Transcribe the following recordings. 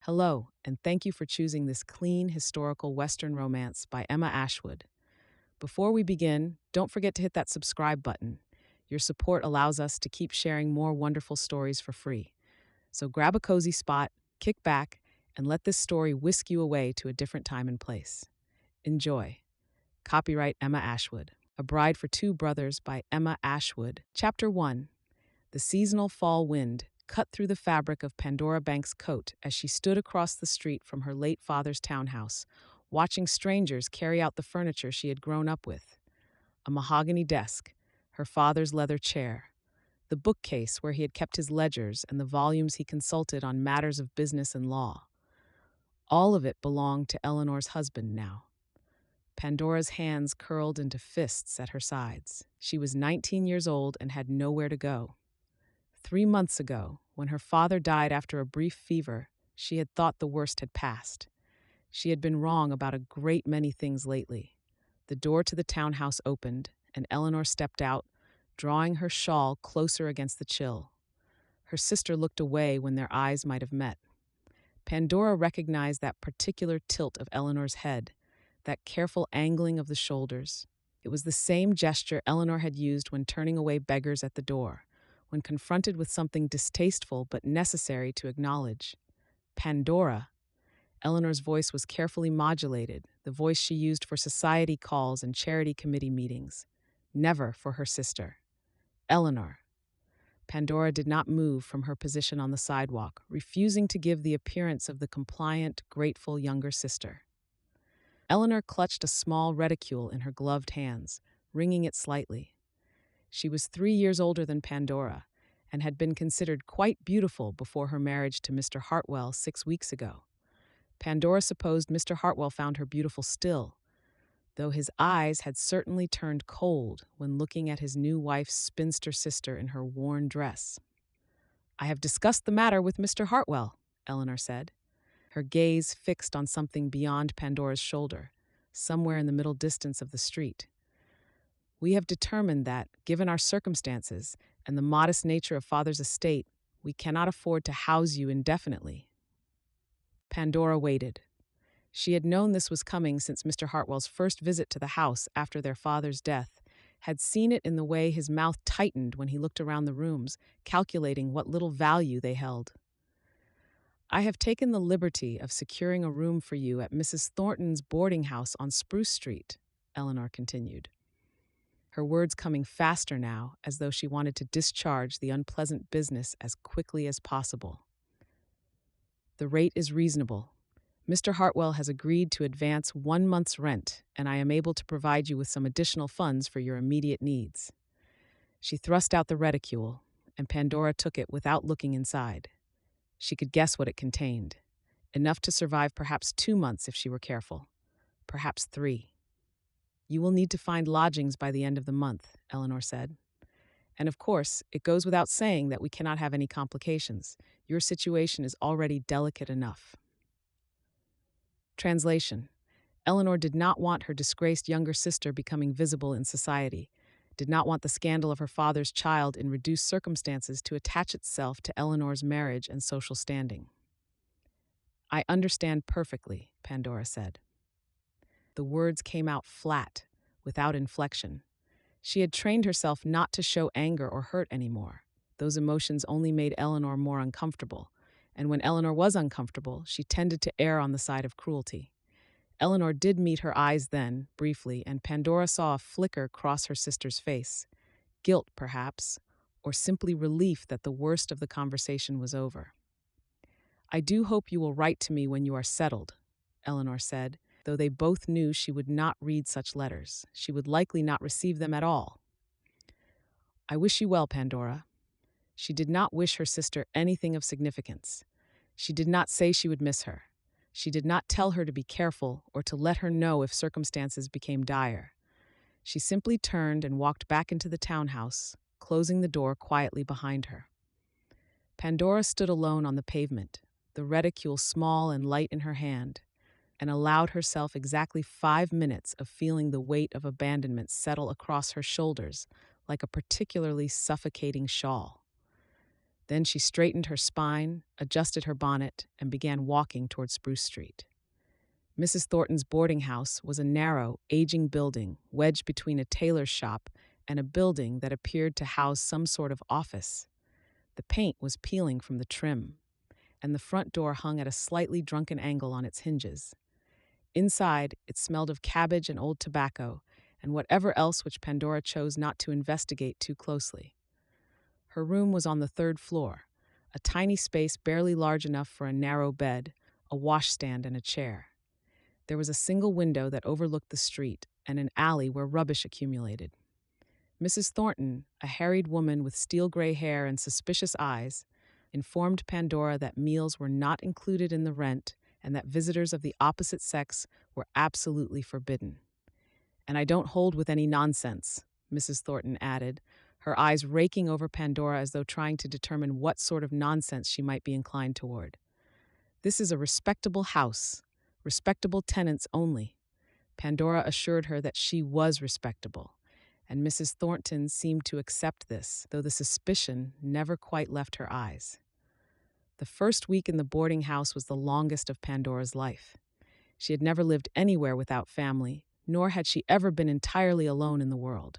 Hello, and thank you for choosing this clean historical Western romance by Emma Ashwood. Before we begin, don't forget to hit that subscribe button. Your support allows us to keep sharing more wonderful stories for free. So grab a cozy spot, kick back, and let this story whisk you away to a different time and place. Enjoy. Copyright Emma Ashwood. A Bride for Two Brothers by Emma Ashwood. Chapter 1. The seasonal fall wind cut through the fabric of Pandora Banks' coat as she stood across the street from her late father's townhouse, watching strangers carry out the furniture she had grown up with. A mahogany desk, her father's leather chair, the bookcase where he had kept his ledgers and the volumes he consulted on matters of business and law. All of it belonged to Eleanor's husband now. Pandora's hands curled into fists at her sides. She was 19 years old and had nowhere to go. 3 months ago, when her father died after a brief fever, she had thought the worst had passed. She had been wrong about a great many things lately. The door to the townhouse opened, and Eleanor stepped out, drawing her shawl closer against the chill. Her sister looked away when their eyes might have met. Pandora recognized that particular tilt of Eleanor's head, that careful angling of the shoulders. It was the same gesture Eleanor had used when turning away beggars at the door, when confronted with something distasteful but necessary to acknowledge. Pandora. Eleanor's voice was carefully modulated, the voice she used for society calls and charity committee meetings. Never for her sister. Eleanor. Pandora did not move from her position on the sidewalk, refusing to give the appearance of the compliant, grateful younger sister. Eleanor clutched a small reticule in her gloved hands, wringing it slightly. She was 3 years older than Pandora, and had been considered quite beautiful before her marriage to Mr. Hartwell 6 weeks ago. Pandora supposed Mr. Hartwell found her beautiful still, though his eyes had certainly turned cold when looking at his new wife's spinster sister in her worn dress. "I have discussed the matter with Mr. Hartwell," Eleanor said, her gaze fixed on something beyond Pandora's shoulder, somewhere in the middle distance of the street. "We have determined that, given our circumstances and the modest nature of Father's estate, we cannot afford to house you indefinitely." Pandora waited. She had known this was coming since Mr. Hartwell's first visit to the house after their father's death, had seen it in the way his mouth tightened when he looked around the rooms, calculating what little value they held. "I have taken the liberty of securing a room for you at Mrs. Thornton's boarding house on Spruce Street," Eleanor continued, her words coming faster now, as though she wanted to discharge the unpleasant business as quickly as possible. "The rate is reasonable. Mr. Hartwell has agreed to advance 1 month's rent, and I am able to provide you with some additional funds for your immediate needs." She thrust out the reticule, and Pandora took it without looking inside. She could guess what it contained. Enough to survive perhaps 2 months if she were careful. Perhaps 3. "You will need to find lodgings by the end of the month," Eleanor said. "And of course, it goes without saying that we cannot have any complications. Your situation is already delicate enough." Translation. Eleanor did not want her disgraced younger sister becoming visible in society, did not want the scandal of her father's child in reduced circumstances to attach itself to Eleanor's marriage and social standing. "I understand perfectly," Pandora said. The words came out flat, without inflection. She had trained herself not to show anger or hurt anymore. Those emotions only made Eleanor more uncomfortable, and when Eleanor was uncomfortable, she tended to err on the side of cruelty. Eleanor did meet her eyes then, briefly, and Pandora saw a flicker cross her sister's face. Guilt, perhaps, or simply relief that the worst of the conversation was over. "I do hope you will write to me when you are settled," Eleanor said, though they both knew she would not read such letters. She would likely not receive them at all. "I wish you well, Pandora." She did not wish her sister anything of significance. She did not say she would miss her. She did not tell her to be careful or to let her know if circumstances became dire. She simply turned and walked back into the townhouse, closing the door quietly behind her. Pandora stood alone on the pavement, the reticule small and light in her hand, and allowed herself exactly 5 minutes of feeling the weight of abandonment settle across her shoulders like a particularly suffocating shawl. Then she straightened her spine, adjusted her bonnet, and began walking toward Spruce Street. Mrs. Thornton's boarding house was a narrow, aging building wedged between a tailor's shop and a building that appeared to house some sort of office. The paint was peeling from the trim, and the front door hung at a slightly drunken angle on its hinges. Inside, it smelled of cabbage and old tobacco, and whatever else which Pandora chose not to investigate too closely. Her room was on the third floor, a tiny space barely large enough for a narrow bed, a washstand, and a chair. There was a single window that overlooked the street and an alley where rubbish accumulated. Mrs. Thornton, a harried woman with steel-gray hair and suspicious eyes, informed Pandora that meals were not included in the rent and that visitors of the opposite sex were absolutely forbidden. "And I don't hold with any nonsense," Mrs. Thornton added, her eyes raking over Pandora as though trying to determine what sort of nonsense she might be inclined toward. "This is a respectable house, respectable tenants only." Pandora assured her that she was respectable, and Mrs. Thornton seemed to accept this, though the suspicion never quite left her eyes. The first week in the boarding house was the longest of Pandora's life. She had never lived anywhere without family, nor had she ever been entirely alone in the world.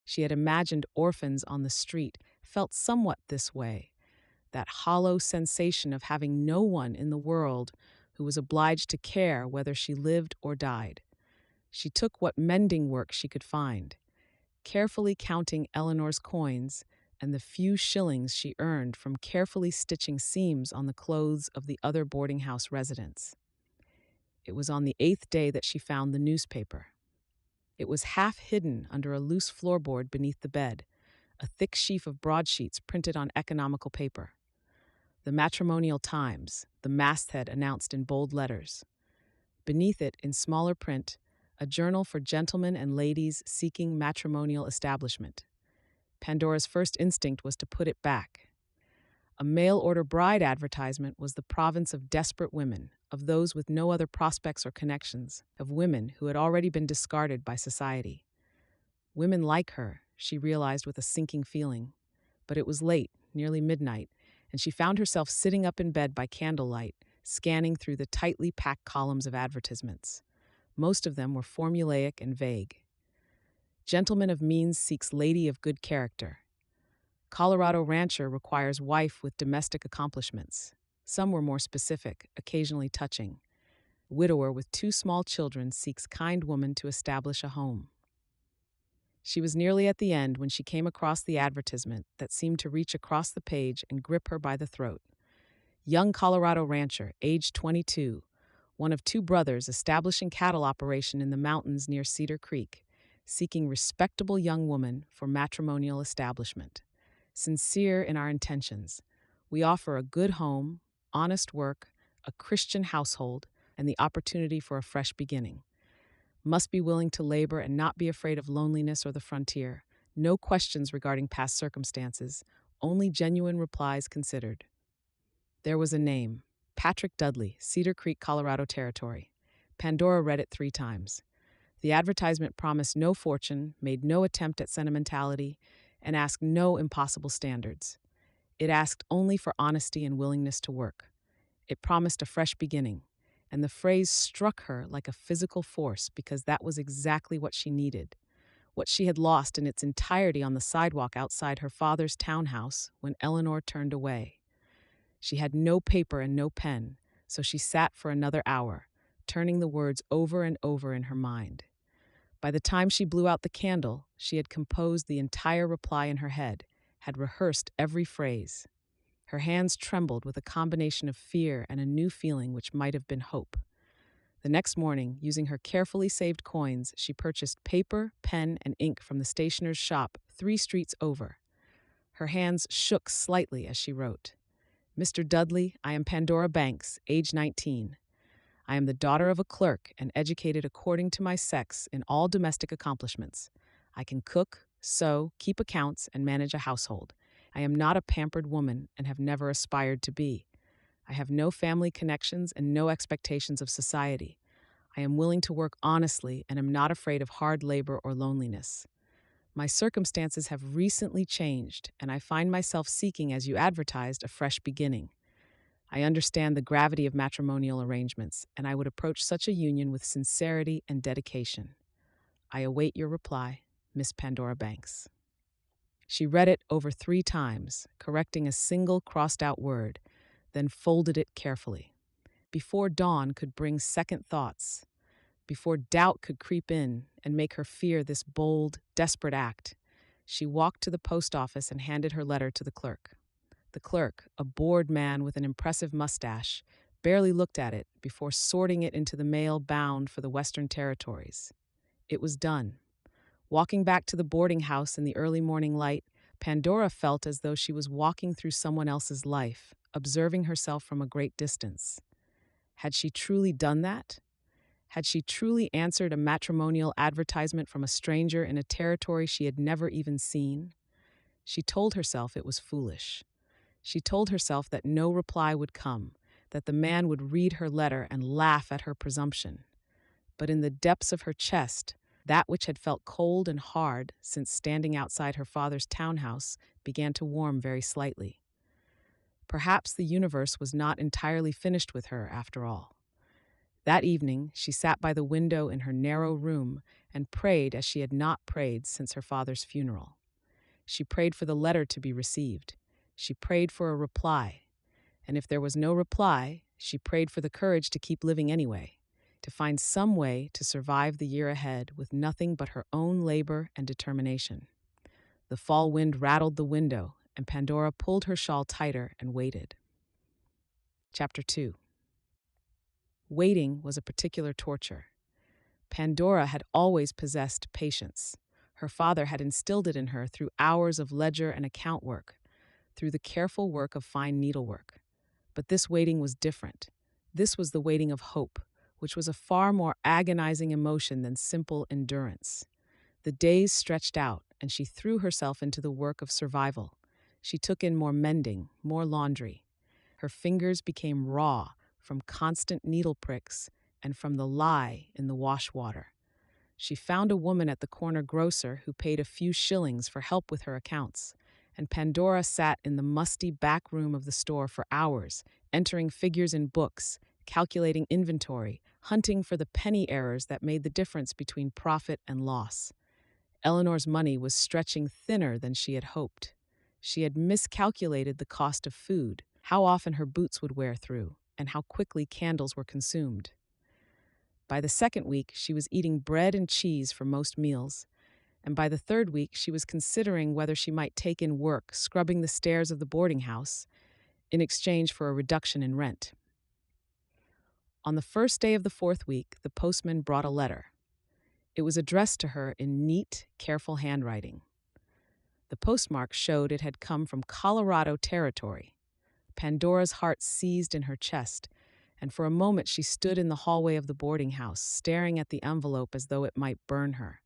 She had imagined orphans on the street felt somewhat this way, that hollow sensation of having no one in the world who was obliged to care whether she lived or died. She took what mending work she could find, carefully counting Eleanor's coins and the few shillings she earned from carefully stitching seams on the clothes of the other boarding house residents. It was on the 8th day that she found the newspaper. It was half hidden under a loose floorboard beneath the bed, a thick sheaf of broadsheets printed on economical paper. The Matrimonial Times, the masthead announced in bold letters. Beneath it, in smaller print, a journal for gentlemen and ladies seeking matrimonial establishment. Pandora's first instinct was to put it back. A mail-order bride advertisement was the province of desperate women, of those with no other prospects or connections, of women who had already been discarded by society. Women like her, she realized with a sinking feeling. But it was late, nearly midnight, and she found herself sitting up in bed by candlelight, scanning through the tightly packed columns of advertisements. Most of them were formulaic and vague. Gentleman of means seeks lady of good character. Colorado rancher requires wife with domestic accomplishments. Some were more specific, occasionally touching. Widower with 2 small children seeks kind woman to establish a home. She was nearly at the end when she came across the advertisement that seemed to reach across the page and grip her by the throat. Young Colorado rancher, age 22, one of 2 brothers establishing cattle operation in the mountains near Cedar Creek, seeking respectable young woman for matrimonial establishment. Sincere in our intentions, we offer a good home, honest work, a Christian household, and the opportunity for a fresh beginning. Must be willing to labor and not be afraid of loneliness or the frontier. No questions regarding past circumstances, only genuine replies considered. There was a name, Patrick Dudley, Cedar Creek, Colorado Territory. Pandora read it 3 times. The advertisement promised no fortune, made no attempt at sentimentality, and asked no impossible standards. It asked only for honesty and willingness to work. It promised a fresh beginning, and the phrase struck her like a physical force because that was exactly what she needed, what she had lost in its entirety on the sidewalk outside her father's townhouse when Eleanor turned away. She had no paper and no pen, so she sat for another hour, turning the words over and over in her mind. By the time she blew out the candle, she had composed the entire reply in her head, had rehearsed every phrase. Her hands trembled with a combination of fear and a new feeling which might have been hope. The next morning, using her carefully saved coins, she purchased paper, pen, and ink from the stationer's shop 3 streets over. Her hands shook slightly as she wrote. "Mr. Dudley, I am Pandora Banks, age 19. I am the daughter of a clerk and educated according to my sex in all domestic accomplishments. I can cook, sew, keep accounts, and manage a household. I am not a pampered woman and have never aspired to be. I have no family connections and no expectations of society. I am willing to work honestly and am not afraid of hard labor or loneliness. My circumstances have recently changed, and I find myself seeking, as you advertised, a fresh beginning. I understand the gravity of matrimonial arrangements, and I would approach such a union with sincerity and dedication. I await your reply, Miss Pandora Banks. She read it over 3 times, correcting a single crossed-out word, then folded it carefully. Before dawn could bring second thoughts, before doubt could creep in and make her fear this bold, desperate act, she walked to the post office and handed her letter to the clerk. The clerk, a bored man with an impressive mustache, barely looked at it before sorting it into the mail bound for the Western Territories. It was done. Walking back to the boarding house in the early morning light, Pandora felt as though she was walking through someone else's life, observing herself from a great distance. Had she truly done that? Had she truly answered a matrimonial advertisement from a stranger in a territory she had never even seen? She told herself it was foolish. She told herself that no reply would come, that the man would read her letter and laugh at her presumption. But in the depths of her chest, that which had felt cold and hard since standing outside her father's townhouse began to warm very slightly. Perhaps the universe was not entirely finished with her after all. That evening, she sat by the window in her narrow room and prayed as she had not prayed since her father's funeral. She prayed for the letter to be received. She prayed for a reply. And if there was no reply, she prayed for the courage to keep living anyway, to find some way to survive the year ahead with nothing but her own labor and determination. The fall wind rattled the window, and Pandora pulled her shawl tighter and waited. Chapter 2. Waiting was a particular torture. Pandora had always possessed patience. Her father had instilled it in her through hours of ledger and account work, through the careful work of fine needlework. But this waiting was different. This was the waiting of hope, which was a far more agonizing emotion than simple endurance. The days stretched out, and she threw herself into the work of survival. She took in more mending, more laundry. Her fingers became raw from constant needle pricks and from the lye in the wash water. She found a woman at the corner grocer who paid a few shillings for help with her accounts, and Pandora sat in the musty back room of the store for hours, entering figures in books, calculating inventory, hunting for the penny errors that made the difference between profit and loss. Eleanor's money was stretching thinner than she had hoped. She had miscalculated the cost of food, how often her boots would wear through, and how quickly candles were consumed. By the second week, she was eating bread and cheese for most meals, and by the third week, she was considering whether she might take in work scrubbing the stairs of the boarding house in exchange for a reduction in rent. On the first day of the fourth week, the postman brought a letter. It was addressed to her in neat, careful handwriting. The postmark showed it had come from Colorado Territory. Pandora's heart seized in her chest, and for a moment she stood in the hallway of the boarding house, staring at the envelope as though it might burn her.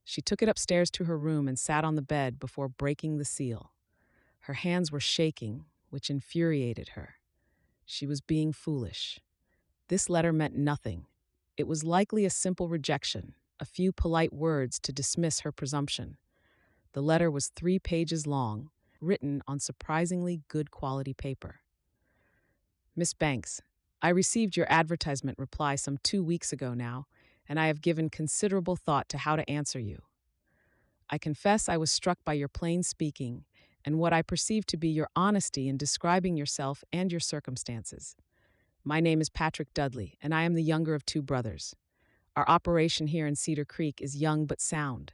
She took it upstairs to her room and sat on the bed before breaking the seal. Her hands were shaking, which infuriated her. She was being foolish. This letter meant nothing. It was likely a simple rejection, a few polite words to dismiss her presumption. The letter was 3 pages long, written on surprisingly good quality paper. Miss Banks, I received your advertisement reply some 2 weeks ago now, and I have given considerable thought to how to answer you. I confess I was struck by your plain speaking and what I perceive to be your honesty in describing yourself and your circumstances. My name is Patrick Dudley, and I am the younger of 2 brothers. Our operation here in Cedar Creek is young but sound.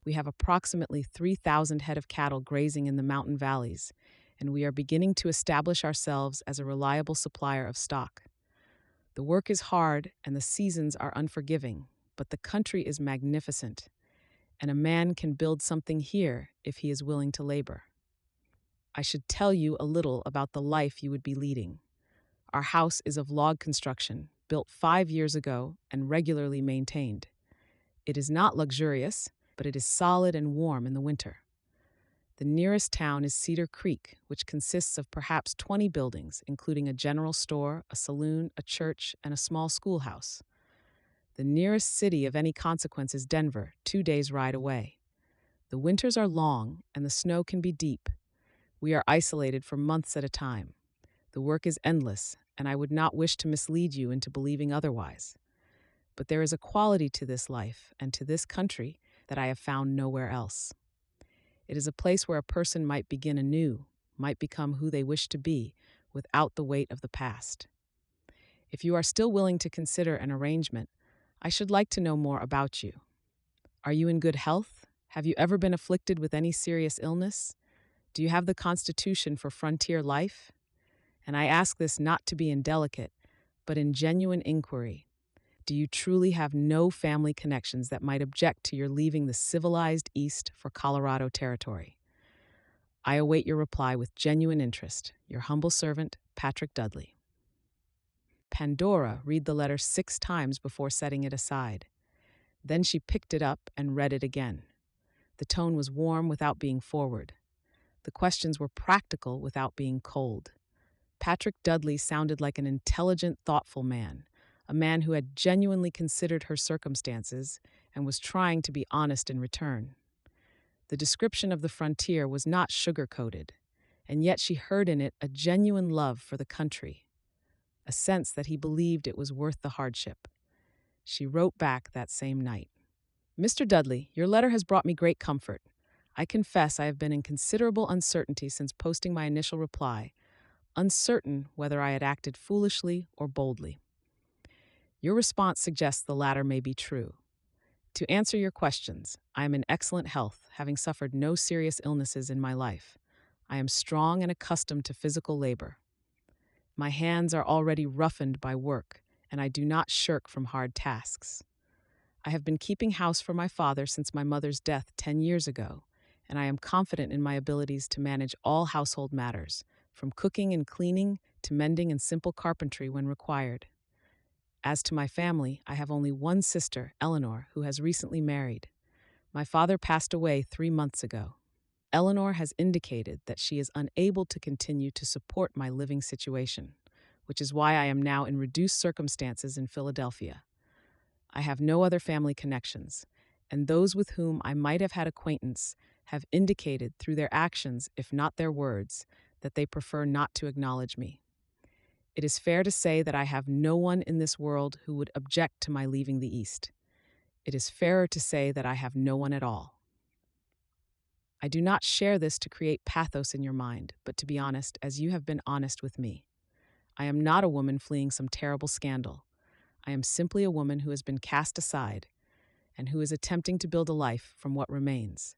We have approximately 3,000 head of cattle grazing in the mountain valleys, and we are beginning to establish ourselves as a reliable supplier of stock. The work is hard and the seasons are unforgiving, but the country is magnificent, and a man can build something here if he is willing to labor. I should tell you a little about the life you would be leading. Our house is of log construction, built 5 years ago and regularly maintained. It is not luxurious, but it is solid and warm in the winter. The nearest town is Cedar Creek, which consists of perhaps 20 buildings, including a general store, a saloon, a church, and a small schoolhouse. The nearest city of any consequence is Denver, 2 days' ride away. The winters are long and the snow can be deep. We are isolated for months at a time. The work is endless, and I would not wish to mislead you into believing otherwise. But there is a quality to this life and to this country that I have found nowhere else. It is a place where a person might begin anew, might become who they wish to be, without the weight of the past. If you are still willing to consider an arrangement, I should like to know more about you. Are you in good health? Have you ever been afflicted with any serious illness? Do you have the constitution for frontier life? And I ask this not to be indelicate, but in genuine inquiry. Do you truly have no family connections that might object to your leaving the civilized East for Colorado territory? I await your reply with genuine interest. Your humble servant, Patrick Dudley. Pandora read the letter 6 times before setting it aside. Then she picked it up and read it again. The tone was warm without being forward. The questions were practical without being cold. Patrick Dudley sounded like an intelligent, thoughtful man, a man who had genuinely considered her circumstances and was trying to be honest in return. The description of the frontier was not sugar-coated, and yet she heard in it a genuine love for the country, a sense that he believed it was worth the hardship. She wrote back that same night. Mr. Dudley, your letter has brought me great comfort. I confess I have been in considerable uncertainty since posting my initial reply, uncertain whether I had acted foolishly or boldly. Your response suggests the latter may be true. To answer your questions, I am in excellent health, having suffered no serious illnesses in my life. I am strong and accustomed to physical labor. My hands are already roughened by work, and I do not shirk from hard tasks. I have been keeping house for my father since my mother's death 10 years ago, and I am confident in my abilities to manage all household matters, from cooking and cleaning to mending and simple carpentry when required. As to my family, I have only one sister, Eleanor, who has recently married. My father passed away 3 months ago. Eleanor has indicated that she is unable to continue to support my living situation, which is why I am now in reduced circumstances in Philadelphia. I have no other family connections, and those with whom I might have had acquaintance have indicated through their actions, if not their words, that they prefer not to acknowledge me. It is fair to say that I have no one in this world who would object to my leaving the East. It is fairer to say that I have no one at all. I do not share this to create pathos in your mind, but to be honest, as you have been honest with me. I am not a woman fleeing some terrible scandal. I am simply a woman who has been cast aside and who is attempting to build a life from what remains.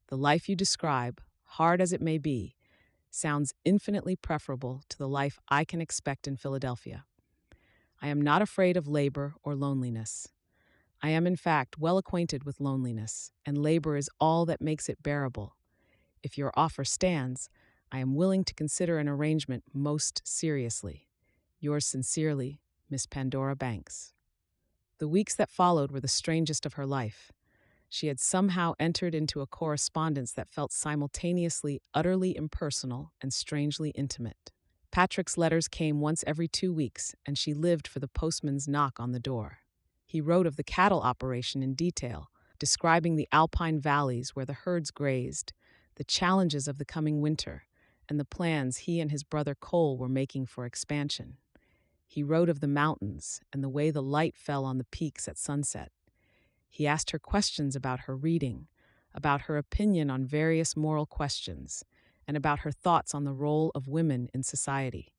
The life you describe, hard as it may be, sounds infinitely preferable to the life I can expect in Philadelphia. I am not afraid of labor or loneliness. I am, in fact, well acquainted with loneliness, and labor is all that makes it bearable. If your offer stands, I am willing to consider an arrangement most seriously. Yours sincerely, Miss Pandora Banks. The weeks that followed were the strangest of her life. She had somehow entered into a correspondence that felt simultaneously utterly impersonal and strangely intimate. Patrick's letters came once every 2 weeks, and she lived for the postman's knock on the door. He wrote of the cattle operation in detail, describing the alpine valleys where the herds grazed, the challenges of the coming winter, and the plans he and his brother Cole were making for expansion. He wrote of the mountains and the way the light fell on the peaks at sunset. He asked her questions about her reading, about her opinion on various moral questions, and about her thoughts on the role of women in society.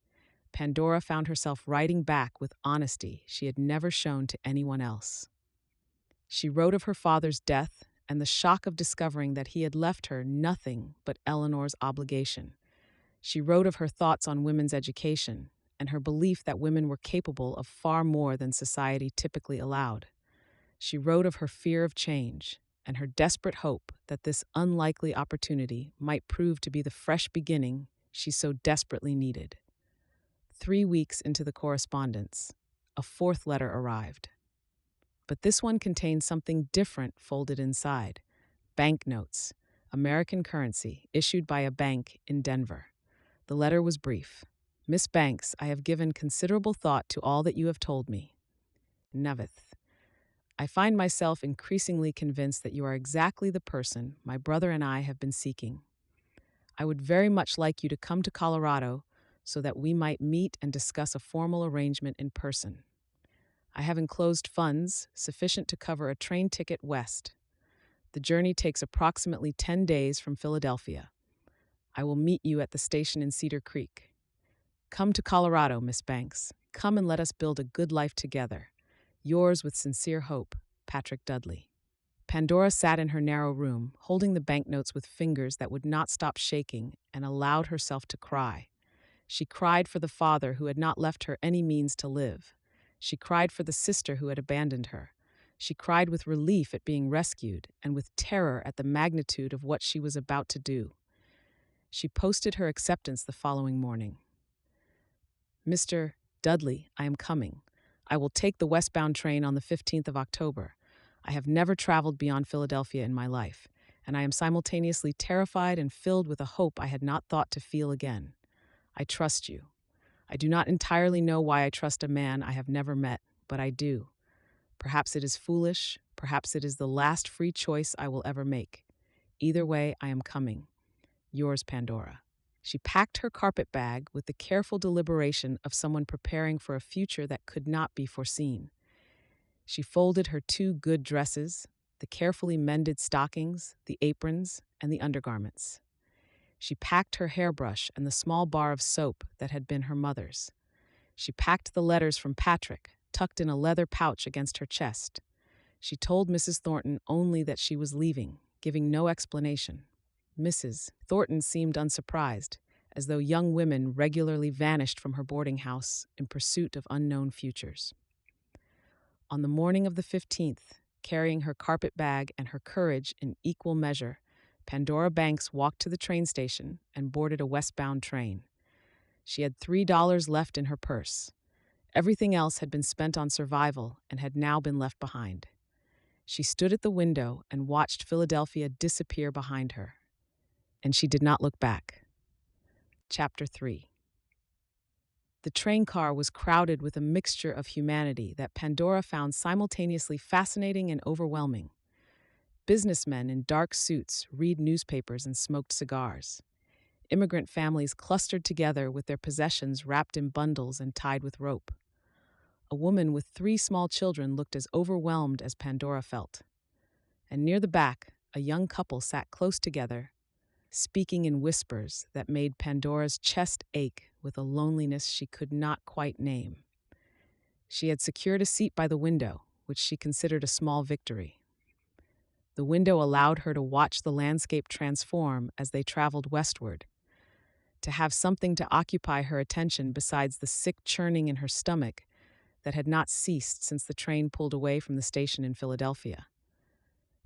Pandora found herself writing back with honesty she had never shown to anyone else. She wrote of her father's death and the shock of discovering that he had left her nothing but Eleanor's obligation. She wrote of her thoughts on women's education and her belief that women were capable of far more than society typically allowed. She wrote of her fear of change and her desperate hope that this unlikely opportunity might prove to be the fresh beginning she so desperately needed. 3 weeks into the correspondence, a 4th letter arrived. But this one contained something different folded inside. Banknotes, American currency, issued by a bank in Denver. The letter was brief. Miss Banks, I have given considerable thought to all that you have told me. Nevith, I find myself increasingly convinced that you are exactly the person my brother and I have been seeking. I would very much like you to come to Colorado so that we might meet and discuss a formal arrangement in person. I have enclosed funds sufficient to cover a train ticket west. The journey takes approximately 10 days from Philadelphia. I will meet you at the station in Cedar Creek. Come to Colorado, Miss Banks. Come and let us build a good life together. Yours with sincere hope, Patrick Dudley. Pandora sat in her narrow room, holding the banknotes with fingers that would not stop shaking, and allowed herself to cry. She cried for the father who had not left her any means to live. She cried for the sister who had abandoned her. She cried with relief at being rescued and with terror at the magnitude of what she was about to do. She posted her acceptance the following morning. Mr. Dudley, I am coming. I will take the westbound train on the 15th of October. I have never traveled beyond Philadelphia in my life, and I am simultaneously terrified and filled with a hope I had not thought to feel again. I trust you. I do not entirely know why I trust a man I have never met, but I do. Perhaps it is foolish, perhaps it is the last free choice I will ever make. Either way, I am coming. Yours, Pandora. She packed her carpet bag with the careful deliberation of someone preparing for a future that could not be foreseen. She folded her 2 good dresses, the carefully mended stockings, the aprons, and the undergarments. She packed her hairbrush and the small bar of soap that had been her mother's. She packed the letters from Patrick, tucked in a leather pouch against her chest. She told Mrs. Thornton only that she was leaving, giving no explanation. Mrs. Thornton seemed unsurprised, as though young women regularly vanished from her boarding house in pursuit of unknown futures. On the morning of the 15th, carrying her carpet bag and her courage in equal measure, Pandora Banks walked to the train station and boarded a westbound train. She had $3 left in her purse. Everything else had been spent on survival and had now been left behind. She stood at the window and watched Philadelphia disappear behind her. And she did not look back. Chapter 3. The train car was crowded with a mixture of humanity that Pandora found simultaneously fascinating and overwhelming. Businessmen in dark suits read newspapers and smoked cigars. Immigrant families clustered together with their possessions wrapped in bundles and tied with rope. A woman with 3 small children looked as overwhelmed as Pandora felt. And near the back, a young couple sat close together, speaking in whispers that made Pandora's chest ache with a loneliness she could not quite name. She had secured a seat by the window, which she considered a small victory. The window allowed her to watch the landscape transform as they traveled westward, to have something to occupy her attention besides the sick churning in her stomach that had not ceased since the train pulled away from the station in Philadelphia.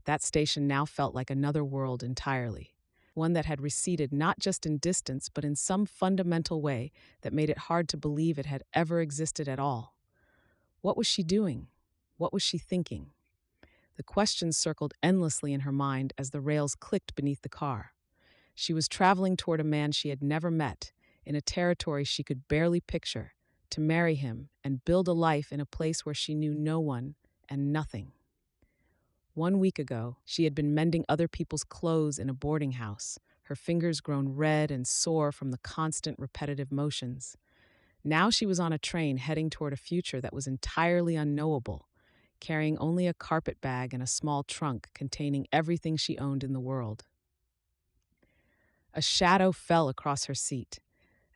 That station now felt like another world entirely, one that had receded not just in distance but in some fundamental way that made it hard to believe it had ever existed at all. What was she doing? What was she thinking? The questions circled endlessly in her mind as the rails clicked beneath the car. She was traveling toward a man she had never met, in a territory she could barely picture, to marry him and build a life in a place where she knew no one and nothing. 1 week ago, she had been mending other people's clothes in a boarding house, her fingers grown red and sore from the constant repetitive motions. Now she was on a train heading toward a future that was entirely unknowable, carrying only a carpet bag and a small trunk containing everything she owned in the world. A shadow fell across her seat,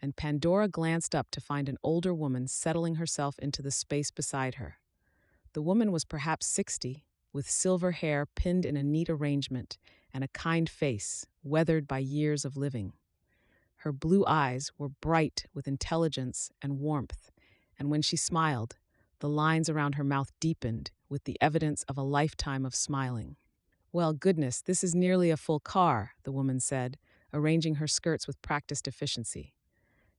and Pandora glanced up to find an older woman settling herself into the space beside her. The woman was perhaps 60, with silver hair pinned in a neat arrangement and a kind face, weathered by years of living. Her blue eyes were bright with intelligence and warmth, and when she smiled, the lines around her mouth deepened with the evidence of a lifetime of smiling. "Well, goodness, this is nearly a full car," the woman said, arranging her skirts with practiced efficiency.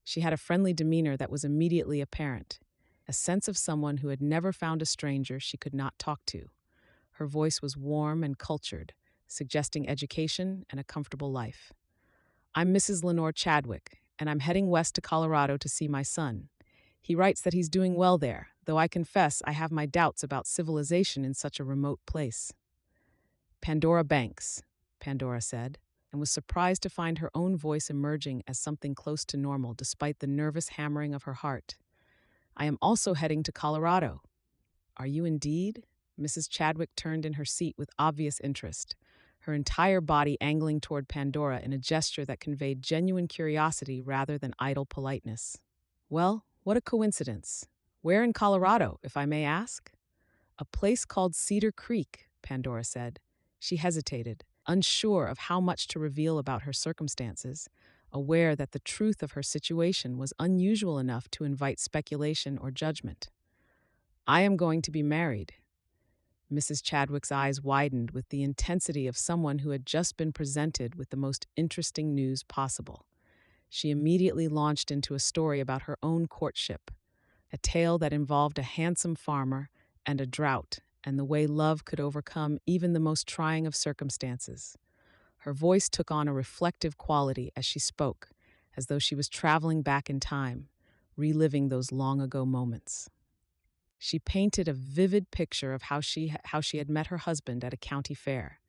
She had a friendly demeanor that was immediately apparent, a sense of someone who had never found a stranger she could not talk to. Her voice was warm and cultured, suggesting education and a comfortable life. "I'm Mrs. Lenore Chadwick, and I'm heading west to Colorado to see my son. He writes that he's doing well there, though I confess I have my doubts about civilization in such a remote place. Pandora Banks, Pandora said, and was surprised to find her own voice emerging as something close to normal despite the nervous hammering of her heart. I am also heading to Colorado. Are you indeed? Mrs. Chadwick turned in her seat with obvious interest, her entire body angling toward Pandora in a gesture that conveyed genuine curiosity rather than idle politeness. Well, what a coincidence. Where in Colorado, if I may ask? A place called Cedar Creek, Pandora said. She hesitated, unsure of how much to reveal about her circumstances, aware that the truth of her situation was unusual enough to invite speculation or judgment. I am going to be married. Mrs. Chadwick's eyes widened with the intensity of someone who had just been presented with the most interesting news possible. She immediately launched into a story about her own courtship, a tale that involved a handsome farmer and a drought, and the way love could overcome even the most trying of circumstances. Her voice took on a reflective quality as she spoke, as though she was traveling back in time, reliving those long-ago moments. She painted a vivid picture of how she had met her husband at a county fair,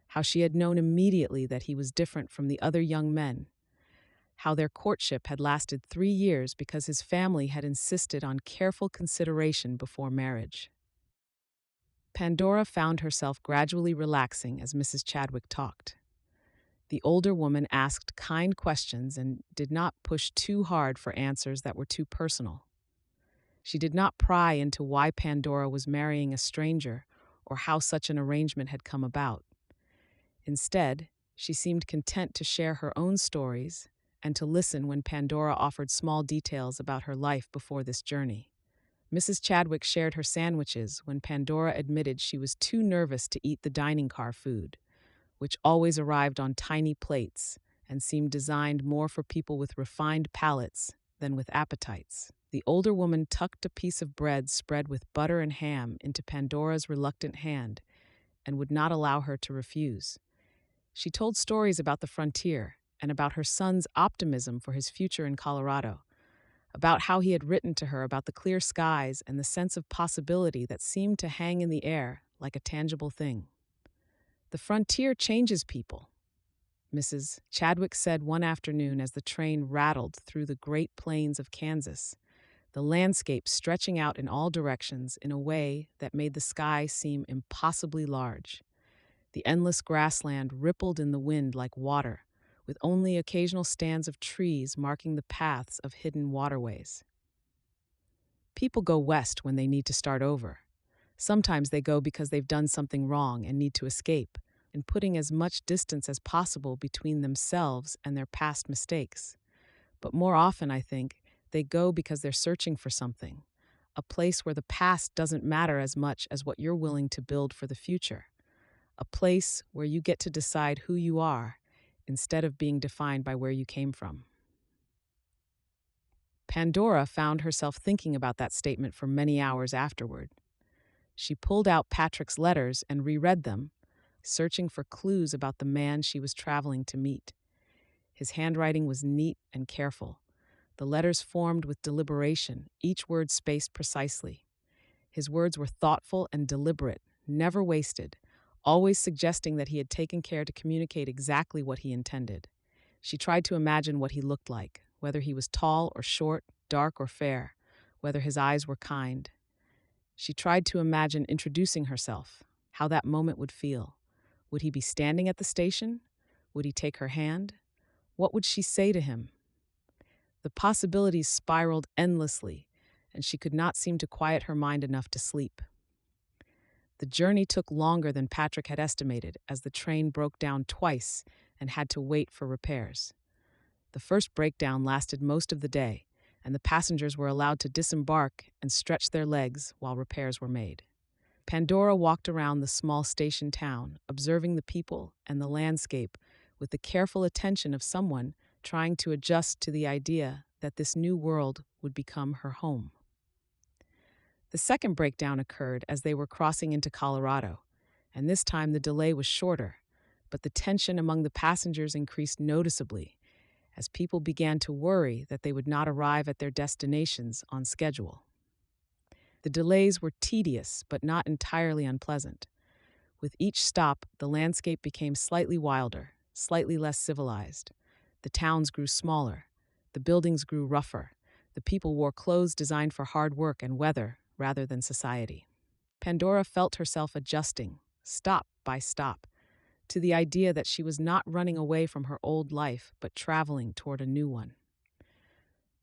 how she had known immediately that he was different from the other young men, how their courtship had lasted 3 years because his family had insisted on careful consideration before marriage. Pandora found herself gradually relaxing as Mrs. Chadwick talked. The older woman asked kind questions and did not push too hard for answers that were too personal. She did not pry into why Pandora was marrying a stranger or how such an arrangement had come about. Instead, she seemed content to share her own stories and to listen when Pandora offered small details about her life before this journey. Mrs. Chadwick shared her sandwiches when Pandora admitted she was too nervous to eat the dining car food, which always arrived on tiny plates and seemed designed more for people with refined palates than with appetites. The older woman tucked a piece of bread spread with butter and ham into Pandora's reluctant hand and would not allow her to refuse. She told stories about the frontier and about her son's optimism for his future in Colorado, about how he had written to her about the clear skies and the sense of possibility that seemed to hang in the air like a tangible thing. The frontier changes people, Mrs. Chadwick said one afternoon as the train rattled through the Great Plains of Kansas, the landscape stretching out in all directions in a way that made the sky seem impossibly large. The endless grassland rippled in the wind like water, with only occasional stands of trees marking the paths of hidden waterways. People go west when they need to start over. Sometimes they go because they've done something wrong and need to escape, and putting as much distance as possible between themselves and their past mistakes. But more often, I think, they go because they're searching for something, a place where the past doesn't matter as much as what you're willing to build for the future, a place where you get to decide who you are instead of being defined by where you came from. Pandora found herself thinking about that statement for many hours afterward. She pulled out Patrick's letters and reread them, searching for clues about the man she was traveling to meet. His handwriting was neat and careful. The letters formed with deliberation, each word spaced precisely. His words were thoughtful and deliberate, never wasted, always suggesting that he had taken care to communicate exactly what he intended. She tried to imagine what he looked like, whether he was tall or short, dark or fair, whether his eyes were kind. She tried to imagine introducing herself, how that moment would feel. Would he be standing at the station? Would he take her hand? What would she say to him? The possibilities spiraled endlessly, and she could not seem to quiet her mind enough to sleep. The journey took longer than Patrick had estimated, as the train broke down twice and had to wait for repairs. The first breakdown lasted most of the day, and the passengers were allowed to disembark and stretch their legs while repairs were made. Pandora walked around the small station town, observing the people and the landscape with the careful attention of someone trying to adjust to the idea that this new world would become her home. The second breakdown occurred as they were crossing into Colorado, and this time the delay was shorter, but the tension among the passengers increased noticeably, as people began to worry that they would not arrive at their destinations on schedule. The delays were tedious but not entirely unpleasant. With each stop, the landscape became slightly wilder, slightly less civilized. The towns grew smaller. The buildings grew rougher. The people wore clothes designed for hard work and weather rather than society. Pandora felt herself adjusting, stop by stop, to the idea that she was not running away from her old life but traveling toward a new one.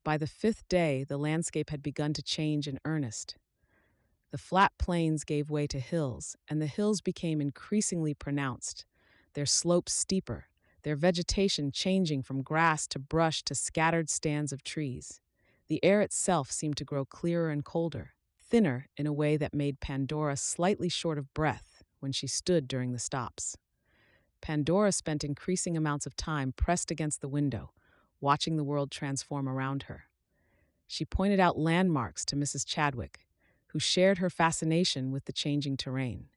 By the fifth day, the landscape had begun to change in earnest. The flat plains gave way to hills, and the hills became increasingly pronounced, their slopes steeper, their vegetation changing from grass to brush to scattered stands of trees. The air itself seemed to grow clearer and colder, thinner in a way that made Pandora slightly short of breath when she stood during the stops. Pandora spent increasing amounts of time pressed against the window, watching the world transform around her. She pointed out landmarks to Mrs. Chadwick, who shared her fascination with the changing terrain.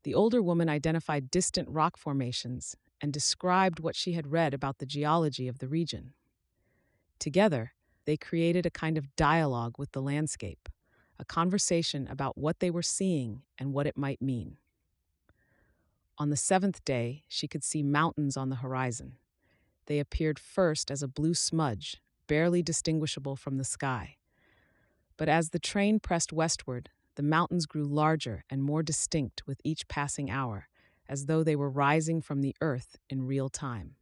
The older woman identified distant rock formations and described what she had read about the geology of the region. Together, they created a kind of dialogue with the landscape, a conversation about what they were seeing and what it might mean. On the seventh day, she could see mountains on the horizon. They appeared first as a blue smudge, barely distinguishable from the sky. But as the train pressed westward, the mountains grew larger and more distinct with each passing hour, as though they were rising from the earth in real time.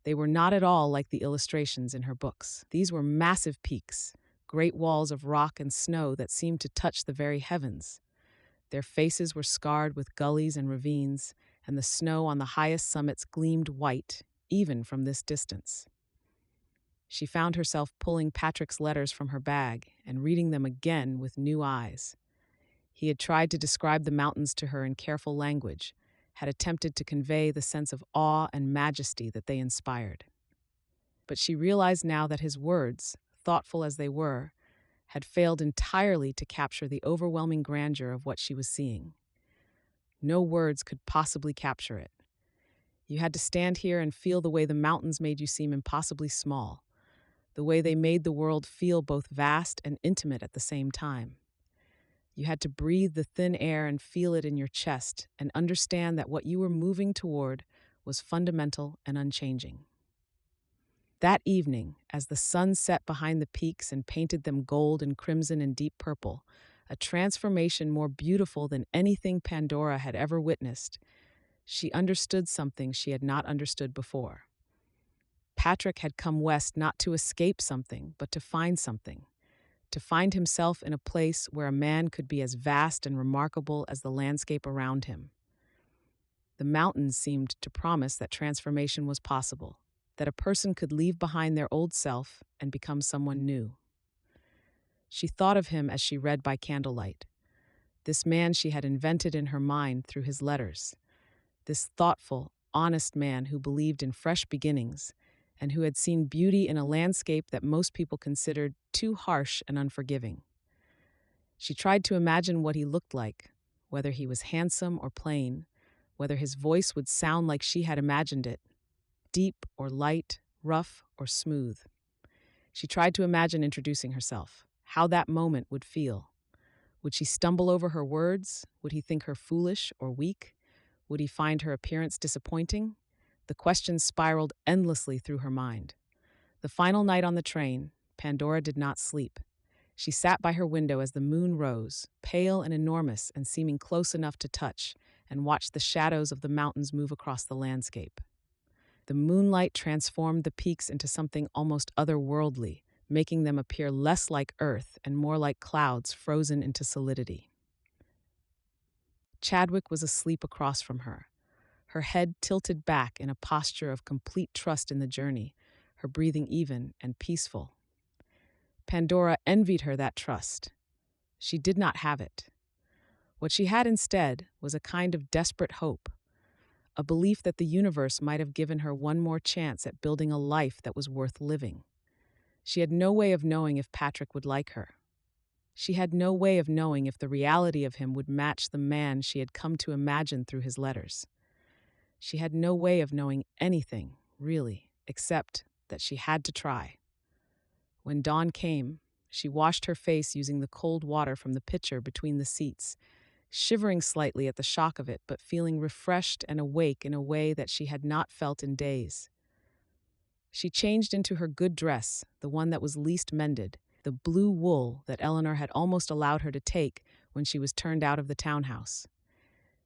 They were not at all like the illustrations in her books. These were massive peaks, great walls of rock and snow that seemed to touch the very heavens. Their faces were scarred with gullies and ravines, and the snow on the highest summits gleamed white, even from this distance. She found herself pulling Patrick's letters from her bag and reading them again with new eyes. He had tried to describe the mountains to her in careful language, had attempted to convey the sense of awe and majesty that they inspired. But she realized now that his words, thoughtful as they were, had failed entirely to capture the overwhelming grandeur of what she was seeing. No words could possibly capture it. You had to stand here and feel the way the mountains made you seem impossibly small, the way they made the world feel both vast and intimate at the same time. You had to breathe the thin air and feel it in your chest and understand that what you were moving toward was fundamental and unchanging. That evening, as the sun set behind the peaks and painted them gold and crimson and deep purple, a transformation more beautiful than anything Pandora had ever witnessed, she understood something she had not understood before. Patrick had come west not to escape something, but to find something, to find himself in a place where a man could be as vast and remarkable as the landscape around him. The mountains seemed to promise that transformation was possible, that a person could leave behind their old self and become someone new. She thought of him as she read by candlelight, this man she had invented in her mind through his letters, this thoughtful, honest man who believed in fresh beginnings and who had seen beauty in a landscape that most people considered too harsh and unforgiving. She tried to imagine what he looked like, whether he was handsome or plain, whether his voice would sound like she had imagined it, deep or light, rough or smooth. She tried to imagine introducing herself, how that moment would feel. Would she stumble over her words? Would he think her foolish or weak? Would he find her appearance disappointing? The questions spiraled endlessly through her mind. The final night on the train, Pandora did not sleep. She sat by her window as the moon rose, pale and enormous and seeming close enough to touch, and watched the shadows of the mountains move across the landscape. The moonlight transformed the peaks into something almost otherworldly, making them appear less like earth and more like clouds frozen into solidity. Chadwick was asleep across from her, her head tilted back in a posture of complete trust in the journey, her breathing even and peaceful. Pandora envied her that trust. She did not have it. What she had instead was a kind of desperate hope, a belief that the universe might have given her one more chance at building a life that was worth living. She had no way of knowing if Patrick would like her. She had no way of knowing if the reality of him would match the man she had come to imagine through his letters. She had no way of knowing anything, really, except that she had to try. When dawn came, she washed her face using the cold water from the pitcher between the seats, shivering slightly at the shock of it, but feeling refreshed and awake in a way that she had not felt in days. She changed into her good dress, the one that was least mended, the blue wool that Eleanor had almost allowed her to take when she was turned out of the townhouse.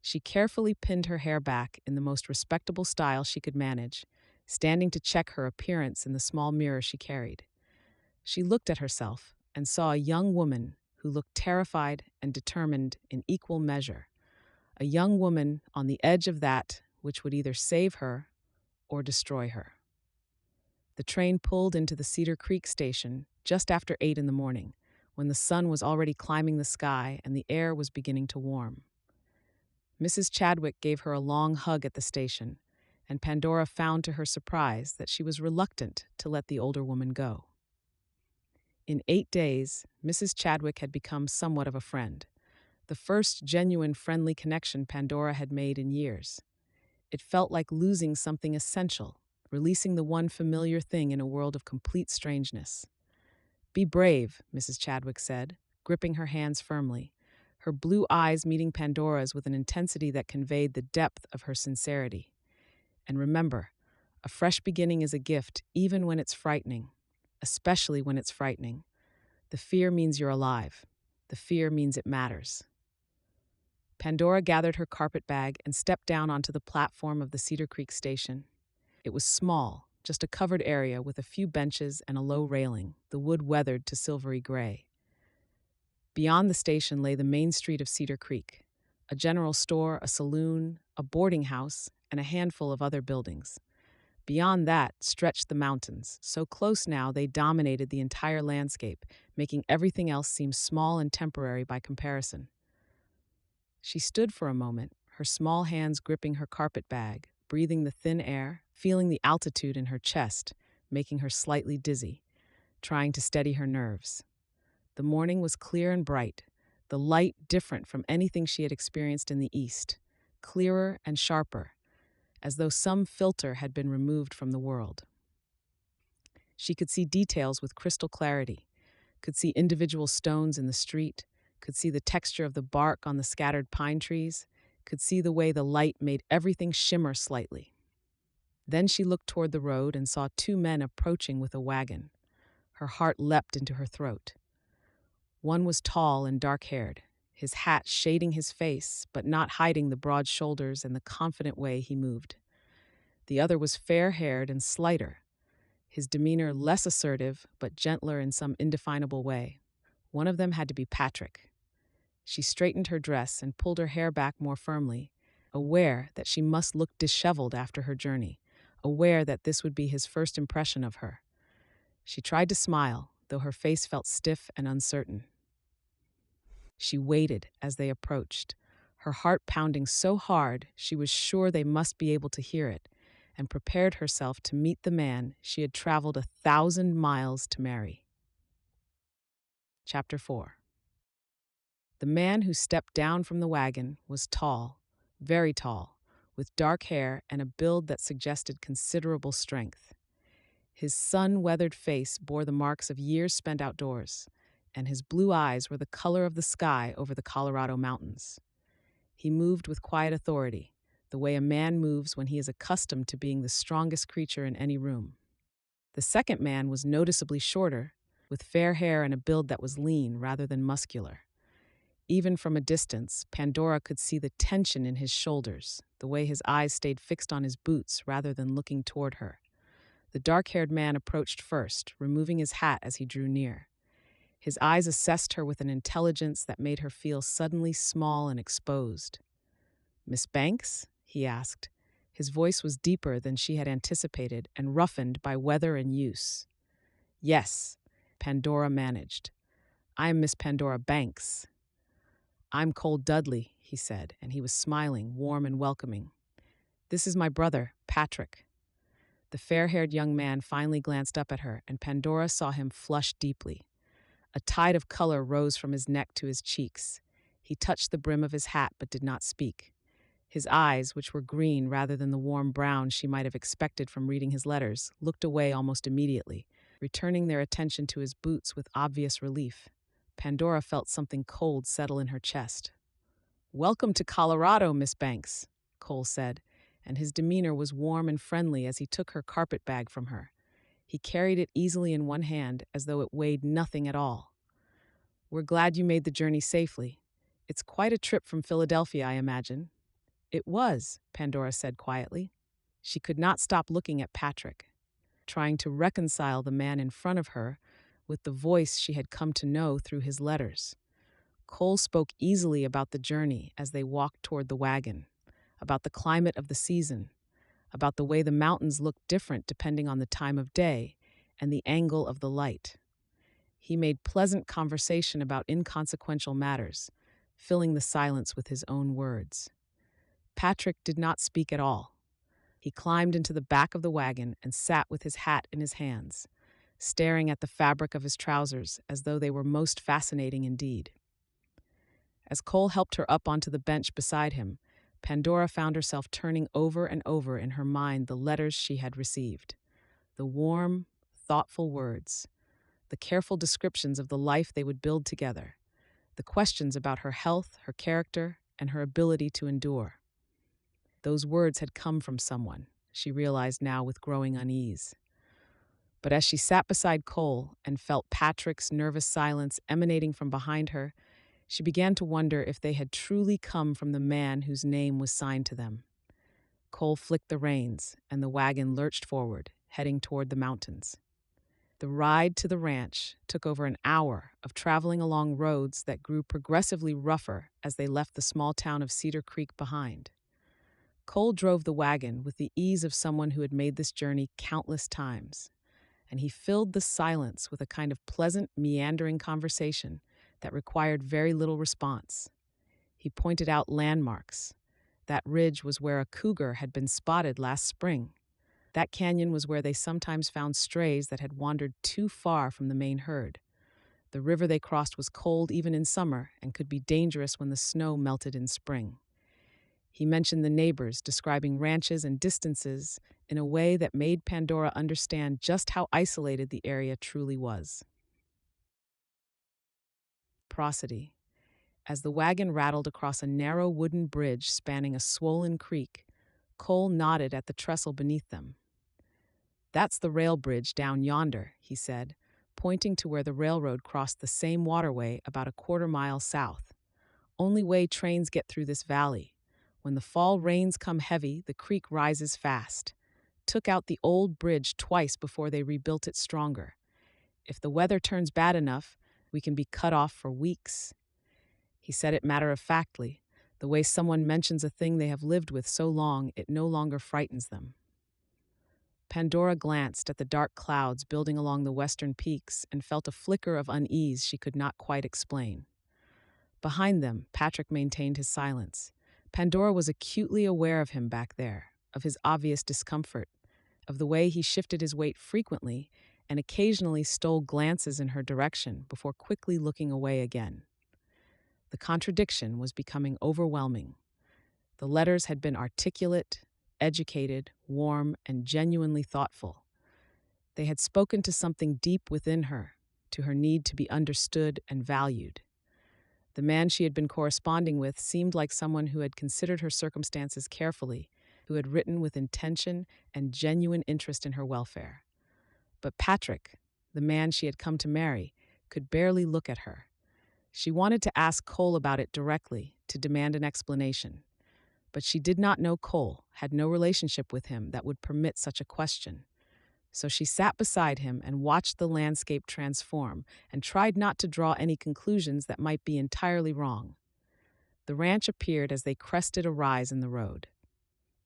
She carefully pinned her hair back in the most respectable style she could manage, standing to check her appearance in the small mirror she carried. She looked at herself and saw a young woman who looked terrified and determined in equal measure, a young woman on the edge of that which would either save her or destroy her. The train pulled into the Cedar Creek station just after 8 in the morning, when the sun was already climbing the sky and the air was beginning to warm. Mrs. Chadwick gave her a long hug at the station, and Pandora found to her surprise that she was reluctant to let the older woman go. In 8 days, Mrs. Chadwick had become somewhat of a friend, the first genuine friendly connection Pandora had made in years. It felt like losing something essential, releasing the one familiar thing in a world of complete strangeness. "Be brave," Mrs. Chadwick said, gripping her hands firmly, her blue eyes meeting Pandora's with an intensity that conveyed the depth of her sincerity. "And remember, a fresh beginning is a gift even when it's frightening, especially when it's frightening. The fear means you're alive. The fear means it matters." Pandora gathered her carpet bag and stepped down onto the platform of the Cedar Creek station. It was small, just a covered area with a few benches and a low railing, the wood weathered to silvery gray. Beyond the station lay the main street of Cedar Creek, a general store, a saloon, a boarding house, and a handful of other buildings. Beyond that stretched the mountains, so close now they dominated the entire landscape, making everything else seem small and temporary by comparison. She stood for a moment, her small hands gripping her carpet bag, breathing the thin air, feeling the altitude in her chest, making her slightly dizzy, trying to steady her nerves. The morning was clear and bright, the light different from anything she had experienced in the east, clearer and sharper, as though some filter had been removed from the world. She could see details with crystal clarity, could see individual stones in the street, could see the texture of the bark on the scattered pine trees, could see the way the light made everything shimmer slightly. Then she looked toward the road and saw 2 men approaching with a wagon. Her heart leapt into her throat. One was tall and dark-haired, his hat shading his face but not hiding the broad shoulders and the confident way he moved. The other was fair-haired and slighter, his demeanor less assertive but gentler in some indefinable way. One of them had to be Patrick. She straightened her dress and pulled her hair back more firmly, aware that she must look disheveled after her journey, aware that this would be his first impression of her. She tried to smile, though her face felt stiff and uncertain. She waited as they approached, her heart pounding so hard she was sure they must be able to hear it, and prepared herself to meet the man she had traveled 1,000 miles to marry. Chapter 4. The man who stepped down from the wagon was tall, very tall, with dark hair and a build that suggested considerable strength. His sun-weathered face bore the marks of years spent outdoors, and his blue eyes were the color of the sky over the Colorado mountains. He moved with quiet authority, the way a man moves when he is accustomed to being the strongest creature in any room. The second man was noticeably shorter, with fair hair and a build that was lean rather than muscular. Even from a distance, Pandora could see the tension in his shoulders, the way his eyes stayed fixed on his boots rather than looking toward her. The dark-haired man approached first, removing his hat as he drew near. His eyes assessed her with an intelligence that made her feel suddenly small and exposed. "Miss Banks?" he asked. His voice was deeper than she had anticipated and roughened by weather and use. "Yes," Pandora managed. "I am Miss Pandora Banks." "I'm Cold Dudley," he said, and he was smiling, warm and welcoming. "This is my brother, Patrick." The fair-haired young man finally glanced up at her, and Pandora saw him flush deeply. A tide of color rose from his neck to his cheeks. He touched the brim of his hat but did not speak. His eyes, which were green rather than the warm brown she might have expected from reading his letters, looked away almost immediately, returning their attention to his boots with obvious relief. Pandora felt something cold settle in her chest. "Welcome to Colorado, Miss Banks," Cole said, and his demeanor was warm and friendly as he took her carpet bag from her. He carried it easily in one hand, as though it weighed nothing at all. "We're glad you made the journey safely. It's quite a trip from Philadelphia, I imagine." "It was," Pandora said quietly. She could not stop looking at Patrick, trying to reconcile the man in front of her with the voice she had come to know through his letters. Cole spoke easily about the journey as they walked toward the wagon, about the climate of the season, about the way the mountains looked different depending on the time of day and the angle of the light. He made pleasant conversation about inconsequential matters, filling the silence with his own words. Patrick did not speak at all. He climbed into the back of the wagon and sat with his hat in his hands, staring at the fabric of his trousers as though they were most fascinating indeed. As Cole helped her up onto the bench beside him, Pandora found herself turning over and over in her mind the letters she had received. The warm, thoughtful words, the careful descriptions of the life they would build together, the questions about her health, her character, and her ability to endure. Those words had come from someone, she realized now with growing unease. But as she sat beside Cole and felt Patrick's nervous silence emanating from behind her, she began to wonder if they had truly come from the man whose name was signed to them. Cole flicked the reins, and the wagon lurched forward, heading toward the mountains. The ride to the ranch took over an hour of traveling along roads that grew progressively rougher as they left the small town of Cedar Creek behind. Cole drove the wagon with the ease of someone who had made this journey countless times, and he filled the silence with a kind of pleasant, meandering conversation that required very little response. He pointed out landmarks. That ridge was where a cougar had been spotted last spring. That canyon was where they sometimes found strays that had wandered too far from the main herd. The river they crossed was cold even in summer and could be dangerous when the snow melted in spring. He mentioned the neighbors, describing ranches and distances in a way that made Pandora understand just how isolated the area truly was. Prosody. As the wagon rattled across a narrow wooden bridge spanning a swollen creek, Cole nodded at the trestle beneath them. "That's the rail bridge down yonder," he said, pointing to where the railroad crossed the same waterway about a quarter-mile south. "Only way trains get through this valley. When the fall rains come heavy, the creek rises fast. Took out the old bridge twice before they rebuilt it stronger. If the weather turns bad enough, we can be cut off for weeks." He said it matter-of-factly, the way someone mentions a thing they have lived with so long it no longer frightens them. Pandora glanced at the dark clouds building along the western peaks and felt a flicker of unease she could not quite explain. Behind them, Patrick maintained his silence. Pandora was acutely aware of him back there, of his obvious discomfort, of the way he shifted his weight frequently and occasionally stole glances in her direction before quickly looking away again. The contradiction was becoming overwhelming. The letters had been articulate, educated, warm, and genuinely thoughtful. They had spoken to something deep within her, to her need to be understood and valued. The man she had been corresponding with seemed like someone who had considered her circumstances carefully, who had written with intention and genuine interest in her welfare. But Patrick, the man she had come to marry, could barely look at her. She wanted to ask Cole about it directly, to demand an explanation. But she did not know Cole, had no relationship with him that would permit such a question. So she sat beside him and watched the landscape transform and tried not to draw any conclusions that might be entirely wrong. The ranch appeared as they crested a rise in the road.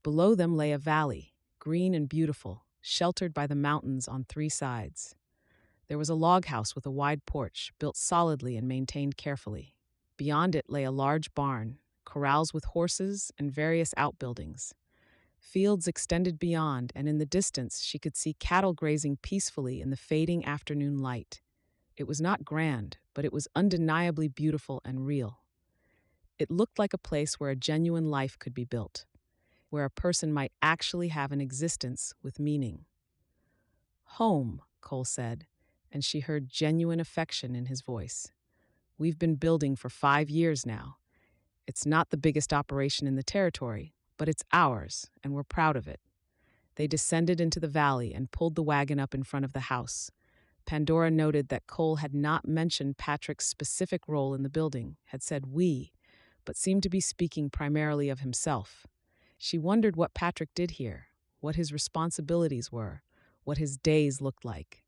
Below them lay a valley, green and beautiful, sheltered by the mountains on three sides. There was a log house with a wide porch, built solidly and maintained carefully. Beyond it lay a large barn, corrals with horses, and various outbuildings. Fields extended beyond, and in the distance she could see cattle grazing peacefully in the fading afternoon light. It was not grand, but it was undeniably beautiful and real. It looked like a place where a genuine life could be built, where a person might actually have an existence with meaning. Home, Cole said, and she heard genuine affection in his voice. We've been building for 5 years now. It's not the biggest operation in the territory, but it's ours, and we're proud of it. They descended into the valley and pulled the wagon up in front of the house. Pandora noted that Cole had not mentioned Patrick's specific role in the building, had said we, but seemed to be speaking primarily of himself. She wondered what Patrick did here, what his responsibilities were, what his days looked like.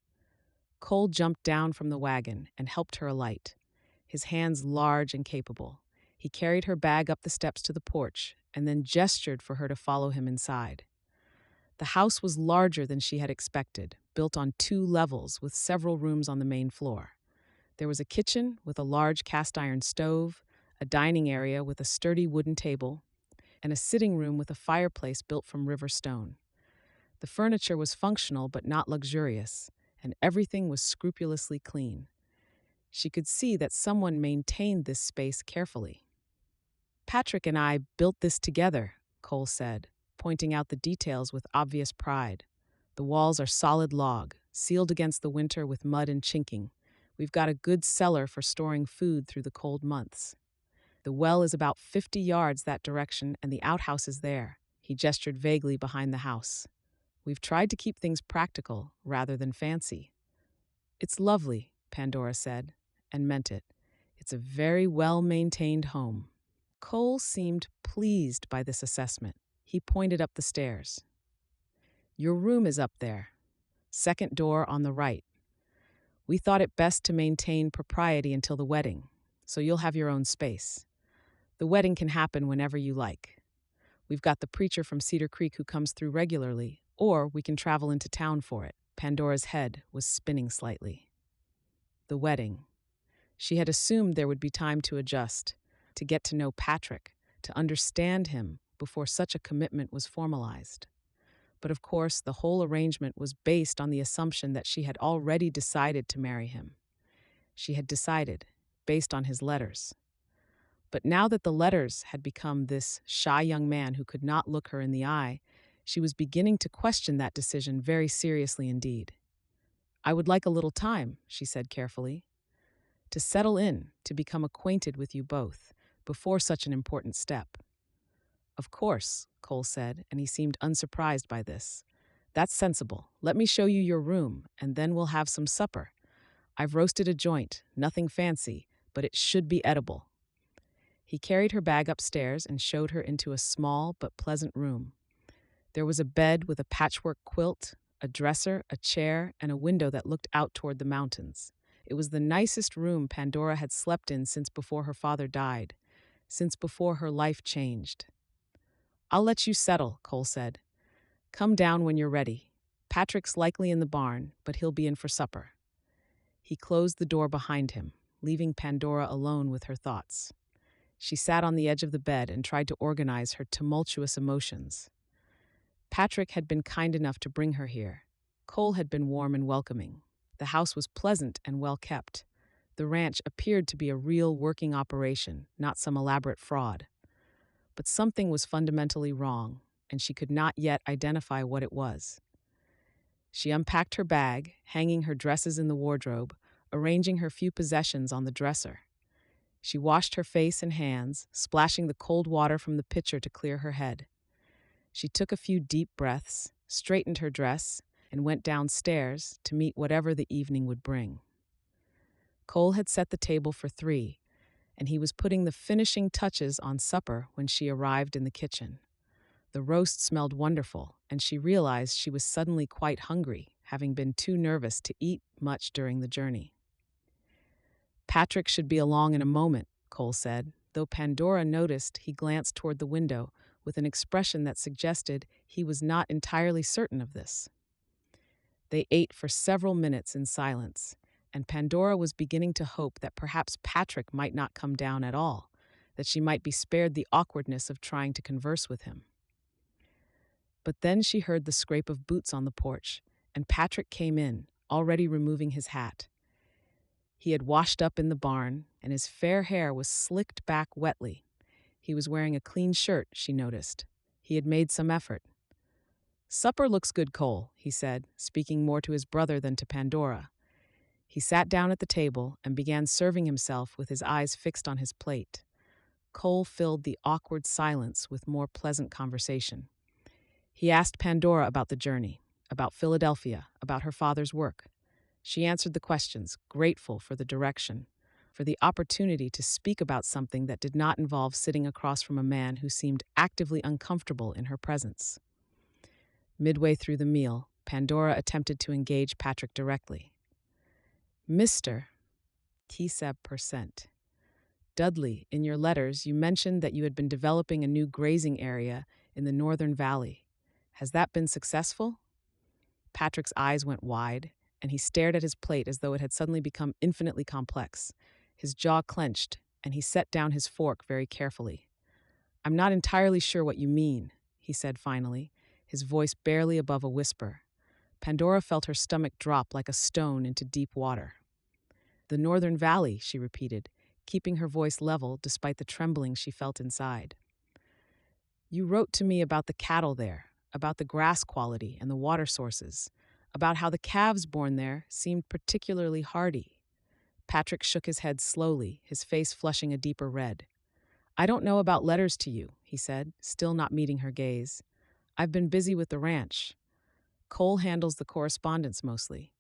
Cole jumped down from the wagon and helped her alight, his hands large and capable. He carried her bag up the steps to the porch and then gestured for her to follow him inside. The house was larger than she had expected, built on 2 levels with several rooms on the main floor. There was a kitchen with a large cast-iron stove, a dining area with a sturdy wooden table, and a sitting room with a fireplace built from river stone. The furniture was functional but not luxurious, and everything was scrupulously clean. She could see that someone maintained this space carefully. Patrick and I built this together, Cole said, pointing out the details with obvious pride. The walls are solid log, sealed against the winter with mud and chinking. We've got a good cellar for storing food through the cold months. The well is about 50 yards that direction, and the outhouse is there. He gestured vaguely behind the house. We've tried to keep things practical rather than fancy. It's lovely, Pandora said, and meant it. It's a very well-maintained home. Cole seemed pleased by this assessment. He pointed up the stairs. Your room is up there. Second door on the right. We thought it best to maintain propriety until the wedding, so you'll have your own space. The wedding can happen whenever you like. We've got the preacher from Cedar Creek who comes through regularly, or we can travel into town for it. Pandora's head was spinning slightly. The wedding. She had assumed there would be time to adjust, to get to know Patrick, to understand him before such a commitment was formalized. But of course, the whole arrangement was based on the assumption that she had already decided to marry him. She had decided, based on his letters. But now that the letters had become this shy young man who could not look her in the eye, she was beginning to question that decision very seriously indeed. I would like a little time, she said carefully, to settle in, to become acquainted with you both, before such an important step. Of course, Cole said, and he seemed unsurprised by this. That's sensible. Let me show you your room, and then we'll have some supper. I've roasted a joint, nothing fancy, but it should be edible. He carried her bag upstairs and showed her into a small but pleasant room. There was a bed with a patchwork quilt, a dresser, a chair, and a window that looked out toward the mountains. It was the nicest room Pandora had slept in since before her father died, since before her life changed. I'll let you settle, Cole said. Come down when you're ready. Patrick's likely in the barn, but he'll be in for supper. He closed the door behind him, leaving Pandora alone with her thoughts. She sat on the edge of the bed and tried to organize her tumultuous emotions. Patrick had been kind enough to bring her here. Cole had been warm and welcoming. The house was pleasant and well kept. The ranch appeared to be a real working operation, not some elaborate fraud. But something was fundamentally wrong, and she could not yet identify what it was. She unpacked her bag, hanging her dresses in the wardrobe, arranging her few possessions on the dresser. She washed her face and hands, splashing the cold water from the pitcher to clear her head. She took a few deep breaths, straightened her dress, and went downstairs to meet whatever the evening would bring. Cole had set the table for 3, and he was putting the finishing touches on supper when she arrived in the kitchen. The roast smelled wonderful, and she realized she was suddenly quite hungry, having been too nervous to eat much during the journey. Patrick should be along in a moment, Cole said, though Pandora noticed he glanced toward the window with an expression that suggested he was not entirely certain of this. They ate for several minutes in silence, and Pandora was beginning to hope that perhaps Patrick might not come down at all, that she might be spared the awkwardness of trying to converse with him. But then she heard the scrape of boots on the porch, and Patrick came in, already removing his hat. He had washed up in the barn, and his fair hair was slicked back wetly. He was wearing a clean shirt, she noticed. He had made some effort. "Supper looks good, Cole," he said, speaking more to his brother than to Pandora. He sat down at the table and began serving himself with his eyes fixed on his plate. Cole filled the awkward silence with more pleasant conversation. He asked Pandora about the journey, about Philadelphia, about her father's work. She answered the questions, grateful for the direction, for the opportunity to speak about something that did not involve sitting across from a man who seemed actively uncomfortable in her presence. Midway through the meal, Pandora attempted to engage Patrick directly. "Mr. T-%. Dudley, in your letters, you mentioned that you had been developing a new grazing area in the Northern Valley. Has that been successful?" Patrick's eyes went wide, and he stared at his plate as though it had suddenly become infinitely complex. His jaw clenched, and he set down his fork very carefully. "I'm not entirely sure what you mean," he said finally, his voice barely above a whisper. Pandora felt her stomach drop like a stone into deep water. "The Northern Valley," she repeated, keeping her voice level despite the trembling she felt inside. "You wrote to me about the cattle there, about the grass quality and the water sources, about how the calves born there seemed particularly hardy." Patrick shook his head slowly, his face flushing a deeper red. "I don't know about letters to you," he said, still not meeting her gaze. "I've been busy with the ranch. Cole handles the correspondence mostly."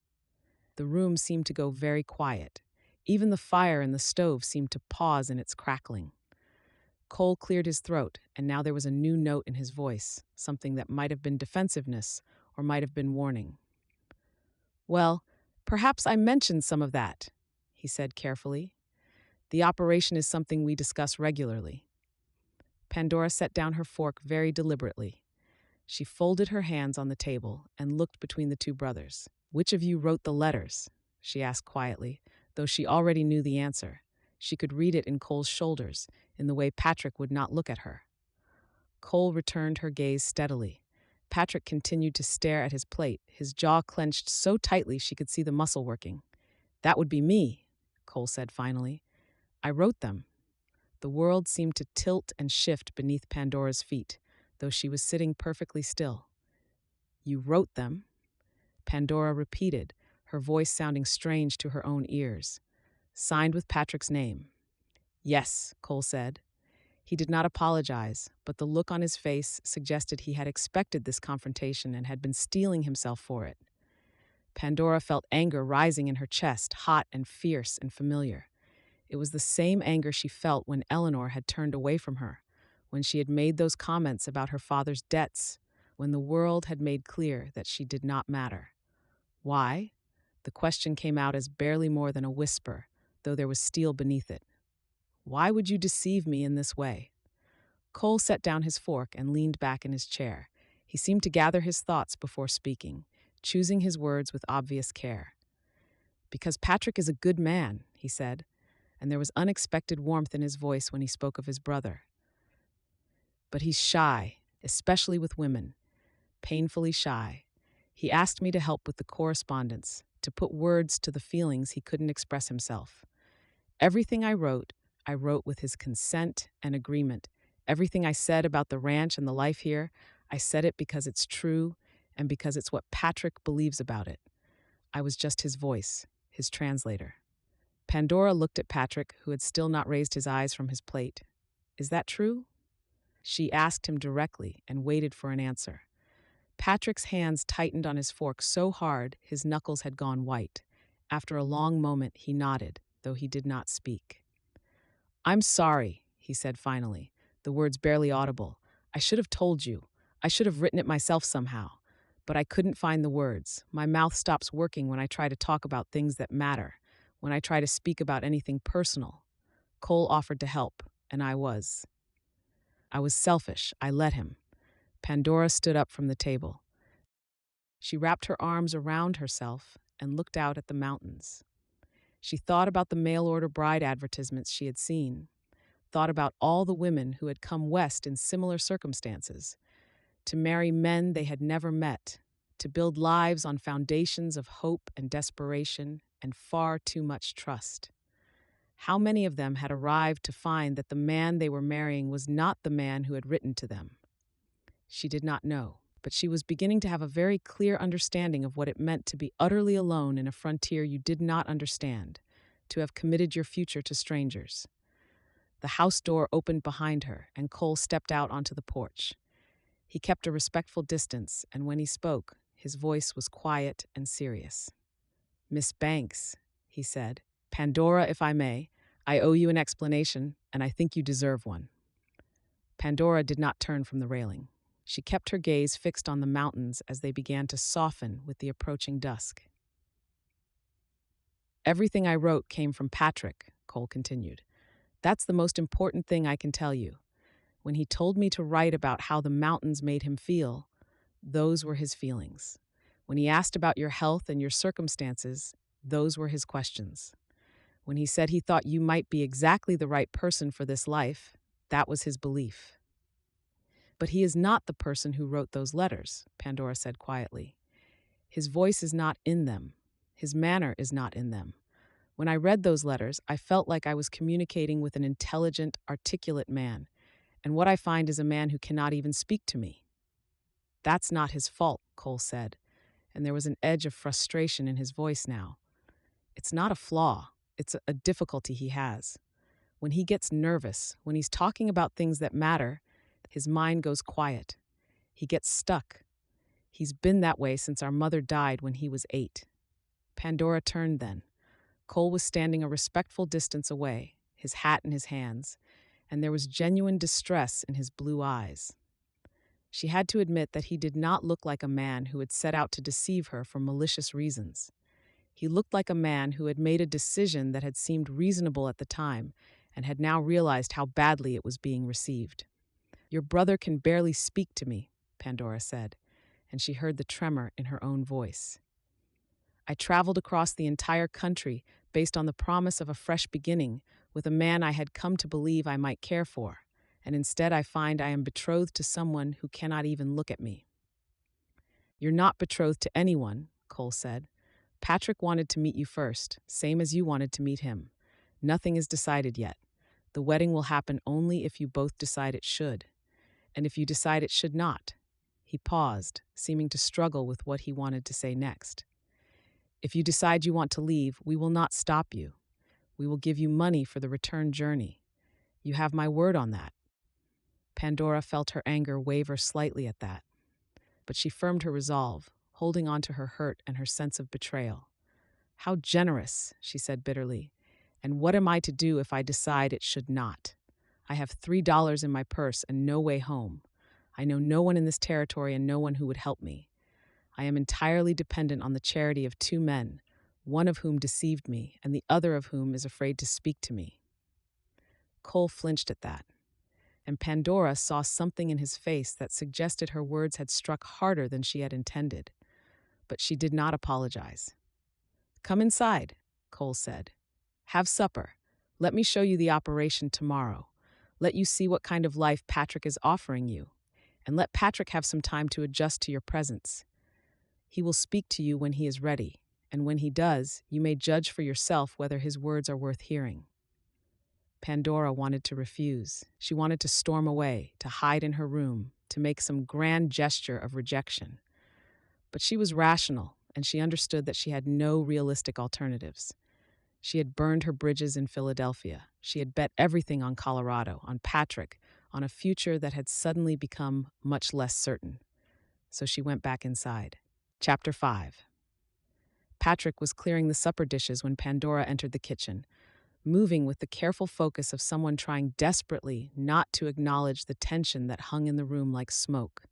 The room seemed to go very quiet. Even the fire in the stove seemed to pause in its crackling. Cole cleared his throat, and now there was a new note in his voice, something that might have been defensiveness or might have been warning. "Well, perhaps I mentioned some of that," he said carefully. "The operation is something we discuss regularly." Pandora set down her fork very deliberately. She folded her hands on the table and looked between the two brothers. "Which of you wrote the letters?" she asked quietly, though she already knew the answer. She could read it in Cole's shoulders, in the way Patrick would not look at her. Cole returned her gaze steadily. Patrick continued to stare at his plate, his jaw clenched so tightly she could see the muscle working. "That would be me," Cole said finally. "I wrote them." The world seemed to tilt and shift beneath Pandora's feet, though she was sitting perfectly still. "You wrote them?" Pandora repeated, her voice sounding strange to her own ears. "Signed with Patrick's name." "Yes," Cole said. He did not apologize, but the look on his face suggested he had expected this confrontation and had been steeling himself for it. Pandora felt anger rising in her chest, hot and fierce and familiar. It was the same anger she felt when Eleanor had turned away from her, when she had made those comments about her father's debts, when the world had made clear that she did not matter. Why? The question came out as barely more than a whisper, though there was steel beneath it. "Why would you deceive me in this way?" Cole set down his fork and leaned back in his chair. He seemed to gather his thoughts before speaking, choosing his words with obvious care. "Because Patrick is a good man," he said, and there was unexpected warmth in his voice when he spoke of his brother. "But he's shy, especially with women, painfully shy. He asked me to help with the correspondence, to put words to the feelings he couldn't express himself. Everything I wrote with his consent and agreement. Everything I said about the ranch and the life here, I said it because it's true and because it's what Patrick believes about it. I was just his voice, his translator." Pandora looked at Patrick, who had still not raised his eyes from his plate. "Is that true?" She asked him directly and waited for an answer. Patrick's hands tightened on his fork so hard his knuckles had gone white. After a long moment, he nodded, though he did not speak. "I'm sorry," he said finally, the words barely audible. "I should have told you. I should have written it myself somehow. But I couldn't find the words. My mouth stops working when I try to talk about things that matter, when I try to speak about anything personal." Cole offered to help, and I was selfish. I let him. Pandora stood up from the table. She wrapped her arms around herself and looked out at the mountains. She thought about the mail-order bride advertisements she had seen, thought about all the women who had come west in similar circumstances, to marry men they had never met, to build lives on foundations of hope and desperation and far too much trust. How many of them had arrived to find that the man they were marrying was not the man who had written to them? She did not know, but she was beginning to have a very clear understanding of what it meant to be utterly alone in a frontier you did not understand, to have committed your future to strangers. The house door opened behind her, and Cole stepped out onto the porch. He kept a respectful distance, and when he spoke, his voice was quiet and serious. "Miss Banks," he said, "Pandora, if I may, I owe you an explanation, and I think you deserve one." Pandora did not turn from the railing. She kept her gaze fixed on the mountains as they began to soften with the approaching dusk. "Everything I wrote came from Patrick," Cole continued. "That's the most important thing I can tell you. When he told me to write about how the mountains made him feel, those were his feelings. When he asked about your health and your circumstances, those were his questions. When he said he thought you might be exactly the right person for this life, that was his belief." "But he is not the person who wrote those letters," Pandora said quietly. "His voice is not in them. His manner is not in them. When I read those letters, I felt like I was communicating with an intelligent, articulate man, and what I find is a man who cannot even speak to me." "That's not his fault," Cole said, and there was an edge of frustration in his voice now. "It's not a flaw, it's a difficulty he has. When he gets nervous, when he's talking about things that matter, his mind goes quiet. He gets stuck. He's been that way since our mother died when he was 8. Pandora turned then. Cole was standing a respectful distance away, his hat in his hands, and there was genuine distress in his blue eyes. She had to admit that he did not look like a man who had set out to deceive her for malicious reasons. He looked like a man who had made a decision that had seemed reasonable at the time and had now realized how badly it was being received. "Your brother can barely speak to me," Pandora said, and she heard the tremor in her own voice. "I traveled across the entire country based on the promise of a fresh beginning with a man I had come to believe I might care for, and instead I find I am betrothed to someone who cannot even look at me." "You're not betrothed to anyone," Cole said. "Patrick wanted to meet you first, same as you wanted to meet him. Nothing is decided yet. The wedding will happen only if you both decide it should. And if you decide it should not." He paused, seeming to struggle with what he wanted to say next. "If you decide you want to leave, we will not stop you. We will give you money for the return journey. You have my word on that." Pandora felt her anger waver slightly at that, but she firmed her resolve, holding on to her hurt and her sense of betrayal. "How generous," she said bitterly. "And what am I to do if I decide it should not? I have $3 in my purse and no way home. I know no one in this territory and no one who would help me. I am entirely dependent on the charity of 2 men, one of whom deceived me and the other of whom is afraid to speak to me." Cole flinched at that, and Pandora saw something in his face that suggested her words had struck harder than she had intended. But she did not apologize. "Come inside," Cole said. "Have supper. Let me show you the operation tomorrow. Let you see what kind of life Patrick is offering you. And let Patrick have some time to adjust to your presence. He will speak to you when he is ready, and when he does, you may judge for yourself whether his words are worth hearing." Pandora wanted to refuse. She wanted to storm away, to hide in her room, to make some grand gesture of rejection. But she was rational, and she understood that she had no realistic alternatives. She had burned her bridges in Philadelphia. She had bet everything on Colorado, on Patrick, on a future that had suddenly become much less certain. So she went back inside. Chapter 5. Patrick was clearing the supper dishes when Pandora entered the kitchen, moving with the careful focus of someone trying desperately not to acknowledge the tension that hung in the room like smoke.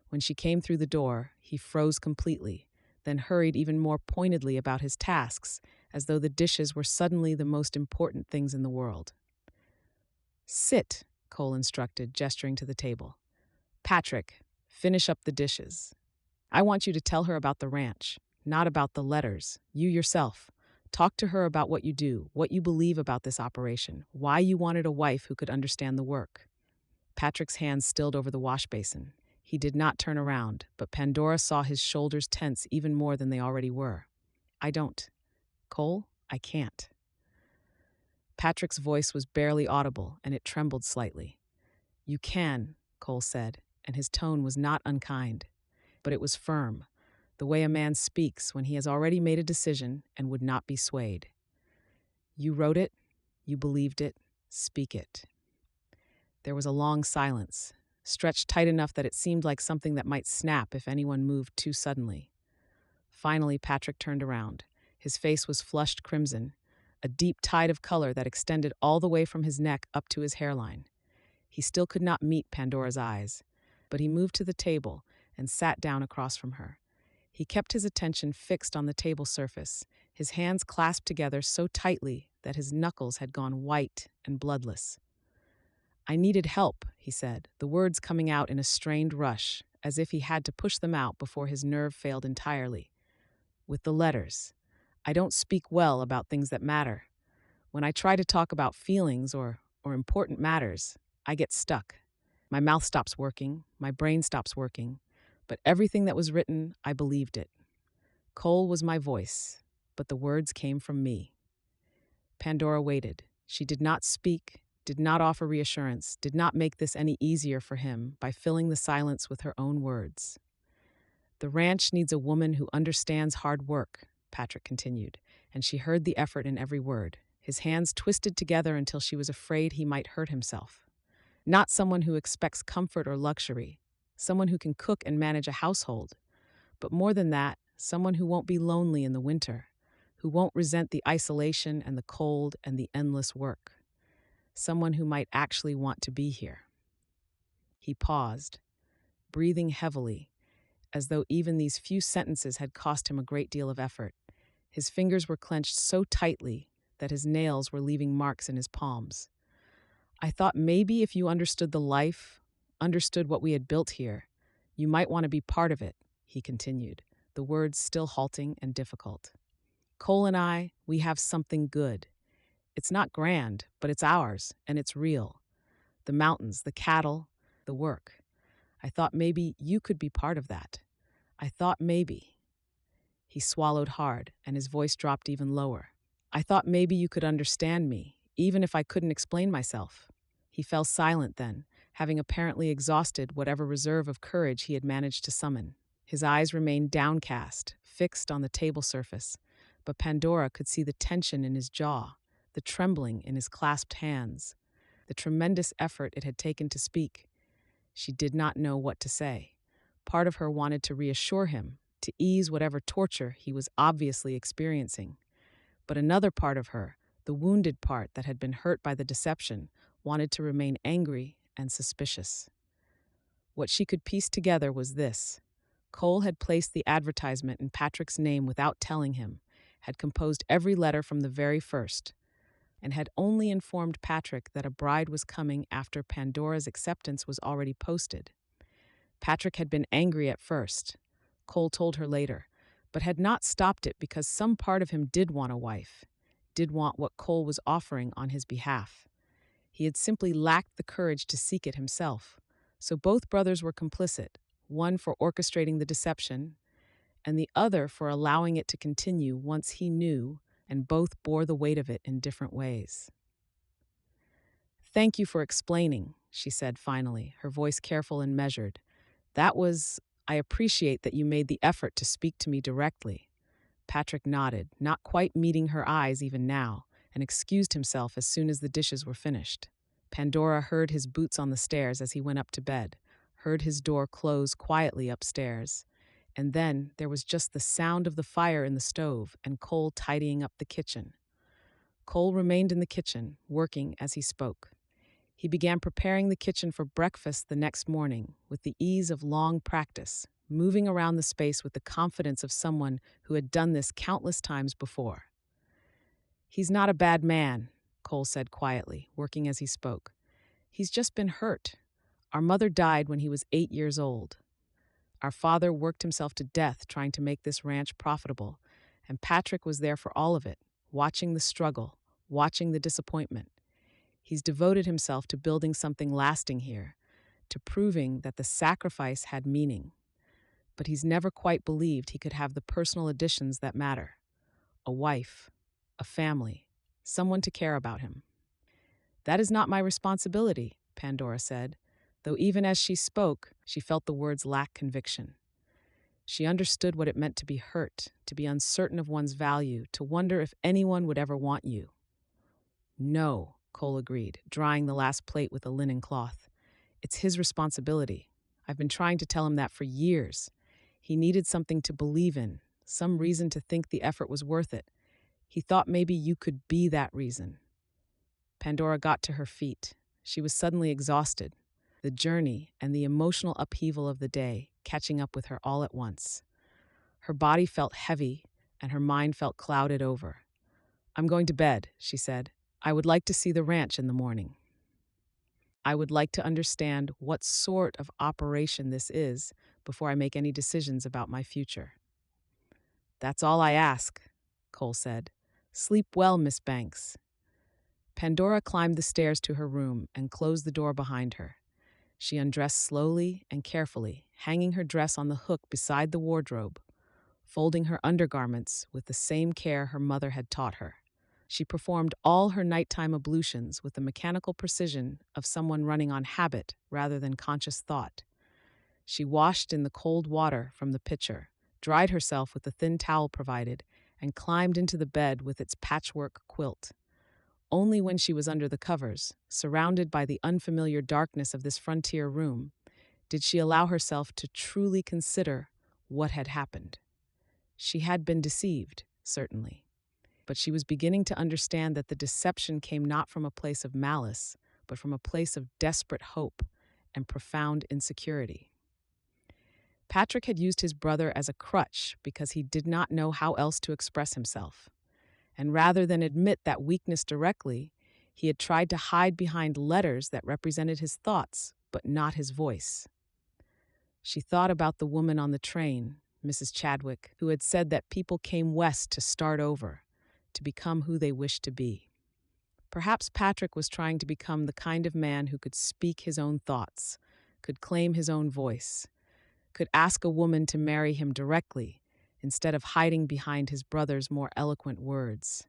When she came through the door, he froze completely, then hurried even more pointedly about his tasks, as though the dishes were suddenly the most important things in the world. "Sit," Cole instructed, gesturing to the table. "Patrick, finish up the dishes. I want you to tell her about the ranch, not about the letters. You yourself. Talk to her about what you do, what you believe about this operation, why you wanted a wife who could understand the work." Patrick's hands stilled over the wash basin. He did not turn around, but Pandora saw his shoulders tense even more than they already were. "I don't. Cole, I can't." Patrick's voice was barely audible, and it trembled slightly. "You can," Cole said, and his tone was not unkind. But it was firm, the way a man speaks when he has already made a decision and would not be swayed. "You wrote it, you believed it, speak it." There was a long silence, stretched tight enough that it seemed like something that might snap if anyone moved too suddenly. Finally, Patrick turned around. His face was flushed crimson, a deep tide of color that extended all the way from his neck up to his hairline. He still could not meet Pandora's eyes, but he moved to the table and sat down across from her. He kept his attention fixed on the table surface, his hands clasped together so tightly that his knuckles had gone white and bloodless. "I needed help," he said, the words coming out in a strained rush, as if he had to push them out before his nerve failed entirely. "With the letters. I don't speak well about things that matter. When I try to talk about feelings or important matters, I get stuck. My mouth stops working, my brain stops working, but everything that was written, I believed it. Cole was my voice, but the words came from me." Pandora waited. She did not speak, did not offer reassurance, did not make this any easier for him by filling the silence with her own words. "The ranch needs a woman who understands hard work," Patrick continued, and she heard the effort in every word. His hands twisted together until she was afraid he might hurt himself. "Not someone who expects comfort or luxury, someone who can cook and manage a household. But more than that, someone who won't be lonely in the winter, who won't resent the isolation and the cold and the endless work. Someone who might actually want to be here." He paused, breathing heavily, as though even these few sentences had cost him a great deal of effort. His fingers were clenched so tightly that his nails were leaving marks in his palms. "I thought maybe if you understood the life, understood what we had built here, you might want to be part of it," he continued, the words still halting and difficult. "Cole and I, we have something good. It's not grand, but it's ours, and it's real. The mountains, the cattle, the work. I thought maybe you could be part of that. I thought maybe." He swallowed hard, and his voice dropped even lower. "I thought maybe you could understand me, even if I couldn't explain myself." He fell silent then, having apparently exhausted whatever reserve of courage he had managed to summon. His eyes remained downcast, fixed on the table surface, but Pandora could see the tension in his jaw, the trembling in his clasped hands, the tremendous effort it had taken to speak. She did not know what to say. Part of her wanted to reassure him, to ease whatever torture he was obviously experiencing. But another part of her, the wounded part that had been hurt by the deception, wanted to remain angry and suspicious. What she could piece together was this. Cole had placed the advertisement in Patrick's name without telling him, had composed every letter from the very first, and had only informed Patrick that a bride was coming after Pandora's acceptance was already posted. Patrick had been angry at first, Cole told her later, but had not stopped it because some part of him did want a wife, did want what Cole was offering on his behalf. He had simply lacked the courage to seek it himself, so both brothers were complicit, one for orchestrating the deception, and the other for allowing it to continue once he knew, and both bore the weight of it in different ways. "Thank you for explaining," she said finally, her voice careful and measured. I appreciate that you made the effort to speak to me directly." Patrick nodded, not quite meeting her eyes even now, and excused himself as soon as the dishes were finished. Pandora heard his boots on the stairs as he went up to bed, heard his door close quietly upstairs, and then there was just the sound of the fire in the stove and Cole tidying up the kitchen. Cole remained in the kitchen, working as he spoke. He began preparing the kitchen for breakfast the next morning with the ease of long practice, moving around the space with the confidence of someone who had done this countless times before. "He's not a bad man," Cole said quietly, working as he spoke. "He's just been hurt. Our mother died when he was 8 years old. Our father worked himself to death trying to make this ranch profitable, and Patrick was there for all of it, watching the struggle, watching the disappointment. He's devoted himself to building something lasting here, to proving that the sacrifice had meaning. But he's never quite believed he could have the personal additions that matter. A wife, a family, someone to care about him. That is not my responsibility, Pandora said, though even as she spoke, she felt the words lack conviction. She understood what it meant to be hurt, to be uncertain of one's value, to wonder if anyone would ever want you. No, Cole agreed, drying the last plate with a linen cloth. It's his responsibility. I've been trying to tell him that for years. He needed something to believe in, some reason to think the effort was worth it. He thought maybe you could be that reason. Pandora got to her feet. She was suddenly exhausted. The journey and the emotional upheaval of the day catching up with her all at once. Her body felt heavy and her mind felt clouded over. I'm going to bed, she said. I would like to see the ranch in the morning. I would like to understand what sort of operation this is before I make any decisions about my future. That's all I ask, Cole said. Sleep well, Miss Banks. Pandora climbed the stairs to her room and closed the door behind her. She undressed slowly and carefully, hanging her dress on the hook beside the wardrobe, folding her undergarments with the same care her mother had taught her. She performed all her nighttime ablutions with the mechanical precision of someone running on habit rather than conscious thought. She washed in the cold water from the pitcher, dried herself with the thin towel provided, and climbed into the bed with its patchwork quilt. Only when she was under the covers, surrounded by the unfamiliar darkness of this frontier room, did she allow herself to truly consider what had happened. She had been deceived, certainly, but she was beginning to understand that the deception came not from a place of malice, but from a place of desperate hope and profound insecurity. Patrick had used his brother as a crutch because he did not know how else to express himself. And rather than admit that weakness directly, he had tried to hide behind letters that represented his thoughts, but not his voice. She thought about the woman on the train, Mrs. Chadwick, who had said that people came west to start over, to become who they wished to be. Perhaps Patrick was trying to become the kind of man who could speak his own thoughts, could claim his own voice, could ask a woman to marry him directly, instead of hiding behind his brother's more eloquent words.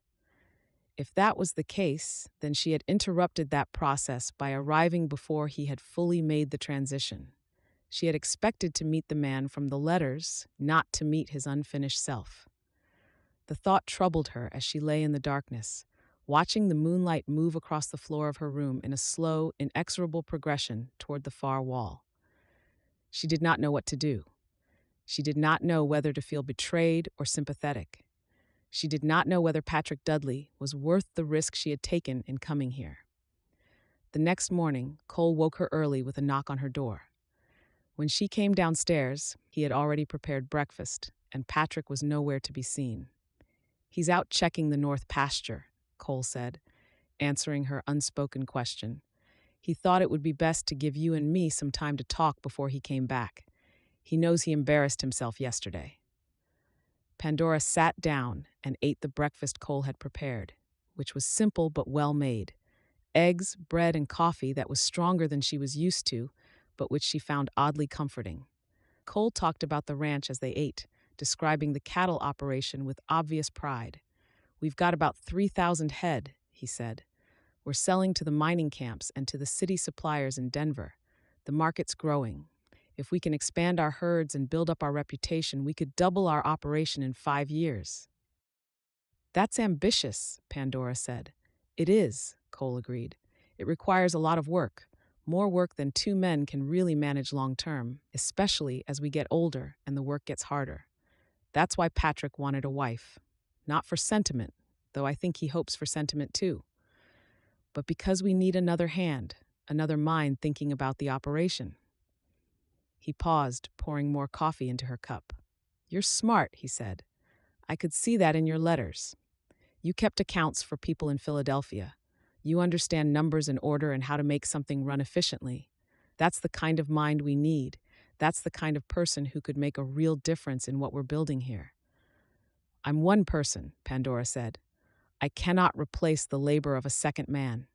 If that was the case, then she had interrupted that process by arriving before he had fully made the transition. She had expected to meet the man from the letters, not to meet his unfinished self. The thought troubled her as she lay in the darkness, watching the moonlight move across the floor of her room in a slow, inexorable progression toward the far wall. She did not know what to do. She did not know whether to feel betrayed or sympathetic. She did not know whether Patrick Dudley was worth the risk she had taken in coming here. The next morning, Cole woke her early with a knock on her door. When she came downstairs, he had already prepared breakfast, and Patrick was nowhere to be seen. He's out checking the north pasture, Cole said, answering her unspoken question. He thought it would be best to give you and me some time to talk before he came back. He knows he embarrassed himself yesterday. Pandora sat down and ate the breakfast Cole had prepared, which was simple but well made. Eggs, bread, and coffee that was stronger than she was used to, but which she found oddly comforting. Cole talked about the ranch as they ate, describing the cattle operation with obvious pride. We've got about 3,000 head, he said. We're selling to the mining camps and to the city suppliers in Denver. The market's growing. If we can expand our herds and build up our reputation, we could double our operation in 5 years. That's ambitious, Pandora said. It is, Cole agreed. It requires a lot of work, more work than 2 men can really manage long term, especially as we get older and the work gets harder. That's why Patrick wanted a wife. Not for sentiment, though I think he hopes for sentiment too. But because we need another hand, another mind thinking about the operation. He paused, pouring more coffee into her cup. You're smart, he said. I could see that in your letters. You kept accounts for people in Philadelphia. You understand numbers and order and how to make something run efficiently. That's the kind of mind we need. That's the kind of person who could make a real difference in what we're building here. I'm one person, Pandora said. I cannot replace the labor of a second man.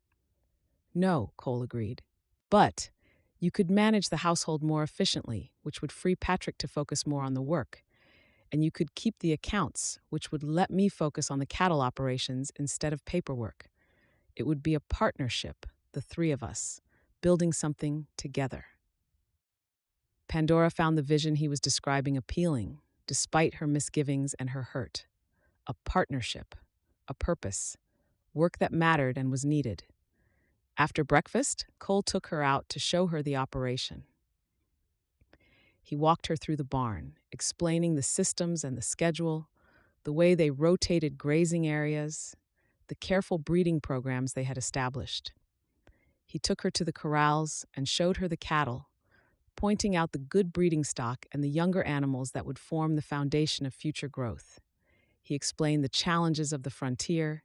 No, Cole agreed. But you could manage the household more efficiently, which would free Patrick to focus more on the work. And you could keep the accounts, which would let me focus on the cattle operations instead of paperwork. It would be a partnership, the three of us, building something together. Pandora found the vision he was describing appealing, despite her misgivings and her hurt. A partnership, a purpose, work that mattered and was needed. After breakfast, Cole took her out to show her the operation. He walked her through the barn, explaining the systems and the schedule, the way they rotated grazing areas, the careful breeding programs they had established. He took her to the corrals and showed her the cattle, pointing out the good breeding stock and the younger animals that would form the foundation of future growth. He explained the challenges of the frontier,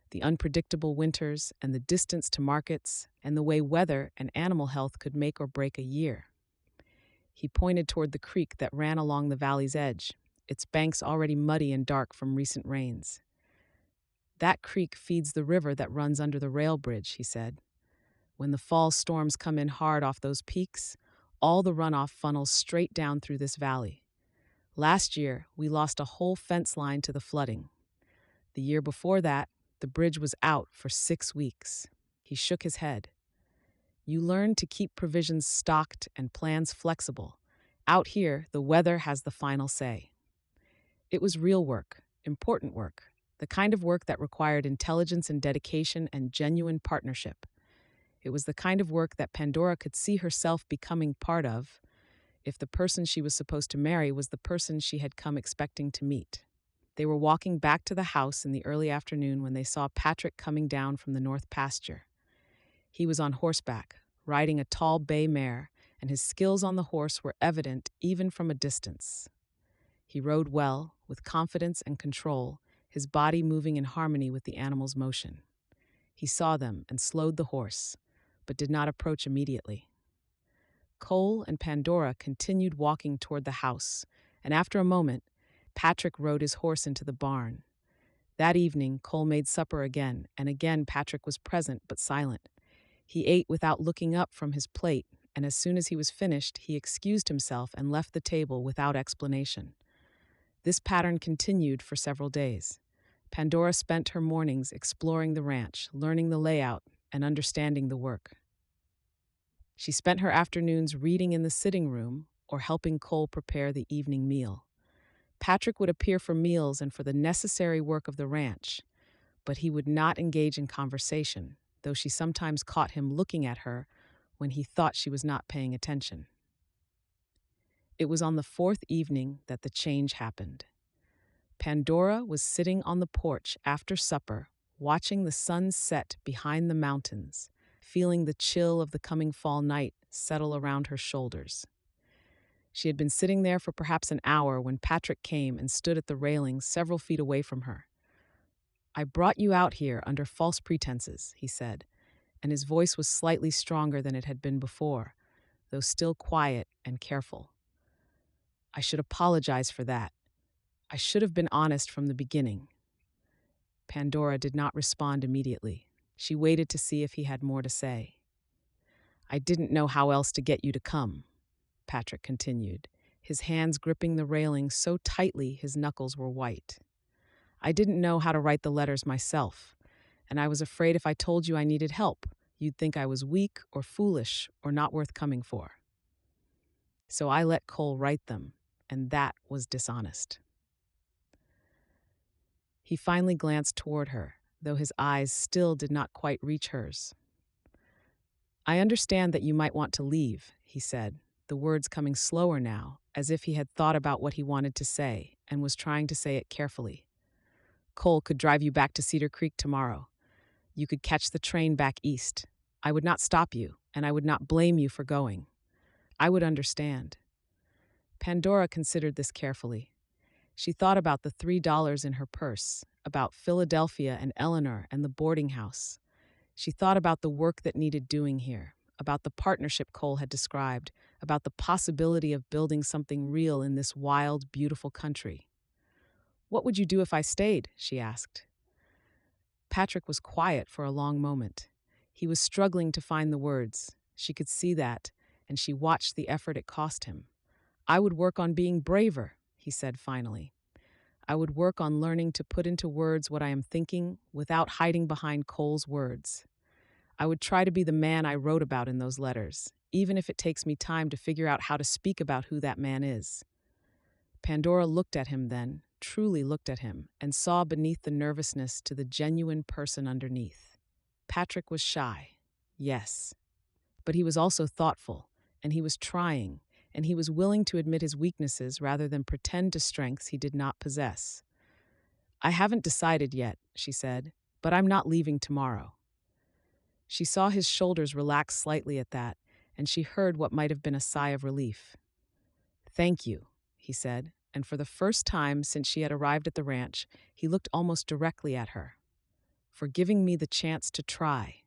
the unpredictable winters and the distance to markets, and the way weather and animal health could make or break a year. He pointed toward the creek that ran along the valley's edge, its banks already muddy and dark from recent rains. That creek feeds the river that runs under the rail bridge, he said. When the fall storms come in hard off those peaks, all the runoff funnels straight down through this valley. Last year, we lost a whole fence line to the flooding. The year before that, the bridge was out for 6 weeks. He shook his head. You learn to keep provisions stocked and plans flexible. Out here, the weather has the final say. It was real work, important work, the kind of work that required intelligence and dedication and genuine partnership. It was the kind of work that Pandora could see herself becoming part of if the person she was supposed to marry was the person she had come expecting to meet. They were walking back to the house in the early afternoon when they saw Patrick coming down from the north pasture. He was on horseback, riding a tall bay mare, and his skills on the horse were evident even from a distance. He rode well, with confidence and control, his body moving in harmony with the animal's motion. He saw them and slowed the horse, but did not approach immediately. Cole and Pandora continued walking toward the house, and after a moment, Patrick rode his horse into the barn. That evening, Cole made supper again, and again Patrick was present but silent. He ate without looking up from his plate, and as soon as he was finished, he excused himself and left the table without explanation. This pattern continued for several days. Pandora spent her mornings exploring the ranch, learning the layout, and understanding the work. She spent her afternoons reading in the sitting room or helping Cole prepare the evening meal. Patrick would appear for meals and for the necessary work of the ranch, but he would not engage in conversation, though she sometimes caught him looking at her when he thought she was not paying attention. It was on the fourth evening that the change happened. Pandora was sitting on the porch after supper, watching the sun set behind the mountains, feeling the chill of the coming fall night settle around her shoulders. She had been sitting there for perhaps an hour when Patrick came and stood at the railing several feet away from her. "I brought you out here under false pretenses," he said, and his voice was slightly stronger than it had been before, though still quiet and careful. "I should apologize for that. I should have been honest from the beginning." Pandora did not respond immediately. She waited to see if he had more to say. "I didn't know how else to get you to come," Patrick continued, his hands gripping the railing so tightly his knuckles were white. "I didn't know how to write the letters myself, and I was afraid if I told you I needed help, you'd think I was weak or foolish or not worth coming for. So I let Cole write them, and that was dishonest." He finally glanced toward her, though his eyes still did not quite reach hers. "I understand that you might want to leave," he said, the words coming slower now, as if he had thought about what he wanted to say and was trying to say it carefully. "Cole could drive you back to Cedar Creek tomorrow. You could catch the train back east. I would not stop you, and I would not blame you for going. I would understand." Pandora considered this carefully. She thought about the $3 in her purse, about Philadelphia and Eleanor and the boarding house. She thought about the work that needed doing here, about the partnership Cole had described, about the possibility of building something real in this wild, beautiful country. "What would you do if I stayed?" she asked. Patrick was quiet for a long moment. He was struggling to find the words. She could see that, and she watched the effort it cost him. "I would work on being braver," he said finally. I would work on learning to put into words what I am thinking without hiding behind Cole's words. I would try to be the man I wrote about in those letters, even if it takes me time to figure out how to speak about who that man is. Pandora looked at him then, truly looked at him, and saw beneath the nervousness to the genuine person underneath. Patrick was shy, yes, but he was also thoughtful, and he was trying, and he was willing to admit his weaknesses rather than pretend to strengths he did not possess. I haven't decided yet, she said, but I'm not leaving tomorrow. She saw his shoulders relax slightly at that, and she heard what might have been a sigh of relief. Thank you, he said, and for the first time since she had arrived at the ranch, he looked almost directly at her. For giving me the chance to try.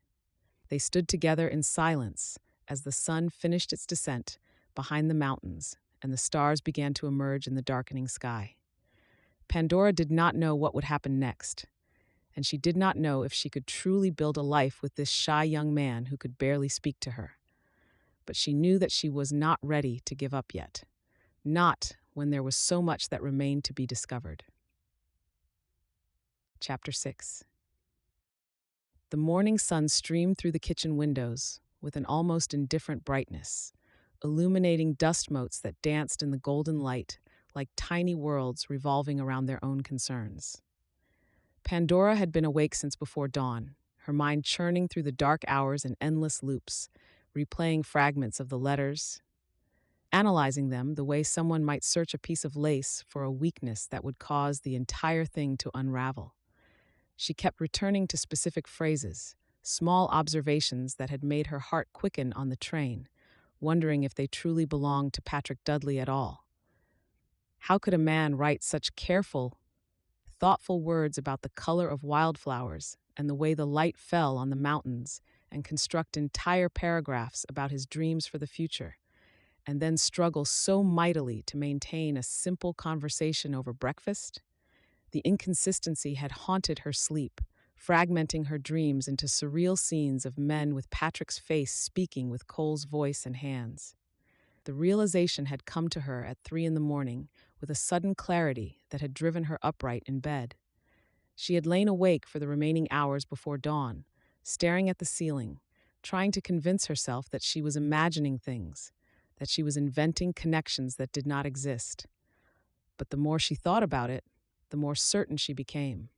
They stood together in silence as the sun finished its descent behind the mountains and the stars began to emerge in the darkening sky. Pandora did not know what would happen next, and she did not know if she could truly build a life with this shy young man who could barely speak to her. But she knew that she was not ready to give up yet, not when there was so much that remained to be discovered. Chapter 6. The morning sun streamed through the kitchen windows with an almost indifferent brightness, illuminating dust motes that danced in the golden light like tiny worlds revolving around their own concerns. Pandora had been awake since before dawn, her mind churning through the dark hours in endless loops, replaying fragments of the letters, analyzing them the way someone might search a piece of lace for a weakness that would cause the entire thing to unravel. She kept returning to specific phrases, small observations that had made her heart quicken on the train, wondering if they truly belonged to Patrick Dudley at all. How could a man write such careful, thoughtful words about the color of wildflowers and the way the light fell on the mountains and construct entire paragraphs about his dreams for the future, and then struggle so mightily to maintain a simple conversation over breakfast? The inconsistency had haunted her sleep, fragmenting her dreams into surreal scenes of men with Patrick's face speaking with Cole's voice and hands. The realization had come to her at 3 a.m. with a sudden clarity that had driven her upright in bed. She had lain awake for the remaining hours before dawn, staring at the ceiling, trying to convince herself that she was imagining things, that she was inventing connections that did not exist. But the more she thought about it, the more certain she became.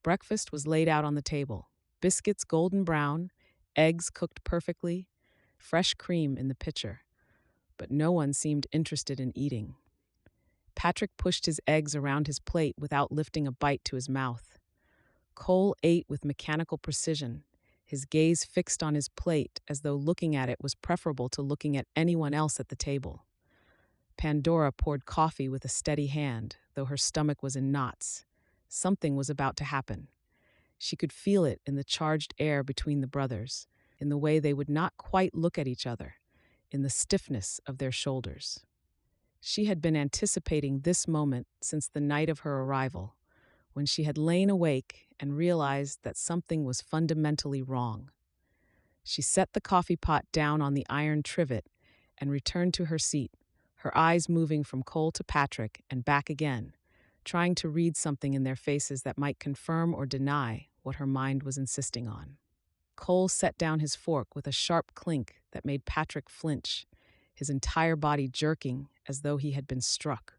Breakfast was laid out on the table, biscuits golden brown, eggs cooked perfectly, fresh cream in the pitcher. But no one seemed interested in eating. Patrick pushed his eggs around his plate without lifting a bite to his mouth. Cole ate with mechanical precision, his gaze fixed on his plate as though looking at it was preferable to looking at anyone else at the table. Pandora poured coffee with a steady hand, though her stomach was in knots. Something was about to happen. She could feel it in the charged air between the brothers, in the way they would not quite look at each other, in the stiffness of their shoulders. She had been anticipating this moment since the night of her arrival, when she had lain awake and realized that something was fundamentally wrong. She set the coffee pot down on the iron trivet and returned to her seat, her eyes moving from Cole to Patrick and back again, trying to read something in their faces that might confirm or deny what her mind was insisting on. Cole set down his fork with a sharp clink that made Patrick flinch, his entire body jerking as though he had been struck.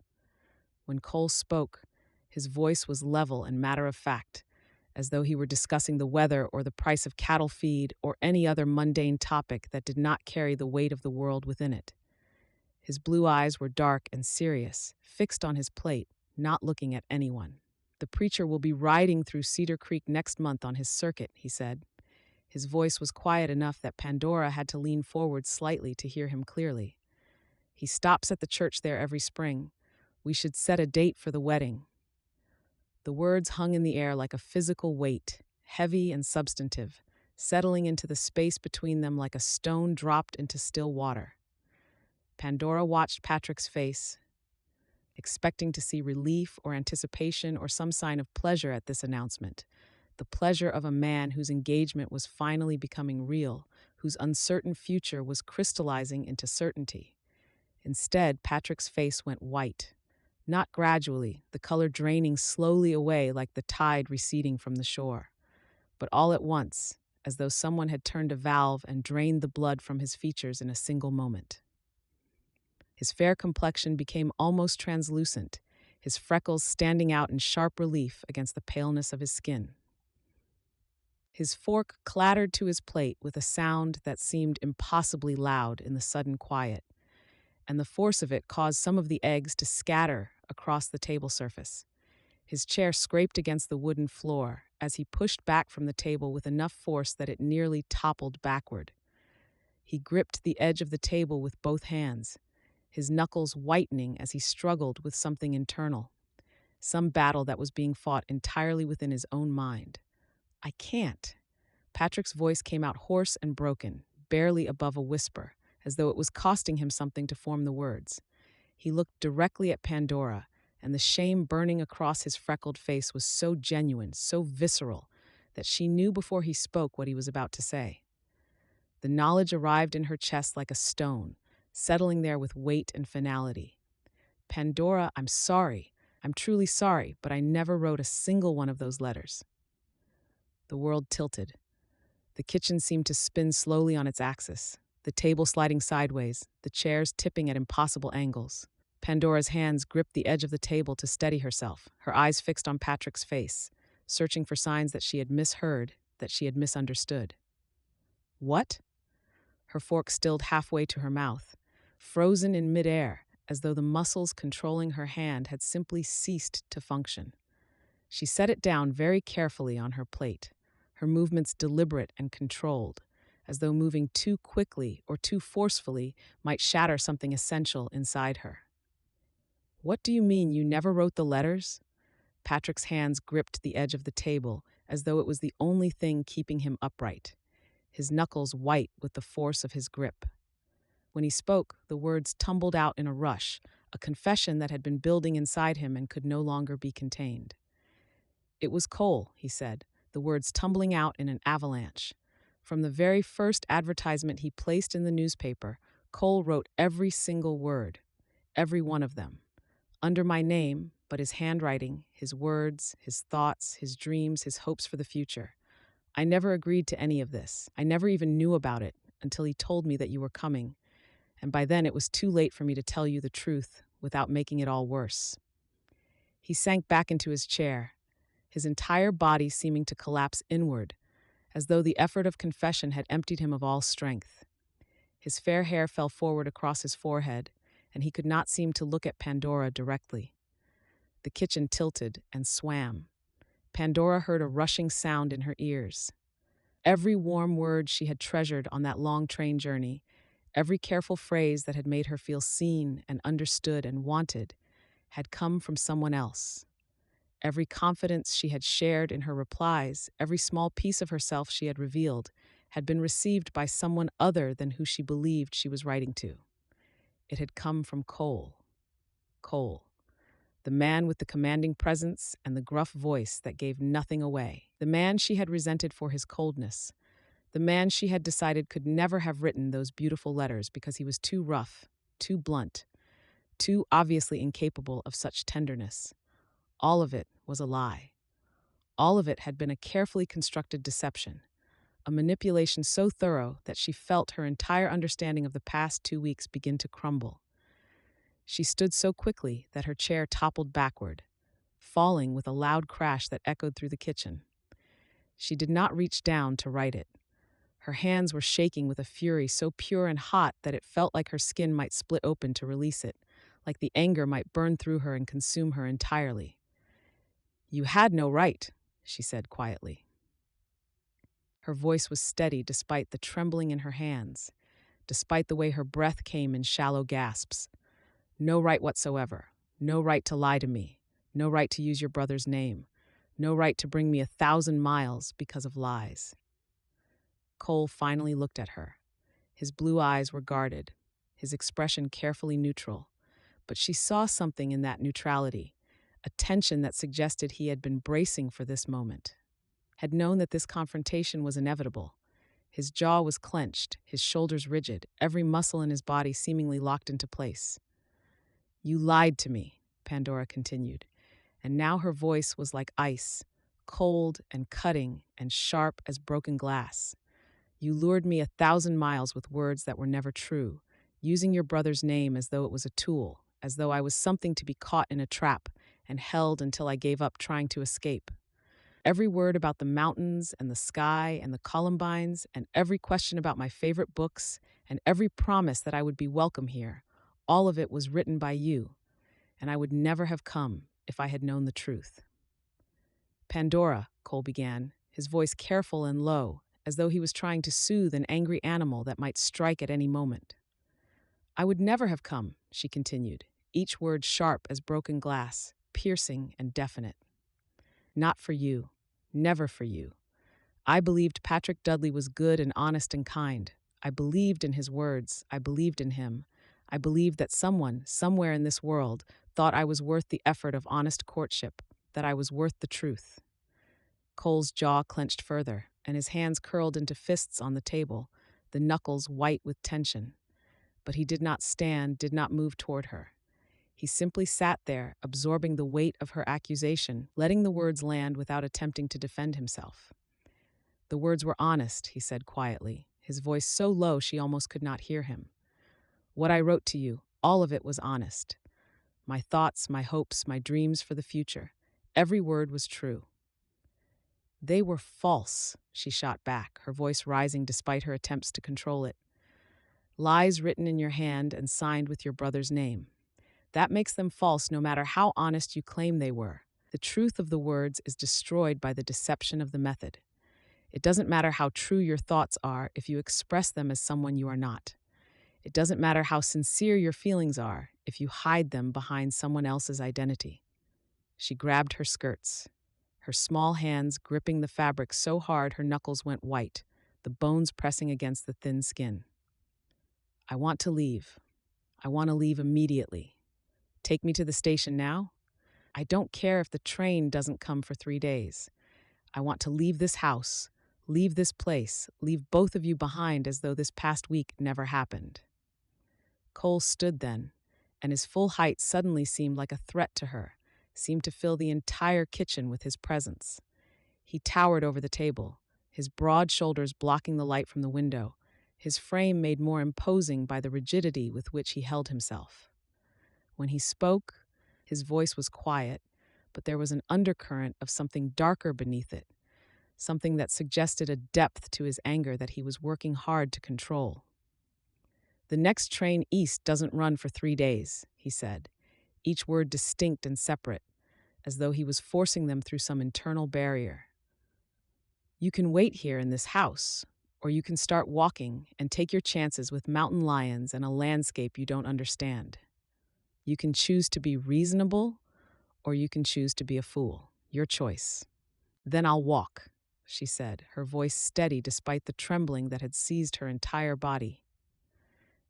When Cole spoke, his voice was level and matter-of-fact, as though he were discussing the weather or the price of cattle feed or any other mundane topic that did not carry the weight of the world within it. His blue eyes were dark and serious, fixed on his plate, not looking at anyone. "The preacher will be riding through Cedar Creek next month on his circuit," he said. His voice was quiet enough that Pandora had to lean forward slightly to hear him clearly. "He stops at the church there every spring. We should set a date for the wedding." The words hung in the air like a physical weight, heavy and substantive, settling into the space between them like a stone dropped into still water. Pandora watched Patrick's face, expecting to see relief or anticipation or some sign of pleasure at this announcement. The pleasure of a man whose engagement was finally becoming real, whose uncertain future was crystallizing into certainty. Instead, Patrick's face went white, Not gradually, the color draining slowly away like the tide receding from the shore, but all at once, as though someone had turned a valve and drained the blood from his features in a single moment. His fair complexion became almost translucent, his freckles standing out in sharp relief against the paleness of his skin. His fork clattered to his plate with a sound that seemed impossibly loud in the sudden quiet, and the force of it caused some of the eggs to scatter across the table surface. His chair scraped against the wooden floor as he pushed back from the table with enough force that it nearly toppled backward. He gripped the edge of the table with both hands, his knuckles whitening as he struggled with something internal, some battle that was being fought entirely within his own mind. "I can't." Patrick's voice came out hoarse and broken, barely above a whisper, as though it was costing him something to form the words. He looked directly at Pandora, and the shame burning across his freckled face was so genuine, so visceral, that she knew before he spoke what he was about to say. The knowledge arrived in her chest like a stone, settling there with weight and finality. "Pandora, I'm sorry. I'm truly sorry, but I never wrote a single one of those letters." The world tilted. The kitchen seemed to spin slowly on its axis, the table sliding sideways, the chairs tipping at impossible angles. Pandora's hands gripped the edge of the table to steady herself, her eyes fixed on Patrick's face, searching for signs that she had misheard, that she had misunderstood. "What?" Her fork stilled halfway to her mouth, frozen in midair, as though the muscles controlling her hand had simply ceased to function. She set it down very carefully on her plate, her movements deliberate and controlled, as though moving too quickly or too forcefully might shatter something essential inside her. "What do you mean you never wrote the letters?" Patrick's hands gripped the edge of the table, as though it was the only thing keeping him upright, his knuckles white with the force of his grip. When he spoke, the words tumbled out in a rush, a confession that had been building inside him and could no longer be contained. "It was Cole," he said, the words tumbling out in an avalanche. From the very first advertisement he placed in the newspaper, Cole wrote every single word, every one of them, under my name, but his handwriting, his words, his thoughts, his dreams, his hopes for the future. I never agreed to any of this. I never even knew about it until he told me that you were coming, and by then it was too late for me to tell you the truth without making it all worse." He sank back into his chair, his entire body seeming to collapse inward, as though the effort of confession had emptied him of all strength. His fair hair fell forward across his forehead, and he could not seem to look at Pandora directly. The kitchen tilted and swam. Pandora heard a rushing sound in her ears. Every warm word she had treasured on that long train journey, every careful phrase that had made her feel seen and understood and wanted, had come from someone else. Every confidence she had shared in her replies, every small piece of herself she had revealed, had been received by someone other than who she believed she was writing to. It had come from Cole. Cole, the man with the commanding presence and the gruff voice that gave nothing away. The man she had resented for his coldness. The man she had decided could never have written those beautiful letters because he was too rough, too blunt, too obviously incapable of such tenderness. All of it was a lie. All of it had been a carefully constructed deception, a manipulation so thorough that she felt her entire understanding of the past 2 weeks begin to crumble. She stood so quickly that her chair toppled backward, falling with a loud crash that echoed through the kitchen. She did not reach down to write it. Her hands were shaking with a fury so pure and hot that it felt like her skin might split open to release it, like the anger might burn through her and consume her entirely. "You had no right," she said quietly. Her voice was steady despite the trembling in her hands, despite the way her breath came in shallow gasps. "No right whatsoever. No right to lie to me. No right to use your brother's name. No right to bring me 1,000 miles because of lies." Cole finally looked at her. His blue eyes were guarded, his expression carefully neutral, but she saw something in that neutrality, a tension that suggested he had been bracing for this moment, had known that this confrontation was inevitable. His jaw was clenched, his shoulders rigid, every muscle in his body seemingly locked into place. "You lied to me," Pandora continued, and now her voice was like ice, cold and cutting and sharp as broken glass. You lured me 1,000 miles with words that were never true, using your brother's name as though it was a tool, as though I was something to be caught in a trap and held until I gave up trying to escape. Every word about the mountains and the sky and the columbines, and every question about my favorite books, and every promise that I would be welcome here, all of it was written by you, and I would never have come if I had known the truth. Pandora, Cole began, his voice careful and low, as though he was trying to soothe an angry animal that might strike at any moment. I would never have come, she continued, each word sharp as broken glass, piercing and definite. Not for you. Never for you. I believed Patrick Dudley was good and honest and kind. I believed in his words. I believed in him. I believed that someone, somewhere in this world, thought I was worth the effort of honest courtship, that I was worth the truth. Cole's jaw clenched further, and his hands curled into fists on the table, the knuckles white with tension. But he did not stand, did not move toward her. He simply sat there, absorbing the weight of her accusation, letting the words land without attempting to defend himself. The words were honest, he said quietly, his voice so low she almost could not hear him. What I wrote to you, all of it was honest. My thoughts, my hopes, my dreams for the future. Every word was true. They were false, she shot back, her voice rising despite her attempts to control it. Lies written in your hand and signed with your brother's name. That makes them false no matter how honest you claim they were. The truth of the words is destroyed by the deception of the method. It doesn't matter how true your thoughts are if you express them as someone you are not. It doesn't matter how sincere your feelings are if you hide them behind someone else's identity. She grabbed her skirts, her small hands gripping the fabric so hard her knuckles went white, the bones pressing against the thin skin. I want to leave. I want to leave immediately. Take me to the station now? I don't care if the train doesn't come for 3 days. I want to leave this house, leave this place, leave both of you behind as though this past week never happened. Cole stood then, and his full height suddenly seemed like a threat to her, seemed to fill the entire kitchen with his presence. He towered over the table, his broad shoulders blocking the light from the window, his frame made more imposing by the rigidity with which he held himself. When he spoke, his voice was quiet, but there was an undercurrent of something darker beneath it, something that suggested a depth to his anger that he was working hard to control. The next train east doesn't run for 3 days, he said, each word distinct and separate, as though he was forcing them through some internal barrier. You can wait here in this house, or you can start walking and take your chances with mountain lions and a landscape you don't understand. You can choose to be reasonable, or you can choose to be a fool. Your choice. Then I'll walk, she said, her voice steady despite the trembling that had seized her entire body.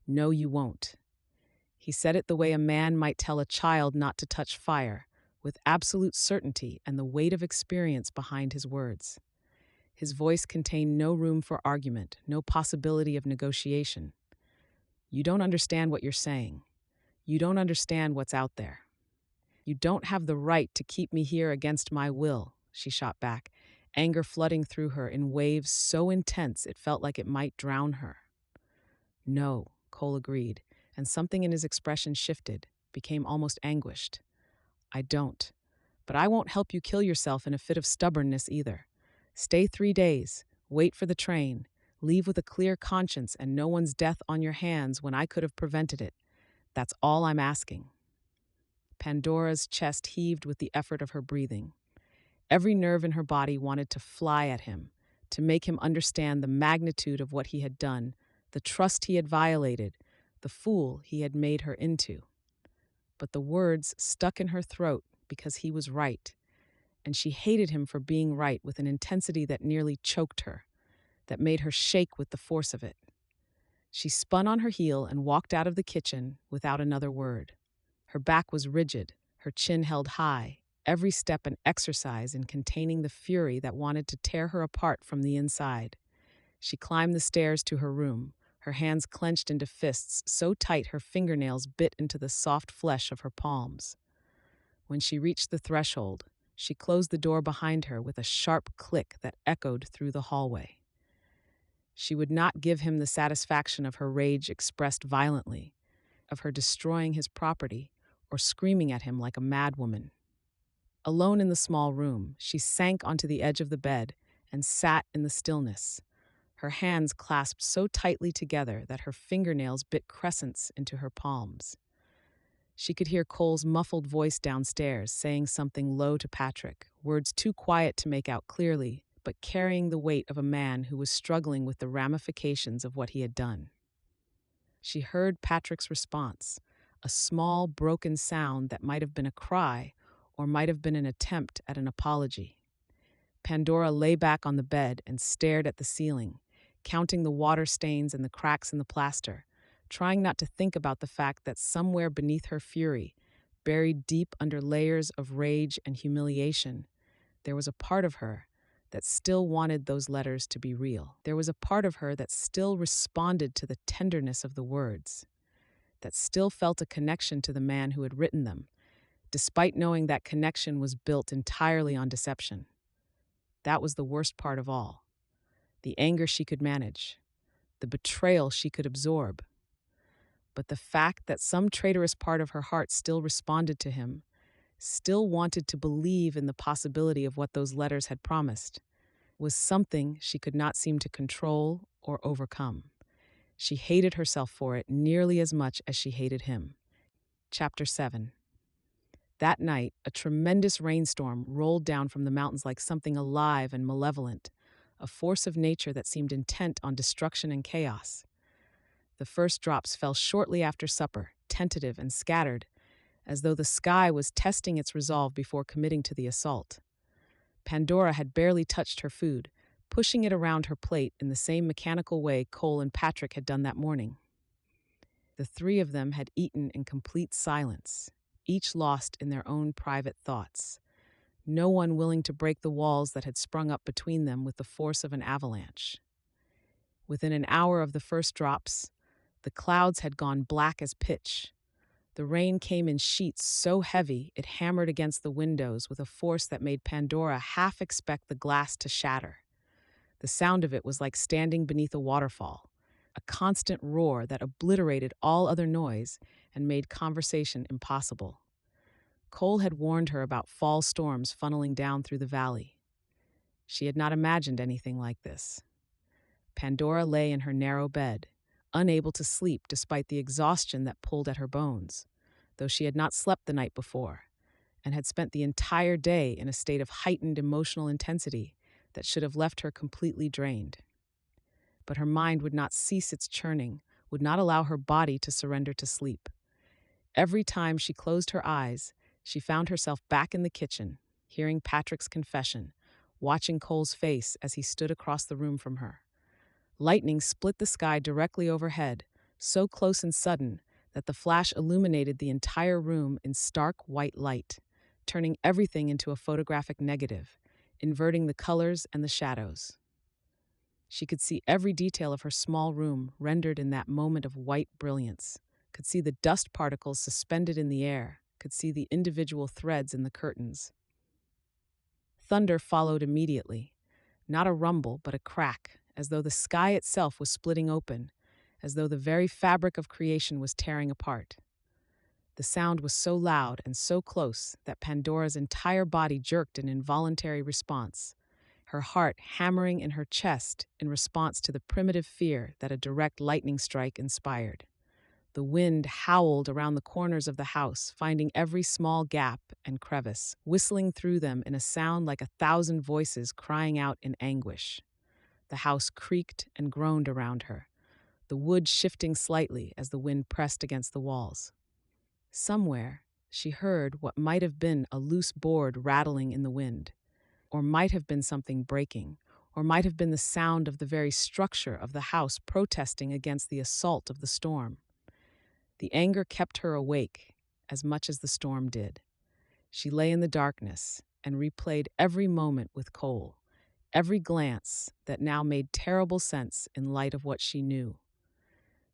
No, you won't. He said it the way a man might tell a child not to touch fire, with absolute certainty and the weight of experience behind his words. His voice contained no room for argument, no possibility of negotiation. You don't understand what you're saying. You don't understand what's out there. You don't have the right to keep me here against my will, she shot back, anger flooding through her in waves so intense it felt like it might drown her. No, Cole agreed, and something in his expression shifted, became almost anguished. I don't. But I won't help you kill yourself in a fit of stubbornness either. Stay 3 days, wait for the train, leave with a clear conscience and no one's death on your hands when I could have prevented it. That's all I'm asking. Pandora's chest heaved with the effort of her breathing. Every nerve in her body wanted to fly at him, to make him understand the magnitude of what he had done, the trust he had violated, the fool he had made her into. But the words stuck in her throat because he was right, and she hated him for being right with an intensity that nearly choked her, that made her shake with the force of it. She spun on her heel and walked out of the kitchen without another word. Her back was rigid, her chin held high, every step an exercise in containing the fury that wanted to tear her apart from the inside. She climbed the stairs to her room, her hands clenched into fists so tight her fingernails bit into the soft flesh of her palms. When she reached the threshold, she closed the door behind her with a sharp click that echoed through the hallway. She would not give him the satisfaction of her rage expressed violently, of her destroying his property or screaming at him like a madwoman. Alone in the small room, she sank onto the edge of the bed and sat in the stillness, her hands clasped so tightly together that her fingernails bit crescents into her palms. She could hear Cole's muffled voice downstairs saying something low to Patrick, words too quiet to make out clearly, but carrying the weight of a man who was struggling with the ramifications of what he had done. She heard Patrick's response, a small, broken sound that might have been a cry or might have been an attempt at an apology. Pandora lay back on the bed and stared at the ceiling, counting the water stains and the cracks in the plaster, trying not to think about the fact that somewhere beneath her fury, buried deep under layers of rage and humiliation, there was a part of her that still wanted those letters to be real. There was a part of her that still responded to the tenderness of the words, that still felt a connection to the man who had written them, despite knowing that connection was built entirely on deception. That was the worst part of all. The anger she could manage, the betrayal she could absorb. But the fact that some traitorous part of her heart still responded to him, still wanted to believe in the possibility of what those letters had promised, was something she could not seem to control or overcome. She hated herself for it nearly as much as she hated him. Chapter 7. That night, a tremendous rainstorm rolled down from the mountains like something alive and malevolent, a force of nature that seemed intent on destruction and chaos. The first drops fell shortly after supper, tentative and scattered, as though the sky was testing its resolve before committing to the assault. Pandora had barely touched her food, pushing it around her plate in the same mechanical way Cole and Patrick had done that morning. The three of them had eaten in complete silence, each lost in their own private thoughts, no one willing to break the walls that had sprung up between them with the force of an avalanche. Within an hour of the first drops, the clouds had gone black as pitch. The rain came in sheets so heavy it hammered against the windows with a force that made Pandora half expect the glass to shatter. The sound of it was like standing beneath a waterfall, a constant roar that obliterated all other noise and made conversation impossible. Cole had warned her about fall storms funneling down through the valley. She had not imagined anything like this. Pandora lay in her narrow bed, unable to sleep despite the exhaustion that pulled at her bones, though she had not slept the night before, and had spent the entire day in a state of heightened emotional intensity that should have left her completely drained. But her mind would not cease its churning, would not allow her body to surrender to sleep. Every time she closed her eyes, she found herself back in the kitchen, hearing Patrick's confession, watching Cole's face as he stood across the room from her. Lightning split the sky directly overhead, so close and sudden that the flash illuminated the entire room in stark white light, turning everything into a photographic negative, inverting the colors and the shadows. She could see every detail of her small room rendered in that moment of white brilliance, could see the dust particles suspended in the air, could see the individual threads in the curtains. Thunder followed immediately, not a rumble but a crack, as though the sky itself was splitting open, as though the very fabric of creation was tearing apart. The sound was so loud and so close that Pandora's entire body jerked in involuntary response, her heart hammering in her chest in response to the primitive fear that a direct lightning strike inspired. The wind howled around the corners of the house, finding every small gap and crevice, whistling through them in a sound like 1,000 voices crying out in anguish. The house creaked and groaned around her, the wood shifting slightly as the wind pressed against the walls. Somewhere, she heard what might have been a loose board rattling in the wind, or might have been something breaking, or might have been the sound of the very structure of the house protesting against the assault of the storm. The anger kept her awake as much as the storm did. She lay in the darkness and replayed every moment with Cole, every glance that now made terrible sense in light of what she knew.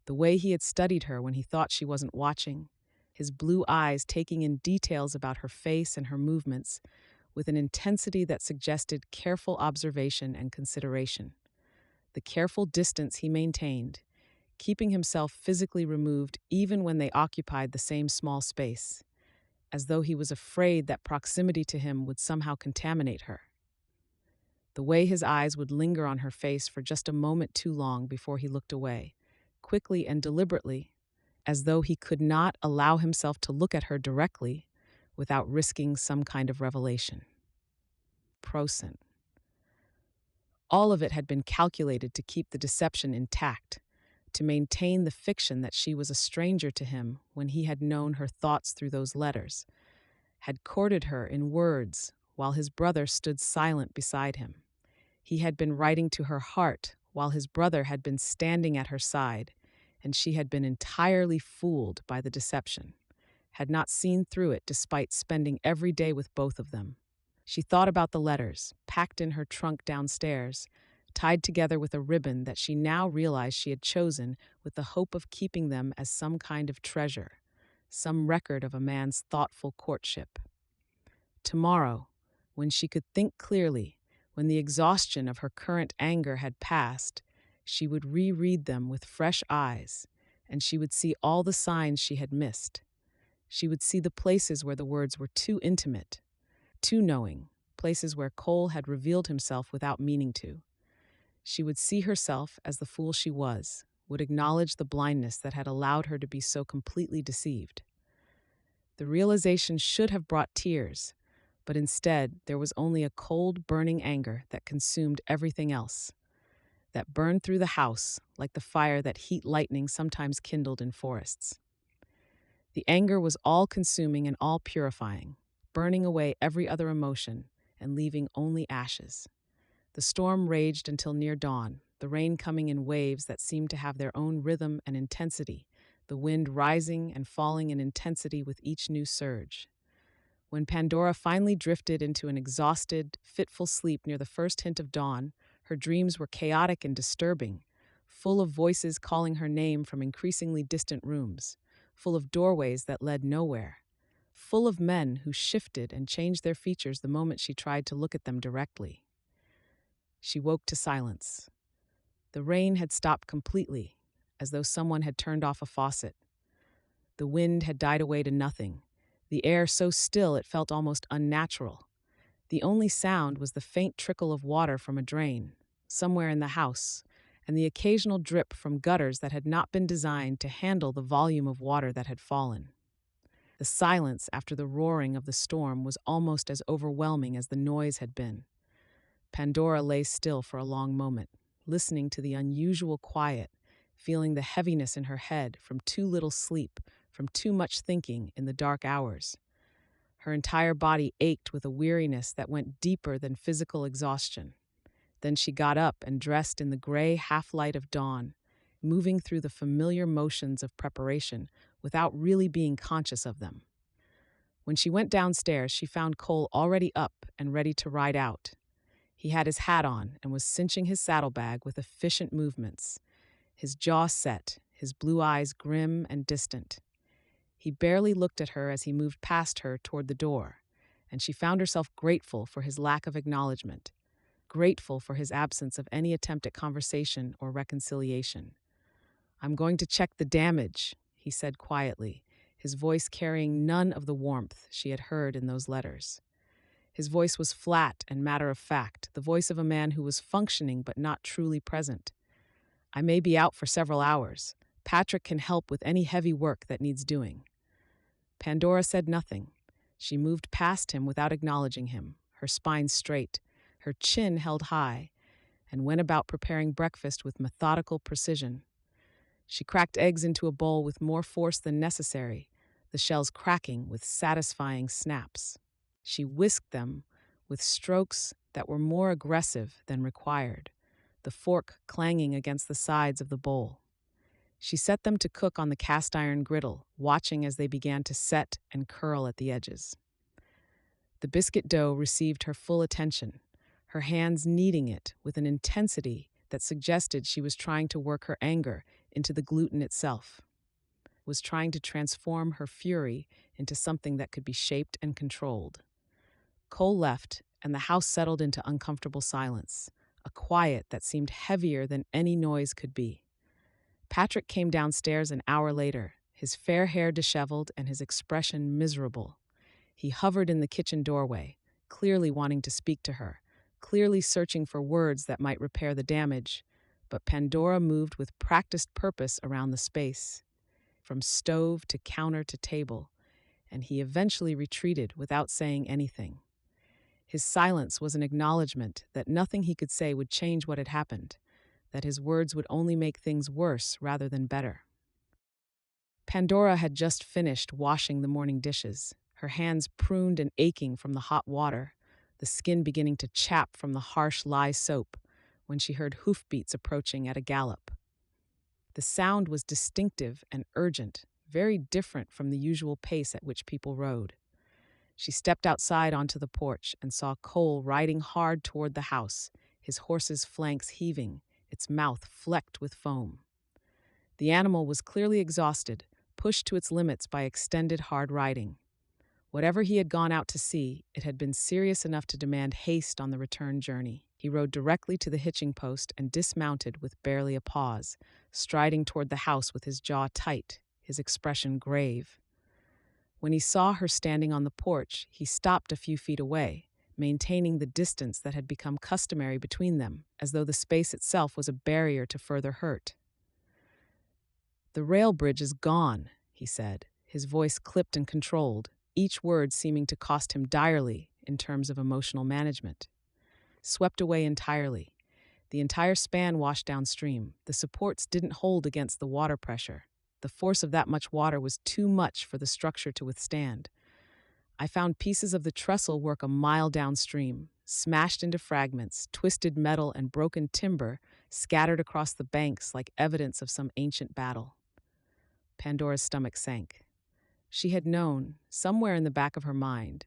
The way he had studied her when he thought she wasn't watching, his blue eyes taking in details about her face and her movements with an intensity that suggested careful observation and consideration. The careful distance he maintained, keeping himself physically removed even when they occupied the same small space, as though he was afraid that proximity to him would somehow contaminate her. The way his eyes would linger on her face for just a moment too long before he looked away, quickly and deliberately, as though he could not allow himself to look at her directly without risking some kind of revelation. Proscent. All of it had been calculated to keep the deception intact, to maintain the fiction that she was a stranger to him when he had known her thoughts through those letters, had courted her in words while his brother stood silent beside him. He had been writing to her heart while his brother had been standing at her side, and she had been entirely fooled by the deception, had not seen through it despite spending every day with both of them. She thought about the letters, packed in her trunk downstairs, tied together with a ribbon that she now realized she had chosen with the hope of keeping them as some kind of treasure, some record of a man's thoughtful courtship. Tomorrow, when she could think clearly, when the exhaustion of her current anger had passed, she would reread them with fresh eyes, and she would see all the signs she had missed. She would see the places where the words were too intimate, too knowing, places where Cole had revealed himself without meaning to. She would see herself as the fool she was, would acknowledge the blindness that had allowed her to be so completely deceived. The realization should have brought tears, but instead there was only a cold, burning anger that consumed everything else, that burned through the house like the fire that heat lightning sometimes kindled in forests. The anger was all-consuming and all-purifying, burning away every other emotion and leaving only ashes. The storm raged until near dawn, the rain coming in waves that seemed to have their own rhythm and intensity, the wind rising and falling in intensity with each new surge. When Pandora finally drifted into an exhausted, fitful sleep near the first hint of dawn, her dreams were chaotic and disturbing, full of voices calling her name from increasingly distant rooms, full of doorways that led nowhere, full of men who shifted and changed their features the moment she tried to look at them directly. She woke to silence. The rain had stopped completely, as though someone had turned off a faucet. The wind had died away to nothing, the air so still it felt almost unnatural. The only sound was the faint trickle of water from a drain, somewhere in the house, and the occasional drip from gutters that had not been designed to handle the volume of water that had fallen. The silence after the roaring of the storm was almost as overwhelming as the noise had been. Pandora lay still for a long moment, listening to the unusual quiet, feeling the heaviness in her head from too little sleep, from too much thinking in the dark hours. Her entire body ached with a weariness that went deeper than physical exhaustion. Then she got up and dressed in the gray half-light of dawn, moving through the familiar motions of preparation without really being conscious of them. When she went downstairs, she found Cole already up and ready to ride out. He had his hat on and was cinching his saddlebag with efficient movements, his jaw set, his blue eyes grim and distant. He barely looked at her as he moved past her toward the door, and she found herself grateful for his lack of acknowledgement, grateful for his absence of any attempt at conversation or reconciliation. "I'm going to check the damage," he said quietly, his voice carrying none of the warmth she had heard in those letters. His voice was flat and matter-of-fact, the voice of a man who was functioning but not truly present. "I may be out for several hours. Patrick can help with any heavy work that needs doing." Pandora said nothing. She moved past him without acknowledging him, her spine straight, her chin held high, and went about preparing breakfast with methodical precision. She cracked eggs into a bowl with more force than necessary, the shells cracking with satisfying snaps. She whisked them with strokes that were more aggressive than required, the fork clanging against the sides of the bowl. She set them to cook on the cast-iron griddle, watching as they began to set and curl at the edges. The biscuit dough received her full attention, her hands kneading it with an intensity that suggested she was trying to work her anger into the gluten itself. was trying to transform her fury into something that could be shaped and controlled. Cole left, and the house settled into uncomfortable silence, a quiet that seemed heavier than any noise could be. Patrick came downstairs an hour later, his fair hair disheveled and his expression miserable. He hovered in the kitchen doorway, clearly wanting to speak to her, clearly searching for words that might repair the damage, but Pandora moved with practiced purpose around the space, from stove to counter to table, and he eventually retreated without saying anything. His silence was an acknowledgement that nothing he could say would change what had happened, that his words would only make things worse rather than better. Pandora had just finished washing the morning dishes, her hands pruned and aching from the hot water, the skin beginning to chap from the harsh lye soap, when she heard hoofbeats approaching at a gallop. The sound was distinctive and urgent, very different from the usual pace at which people rode. She stepped outside onto the porch and saw Cole riding hard toward the house, his horse's flanks heaving, its mouth flecked with foam. The animal was clearly exhausted, pushed to its limits by extended hard riding. Whatever he had gone out to see, it had been serious enough to demand haste on the return journey. He rode directly to the hitching post and dismounted with barely a pause, striding toward the house with his jaw tight, his expression grave. When he saw her standing on the porch, he stopped a few feet away, maintaining the distance that had become customary between them, as though the space itself was a barrier to further hurt. "The rail bridge is gone," he said, his voice clipped and controlled, each word seeming to cost him direly in terms of emotional management. Swept away entirely. The entire span washed downstream. The supports didn't hold against the water pressure. The force of that much water was too much for the structure to withstand. I found pieces of the trestle work a mile downstream, smashed into fragments, twisted metal and broken timber scattered across the banks like evidence of some ancient battle. Pandora's stomach sank. She had known, somewhere in the back of her mind,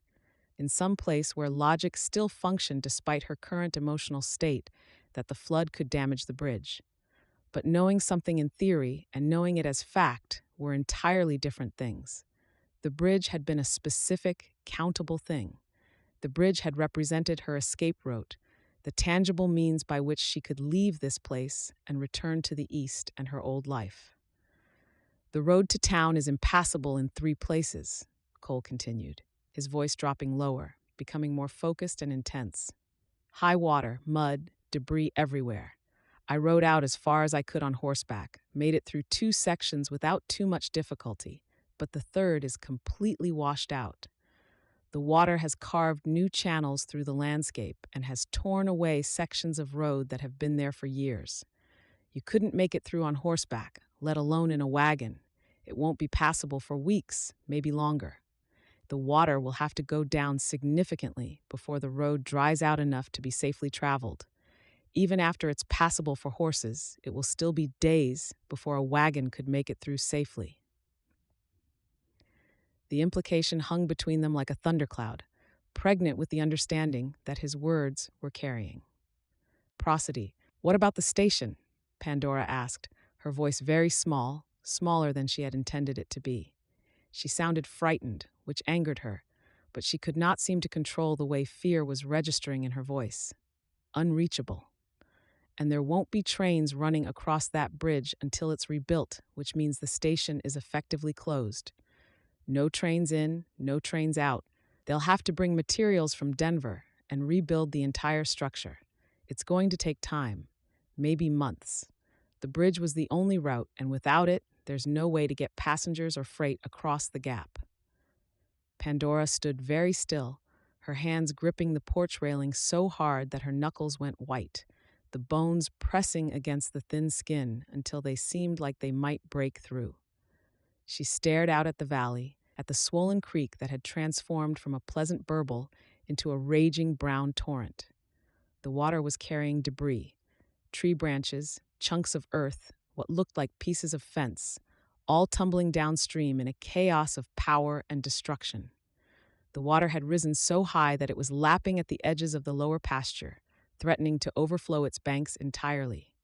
in some place where logic still functioned despite her current emotional state, that the flood could damage the bridge. But knowing something in theory and knowing it as fact were entirely different things. The bridge had been a specific, countable thing. The bridge had represented her escape route, the tangible means by which she could leave this place and return to the east and her old life. "The road to town is impassable in 3 places," Cole continued, his voice dropping lower, becoming more focused and intense. "High water, mud, debris everywhere. I rode out as far as I could on horseback, made it through 2 sections without too much difficulty, but the third is completely washed out. The water has carved new channels through the landscape and has torn away sections of road that have been there for years. You couldn't make it through on horseback, let alone in a wagon. It won't be passable for weeks, maybe longer. The water will have to go down significantly before the road dries out enough to be safely traveled. Even after it's passable for horses, it will still be days before a wagon could make it through safely." The implication hung between them like a thundercloud, pregnant with the understanding that his words were carrying. "Prosody, what about the station?" Pandora asked, her voice very small, smaller than she had intended it to be. She sounded frightened, which angered her, but she could not seem to control the way fear was registering in her voice. "Unreachable. And there won't be trains running across that bridge until it's rebuilt, which means the station is effectively closed. No trains in, no trains out. They'll have to bring materials from Denver and rebuild the entire structure. It's going to take time, maybe months. The bridge was the only route, and without it, there's no way to get passengers or freight across the gap." Pandora stood very still, her hands gripping the porch railing so hard that her knuckles went white, the bones pressing against the thin skin until they seemed like they might break through. She stared out at the valley, at the swollen creek that had transformed from a pleasant burble into a raging brown torrent. The water was carrying debris, tree branches, chunks of earth, what looked like pieces of fence, all tumbling downstream in a chaos of power and destruction. The water had risen so high that it was lapping at the edges of the lower pasture, threatening to overflow its banks entirely.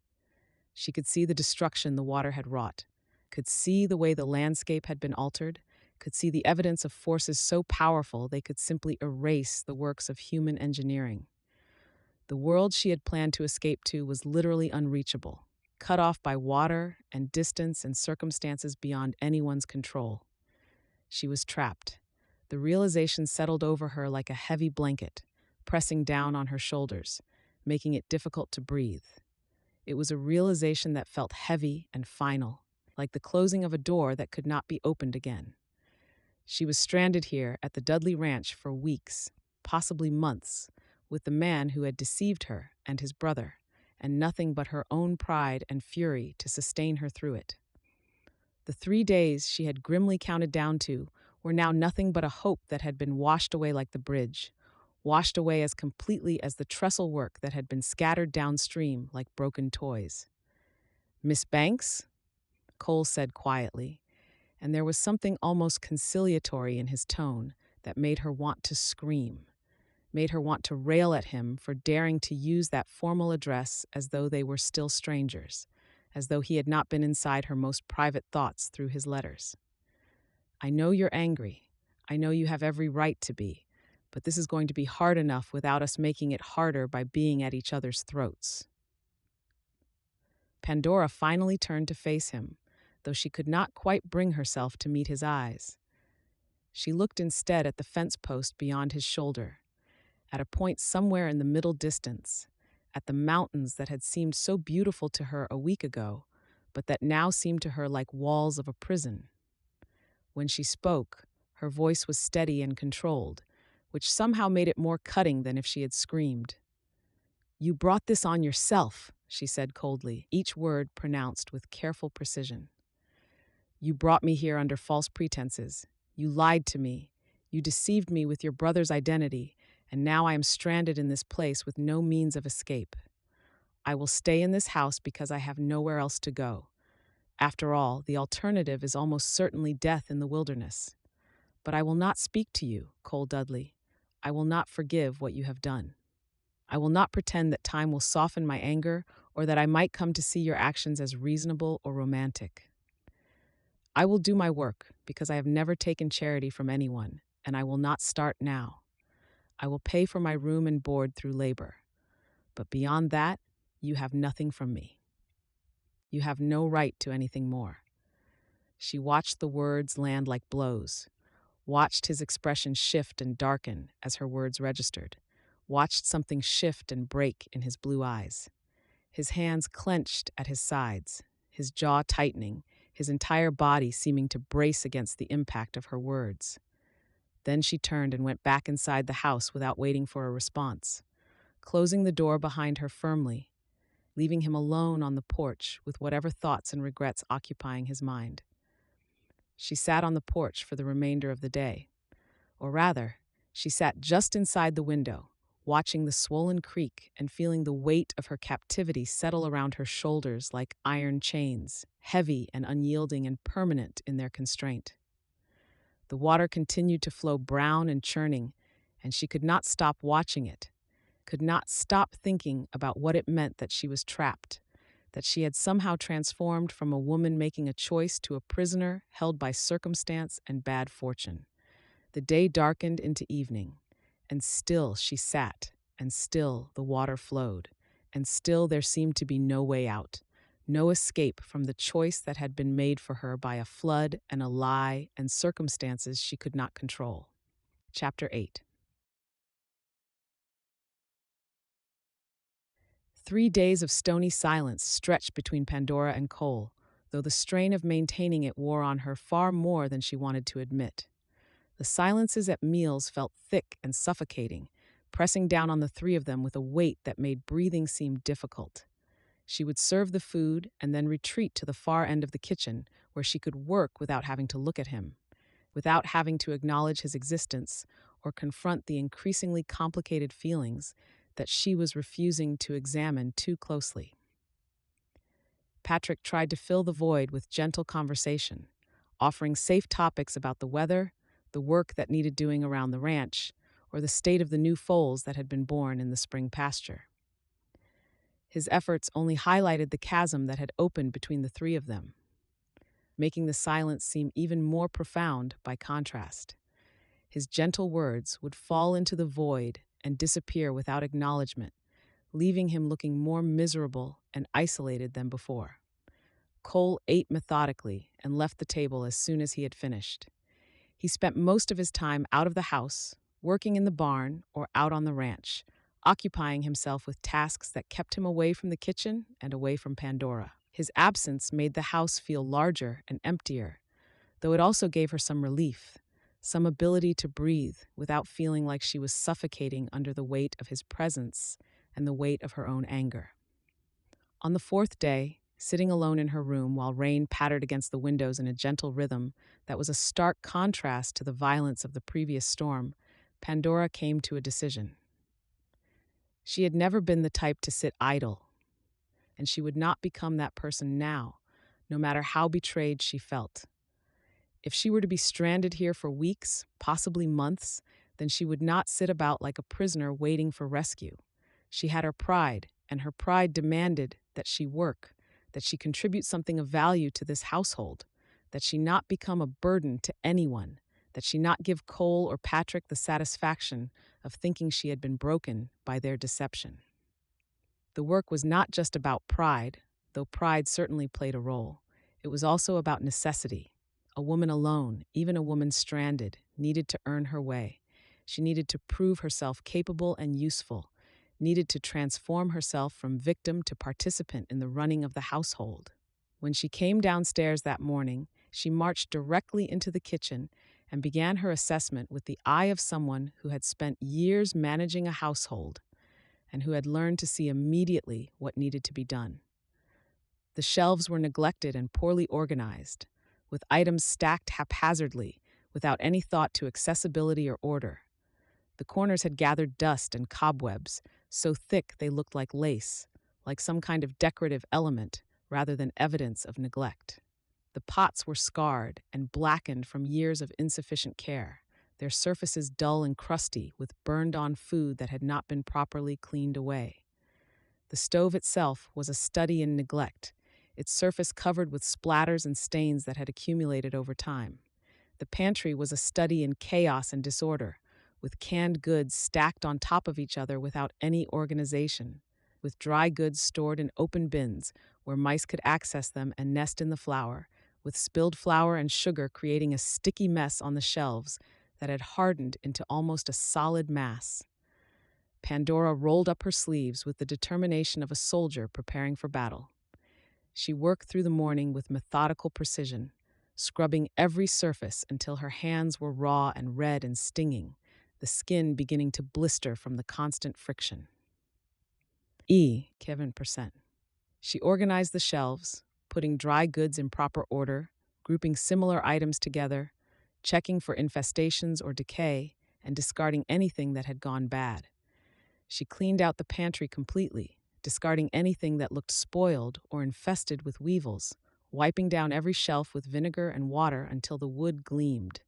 She could see the destruction the water had wrought, could see the way the landscape had been altered, could see the evidence of forces so powerful they could simply erase the works of human engineering. The world she had planned to escape to was literally unreachable, cut off by water and distance and circumstances beyond anyone's control. She was trapped. The realization settled over her like a heavy blanket, pressing down on her shoulders, making it difficult to breathe. It was a realization that felt heavy and final, like the closing of a door that could not be opened again. She was stranded here at the Dudley Ranch for weeks, possibly months, with the man who had deceived her and his brother, and nothing but her own pride and fury to sustain her through it. The 3 days she had grimly counted down to were now nothing but a hope that had been washed away like the bridge, washed away as completely as the trestle work that had been scattered downstream like broken toys. "Miss Banks?" Cole said quietly, and there was something almost conciliatory in his tone that made her want to scream, made her want to rail at him for daring to use that formal address as though they were still strangers, as though he had not been inside her most private thoughts through his letters. "I know you're angry. I know you have every right to be, but this is going to be hard enough without us making it harder by being at each other's throats." Pandora finally turned to face him, though she could not quite bring herself to meet his eyes. She looked instead at the fence post beyond his shoulder, at a point somewhere in the middle distance, at the mountains that had seemed so beautiful to her a week ago, but that now seemed to her like walls of a prison. When she spoke, her voice was steady and controlled, which somehow made it more cutting than if she had screamed. "You brought this on yourself," she said coldly, each word pronounced with careful precision. "You brought me here under false pretenses. You lied to me. You deceived me with your brother's identity, and now I am stranded in this place with no means of escape. I will stay in this house because I have nowhere else to go. After all, the alternative is almost certainly death in the wilderness. But I will not speak to you, Cole Dudley. I will not forgive what you have done. I will not pretend that time will soften my anger or that I might come to see your actions as reasonable or romantic. I will do my work because I have never taken charity from anyone, and I will not start now. I will pay for my room and board through labor. But beyond that, you have nothing from me. You have no right to anything more." She watched the words land like blows, watched his expression shift and darken as her words registered, watched something shift and break in his blue eyes. His hands clenched at his sides, his jaw tightening, his entire body seeming to brace against the impact of her words. Then she turned and went back inside the house without waiting for a response, closing the door behind her firmly, leaving him alone on the porch with whatever thoughts and regrets occupying his mind. She sat on the porch for the remainder of the day. Or rather, she sat just inside the window, watching the swollen creek and feeling the weight of her captivity settle around her shoulders like iron chains, heavy and unyielding and permanent in their constraint. The water continued to flow brown and churning, and she could not stop watching it, could not stop thinking about what it meant that she was trapped, that she had somehow transformed from a woman making a choice to a prisoner held by circumstance and bad fortune. The day darkened into evening, and still she sat, and still the water flowed, and still there seemed to be no way out, no escape from the choice that had been made for her by a flood and a lie and circumstances she could not control. Chapter 8. 3 days of stony silence stretched between Pandora and Cole, though the strain of maintaining it wore on her far more than she wanted to admit. The silences at meals felt thick and suffocating, pressing down on the three of them with a weight that made breathing seem difficult. She would serve the food and then retreat to the far end of the kitchen, where she could work without having to look at him, without having to acknowledge his existence or confront the increasingly complicated feelings that she was refusing to examine too closely. Patrick tried to fill the void with gentle conversation, offering safe topics about the weather, the work that needed doing around the ranch, or the state of the new foals that had been born in the spring pasture. His efforts only highlighted the chasm that had opened between the three of them. making the silence seem even more profound by contrast. His gentle words would fall into the void and disappear without acknowledgement, leaving him looking more miserable and isolated than before. Cole ate methodically and left the table as soon as he had finished. He spent most of his time out of the house, working in the barn or out on the ranch, occupying himself with tasks that kept him away from the kitchen and away from Pandora. His absence made the house feel larger and emptier, though it also gave her some relief, some ability to breathe without feeling like she was suffocating under the weight of his presence and the weight of her own anger. On the fourth day, sitting alone in her room while rain pattered against the windows in a gentle rhythm that was a stark contrast to the violence of the previous storm, Pandora came to a decision. She had never been the type to sit idle, and she would not become that person now, no matter how betrayed she felt. If she were to be stranded here for weeks, possibly months, then she would not sit about like a prisoner waiting for rescue. She had her pride, and her pride demanded that she work, that she contribute something of value to this household, that she not become a burden to anyone, that she not give Cole or Patrick the satisfaction of thinking she had been broken by their deception. The work was not just about pride, though pride certainly played a role. It was also about necessity. A woman alone, even a woman stranded, needed to earn her way. She needed to prove herself capable and useful, needed to transform herself from victim to participant in the running of the household. When she came downstairs that morning, she marched directly into the kitchen and began her assessment with the eye of someone who had spent years managing a household and who had learned to see immediately what needed to be done. The shelves were neglected and poorly organized, with items stacked haphazardly, without any thought to accessibility or order. The corners had gathered dust and cobwebs, so thick they looked like lace, like some kind of decorative element rather than evidence of neglect. The pots were scarred and blackened from years of insufficient care, their surfaces dull and crusty with burned-on food that had not been properly cleaned away. The stove itself was a study in neglect, its surface covered with splatters and stains that had accumulated over time. The pantry was a study in chaos and disorder, with canned goods stacked on top of each other without any organization, with dry goods stored in open bins where mice could access them and nest in the flour, with spilled flour and sugar creating a sticky mess on the shelves that had hardened into almost a solid mass. Pandora rolled up her sleeves with the determination of a soldier preparing for battle. She worked through the morning with methodical precision, scrubbing every surface until her hands were raw and red and stinging, the skin beginning to blister from the constant friction. Kevin percent. She organized the shelves, putting dry goods in proper order, grouping similar items together, checking for infestations or decay, and discarding anything that had gone bad. She cleaned out the pantry completely, discarding anything that looked spoiled or infested with weevils, wiping down every shelf with vinegar and water until the wood gleamed.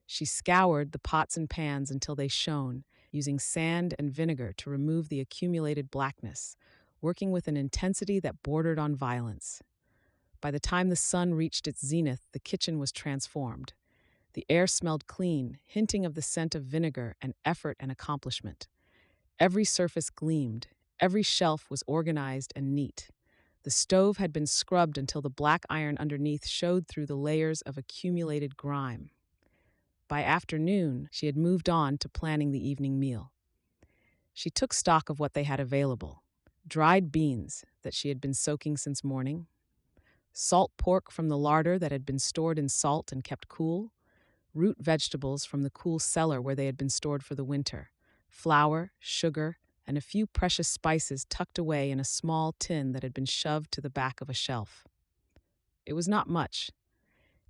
She scoured the pots and pans until they shone, using sand and vinegar to remove the accumulated blackness, working with an intensity that bordered on violence. By the time the sun reached its zenith, the kitchen was transformed. The air smelled clean, hinting of the scent of vinegar and effort and accomplishment. Every surface gleamed, every shelf was organized and neat. The stove had been scrubbed until the black iron underneath showed through the layers of accumulated grime. By afternoon, she had moved on to planning the evening meal. She took stock of what they had available: dried beans that she had been soaking since morning, salt pork from the larder that had been stored in salt and kept cool, root vegetables from the cool cellar where they had been stored for the winter, flour, sugar, and a few precious spices tucked away in a small tin that had been shoved to the back of a shelf. It was not much,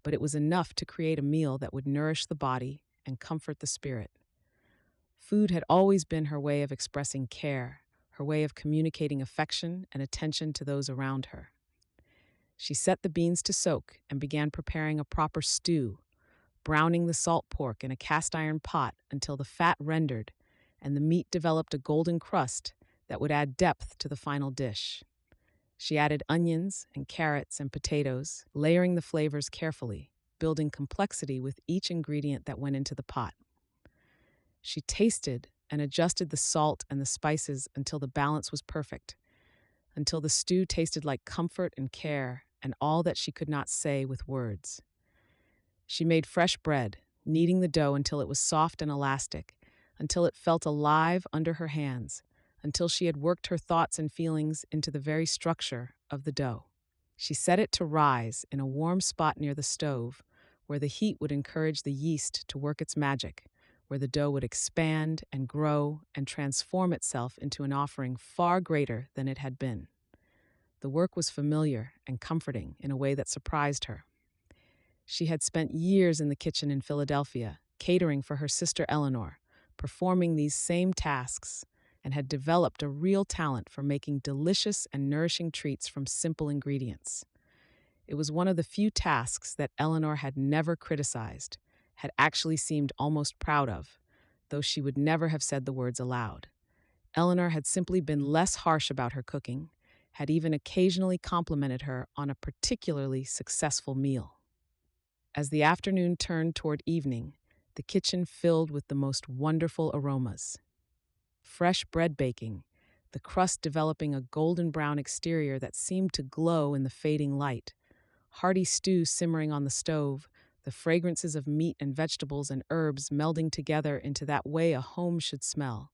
but it was enough to create a meal that would nourish the body and comfort the spirit. Food had always been her way of expressing care, her way of communicating affection and attention to those around her. She set the beans to soak and began preparing a proper stew, browning the salt pork in a cast-iron pot until the fat rendered and the meat developed a golden crust that would add depth to the final dish. She added onions and carrots and potatoes, layering the flavors carefully, building complexity with each ingredient that went into the pot. She tasted and adjusted the salt and the spices until the balance was perfect, until the stew tasted like comfort and care and all that she could not say with words. She made fresh bread, kneading the dough until it was soft and elastic, until it felt alive under her hands, until she had worked her thoughts and feelings into the very structure of the dough. She set it to rise in a warm spot near the stove, where the heat would encourage the yeast to work its magic, where the dough would expand and grow and transform itself into an offering far greater than it had been. The work was familiar and comforting in a way that surprised her. She had spent years in the kitchen in Philadelphia, catering for her sister Eleanor, performing these same tasks, and had developed a real talent for making delicious and nourishing treats from simple ingredients. It was one of the few tasks that Eleanor had never criticized, had actually seemed almost proud of, though she would never have said the words aloud. Eleanor had simply been less harsh about her cooking, had even occasionally complimented her on a particularly successful meal. As the afternoon turned toward evening, the kitchen filled with the most wonderful aromas. Fresh bread baking, the crust developing a golden brown exterior that seemed to glow in the fading light, hearty stew simmering on the stove, the fragrances of meat and vegetables and herbs melding together into that way a home should smell,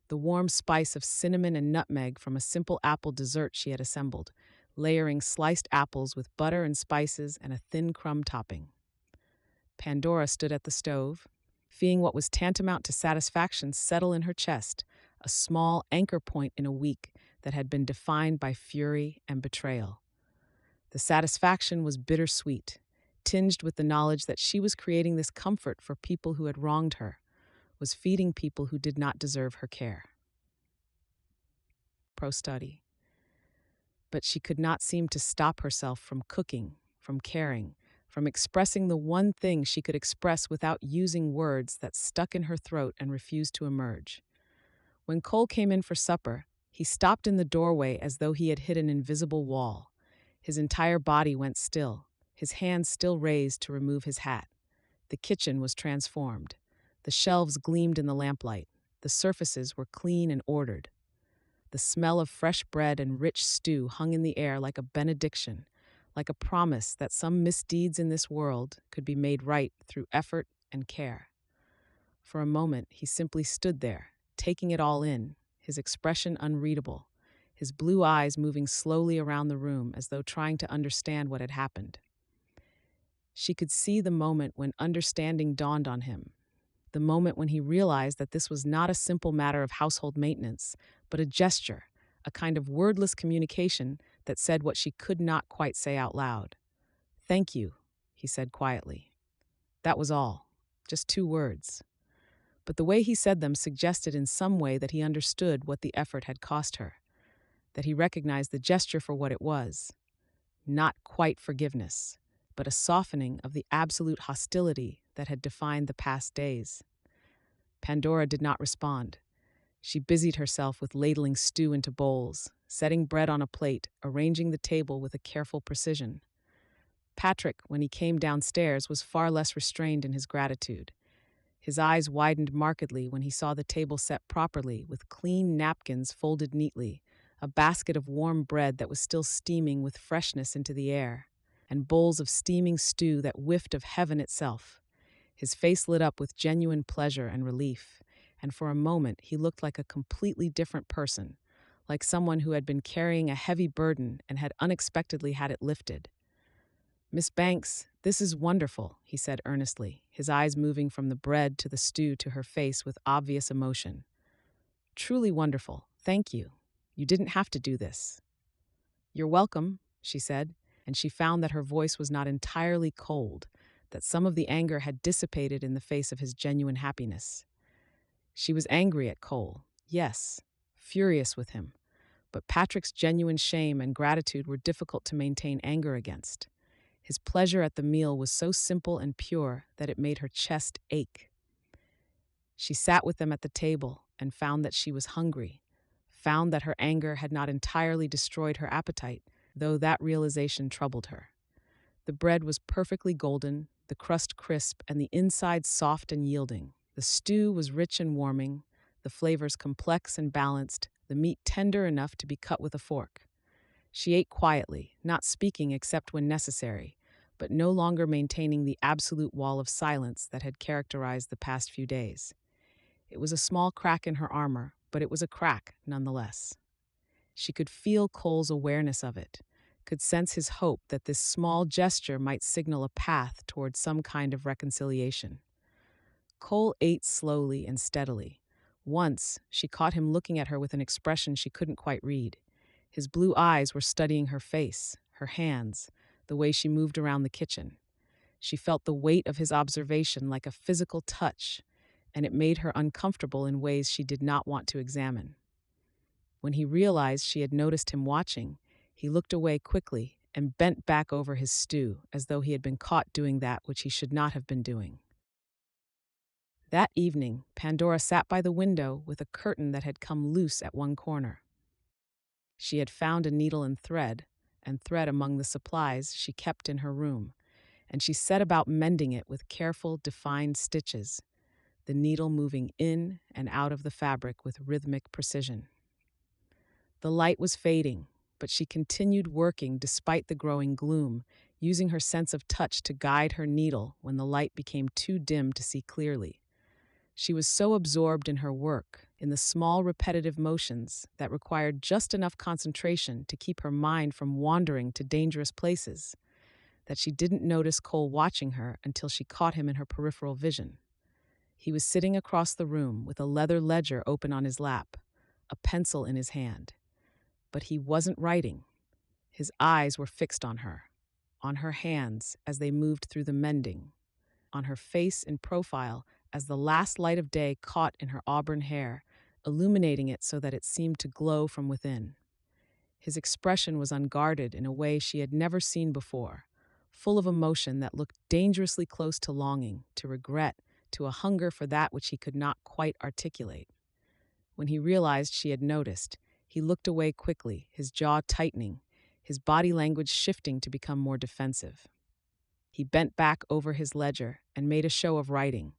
the warm spice of cinnamon and nutmeg from a simple apple dessert she had assembled, layering sliced apples with butter and spices and a thin crumb topping. Pandora stood at the stove, feeling what was tantamount to satisfaction settle in her chest, a small anchor point in a week that had been defined by fury and betrayal. The satisfaction was bittersweet, tinged with the knowledge that she was creating this comfort for people who had wronged her, was feeding people who did not deserve her care. Pro-study. But she could not seem to stop herself from cooking, from caring, from expressing the one thing she could express without using words that stuck in her throat and refused to emerge. When Cole came in for supper, he stopped in the doorway as though he had hit an invisible wall. His entire body went still, his hands still raised to remove his hat. The kitchen was transformed. The shelves gleamed in the lamplight. The surfaces were clean and ordered. The smell of fresh bread and rich stew hung in the air like a benediction, like a promise that some misdeeds in this world could be made right through effort and care. For a moment, he simply stood there, taking it all in, his expression unreadable, his blue eyes moving slowly around the room as though trying to understand what had happened. She could see the moment when understanding dawned on him, the moment when he realized that this was not a simple matter of household maintenance, but a gesture, a kind of wordless communication that said what she could not quite say out loud. "Thank you," he said quietly. That was all, just 2 words. But the way he said them suggested in some way that he understood what the effort had cost her, that he recognized the gesture for what it was. Not quite forgiveness, but a softening of the absolute hostility that had defined the past days. Pandora did not respond. She busied herself with ladling stew into bowls, setting bread on a plate, arranging the table with a careful precision. Patrick, when he came downstairs, was far less restrained in his gratitude. His eyes widened markedly when he saw the table set properly, with clean napkins folded neatly, a basket of warm bread that was still steaming with freshness into the air, and bowls of steaming stew that whiffed of heaven itself. His face lit up with genuine pleasure and relief, and for a moment he looked like a completely different person, like someone who had been carrying a heavy burden and had unexpectedly had it lifted. "Miss Banks, this is wonderful," he said earnestly, his eyes moving from the bread to the stew to her face with obvious emotion. "Truly wonderful. Thank you. You didn't have to do this." "You're welcome," she said, and she found that her voice was not entirely cold, that some of the anger had dissipated in the face of his genuine happiness. She was angry at Cole, yes, furious with him, but Patrick's genuine shame and gratitude were difficult to maintain anger against. His pleasure at the meal was so simple and pure that it made her chest ache. She sat with them at the table and found that she was hungry, found that her anger had not entirely destroyed her appetite, though that realization troubled her. The bread was perfectly golden, the crust crisp, and the inside soft and yielding. The stew was rich and warming, the flavors complex and balanced, the meat tender enough to be cut with a fork. She ate quietly, not speaking except when necessary, but no longer maintaining the absolute wall of silence that had characterized the past few days. It was a small crack in her armor, but it was a crack nonetheless. She could feel Cole's awareness of it, could sense his hope that this small gesture might signal a path toward some kind of reconciliation. Cole ate slowly and steadily. Once, she caught him looking at her with an expression she couldn't quite read. His blue eyes were studying her face, her hands, the way she moved around the kitchen. She felt the weight of his observation like a physical touch, and it made her uncomfortable in ways she did not want to examine. When he realized she had noticed him watching, he looked away quickly and bent back over his stew as though he had been caught doing that which he should not have been doing. That evening, Pandora sat by the window with a curtain that had come loose at one corner. She had found a needle and thread among the supplies she kept in her room, and she set about mending it with careful, defined stitches, the needle moving in and out of the fabric with rhythmic precision. The light was fading, but she continued working despite the growing gloom, using her sense of touch to guide her needle when the light became too dim to see clearly. She was so absorbed in her work, in the small repetitive motions that required just enough concentration to keep her mind from wandering to dangerous places, that she didn't notice Cole watching her until she caught him in her peripheral vision. He was sitting across the room with a leather ledger open on his lap, a pencil in his hand. But he wasn't writing. His eyes were fixed on her hands as they moved through the mending, on her face in profile as the last light of day caught in her auburn hair, illuminating it so that it seemed to glow from within. His expression was unguarded in a way she had never seen before, full of emotion that looked dangerously close to longing, to regret, to a hunger for that which he could not quite articulate. When he realized she had noticed, he looked away quickly, his jaw tightening, his body language shifting to become more defensive. He bent back over his ledger and made a show of writing,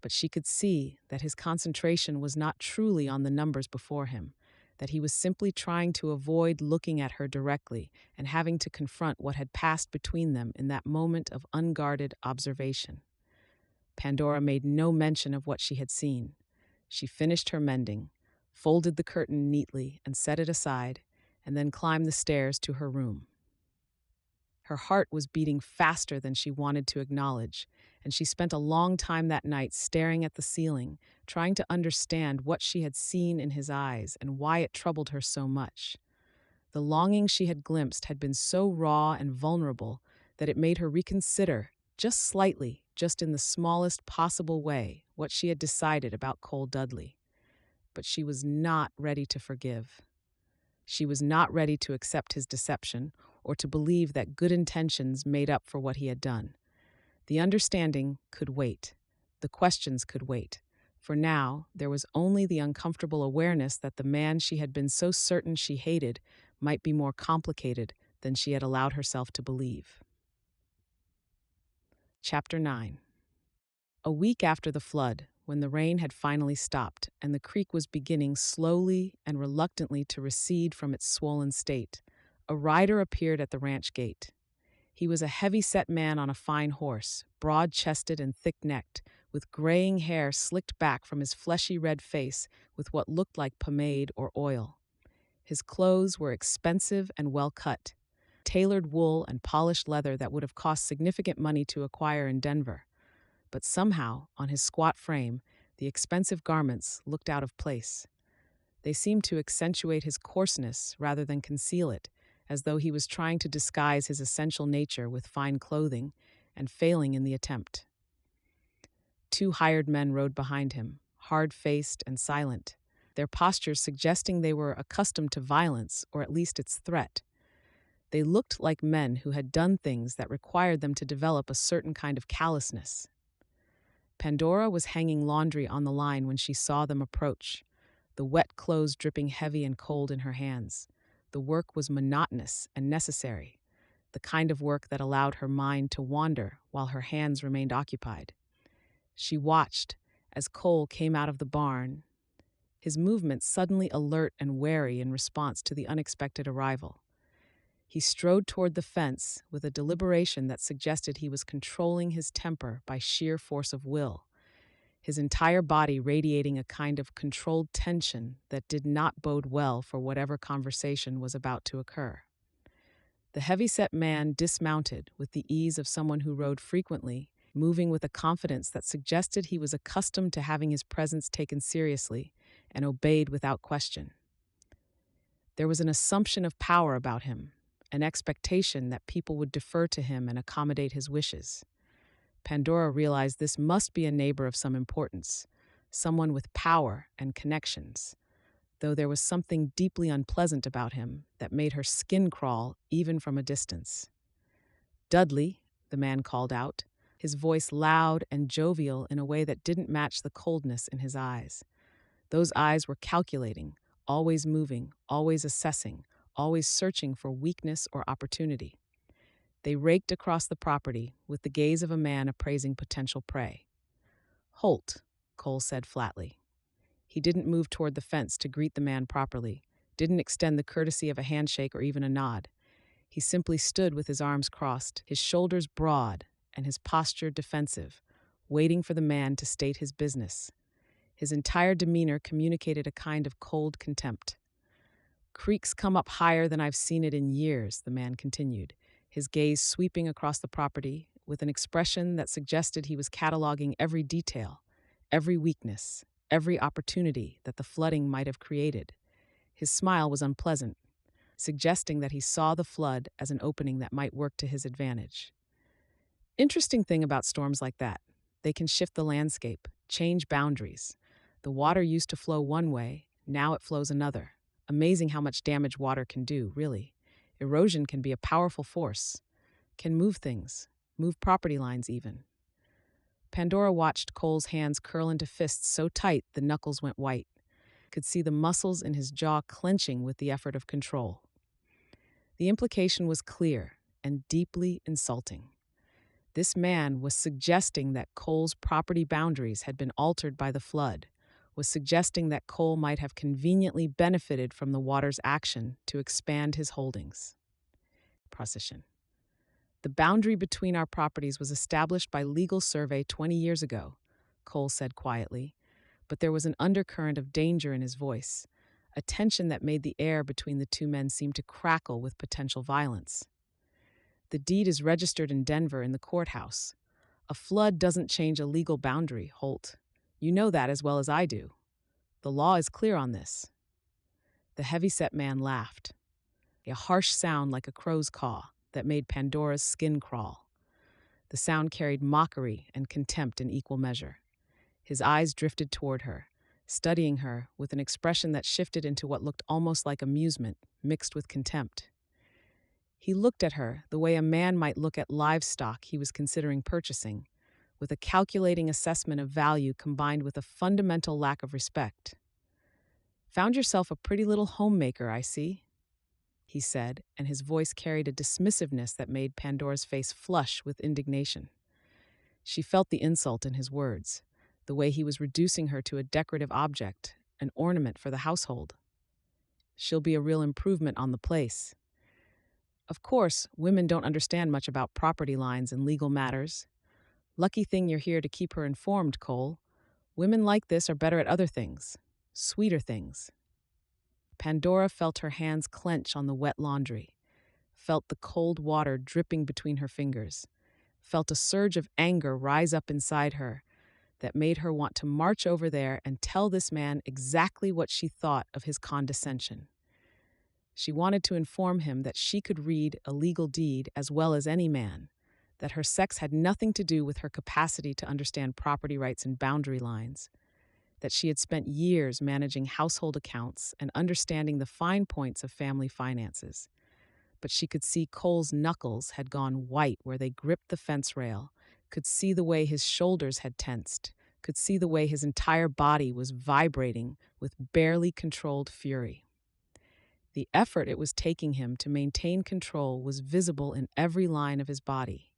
but she could see that his concentration was not truly on the numbers before him, that he was simply trying to avoid looking at her directly and having to confront what had passed between them in that moment of unguarded observation. Pandora made no mention of what she had seen. She finished her mending, folded the curtain neatly and set it aside, and then climbed the stairs to her room. Her heart was beating faster than she wanted to acknowledge, and she spent a long time that night staring at the ceiling, trying to understand what she had seen in his eyes and why it troubled her so much. The longing she had glimpsed had been so raw and vulnerable that it made her reconsider, just slightly, just in the smallest possible way, what she had decided about Cole Dudley. But she was not ready to forgive. She was not ready to accept his deception or to believe that good intentions made up for what he had done. The understanding could wait. The questions could wait. For now, there was only the uncomfortable awareness that the man she had been so certain she hated might be more complicated than she had allowed herself to believe. Chapter 9. A week after the flood, when the rain had finally stopped and the creek was beginning slowly and reluctantly to recede from its swollen state, a rider appeared at the ranch gate. He was a heavy-set man on a fine horse, broad-chested and thick-necked, with graying hair slicked back from his fleshy red face with what looked like pomade or oil. His clothes were expensive and well-cut, tailored wool and polished leather that would have cost significant money to acquire in Denver. But somehow, on his squat frame, the expensive garments looked out of place. They seemed to accentuate his coarseness rather than conceal it, as though he was trying to disguise his essential nature with fine clothing and failing in the attempt. 2 hired men rode behind him, hard-faced and silent, their postures suggesting they were accustomed to violence, or at least its threat. They looked like men who had done things that required them to develop a certain kind of callousness. Pandora was hanging laundry on the line when she saw them approach. the wet clothes dripping heavy and cold in her hands. The work was monotonous and necessary, the kind of work that allowed her mind to wander while her hands remained occupied. She watched as Cole came out of the barn, his movements suddenly alert and wary in response to the unexpected arrival. He strode toward the fence with a deliberation that suggested he was controlling his temper by sheer force of will, his entire body radiating a kind of controlled tension that did not bode well for whatever conversation was about to occur. The heavy-set man dismounted with the ease of someone who rode frequently, moving with a confidence that suggested he was accustomed to having his presence taken seriously and obeyed without question. There was an assumption of power about him, an expectation that people would defer to him and accommodate his wishes. Pandora realized this must be a neighbor of some importance, someone with power and connections, though there was something deeply unpleasant about him that made her skin crawl even from a distance. "Dudley," the man called out, his voice loud and jovial in a way that didn't match the coldness in his eyes. Those eyes were calculating, always moving, always assessing, always searching for weakness or opportunity. They raked across the property with the gaze of a man appraising potential prey. "Holt," Cole said flatly. He didn't move toward the fence to greet the man properly, didn't extend the courtesy of a handshake or even a nod. He simply stood with his arms crossed, his shoulders broad, and his posture defensive, waiting for the man to state his business. His entire demeanor communicated a kind of cold contempt. "Creek's come up higher than I've seen it in years," the man continued, his gaze sweeping across the property with an expression that suggested he was cataloging every detail, every weakness, every opportunity that the flooding might have created. His smile was unpleasant, suggesting that he saw the flood as an opening that might work to his advantage. Interesting thing about storms like that, they can shift the landscape, change boundaries. The water used to flow one way, now it flows another. Amazing how much damage water can do, really. Erosion can be a powerful force, can move things, move property lines even. Pandora watched Cole's hands curl into fists so tight the knuckles went white, could see the muscles in his jaw clenching with the effort of control. The implication was clear and deeply insulting. This man was suggesting that Cole's property boundaries had been altered by the flood, was suggesting that Cole might have conveniently benefited from the water's action to expand his holdings. Procession. "The boundary between our properties was established by legal survey 20 years ago," Cole said quietly, but there was an undercurrent of danger in his voice, a tension that made the air between the two men seem to crackle with potential violence. "The deed is registered in Denver in the courthouse. A flood doesn't change a legal boundary, Holt. You know that as well as I do. The law is clear on this." The heavy-set man laughed, a harsh sound like a crow's caw that made Pandora's skin crawl. The sound carried mockery and contempt in equal measure. His eyes drifted toward her, studying her with an expression that shifted into what looked almost like amusement, mixed with contempt. He looked at her the way a man might look at livestock he was considering purchasing, with a calculating assessment of value combined with a fundamental lack of respect. "Found yourself a pretty little homemaker, I see," he said, and his voice carried a dismissiveness that made Pandora's face flush with indignation. She felt the insult in his words, the way he was reducing her to a decorative object, an ornament for the household. "She'll be a real improvement on the place." Of course, women don't understand much about property lines and legal matters. Lucky thing you're here to keep her informed, Cole. Women like this are better at other things, sweeter things. Pandora felt her hands clench on the wet laundry, felt the cold water dripping between her fingers, felt a surge of anger rise up inside her that made her want to march over there and tell this man exactly what she thought of his condescension. She wanted to inform him that she could read a legal deed as well as any man, that her sex had nothing to do with her capacity to understand property rights and boundary lines, that she had spent years managing household accounts and understanding the fine points of family finances. But she could see Cole's knuckles had gone white where they gripped the fence rail, could see the way his shoulders had tensed, could see the way his entire body was vibrating with barely controlled fury. The effort it was taking him to maintain control was visible in every line of his body.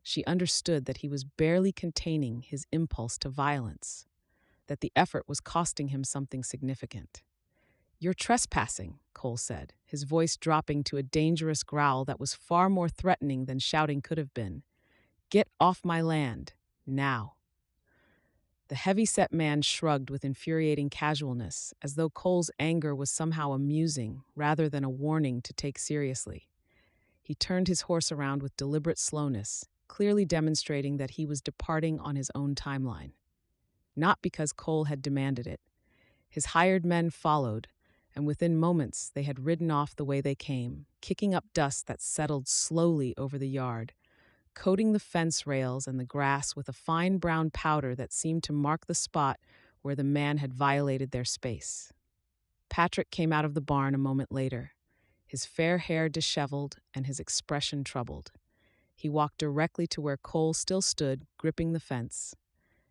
She understood that he was barely containing his impulse to violence, that the effort was costing him something significant. "You're trespassing," Cole said, his voice dropping to a dangerous growl that was far more threatening than shouting could have been. "Get off my land, now." The heavy-set man shrugged with infuriating casualness, as though Cole's anger was somehow amusing rather than a warning to take seriously. He turned his horse around with deliberate slowness, clearly demonstrating that he was departing on his own timeline. Not because Cole had demanded it. His hired men followed, and within moments they had ridden off the way they came, kicking up dust that settled slowly over the yard, coating the fence rails and the grass with a fine brown powder that seemed to mark the spot where the man had violated their space. Patrick came out of the barn a moment later, his fair hair disheveled and his expression troubled. He walked directly to where Cole still stood, gripping the fence,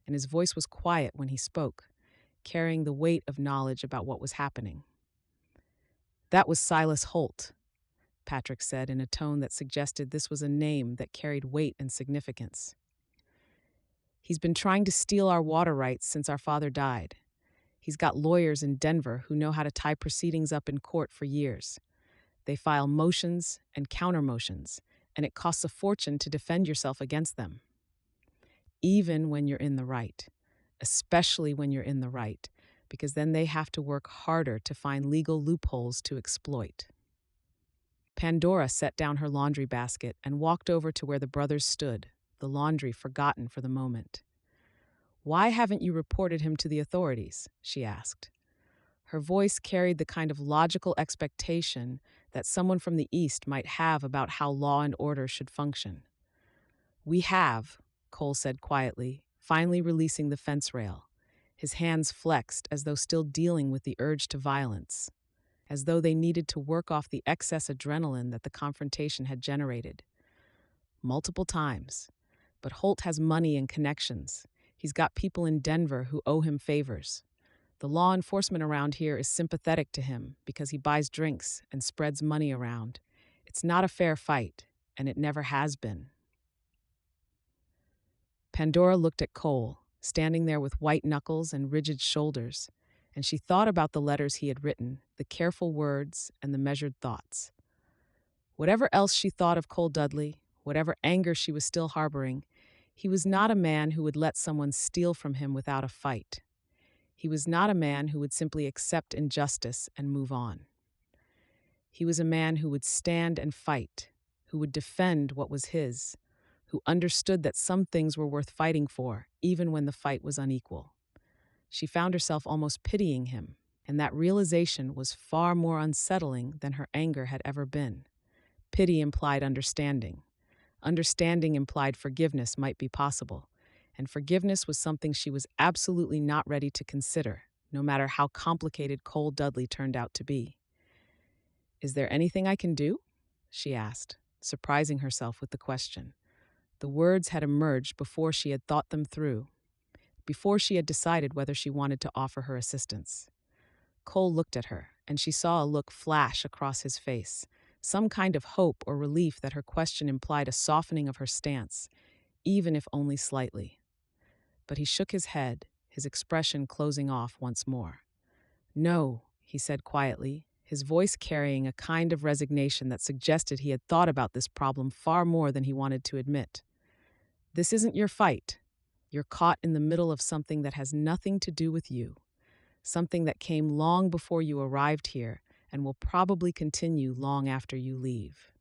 and his voice was quiet when he spoke, carrying the weight of knowledge about what was happening. "That was Silas Holt," Patrick said in a tone that suggested this was a name that carried weight and significance. "He's been trying to steal our water rights since our father died. He's got lawyers in Denver who know how to tie proceedings up in court for years. They file motions and counter-motions, and it costs a fortune to defend yourself against them. Even when you're in the right. Especially when you're in the right, because then they have to work harder to find legal loopholes to exploit." Pandora set down her laundry basket and walked over to where the brothers stood, the laundry forgotten for the moment. "Why haven't you reported him to the authorities?" she asked. Her voice carried the kind of logical expectation that someone from the East might have about how law and order should function. "We have," Cole said quietly, finally releasing the fence rail. His hands flexed as though still dealing with the urge to violence, as though they needed to work off the excess adrenaline that the confrontation had generated. "Multiple times. But Holt has money and connections. He's got people in Denver who owe him favors. The law enforcement around here is sympathetic to him because he buys drinks and spreads money around. It's not a fair fight, and it never has been." Pandora looked at Cole, standing there with white knuckles and rigid shoulders, and she thought about the letters he had written, the careful words and the measured thoughts. Whatever else she thought of Cole Dudley, whatever anger she was still harboring, he was not a man who would let someone steal from him without a fight. He was not a man who would simply accept injustice and move on. He was a man who would stand and fight, who would defend what was his, who understood that some things were worth fighting for, even when the fight was unequal. She found herself almost pitying him, and that realization was far more unsettling than her anger had ever been. Pity implied understanding. Understanding implied forgiveness might be possible, and forgiveness was something she was absolutely not ready to consider, no matter how complicated Cole Dudley turned out to be. "Is there anything I can do?" she asked, surprising herself with the question. The words had emerged before she had thought them through, before she had decided whether she wanted to offer her assistance. Cole looked at her, and she saw a look flash across his face, some kind of hope or relief that her question implied a softening of her stance, even if only slightly. But he shook his head, his expression closing off once more. "No," he said quietly, his voice carrying a kind of resignation that suggested he had thought about this problem far more than he wanted to admit. "This isn't your fight. You're caught in the middle of something that has nothing to do with you, something that came long before you arrived here and will probably continue long after you leave."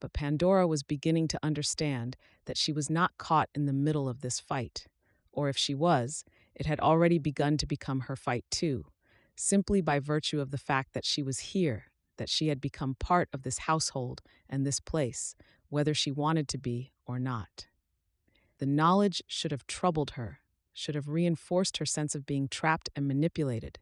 But Pandora was beginning to understand that she was not caught in the middle of this fight, or if she was, it had already begun to become her fight too, simply by virtue of the fact that she was here, that she had become part of this household and this place, whether she wanted to be or not. The knowledge should have troubled her, should have reinforced her sense of being trapped and manipulated.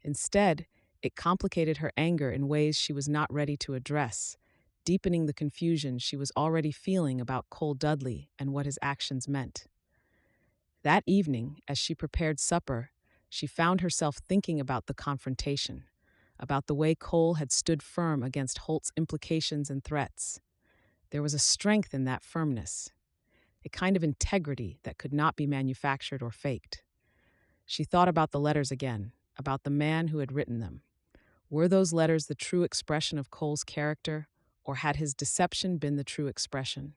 Instead, it complicated her anger in ways she was not ready to address, deepening the confusion she was already feeling about Cole Dudley and what his actions meant. That evening, as she prepared supper, she found herself thinking about the confrontation, about the way Cole had stood firm against Holt's implications and threats. There was a strength in that firmness, a kind of integrity that could not be manufactured or faked. She thought about the letters again, about the man who had written them. Were those letters the true expression of Cole's character, or had his deception been the true expression?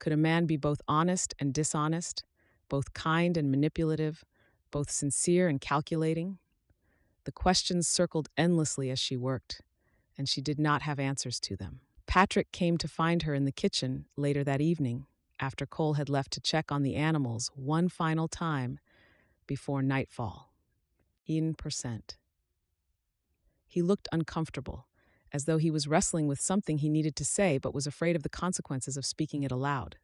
Could a man be both honest and dishonest, both kind and manipulative, both sincere and calculating? The questions circled endlessly as she worked, and she did not have answers to them. Patrick came to find her in the kitchen later that evening, after Cole had left to check on the animals one final time before nightfall. 1%. He looked uncomfortable, as though he was wrestling with something he needed to say but was afraid of the consequences of speaking it aloud.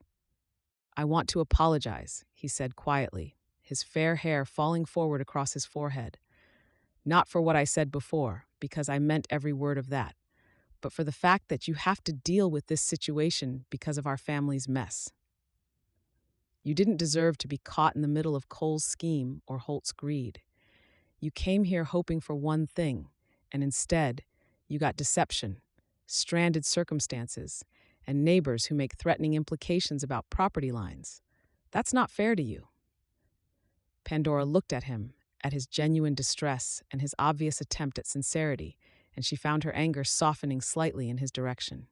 "I want to apologize," he said quietly, his fair hair falling forward across his forehead. "Not for what I said before, because I meant every word of that, but for the fact that you have to deal with this situation because of our family's mess. You didn't deserve to be caught in the middle of Cole's scheme or Holt's greed. You came here hoping for one thing, and instead, you got deception, stranded circumstances, and neighbors who make threatening implications about property lines. That's not fair to you." Pandora looked at him, at his genuine distress and his obvious attempt at sincerity, and she found her anger softening slightly in his direction.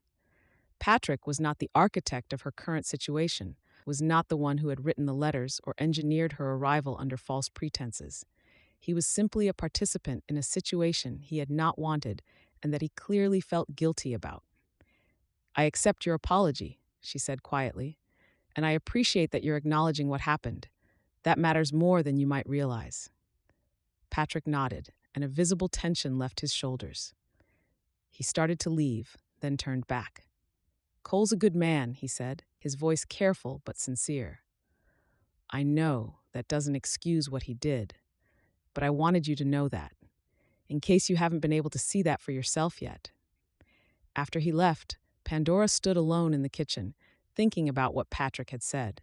Patrick was not the architect of her current situation, was not the one who had written the letters or engineered her arrival under false pretenses. He was simply a participant in a situation he had not wanted and that he clearly felt guilty about. "I accept your apology," she said quietly, "and I appreciate that you're acknowledging what happened. That matters more than you might realize." Patrick nodded, and a visible tension left his shoulders. He started to leave, then turned back. "Cole's a good man," he said, his voice careful but sincere. "I know that doesn't excuse what he did, but I wanted you to know that, in case you haven't been able to see that for yourself yet." After he left, Pandora stood alone in the kitchen, thinking about what Patrick had said.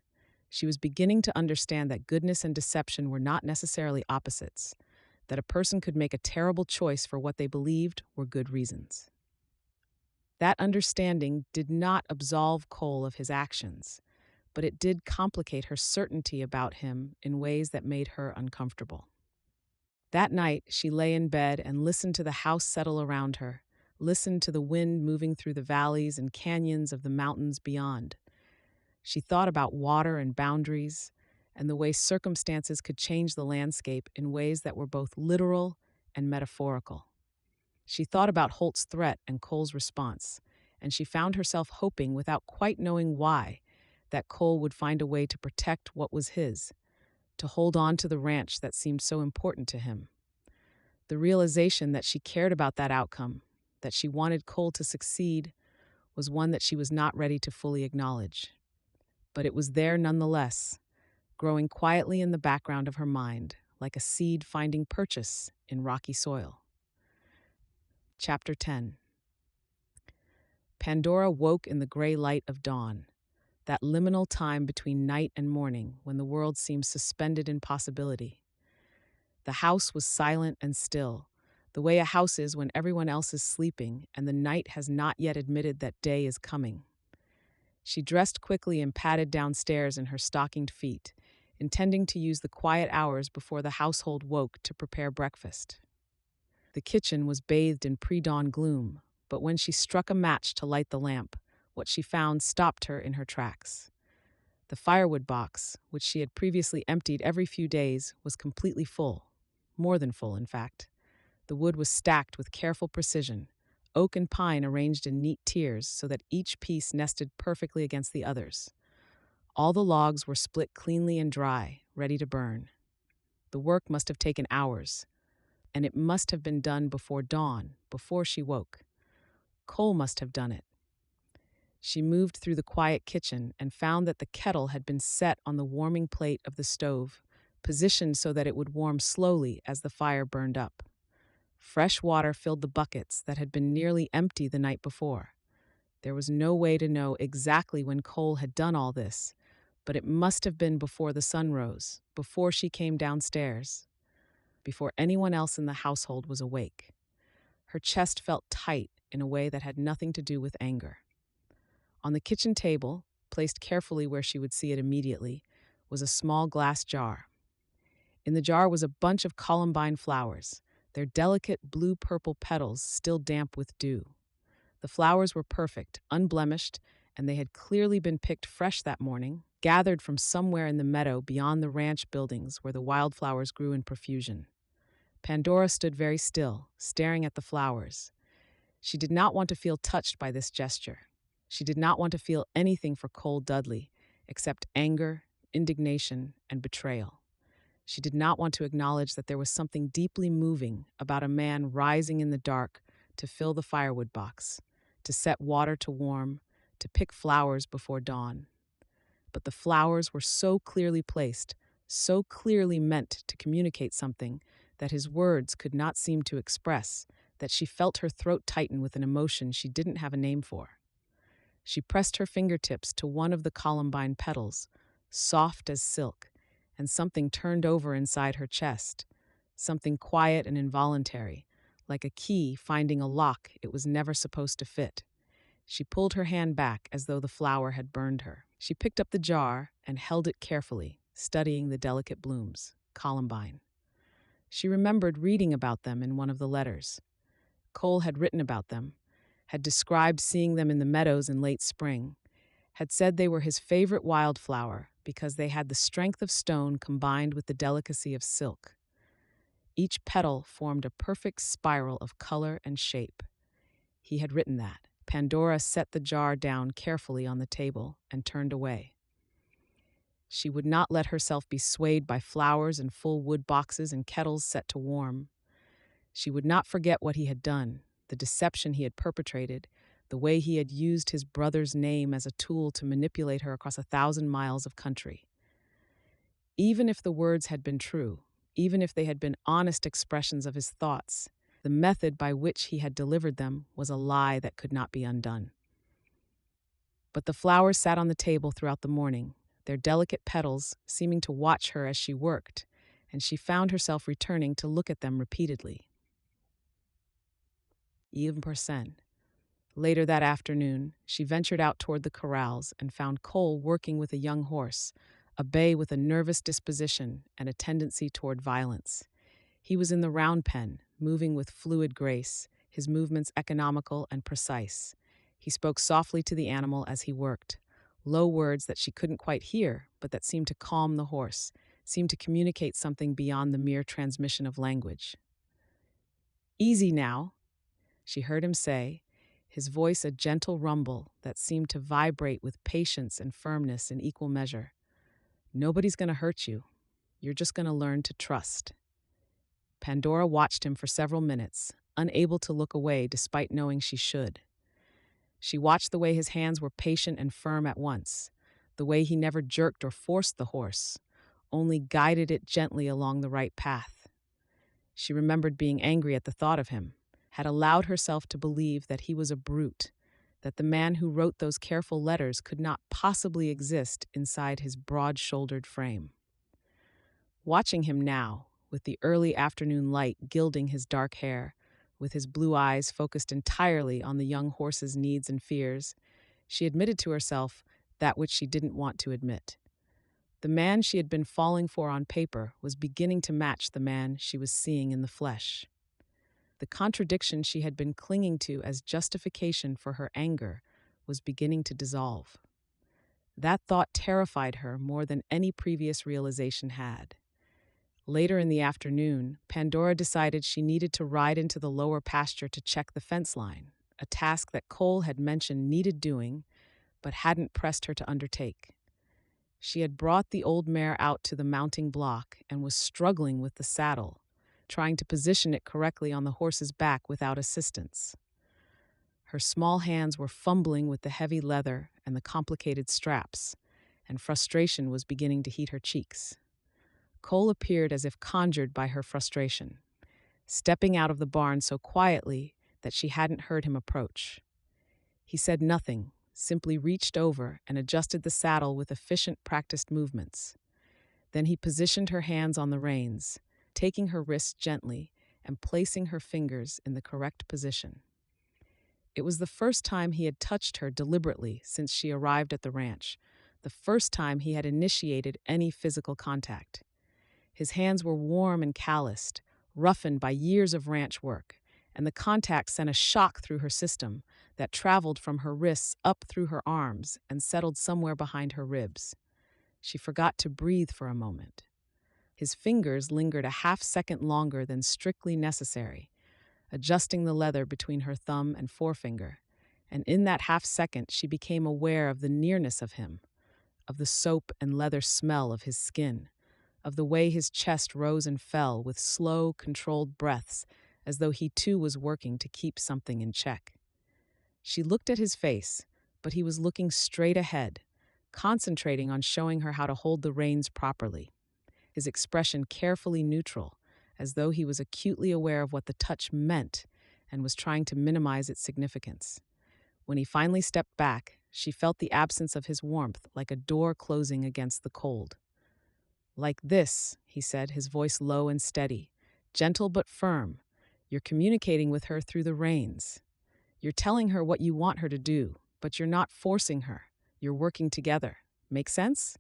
She was beginning to understand that goodness and deception were not necessarily opposites, that a person could make a terrible choice for what they believed were good reasons. That understanding did not absolve Cole of his actions, but it did complicate her certainty about him in ways that made her uncomfortable. That night, she lay in bed and listened to the house settle around her, listened to the wind moving through the valleys and canyons of the mountains beyond. She thought about water and boundaries, and the way circumstances could change the landscape in ways that were both literal and metaphorical. She thought about Holt's threat and Cole's response, and she found herself hoping, without quite knowing why, that Cole would find a way to protect what was his, to hold on to the ranch that seemed so important to him. The realization that she cared about that outcome, that she wanted Cole to succeed, was one that she was not ready to fully acknowledge. But it was there nonetheless, growing quietly in the background of her mind, like a seed finding purchase in rocky soil. Chapter 10. Pandora woke in the gray light of dawn, that liminal time between night and morning when the world seems suspended in possibility. The house was silent and still, the way a house is when everyone else is sleeping and the night has not yet admitted that day is coming. She dressed quickly and padded downstairs in her stockinged feet, intending to use the quiet hours before the household woke to prepare breakfast. The kitchen was bathed in pre-dawn gloom, but when she struck a match to light the lamp, what she found stopped her in her tracks. The firewood box, which she had previously emptied every few days, was completely full. More than full, in fact. The wood was stacked with careful precision, oak and pine arranged in neat tiers so that each piece nested perfectly against the others. All the logs were split cleanly and dry, ready to burn. The work must have taken hours, and it must have been done before dawn, before she woke. Cole must have done it. She moved through the quiet kitchen and found that the kettle had been set on the warming plate of the stove, positioned so that it would warm slowly as the fire burned up. Fresh water filled the buckets that had been nearly empty the night before. There was no way to know exactly when Cole had done all this, but it must have been before the sun rose, before she came downstairs, before anyone else in the household was awake. Her chest felt tight in a way that had nothing to do with anger. On the kitchen table, placed carefully where she would see it immediately, was a small glass jar. In the jar was a bunch of columbine flowers, their delicate blue-purple petals still damp with dew. The flowers were perfect, unblemished, and they had clearly been picked fresh that morning, gathered from somewhere in the meadow beyond the ranch buildings where the wildflowers grew in profusion. Pandora stood very still, staring at the flowers. She did not want to feel touched by this gesture. She did not want to feel anything for Cole Dudley, except anger, indignation, and betrayal. She did not want to acknowledge that there was something deeply moving about a man rising in the dark to fill the firewood box, to set water to warm, to pick flowers before dawn. But the flowers were so clearly placed, so clearly meant to communicate something that his words could not seem to express, that she felt her throat tighten with an emotion she didn't have a name for. She pressed her fingertips to one of the columbine petals, soft as silk, and something turned over inside her chest, something quiet and involuntary, like a key finding a lock it was never supposed to fit. She pulled her hand back as though the flower had burned her. She picked up the jar and held it carefully, studying the delicate blooms, columbine. She remembered reading about them in one of the letters. Cole had written about them, had described seeing them in the meadows in late spring, had said they were his favorite wildflower because they had the strength of stone combined with the delicacy of silk. Each petal formed a perfect spiral of color and shape. He had written that. Pandora set the jar down carefully on the table and turned away. She would not let herself be swayed by flowers and full wood boxes and kettles set to warm. She would not forget what he had done, the deception he had perpetrated, the way he had used his brother's name as a tool to manipulate her across 1,000 miles of country. Even if the words had been true, even if they had been honest expressions of his thoughts, the method by which he had delivered them was a lie that could not be undone. But the flowers sat on the table throughout the morning, their delicate petals seeming to watch her as she worked, and she found herself returning to look at them repeatedly. 1%. Later that afternoon, she ventured out toward the corrals and found Cole working with a young horse, a bay with a nervous disposition and a tendency toward violence. He was in the round pen, moving with fluid grace, his movements economical and precise. He spoke softly to the animal as he worked, low words that she couldn't quite hear, but that seemed to calm the horse, seemed to communicate something beyond the mere transmission of language. "Easy now," she heard him say, his voice a gentle rumble that seemed to vibrate with patience and firmness in equal measure. "Nobody's going to hurt you. You're just going to learn to trust." Pandora watched him for several minutes, unable to look away despite knowing she should. She watched the way his hands were patient and firm at once, the way he never jerked or forced the horse, only guided it gently along the right path. She remembered being angry at the thought of him, had allowed herself to believe that he was a brute, that the man who wrote those careful letters could not possibly exist inside his broad-shouldered frame. Watching him now, with the early afternoon light gilding his dark hair, with his blue eyes focused entirely on the young horse's needs and fears, she admitted to herself that which she didn't want to admit. The man she had been falling for on paper was beginning to match the man she was seeing in the flesh. The contradiction she had been clinging to as justification for her anger was beginning to dissolve. That thought terrified her more than any previous realization had. Later in the afternoon, Pandora decided she needed to ride into the lower pasture to check the fence line, a task that Cole had mentioned needed doing, but hadn't pressed her to undertake. She had brought the old mare out to the mounting block and was struggling with the saddle, trying to position it correctly on the horse's back without assistance. Her small hands were fumbling with the heavy leather and the complicated straps, and frustration was beginning to heat her cheeks. Cole appeared as if conjured by her frustration, stepping out of the barn so quietly that she hadn't heard him approach. He said nothing, simply reached over and adjusted the saddle with efficient, practiced movements. Then he positioned her hands on the reins, taking her wrists gently and placing her fingers in the correct position. It was the first time he had touched her deliberately since she arrived at the ranch, the first time he had initiated any physical contact. His hands were warm and calloused, roughened by years of ranch work, and the contact sent a shock through her system that traveled from her wrists up through her arms and settled somewhere behind her ribs. She forgot to breathe for a moment. His fingers lingered a half-second longer than strictly necessary, adjusting the leather between her thumb and forefinger, and in that half-second she became aware of the nearness of him, of the soap and leather smell of his skin, of the way his chest rose and fell with slow, controlled breaths, as though he too was working to keep something in check. She looked at his face, but he was looking straight ahead, concentrating on showing her how to hold the reins properly, his expression carefully neutral, as though he was acutely aware of what the touch meant and was trying to minimize its significance. When he finally stepped back, she felt the absence of his warmth like a door closing against the cold. "Like this," he said, his voice low and steady, gentle but firm. "You're communicating with her through the reins. You're telling her what you want her to do, but you're not forcing her. You're working together. Make sense?"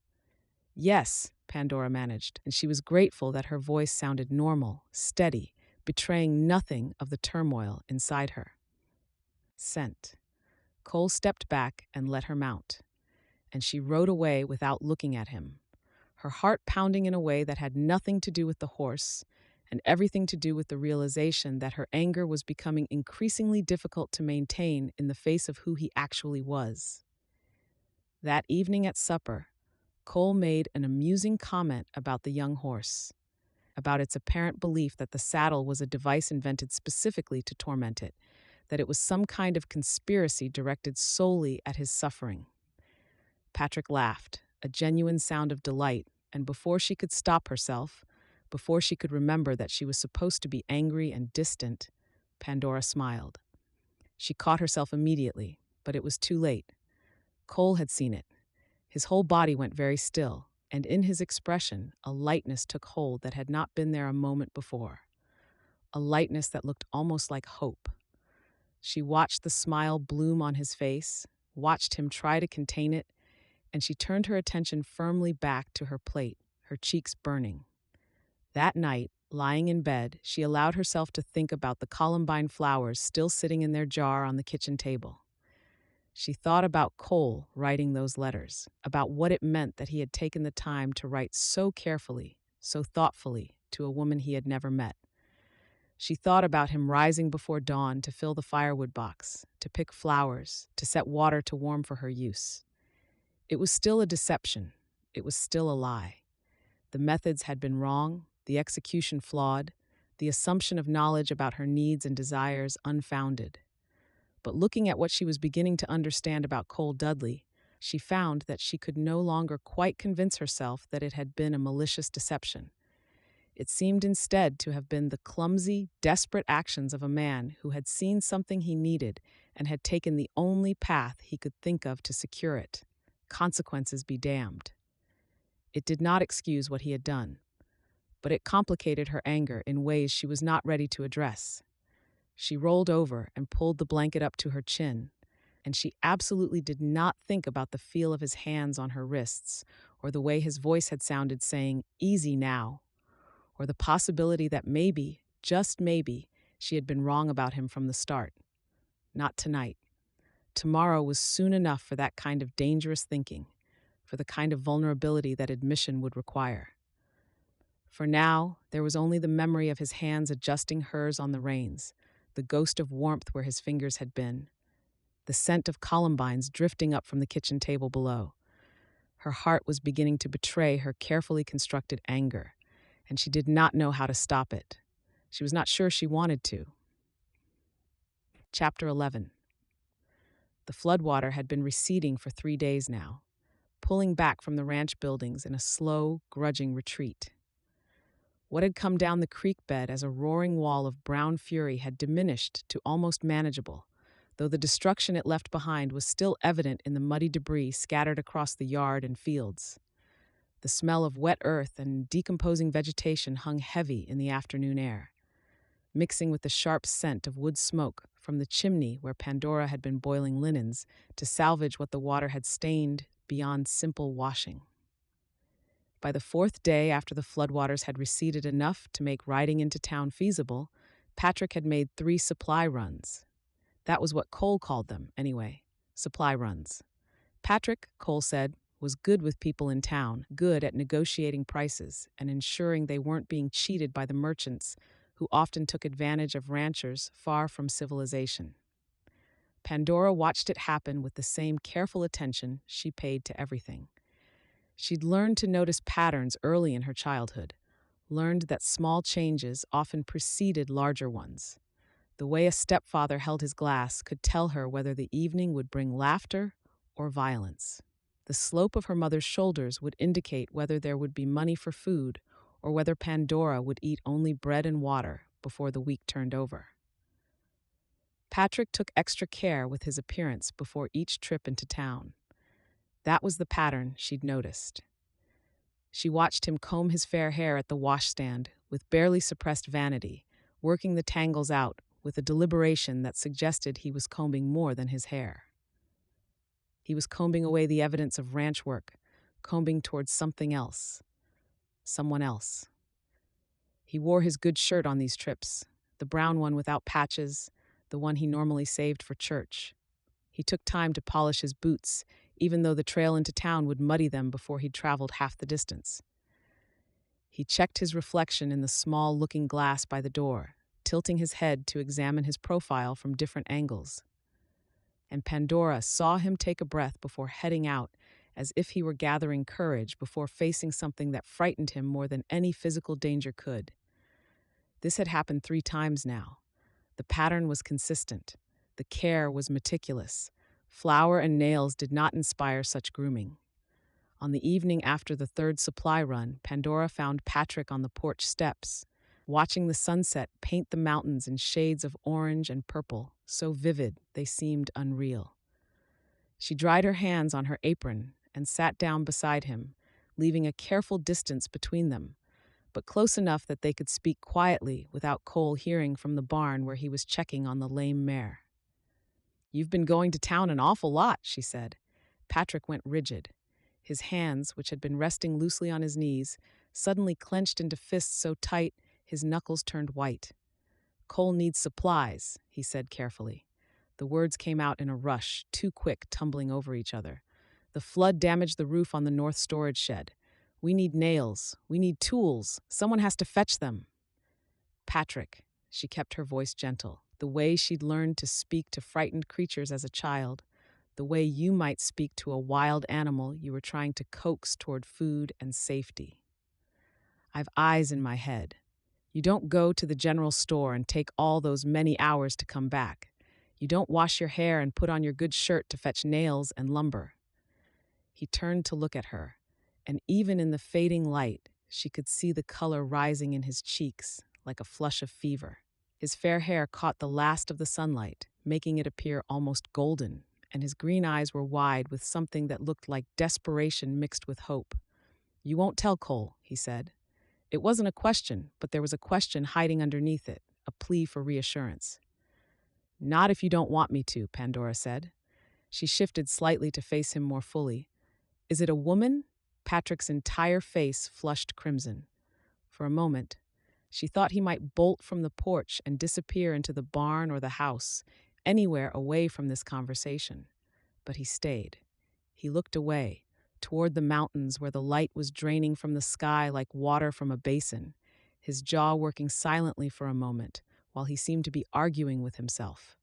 "Yes," Pandora managed, and she was grateful that her voice sounded normal, steady, betraying nothing of the turmoil inside her. Scent. Cole stepped back and let her mount, and she rode away without looking at him, her heart pounding in a way that had nothing to do with the horse and everything to do with the realization that her anger was becoming increasingly difficult to maintain in the face of who he actually was. That evening at supper, Cole made an amusing comment about the young horse, about its apparent belief that the saddle was a device invented specifically to torment it, that it was some kind of conspiracy directed solely at his suffering. Patrick laughed, a genuine sound of delight, and before she could stop herself, before she could remember that she was supposed to be angry and distant, Pandora smiled. She caught herself immediately, but it was too late. Cole had seen it. His whole body went very still, and in his expression, a lightness took hold that had not been there a moment before. A lightness that looked almost like hope. She watched the smile bloom on his face, watched him try to contain it, and she turned her attention firmly back to her plate, her cheeks burning. That night, lying in bed, she allowed herself to think about the columbine flowers still sitting in their jar on the kitchen table. She thought about Cole writing those letters, about what it meant that he had taken the time to write so carefully, so thoughtfully, to a woman he had never met. She thought about him rising before dawn to fill the firewood box, to pick flowers, to set water to warm for her use. It was still a deception. It was still a lie. The methods had been wrong, the execution flawed, the assumption of knowledge about her needs and desires unfounded. But looking at what she was beginning to understand about Cole Dudley, she found that she could no longer quite convince herself that it had been a malicious deception. It seemed instead to have been the clumsy, desperate actions of a man who had seen something he needed and had taken the only path he could think of to secure it. Consequences be damned. It did not excuse what he had done, but it complicated her anger in ways she was not ready to address. She rolled over and pulled the blanket up to her chin, and she absolutely did not think about the feel of his hands on her wrists, or the way his voice had sounded saying, "Easy now," or the possibility that maybe, just maybe, she had been wrong about him from the start. Not tonight. Tomorrow was soon enough for that kind of dangerous thinking, for the kind of vulnerability that admission would require. For now, there was only the memory of his hands adjusting hers on the reins, the ghost of warmth where his fingers had been, the scent of columbines drifting up from the kitchen table below. Her heart was beginning to betray her carefully constructed anger, and she did not know how to stop it. She was not sure she wanted to. Chapter 11. The floodwater had been receding for 3 days now, pulling back from the ranch buildings in a slow, grudging retreat. What had come down the creek bed as a roaring wall of brown fury had diminished to almost manageable, though the destruction it left behind was still evident in the muddy debris scattered across the yard and fields. The smell of wet earth and decomposing vegetation hung heavy in the afternoon air, mixing with the sharp scent of wood smoke from the chimney where Pandora had been boiling linens to salvage what the water had stained beyond simple washing. By the fourth day after the floodwaters had receded enough to make riding into town feasible, Patrick had made 3 supply runs. That was what Cole called them, anyway, supply runs. Patrick, Cole said, was good with people in town, good at negotiating prices and ensuring they weren't being cheated by the merchants who often took advantage of ranchers far from civilization. Pandora watched it happen with the same careful attention she paid to everything. She'd learned to notice patterns early in her childhood, learned that small changes often preceded larger ones. The way a stepfather held his glass could tell her whether the evening would bring laughter or violence. The slope of her mother's shoulders would indicate whether there would be money for food or whether Pandora would eat only bread and water before the week turned over. Patrick took extra care with his appearance before each trip into town. That was the pattern she'd noticed. She watched him comb his fair hair at the washstand with barely suppressed vanity, working the tangles out with a deliberation that suggested he was combing more than his hair. He was combing away the evidence of ranch work, combing towards something else, someone else. He wore his good shirt on these trips, the brown one without patches, the one he normally saved for church. He took time to polish his boots, even though the trail into town would muddy them before he'd traveled half the distance. He checked his reflection in the small looking glass by the door, tilting his head to examine his profile from different angles. And Pandora saw him take a breath before heading out, as if he were gathering courage before facing something that frightened him more than any physical danger could. This had happened 3 times now. The pattern was consistent. The care was meticulous. Flour and nails did not inspire such grooming. On the evening after the 3rd supply run, Pandora found Patrick on the porch steps, watching the sunset paint the mountains in shades of orange and purple, so vivid they seemed unreal. She dried her hands on her apron and sat down beside him, leaving a careful distance between them, but close enough that they could speak quietly without Cole hearing from the barn where he was checking on the lame mare. "You've been going to town an awful lot," she said. Patrick went rigid. His hands, which had been resting loosely on his knees, suddenly clenched into fists so tight his knuckles turned white. "Cole needs supplies," he said carefully. The words came out in a rush, too quick, tumbling over each other. "The flood damaged the roof on the north storage shed. We need nails. We need tools. Someone has to fetch them." "Patrick," she kept her voice gentle, the way she'd learned to speak to frightened creatures as a child, the way you might speak to a wild animal you were trying to coax toward food and safety. "I've eyes in my head. You don't go to the general store and take all those many hours to come back. You don't wash your hair and put on your good shirt to fetch nails and lumber." He turned to look at her, and even in the fading light, she could see the color rising in his cheeks like a flush of fever. His fair hair caught the last of the sunlight, making it appear almost golden, and his green eyes were wide with something that looked like desperation mixed with hope. "You won't tell Cole," he said. It wasn't a question, but there was a question hiding underneath it, a plea for reassurance. "Not if you don't want me to," Pandora said. She shifted slightly to face him more fully. "Is it a woman?" Patrick's entire face flushed crimson. For a moment, she thought he might bolt from the porch and disappear into the barn or the house, anywhere away from this conversation. But he stayed. He looked away, toward the mountains where the light was draining from the sky like water from a basin, his jaw working silently for a moment, while he seemed to be arguing with himself.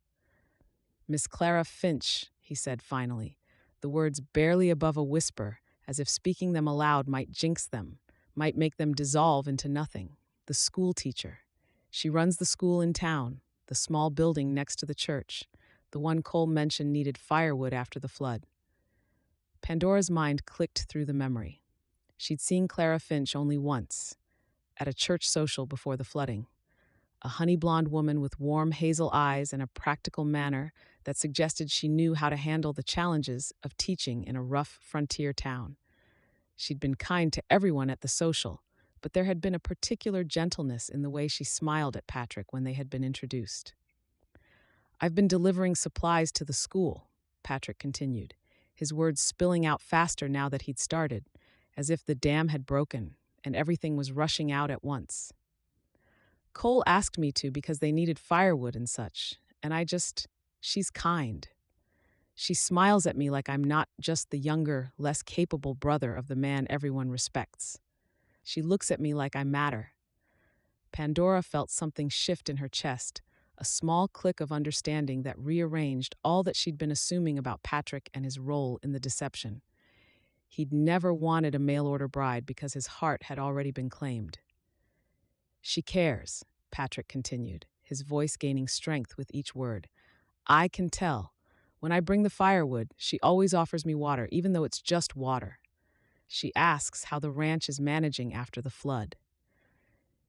"Miss Clara Finch," he said finally, the words barely above a whisper, as if speaking them aloud might jinx them, might make them dissolve into nothing. "The school teacher. She runs the school in town, the small building next to the church, the one Cole mentioned needed firewood after the flood." Pandora's mind clicked through the memory. She'd seen Clara Finch only once, at a church social before the flooding. a honey blonde woman with warm hazel eyes and a practical manner that suggested she knew how to handle the challenges of teaching in a rough frontier town. She'd been kind to everyone at the social, but there had been a particular gentleness in the way she smiled at Patrick when they had been introduced. "I've been delivering supplies to the school," Patrick continued, his words spilling out faster now that he'd started, as if the dam had broken and everything was rushing out at once. "Cole asked me to because they needed firewood and such, and she's kind. She smiles at me like I'm not just the younger, less capable brother of the man everyone respects. She looks at me like I matter." Pandora felt something shift in her chest, a small click of understanding that rearranged all that she'd been assuming about Patrick and his role in the deception. He'd never wanted a mail-order bride because his heart had already been claimed. "She cares," Patrick continued, his voice gaining strength with each word. "I can tell. When I bring the firewood, she always offers me water, even though it's just water. She asks how the ranch is managing after the flood.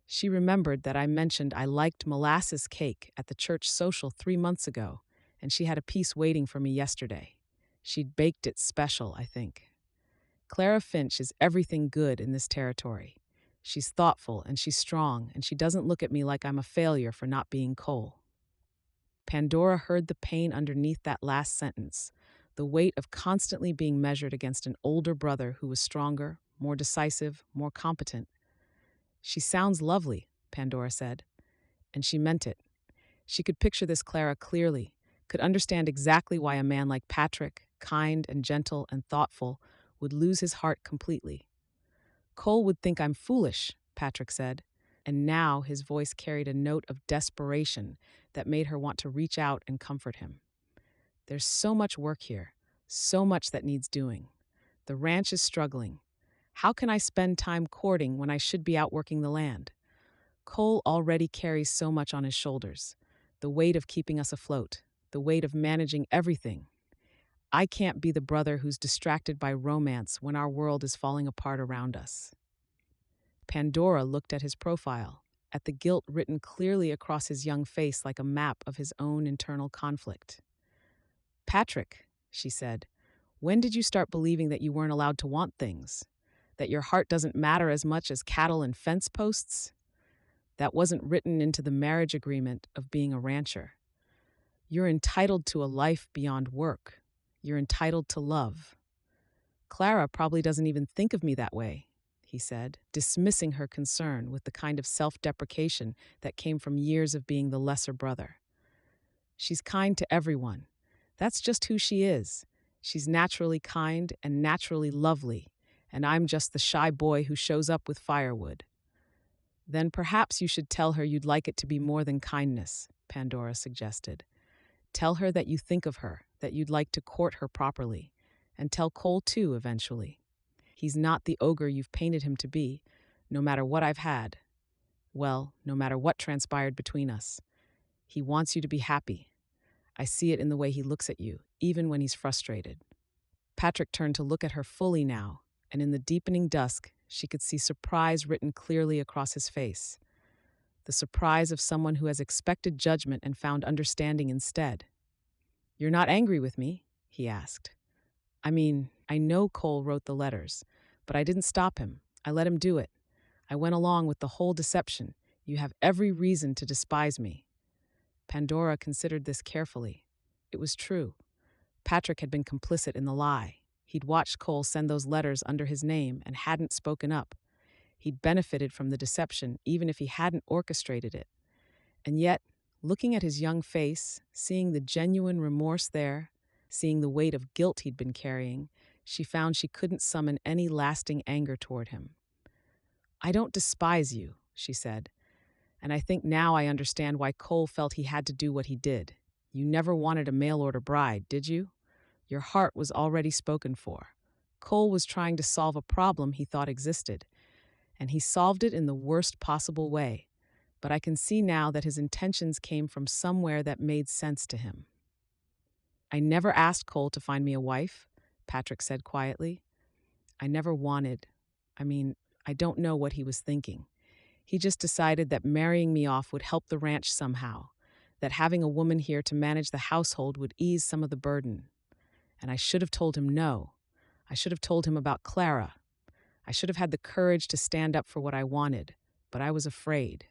She remembered that I mentioned I liked molasses cake at the church social 3 months ago, and she had a piece waiting for me yesterday. She'd baked it special, I think. Clara Finch is everything good in this territory. She's thoughtful and she's strong, and she doesn't look at me like I'm a failure for not being Cole." Pandora heard the pain underneath that last sentence, the weight of constantly being measured against an older brother who was stronger, more decisive, more competent. "She sounds lovely," Pandora said, and she meant it. She could picture this Clara clearly, could understand exactly why a man like Patrick, kind and gentle and thoughtful, would lose his heart completely. "Cole would think I'm foolish," Patrick said, and now his voice carried a note of desperation that made her want to reach out and comfort him. "There's so much work here, so much that needs doing. The ranch is struggling. How can I spend time courting when I should be out working the land? Cole already carries so much on his shoulders, the weight of keeping us afloat, the weight of managing everything. I can't be the brother who's distracted by romance when our world is falling apart around us." Pandora looked at his profile, at the guilt written clearly across his young face like a map of his own internal conflict. "Patrick," she said, "when did you start believing that you weren't allowed to want things? That your heart doesn't matter as much as cattle and fence posts? That wasn't written into the marriage agreement of being a rancher. You're entitled to a life beyond work. You're entitled to love." "Clara probably doesn't even think of me that way," he said, dismissing her concern with the kind of self-deprecation that came from years of being the lesser brother. "She's kind to everyone. That's just who she is. She's naturally kind and naturally lovely, and I'm just the shy boy who shows up with firewood." "Then perhaps you should tell her you'd like it to be more than kindness," Pandora suggested. "Tell her that you think of her, that you'd like to court her properly, and tell Cole too eventually. He's not the ogre you've painted him to be, no matter what I've had. Well, no matter what transpired between us. He wants you to be happy. I see it in the way he looks at you, even when he's frustrated." Patrick turned to look at her fully now, and in the deepening dusk, she could see surprise written clearly across his face. The surprise of someone who has expected judgment and found understanding instead. "You're not angry with me?" he asked. "I mean, I know Cole wrote the letters, but I didn't stop him. I let him do it. I went along with the whole deception. You have every reason to despise me." Pandora considered this carefully. It was true. Patrick had been complicit in the lie. He'd watched Cole send those letters under his name and hadn't spoken up. He'd benefited from the deception, even if he hadn't orchestrated it. And yet, looking at his young face, seeing the genuine remorse there, seeing the weight of guilt he'd been carrying, she found she couldn't summon any lasting anger toward him. "I don't despise you," she said, "and I think now I understand why Cole felt he had to do what he did. You never wanted a mail-order bride, did you? Your heart was already spoken for. Cole was trying to solve a problem he thought existed, and he solved it in the worst possible way. But I can see now that his intentions came from somewhere that made sense to him." "I never asked Cole to find me a wife," Patrick said quietly. "I never wanted. I mean, I don't know what he was thinking. He just decided that marrying me off would help the ranch somehow, that having a woman here to manage the household would ease some of the burden. And I should have told him no. I should have told him about Clara. I should have had the courage to stand up for what I wanted, but I was afraid.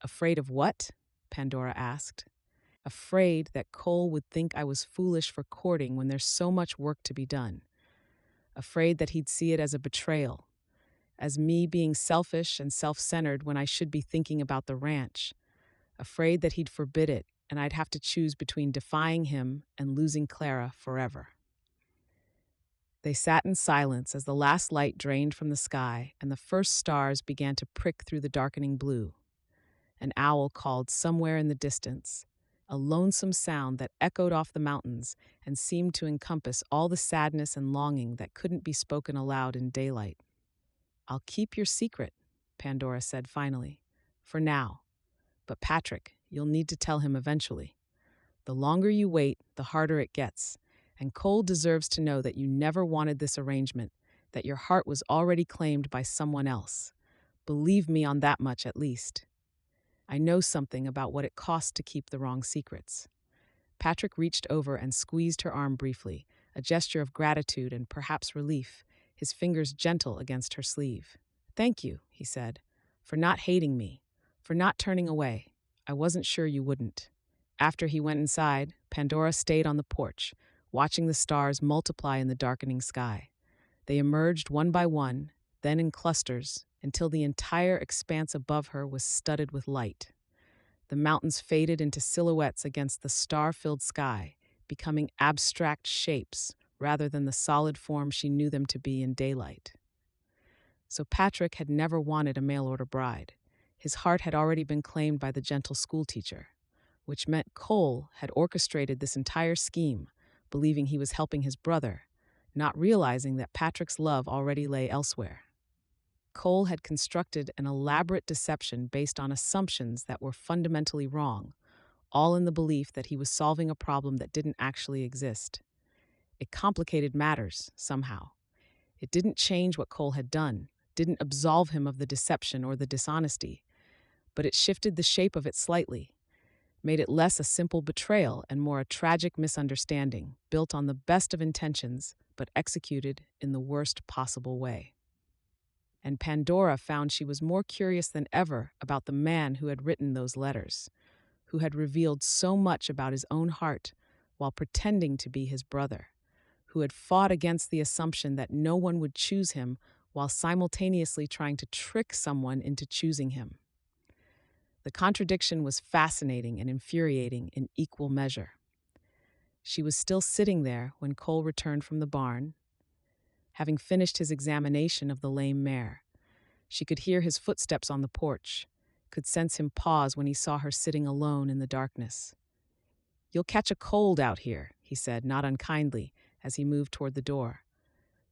Afraid of what? Pandora asked. Afraid that Cole would think I was foolish for courting when there's so much work to be done. Afraid that he'd see it as a betrayal, as me being selfish and self-centered when I should be thinking about the ranch. Afraid that he'd forbid it and I'd have to choose between defying him and losing Clara forever. They sat in silence as the last light drained from the sky and the first stars began to prick through the darkening blue. An owl called somewhere in the distance, a lonesome sound that echoed off the mountains and seemed to encompass all the sadness and longing that couldn't be spoken aloud in daylight. "I'll keep your secret," Pandora said finally, "for now. But Patrick, you'll need to tell him eventually. The longer you wait, the harder it gets. And Cole deserves to know that you never wanted this arrangement, that your heart was already claimed by someone else. Believe me on that much at least. I know something about what it costs to keep the wrong secrets." Patrick reached over and squeezed her arm briefly, a gesture of gratitude and perhaps relief, his fingers gentle against her sleeve. "Thank you," he said, "for not hating me, for not turning away. I wasn't sure you wouldn't." After he went inside, Pandora stayed on the porch, watching the stars multiply in the darkening sky. They emerged one by one, then in clusters, until the entire expanse above her was studded with light. The mountains faded into silhouettes against the star-filled sky, becoming abstract shapes rather than the solid form she knew them to be in daylight. So Patrick had never wanted a mail-order bride. His heart had already been claimed by the gentle schoolteacher, which meant Cole had orchestrated this entire scheme, believing he was helping his brother, not realizing that Patrick's love already lay elsewhere. Cole had constructed an elaborate deception based on assumptions that were fundamentally wrong, all in the belief that he was solving a problem that didn't actually exist. It complicated matters, somehow. It didn't change what Cole had done, didn't absolve him of the deception or the dishonesty, but it shifted the shape of it slightly, made it less a simple betrayal and more a tragic misunderstanding, built on the best of intentions, but executed in the worst possible way. And Pandora found she was more curious than ever about the man who had written those letters, who had revealed so much about his own heart while pretending to be his brother, who had fought against the assumption that no one would choose him while simultaneously trying to trick someone into choosing him. The contradiction was fascinating and infuriating in equal measure. She was still sitting there when Cole returned from the barn, having finished his examination of the lame mare. She could hear his footsteps on the porch, could sense him pause when he saw her sitting alone in the darkness. "You'll catch a cold out here," he said, not unkindly, as he moved toward the door.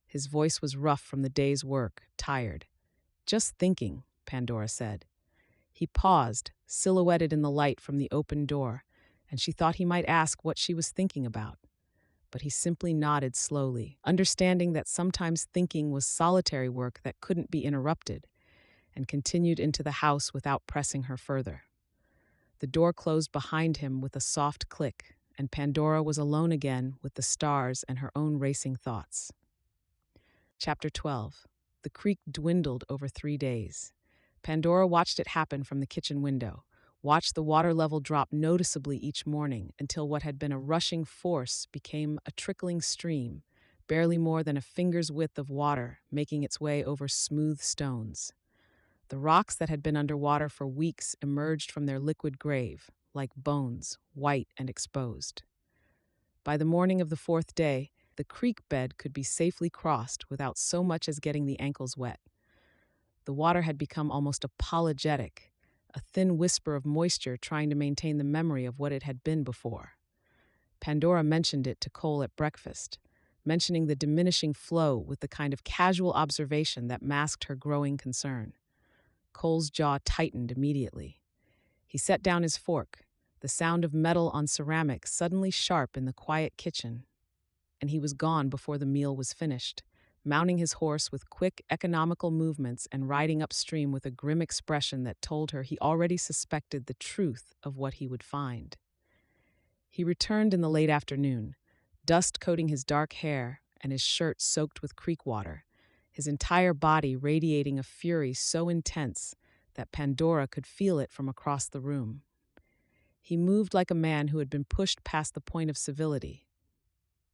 His voice was rough from the day's work, tired. "Just thinking," Pandora said. He paused, silhouetted in the light from the open door, and she thought he might ask what she was thinking about. But he simply nodded slowly, understanding that sometimes thinking was solitary work that couldn't be interrupted, and continued into the house without pressing her further. The door closed behind him with a soft click, and Pandora was alone again with the stars and her own racing thoughts. Chapter 12. The creek dwindled over 3 days. Pandora watched it happen from the kitchen window, watched the water level drop noticeably each morning until what had been a rushing force became a trickling stream, barely more than a finger's width of water making its way over smooth stones. The rocks that had been underwater for weeks emerged from their liquid grave, like bones, white and exposed. By the morning of the 4th day, the creek bed could be safely crossed without so much as getting the ankles wet. The water had become almost apologetic, a thin whisper of moisture trying to maintain the memory of what it had been before. Pandora mentioned it to Cole at breakfast, mentioning the diminishing flow with the kind of casual observation that masked her growing concern. Cole's jaw tightened immediately. He set down his fork, the sound of metal on ceramic suddenly sharp in the quiet kitchen, and he was gone before the meal was finished, mounting his horse with quick, economical movements and riding upstream with a grim expression that told her he already suspected the truth of what he would find. He returned in the late afternoon, dust coating his dark hair and his shirt soaked with creek water, his entire body radiating a fury so intense that Pandora could feel it from across the room. He moved like a man who had been pushed past the point of civility,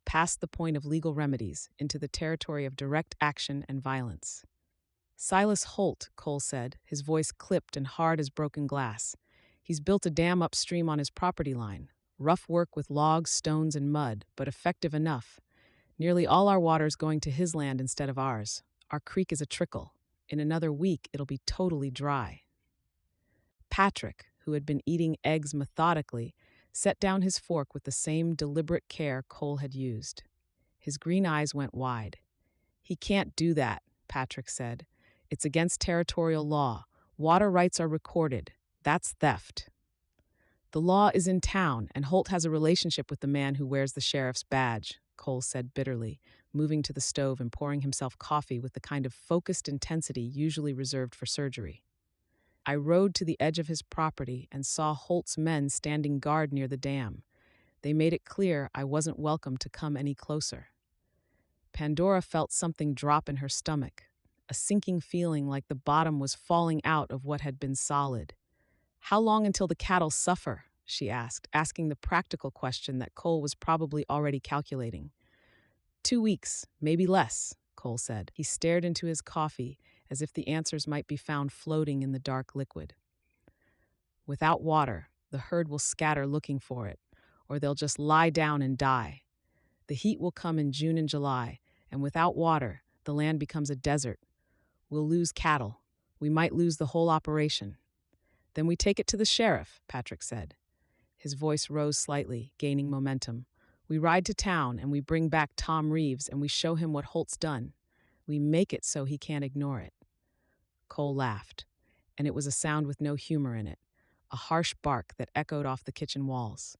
past the point of legal remedies, into the territory of direct action and violence. "Silas Holt," Cole said, his voice clipped and hard as broken glass. "He's built a dam upstream on his property line. Rough work with logs, stones, and mud, but effective enough. Nearly all our water's going to his land instead of ours. Our creek is a trickle. In another week, it'll be totally dry." Patrick, who had been eating eggs methodically, set down his fork with the same deliberate care Cole had used. His green eyes went wide. "He can't do that," Patrick said. "It's against territorial law. Water rights are recorded. That's theft." "The law is in town, and Holt has a relationship with the man who wears the sheriff's badge," Cole said bitterly, moving to the stove and pouring himself coffee with the kind of focused intensity usually reserved for surgery. "I rode to the edge of his property and saw Holt's men standing guard near the dam. They made it clear I wasn't welcome to come any closer." Pandora felt something drop in her stomach, a sinking feeling like the bottom was falling out of what had been solid. "How long until the cattle suffer?" she asked, asking the practical question that Cole was probably already calculating. 2 weeks, maybe less," Cole said. He stared into his coffee as if the answers might be found floating in the dark liquid. "Without water, the herd will scatter looking for it, or they'll just lie down and die. The heat will come in June and July, and without water, the land becomes a desert. We'll lose cattle. We might lose the whole operation." "Then we take it to the sheriff," Patrick said. His voice rose slightly, gaining momentum. "We ride to town and we bring back Tom Reeves and we show him what Holt's done. We make it so he can't ignore it." Cole laughed, and it was a sound with no humor in it, a harsh bark that echoed off the kitchen walls.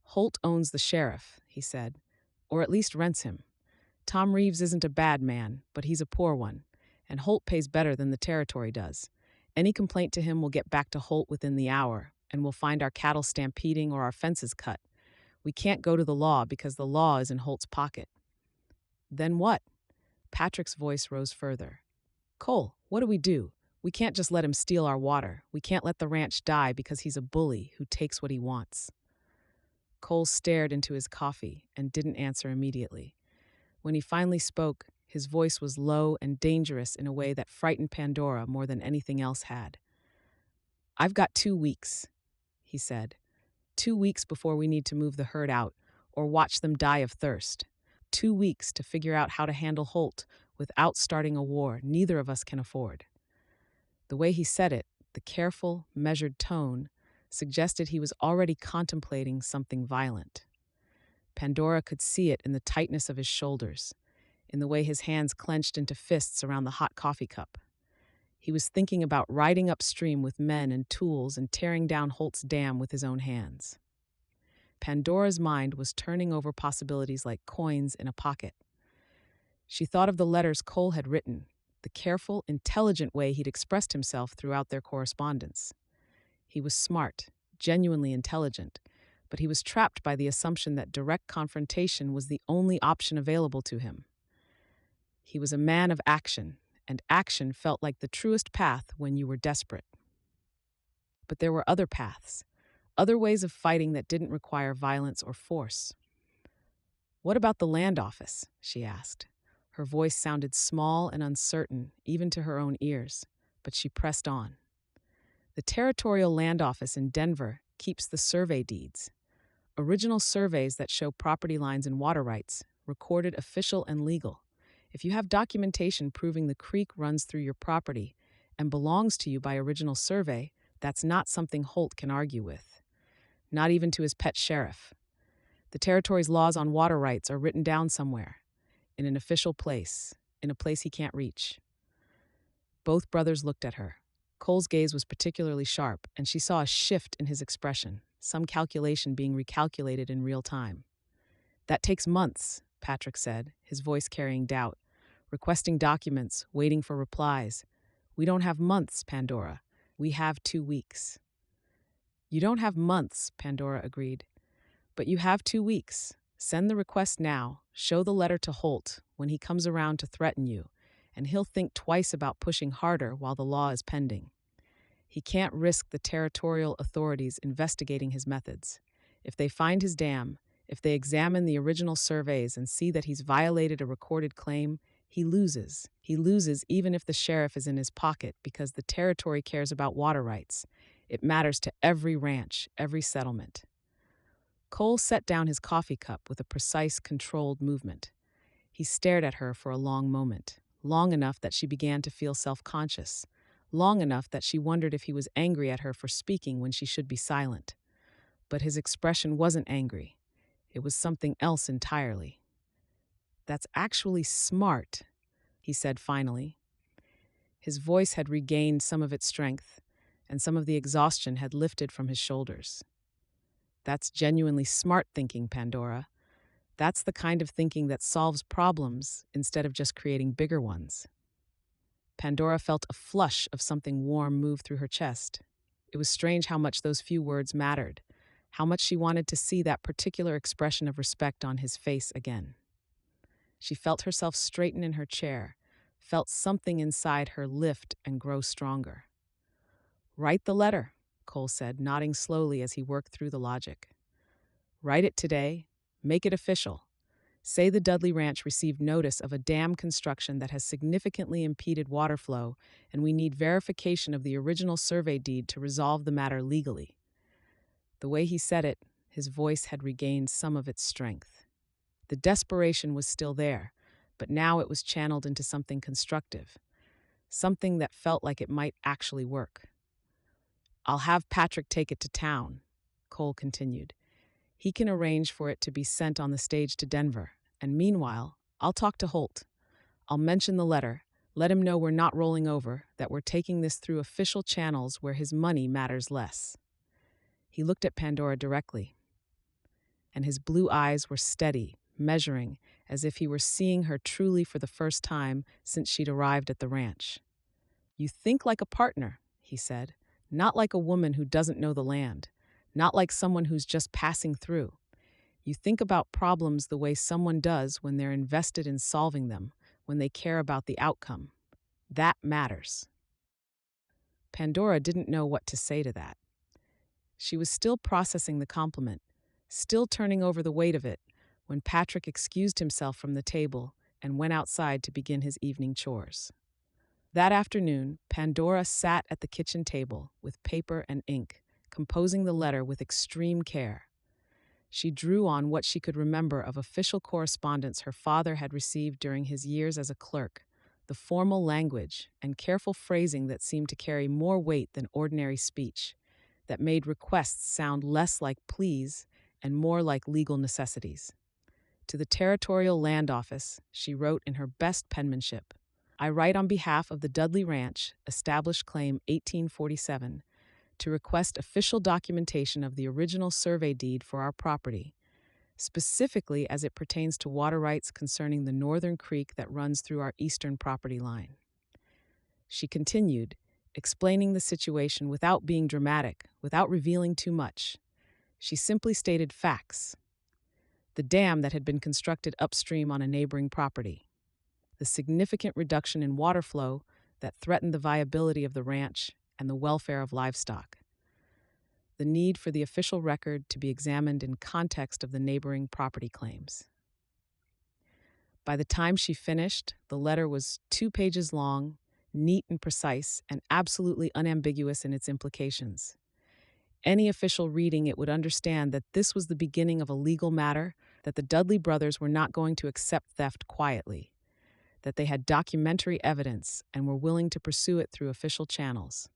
"Holt owns the sheriff," he said, "or at least rents him. Tom Reeves isn't a bad man, but he's a poor one, and Holt pays better than the territory does. Any complaint to him will get back to Holt within the hour, and we'll find our cattle stampeding or our fences cut. We can't go to the law because the law is in Holt's pocket." "Then what?" Patrick's voice rose further. "Cole, what do we do? We can't just let him steal our water. We can't let the ranch die because he's a bully who takes what he wants." Cole stared into his coffee and didn't answer immediately. When he finally spoke, his voice was low and dangerous in a way that frightened Pandora more than anything else had. "I've got 2 weeks," he said. 2 weeks before we need to move the herd out or watch them die of thirst. 2 weeks to figure out how to handle Holt without starting a war neither of us can afford." The way he said it, the careful, measured tone, suggested he was already contemplating something violent. Pandora could see it in the tightness of his shoulders, in the way his hands clenched into fists around the hot coffee cup. He was thinking about riding upstream with men and tools and tearing down Holt's dam with his own hands. Pandora's mind was turning over possibilities like coins in a pocket. She thought of the letters Cole had written, the careful, intelligent way he'd expressed himself throughout their correspondence. He was smart, genuinely intelligent, but he was trapped by the assumption that direct confrontation was the only option available to him. He was a man of action, and action felt like the truest path when you were desperate. But there were other paths, other ways of fighting that didn't require violence or force. "What about the land office?" she asked. Her voice sounded small and uncertain, even to her own ears, but she pressed on. "The Territorial Land Office in Denver keeps the survey deeds. Original surveys that show property lines and water rights, recorded, official, and legal. If you have documentation proving the creek runs through your property and belongs to you by original survey, that's not something Holt can argue with. Not even to his pet sheriff. The territory's laws on water rights are written down somewhere, in an official place, in a place he can't reach." Both brothers looked at her. Cole's gaze was particularly sharp, and she saw a shift in his expression, some calculation being recalculated in real time. "That takes months," Patrick said, his voice carrying doubt. requesting documents, waiting for replies. We don't have months, Pandora. We have 2 weeks. You don't have months, Pandora agreed. But you have 2 weeks. Send the request now. Show the letter to Holt when he comes around to threaten you, and he'll think twice about pushing harder while the law is pending. He can't risk the territorial authorities investigating his methods. If they find his dam, if they examine the original surveys and see that he's violated a recorded claim, he loses. He loses even if the sheriff is in his pocket because the territory cares about water rights. It matters to every ranch, every settlement. Cole set down his coffee cup with a precise, controlled movement. He stared at her for a long moment, long enough that she began to feel self-conscious, long enough that she wondered if he was angry at her for speaking when she should be silent. But his expression wasn't angry. It was something else entirely. "That's actually smart," he said finally. His voice had regained some of its strength, and some of the exhaustion had lifted from his shoulders. "That's genuinely smart thinking, Pandora. That's the kind of thinking that solves problems instead of just creating bigger ones." Pandora felt a flush of something warm move through her chest. It was strange how much those few words mattered, how much she wanted to see that particular expression of respect on his face again. She felt herself straighten in her chair, felt something inside her lift and grow stronger. "Write the letter," Cole said, nodding slowly as he worked through the logic. "Write it today. Make it official. Say the Dudley Ranch received notice of a dam construction that has significantly impeded water flow, and we need verification of the original survey deed to resolve the matter legally." The way he said it, his voice had regained some of its strength. The desperation was still there, but now it was channeled into something constructive, something that felt like it might actually work. "I'll have Patrick take it to town," Cole continued. "He can arrange for it to be sent on the stage to Denver, and meanwhile, I'll talk to Holt. I'll mention the letter, let him know we're not rolling over, that we're taking this through official channels where his money matters less." He looked at Pandora directly, and his blue eyes were steady, measuring, as if he were seeing her truly for the first time since she'd arrived at the ranch. "You think like a partner," he said, "not like a woman who doesn't know the land, not like someone who's just passing through. You think about problems the way someone does when they're invested in solving them, when they care about the outcome. That matters." Pandora didn't know what to say to that. She was still processing the compliment, still turning over the weight of it, when Patrick excused himself from the table and went outside to begin his evening chores. That afternoon, Pandora sat at the kitchen table with paper and ink, composing the letter with extreme care. She drew on what she could remember of official correspondence her father had received during his years as a clerk, the formal language and careful phrasing that seemed to carry more weight than ordinary speech, that made requests sound less like pleas and more like legal necessities. To the Territorial Land Office, she wrote in her best penmanship, "I write on behalf of the Dudley Ranch, established claim 1847, to request official documentation of the original survey deed for our property, specifically as it pertains to water rights concerning the northern creek that runs through our eastern property line." She continued, explaining the situation without being dramatic, without revealing too much. She simply stated facts. The dam that had been constructed upstream on a neighboring property, the significant reduction in water flow that threatened the viability of the ranch and the welfare of livestock, the need for the official record to be examined in context of the neighboring property claims. By the time she finished, the letter was 2 pages long, neat and precise, and absolutely unambiguous in its implications. Any official reading it would understand that this was the beginning of a legal matter, that the Dudley brothers were not going to accept theft quietly, that they had documentary evidence and were willing to pursue it through official channels.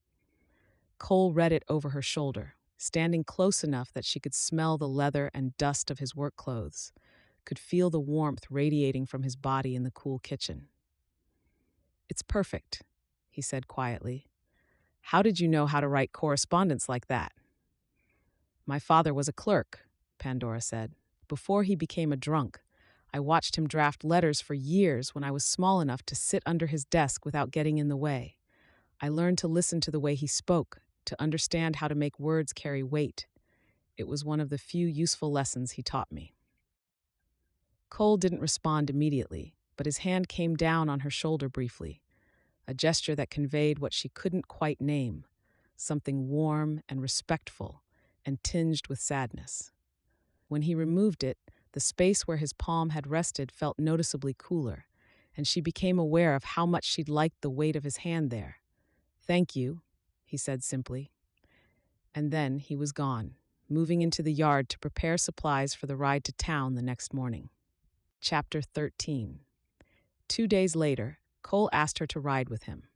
Cole read it over her shoulder, standing close enough that she could smell the leather and dust of his work clothes, could feel the warmth radiating from his body in the cool kitchen. "It's perfect," he said quietly. "How did you know how to write correspondence like that?" "My father was a clerk," Pandora said. "Before he became a drunk, I watched him draft letters for years when I was small enough to sit under his desk without getting in the way. I learned to listen to the way he spoke, to understand how to make words carry weight. It was one of the few useful lessons he taught me. Cole didn't respond immediately, but his hand came down on her shoulder briefly, a gesture that conveyed what she couldn't quite name, something warm and respectful and tinged with sadness. When he removed it, the space where his palm had rested felt noticeably cooler, and she became aware of how much she'd liked the weight of his hand there. "Thank you," he said simply. And then he was gone, moving into the yard to prepare supplies for the ride to town the next morning. Chapter 13. 2 days later, Cole asked her to ride with him.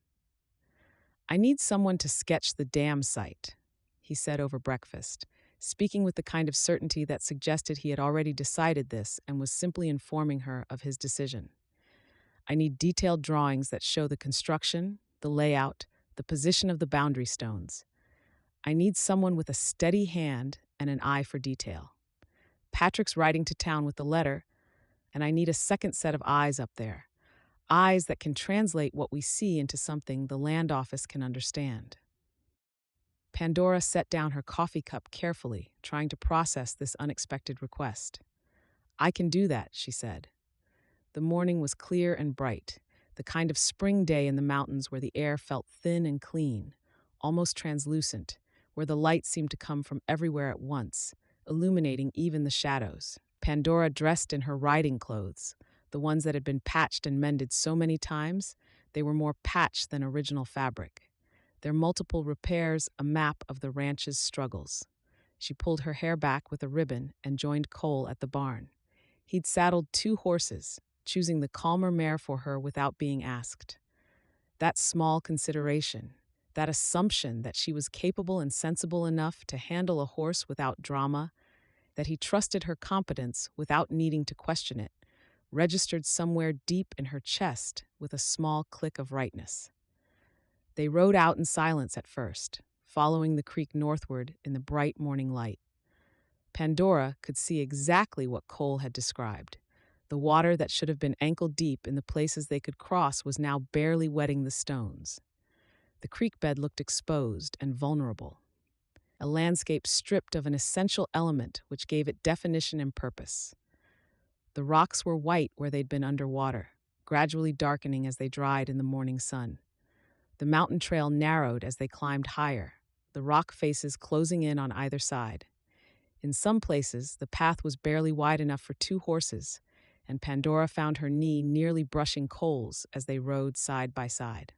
"I need someone to sketch the dam site," he said over breakfast, speaking with the kind of certainty that suggested he had already decided this and was simply informing her of his decision. "I need detailed drawings that show the construction, the layout, the position of the boundary stones. I need someone with a steady hand and an eye for detail. Patrick's riding to town with the letter, and I need a second set of eyes up there. Eyes that can translate what we see into something the land office can understand." Pandora set down her coffee cup carefully, trying to process this unexpected request. "I can do that," she said. The morning was clear and bright, the kind of spring day in the mountains where the air felt thin and clean, almost translucent, where the light seemed to come from everywhere at once, illuminating even the shadows. Pandora dressed in her riding clothes, the ones that had been patched and mended so many times, they were more patch than original fabric. Their multiple repairs a map of the ranch's struggles. She pulled her hair back with a ribbon and joined Cole at the barn. He'd saddled 2 horses, choosing the calmer mare for her without being asked. That small consideration, that assumption that she was capable and sensible enough to handle a horse without drama, that he trusted her competence without needing to question it, registered somewhere deep in her chest with a small click of rightness. They rode out in silence at first, following the creek northward in the bright morning light. Pandora could see exactly what Cole had described. The water that should have been ankle-deep in the places they could cross was now barely wetting the stones. The creek bed looked exposed and vulnerable, a landscape stripped of an essential element which gave it definition and purpose. The rocks were white where they'd been underwater, gradually darkening as they dried in the morning sun. The mountain trail narrowed as they climbed higher, the rock faces closing in on either side. In some places, the path was barely wide enough for 2 horses, and Pandora found her knee nearly brushing Cole's as they rode side by side.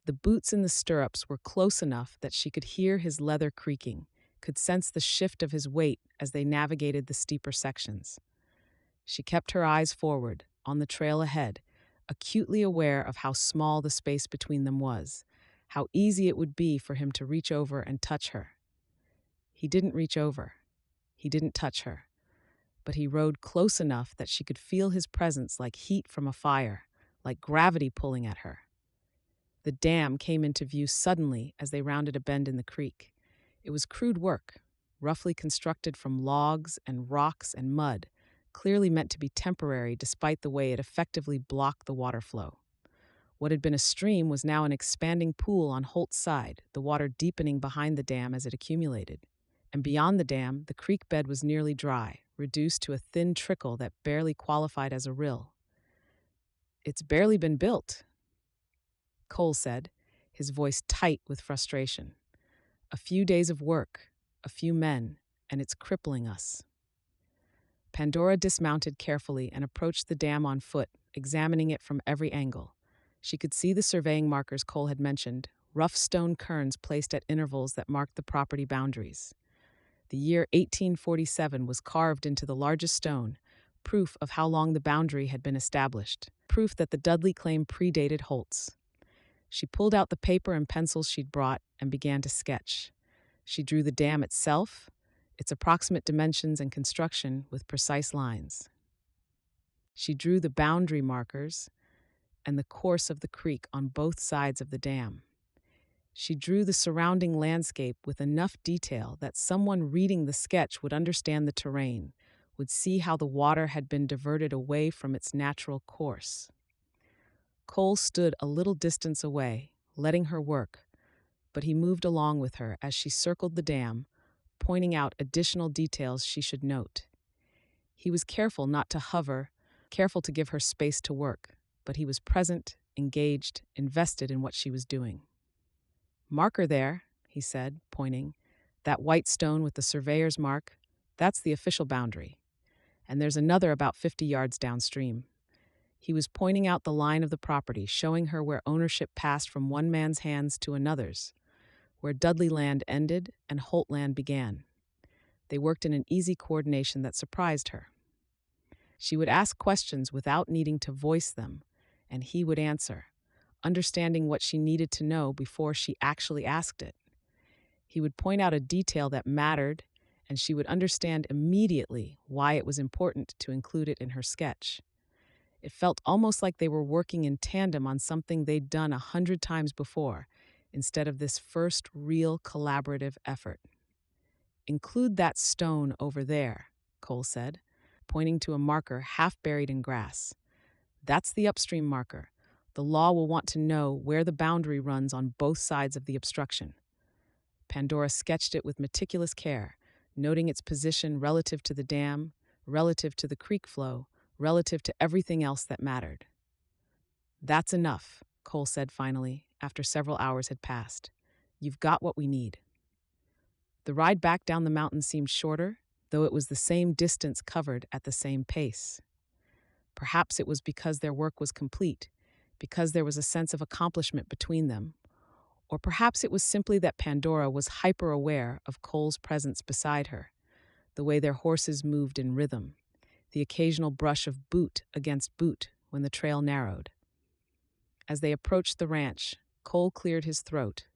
The boots in the stirrups were close enough that she could hear his leather creaking, could sense the shift of his weight as they navigated the steeper sections. She kept her eyes forward, on the trail ahead, acutely aware of how small the space between them was, how easy it would be for him to reach over and touch her. He didn't reach over. He didn't touch her. But he rode close enough that she could feel his presence like heat from a fire, like gravity pulling at her. The dam came into view suddenly as they rounded a bend in the creek. It was crude work, roughly constructed from logs and rocks and mud, clearly meant to be temporary despite the way it effectively blocked the water flow. What had been a stream was now an expanding pool on Holt's side, the water deepening behind the dam as it accumulated. And beyond the dam, the creek bed was nearly dry, reduced to a thin trickle that barely qualified as a rill. "It's barely been built," Cole said, his voice tight with frustration. "A few days of work, a few men, and it's crippling us." Pandora dismounted carefully and approached the dam on foot, examining it from every angle. She could see the surveying markers Cole had mentioned, rough stone cairns placed at intervals that marked the property boundaries. The year 1847 was carved into the largest stone, proof of how long the boundary had been established, proof that the Dudley claim predated Holt's. She pulled out the paper and pencils she'd brought and began to sketch. She drew the dam itself, its approximate dimensions and construction with precise lines. She drew the boundary markers and the course of the creek on both sides of the dam. She drew the surrounding landscape with enough detail that someone reading the sketch would understand the terrain, would see how the water had been diverted away from its natural course. Cole stood a little distance away, letting her work, but he moved along with her as she circled the dam, pointing out additional details she should note. He was careful not to hover, careful to give her space to work, but he was present, engaged, invested in what she was doing. "Marker there," he said, pointing. "That white stone with the surveyor's mark, that's the official boundary. And there's another about 50 yards downstream." He was pointing out the line of the property, showing her where ownership passed from one man's hands to another's, where Dudley land ended and Holt land began. They worked in an easy coordination that surprised her. She would ask questions without needing to voice them, and he would answer, understanding what she needed to know before she actually asked it. He would point out a detail that mattered, and she would understand immediately why it was important to include it in her sketch. It felt almost like they were working in tandem on something they'd done 100 times before, instead of this first real collaborative effort. "Include that stone over there," Cole said, pointing to a marker half buried in grass. "That's the upstream marker. The law will want to know where the boundary runs on both sides of the obstruction." Pandora sketched it with meticulous care, noting its position relative to the dam, relative to the creek flow, relative to everything else that mattered. "That's enough," Cole said finally, after several hours had passed. "You've got what we need." The ride back down the mountain seemed shorter, though it was the same distance covered at the same pace. Perhaps it was because their work was complete, because there was a sense of accomplishment between them, or perhaps it was simply that Pandora was hyper-aware of Cole's presence beside her, the way their horses moved in rhythm, the occasional brush of boot against boot when the trail narrowed. As they approached the ranch, Cole cleared his throat,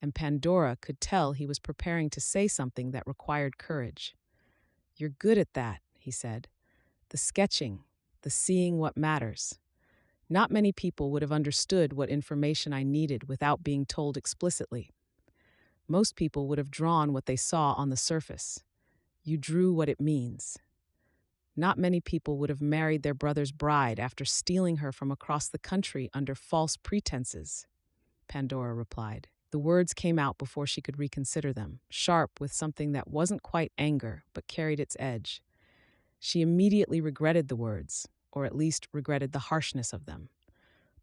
and Pandora could tell he was preparing to say something that required courage. "You're good at that," he said. "The sketching, the seeing what matters. Not many people would have understood what information I needed without being told explicitly. Most people would have drawn what they saw on the surface. You drew what it means. Not many people would have married their brother's bride after stealing her from across the country under false pretenses," Pandora replied. The words came out before she could reconsider them, sharp with something that wasn't quite anger but carried its edge. She immediately regretted the words, or at least regretted the harshness of them.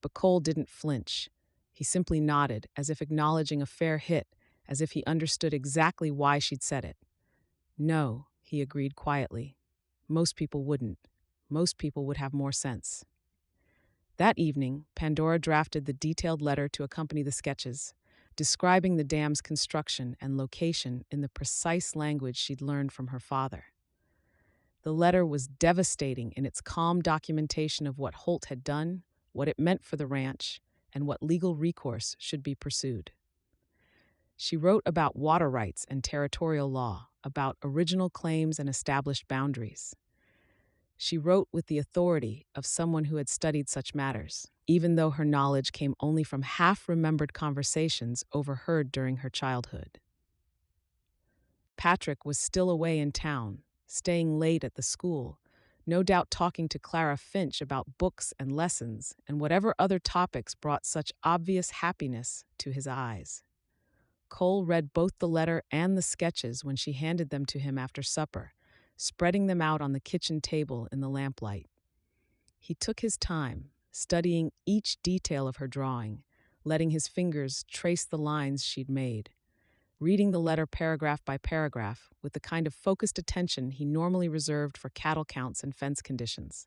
But Cole didn't flinch. He simply nodded, as if acknowledging a fair hit, as if he understood exactly why she'd said it. "No," he agreed quietly. "Most people wouldn't. Most people would have more sense." That evening, Pandora drafted the detailed letter to accompany the sketches, describing the dam's construction and location in the precise language she'd learned from her father. The letter was devastating in its calm documentation of what Holt had done, what it meant for the ranch, and what legal recourse should be pursued. She wrote about water rights and territorial law, about original claims and established boundaries. She wrote with the authority of someone who had studied such matters, even though her knowledge came only from half-remembered conversations overheard during her childhood. Patrick was still away in town, staying late at the school, no doubt talking to Clara Finch about books and lessons and whatever other topics brought such obvious happiness to his eyes. Cole read both the letter and the sketches when she handed them to him after supper, spreading them out on the kitchen table in the lamplight. He took his time, studying each detail of her drawing, letting his fingers trace the lines she'd made, reading the letter paragraph by paragraph with the kind of focused attention he normally reserved for cattle counts and fence conditions.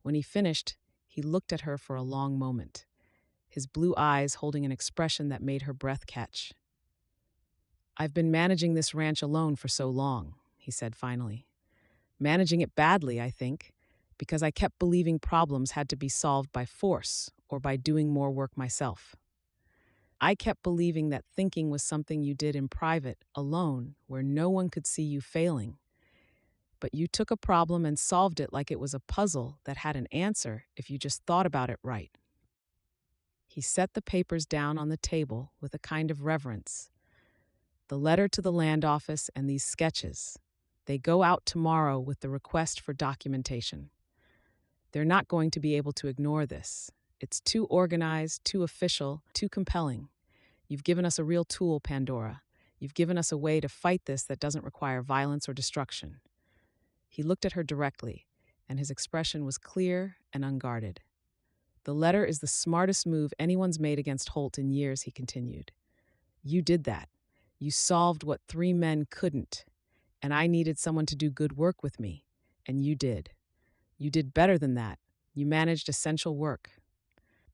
When he finished, he looked at her for a long moment, his blue eyes holding an expression that made her breath catch. "I've been managing this ranch alone for so long," he said finally. "Managing it badly, I think, because I kept believing problems had to be solved by force or by doing more work myself. I kept believing that thinking was something you did in private, alone, where no one could see you failing. But you took a problem and solved it like it was a puzzle that had an answer if you just thought about it right." He set the papers down on the table with a kind of reverence. The letter to the land office and these sketches. They go out tomorrow with the request for documentation. They're not going to be able to ignore this. It's too organized, too official, too compelling. You've given us a real tool, Pandora. You've given us a way to fight this that doesn't require violence or destruction. He looked at her directly, and his expression was clear and unguarded. The letter is the smartest move anyone's made against Holt in years, he continued. You did that. You solved what 3 men couldn't, and I needed someone to do good work with me, and you did. You did better than that. You managed essential work.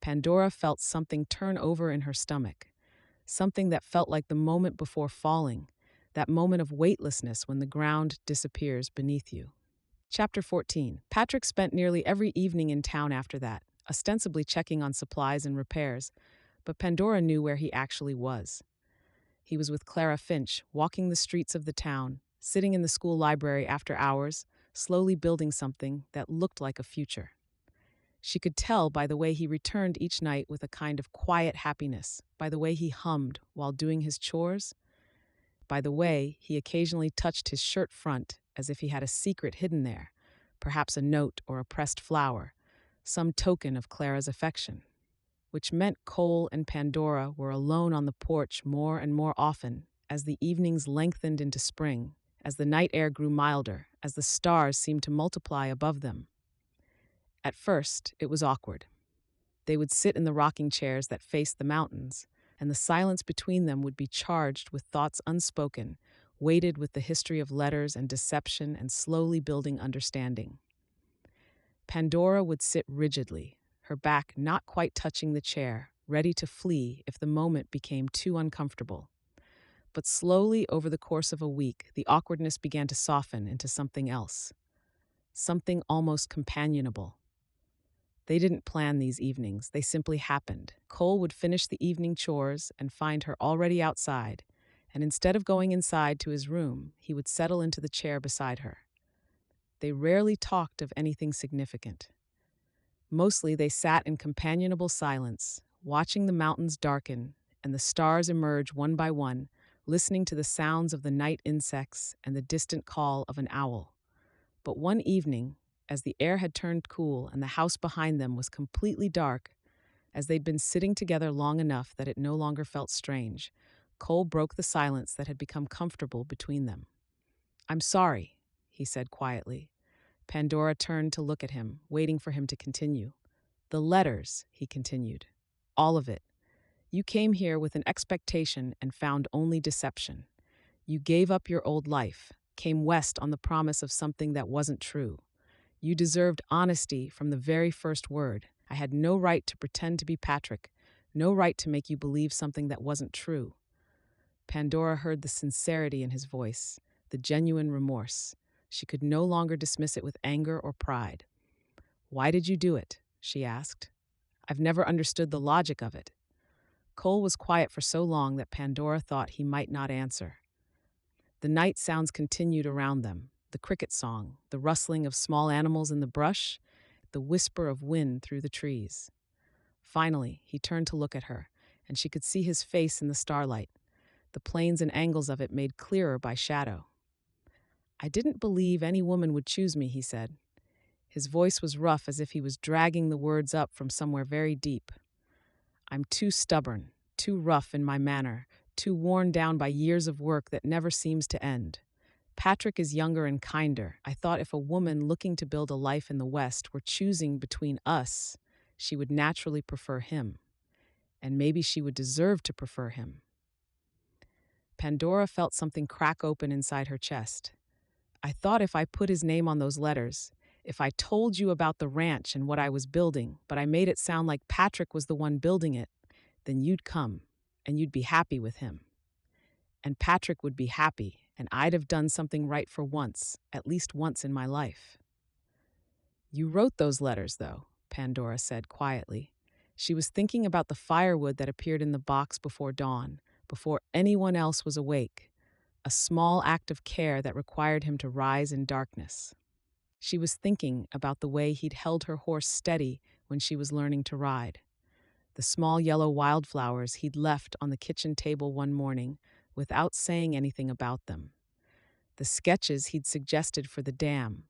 Pandora felt something turn over in her stomach, something that felt like the moment before falling, that moment of weightlessness when the ground disappears beneath you. Chapter 14. Patrick spent nearly every evening in town after that, ostensibly checking on supplies and repairs, but Pandora knew where he actually was. He was with Clara Finch, walking the streets of the town, sitting in the school library after hours, slowly building something that looked like a future. She could tell by the way he returned each night with a kind of quiet happiness, by the way he hummed while doing his chores, by the way he occasionally touched his shirt front as if he had a secret hidden there, perhaps a note or a pressed flower, some token of Clara's affection. Which meant Cole and Pandora were alone on the porch more and more often as the evenings lengthened into spring, as the night air grew milder, as the stars seemed to multiply above them. At first, it was awkward. They would sit in the rocking chairs that faced the mountains, and the silence between them would be charged with thoughts unspoken, weighted with the history of letters and deception and slowly building understanding. Pandora would sit rigidly, her back not quite touching the chair, ready to flee if the moment became too uncomfortable. But slowly, over the course of a week, the awkwardness began to soften into something else, something almost companionable. They didn't plan these evenings, they simply happened. Cole would finish the evening chores and find her already outside, and instead of going inside to his room, he would settle into the chair beside her. They rarely talked of anything significant. Mostly they sat in companionable silence, watching the mountains darken and the stars emerge one by one, listening to the sounds of the night insects and the distant call of an owl. But one evening, as the air had turned cool and the house behind them was completely dark, as they'd been sitting together long enough that it no longer felt strange, Cole broke the silence that had become comfortable between them. "I'm sorry," he said quietly. Pandora turned to look at him, waiting for him to continue. "The letters," he continued. "All of it. You came here with an expectation and found only deception. You gave up your old life, came west on the promise of something that wasn't true. You deserved honesty from the very first word. I had no right to pretend to be Patrick, no right to make you believe something that wasn't true." Pandora heard the sincerity in his voice, the genuine remorse. She could no longer dismiss it with anger or pride. "Why did you do it?" she asked. "I've never understood the logic of it." Cole was quiet for so long that Pandora thought he might not answer. The night sounds continued around them, the cricket song, the rustling of small animals in the brush, the whisper of wind through the trees. Finally, he turned to look at her, and she could see his face in the starlight, the planes and angles of it made clearer by shadow. "I didn't believe any woman would choose me," he said. His voice was rough, as if he was dragging the words up from somewhere very deep. "I'm too stubborn, too rough in my manner, too worn down by years of work that never seems to end. Patrick is younger and kinder. I thought if a woman looking to build a life in the West were choosing between us, she would naturally prefer him. And maybe she would deserve to prefer him." Pandora felt something crack open inside her chest. "I thought if I put his name on those letters, if I told you about the ranch and what I was building, but I made it sound like Patrick was the one building it, then you'd come, and you'd be happy with him. And Patrick would be happy, and I'd have done something right for once, at least once in my life." "You wrote those letters, though," Pandora said quietly. She was thinking about the firewood that appeared in the box before dawn, before anyone else was awake, a small act of care that required him to rise in darkness. She was thinking about the way he'd held her horse steady when she was learning to ride, the small yellow wildflowers he'd left on the kitchen table one morning without saying anything about them, The sketches he'd suggested for the dam,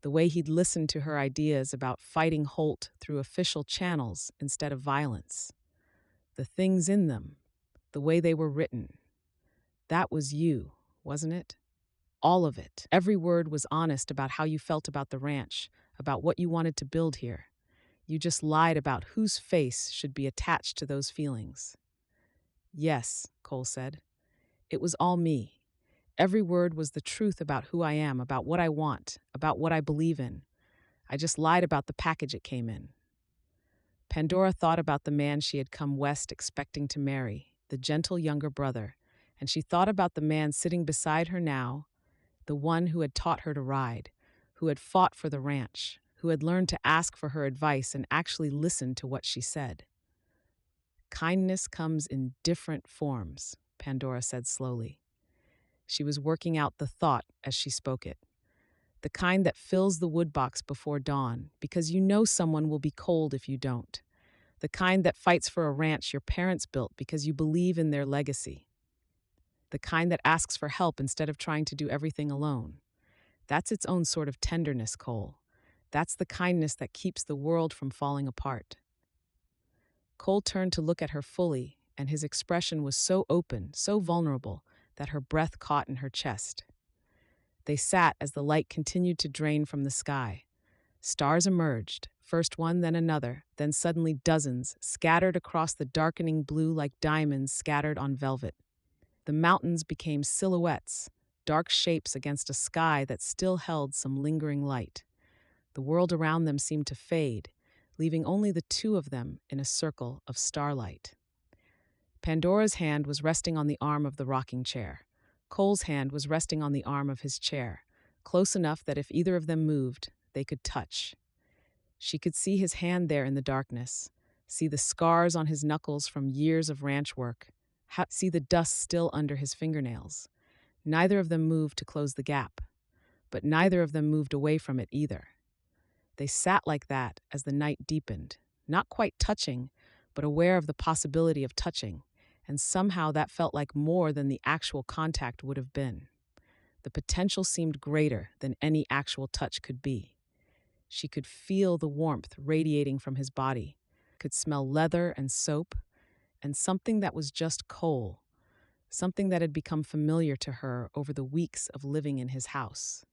the way he'd listened to her ideas about fighting Holt through official channels instead of violence. The things in them, the way they were written. That was you, wasn't it? All of it. Every word was honest about how you felt about the ranch, about what you wanted to build here. You just lied about whose face should be attached to those feelings. Yes, Cole said. It was all me. Every word was the truth about who I am, about what I want, about what I believe in. I just lied about the package it came in. Pandora thought about the man she had come west expecting to marry, the gentle younger brother, and she thought about the man sitting beside her now, the one who had taught her to ride, who had fought for the ranch, who had learned to ask for her advice and actually listen to what she said. Kindness comes in different forms, Pandora said slowly. She was working out the thought as she spoke it. The kind that fills the woodbox before dawn, because you know someone will be cold if you don't. The kind that fights for a ranch your parents built because you believe in their legacy. The kind that asks for help instead of trying to do everything alone. That's its own sort of tenderness, Cole. That's the kindness that keeps the world from falling apart. Cole turned to look at her fully, and his expression was so open, so vulnerable, that her breath caught in her chest. They sat as the light continued to drain from the sky. Stars emerged, first one, then another, then suddenly dozens, scattered across the darkening blue like diamonds scattered on velvet. The mountains became silhouettes, dark shapes against a sky that still held some lingering light. The world around them seemed to fade, leaving only the two of them in a circle of starlight. Pandora's hand was resting on the arm of the rocking chair. Cole's hand was resting on the arm of his chair, close enough that if either of them moved, they could touch. She could see his hand there in the darkness, see the scars on his knuckles from years of ranch work, see the dust still under his fingernails. Neither of them moved to close the gap, but neither of them moved away from it either. They sat like that as the night deepened, not quite touching, but aware of the possibility of touching, and somehow that felt like more than the actual contact would have been. The potential seemed greater than any actual touch could be. She could feel the warmth radiating from his body, could smell leather and soap, and something that was just Cole, something that had become familiar to her over the weeks of living in his house.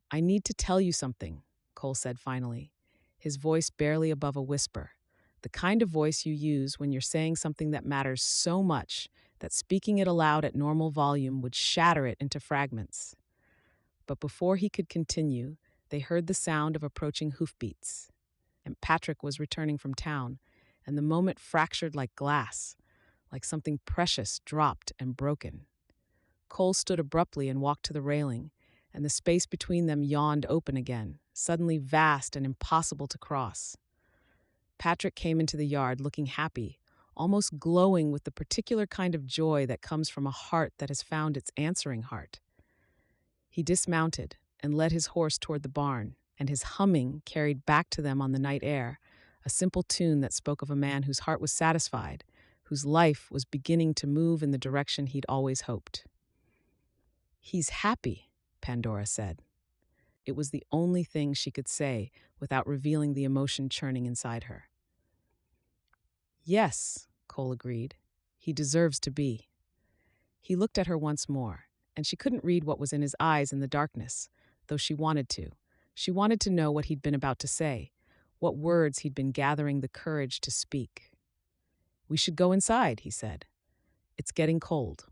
"I need to tell you something," Cole said finally, his voice barely above a whisper, the kind of voice you use when you're saying something that matters so much that speaking it aloud at normal volume would shatter it into fragments. But before he could continue, they heard the sound of approaching hoofbeats. And Patrick was returning from town, and the moment fractured like glass, like something precious dropped and broken. Cole stood abruptly and walked to the railing, and the space between them yawned open again, suddenly vast and impossible to cross. Patrick came into the yard looking happy, almost glowing with the particular kind of joy that comes from a heart that has found its answering heart. He dismounted and led his horse toward the barn, and his humming carried back to them on the night air, a simple tune that spoke of a man whose heart was satisfied, whose life was beginning to move in the direction he'd always hoped. "He's happy," Pandora said. It was the only thing she could say without revealing the emotion churning inside her. "Yes," Cole agreed. "He deserves to be." He looked at her once more, and she couldn't read what was in his eyes in the darkness, though she wanted to. She wanted to know what he'd been about to say, what words he'd been gathering the courage to speak. "We should go inside," he said. "It's getting cold."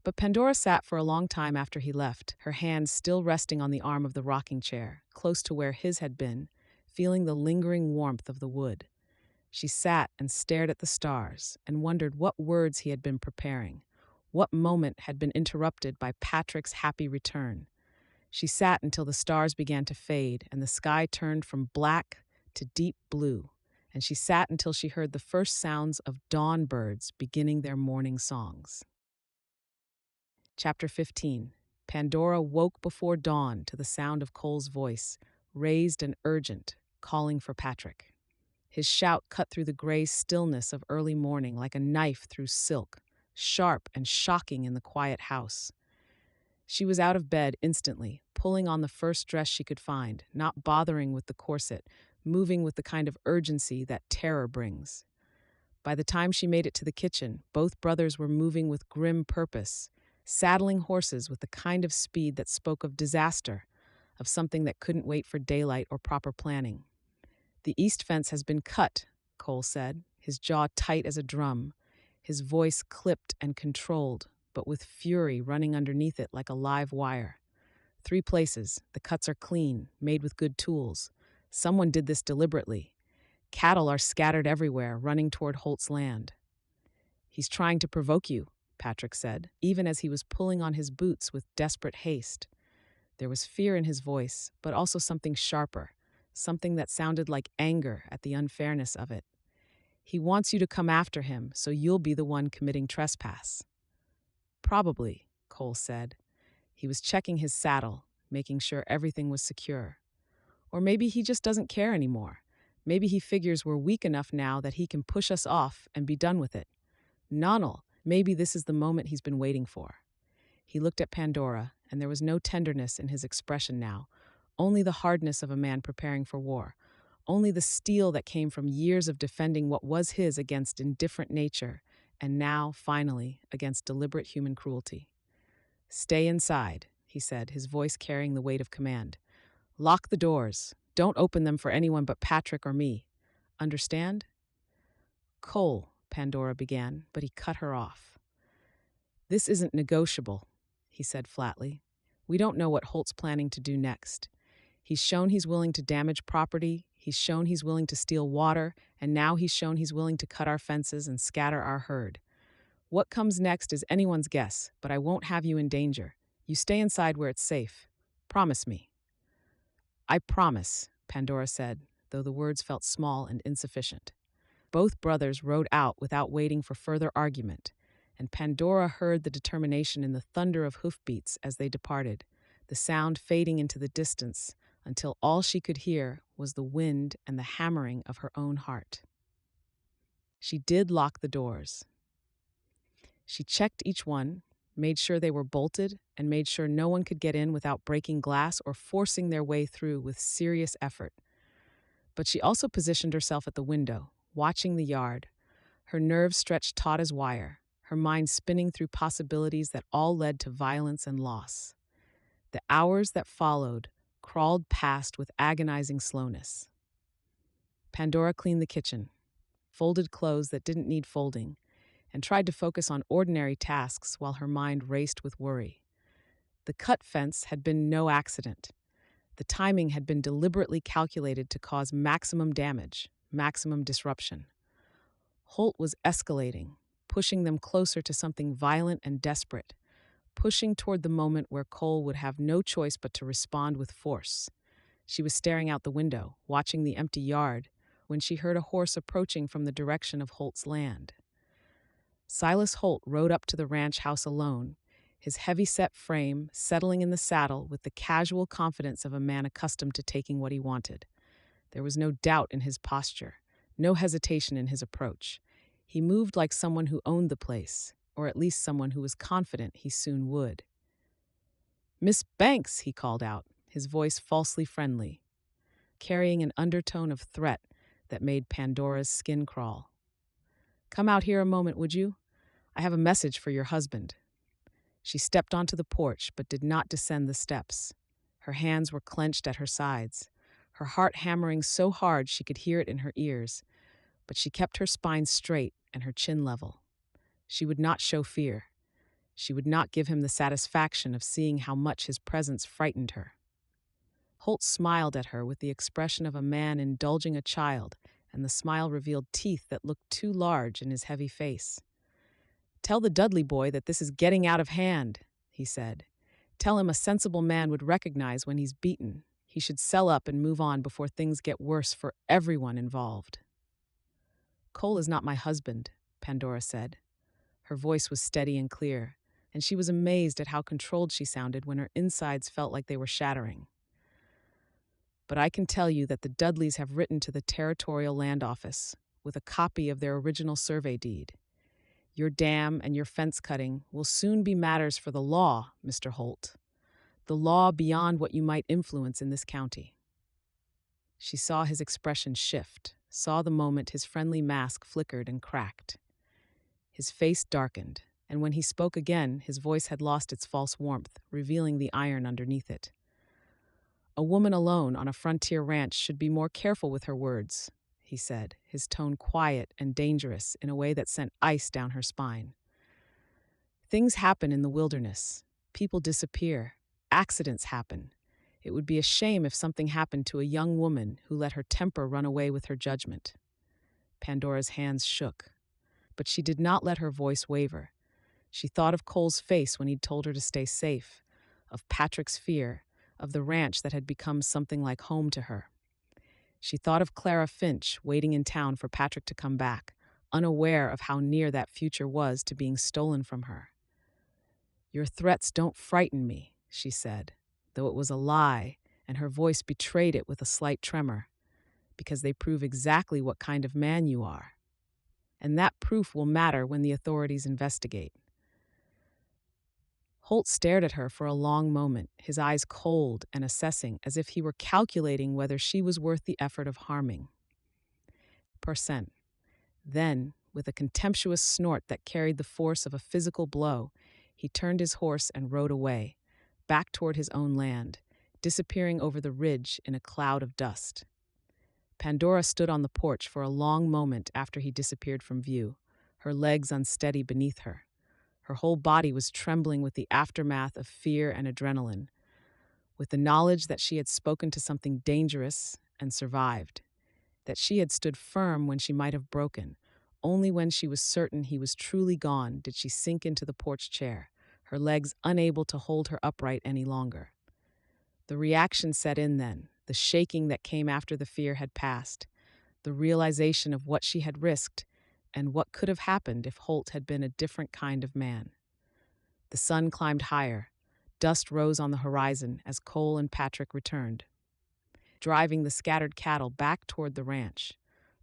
But Pandora sat for a long time after he left, her hand still resting on the arm of the rocking chair, close to where his had been, feeling the lingering warmth of the wood. She sat and stared at the stars and wondered what words he had been preparing, what moment had been interrupted by Patrick's happy return. She sat until the stars began to fade and the sky turned from black to deep blue, and she sat until she heard the first sounds of dawn birds beginning their morning songs. Chapter 15. Pandora woke before dawn to the sound of Cole's voice, raised and urgent, calling for Patrick. His shout cut through the gray stillness of early morning like a knife through silk, sharp and shocking in the quiet house. She was out of bed instantly, pulling on the first dress she could find, not bothering with the corset, moving with the kind of urgency that terror brings. By the time she made it to the kitchen, both brothers were moving with grim purpose, saddling horses with the kind of speed that spoke of disaster, of something that couldn't wait for daylight or proper planning. "The east fence has been cut," Cole said, his jaw tight as a drum, his voice clipped and controlled, but with fury running underneath it like a live wire. "3 places. The cuts are clean, made with good tools. Someone did this deliberately. Cattle are scattered everywhere, running toward Holt's land." "He's trying to provoke you," Patrick said, even as he was pulling on his boots with desperate haste. There was fear in his voice, but also something sharper, something that sounded like anger at the unfairness of it. "He wants you to come after him, so you'll be the one committing trespass." "Probably," Cole said. He was checking his saddle, making sure everything was secure. "Or maybe he just doesn't care anymore. Maybe he figures we're weak enough now that he can push us off and be done with it. Nonal, maybe this is the moment he's been waiting for." He looked at Pandora, and there was no tenderness in his expression now, only the hardness of a man preparing for war, only the steel that came from years of defending what was his against indifferent nature, and now, finally, against deliberate human cruelty. "Stay inside," he said, his voice carrying the weight of command. "Lock the doors. Don't open them for anyone but Patrick or me. Understand?" "Cole," Pandora began, but he cut her off. "This isn't negotiable," he said flatly. "We don't know what Holt's planning to do next. He's shown he's willing to damage property, he's shown he's willing to steal water, and now he's shown he's willing to cut our fences and scatter our herd. What comes next is anyone's guess, but I won't have you in danger. You stay inside where it's safe. Promise me." "I promise," Pandora said, though the words felt small and insufficient. Both brothers rode out without waiting for further argument, and Pandora heard the determination in the thunder of hoofbeats as they departed, the sound fading into the distance until all she could hear was the wind and the hammering of her own heart. She did lock the doors. She checked each one, made sure they were bolted, and made sure no one could get in without breaking glass or forcing their way through with serious effort. But she also positioned herself at the window, watching the yard, her nerves stretched taut as wire, her mind spinning through possibilities that all led to violence and loss. The hours that followed crawled past with agonizing slowness. Pandora cleaned the kitchen, folded clothes that didn't need folding, and tried to focus on ordinary tasks while her mind raced with worry. The cut fence had been no accident. The timing had been deliberately calculated to cause maximum damage, maximum disruption. Holt was escalating, pushing them closer to something violent and desperate, pushing toward the moment where Cole would have no choice but to respond with force. She was staring out the window, watching the empty yard, when she heard a horse approaching from the direction of Holt's land. Silas Holt rode up to the ranch house alone, his heavy-set frame settling in the saddle with the casual confidence of a man accustomed to taking what he wanted. There was no doubt in his posture, no hesitation in his approach. He moved like someone who owned the place, or at least someone who was confident he soon would. "Miss Banks," he called out, his voice falsely friendly, carrying an undertone of threat that made Pandora's skin crawl. "Come out here a moment, would you? I have a message for your husband." She stepped onto the porch, but did not descend the steps. Her hands were clenched at her sides, her heart hammering so hard she could hear it in her ears, but she kept her spine straight and her chin level. She would not show fear. She would not give him the satisfaction of seeing how much his presence frightened her. Holt smiled at her with the expression of a man indulging a child, and the smile revealed teeth that looked too large in his heavy face. "Tell the Dudley boy that this is getting out of hand," he said. "Tell him a sensible man would recognize when he's beaten. He should sell up and move on before things get worse for everyone involved." "Cole is not my husband," Pandora said. Her voice was steady and clear, and she was amazed at how controlled she sounded when her insides felt like they were shattering. "But I can tell you that the Dudleys have written to the Territorial Land Office with a copy of their original survey deed. Your dam and your fence cutting will soon be matters for the law, Mr. Holt." the law beyond what you might influence in this county. She saw his expression shift, saw the moment his friendly mask flickered and cracked. His face darkened, and when he spoke again, his voice had lost its false warmth, revealing the iron underneath it. A woman alone on a frontier ranch should be more careful with her words, he said, his tone quiet and dangerous in a way that sent ice down her spine. Things happen in the wilderness. People disappear. Accidents happen. It would be a shame if something happened to a young woman who let her temper run away with her judgment. Pandora's hands shook, but she did not let her voice waver. She thought of Cole's face when he'd told her to stay safe, of Patrick's fear, of the ranch that had become something like home to her. She thought of Clara Finch waiting in town for Patrick to come back, unaware of how near that future was to being stolen from her. "Your threats don't frighten me," she said, though it was a lie, and her voice betrayed it with a slight tremor, "because they prove exactly what kind of man you are. And that proof will matter when the authorities investigate." Holt stared at her for a long moment, his eyes cold and assessing, as if he were calculating whether she was worth the effort of harming. Percent. Then, with a contemptuous snort that carried the force of a physical blow, he turned his horse and rode away, back toward his own land, disappearing over the ridge in a cloud of dust. Pandora stood on the porch for a long moment after he disappeared from view, her legs unsteady beneath her. Her whole body was trembling with the aftermath of fear and adrenaline, with the knowledge that she had spoken to something dangerous and survived, that she had stood firm when she might have broken. Only when she was certain he was truly gone did she sink into the porch chair, her legs unable to hold her upright any longer. The reaction set in then, the shaking that came after the fear had passed, the realization of what she had risked and what could have happened if Holt had been a different kind of man. The sun climbed higher. Dust rose on the horizon as Cole and Patrick returned, driving the scattered cattle back toward the ranch,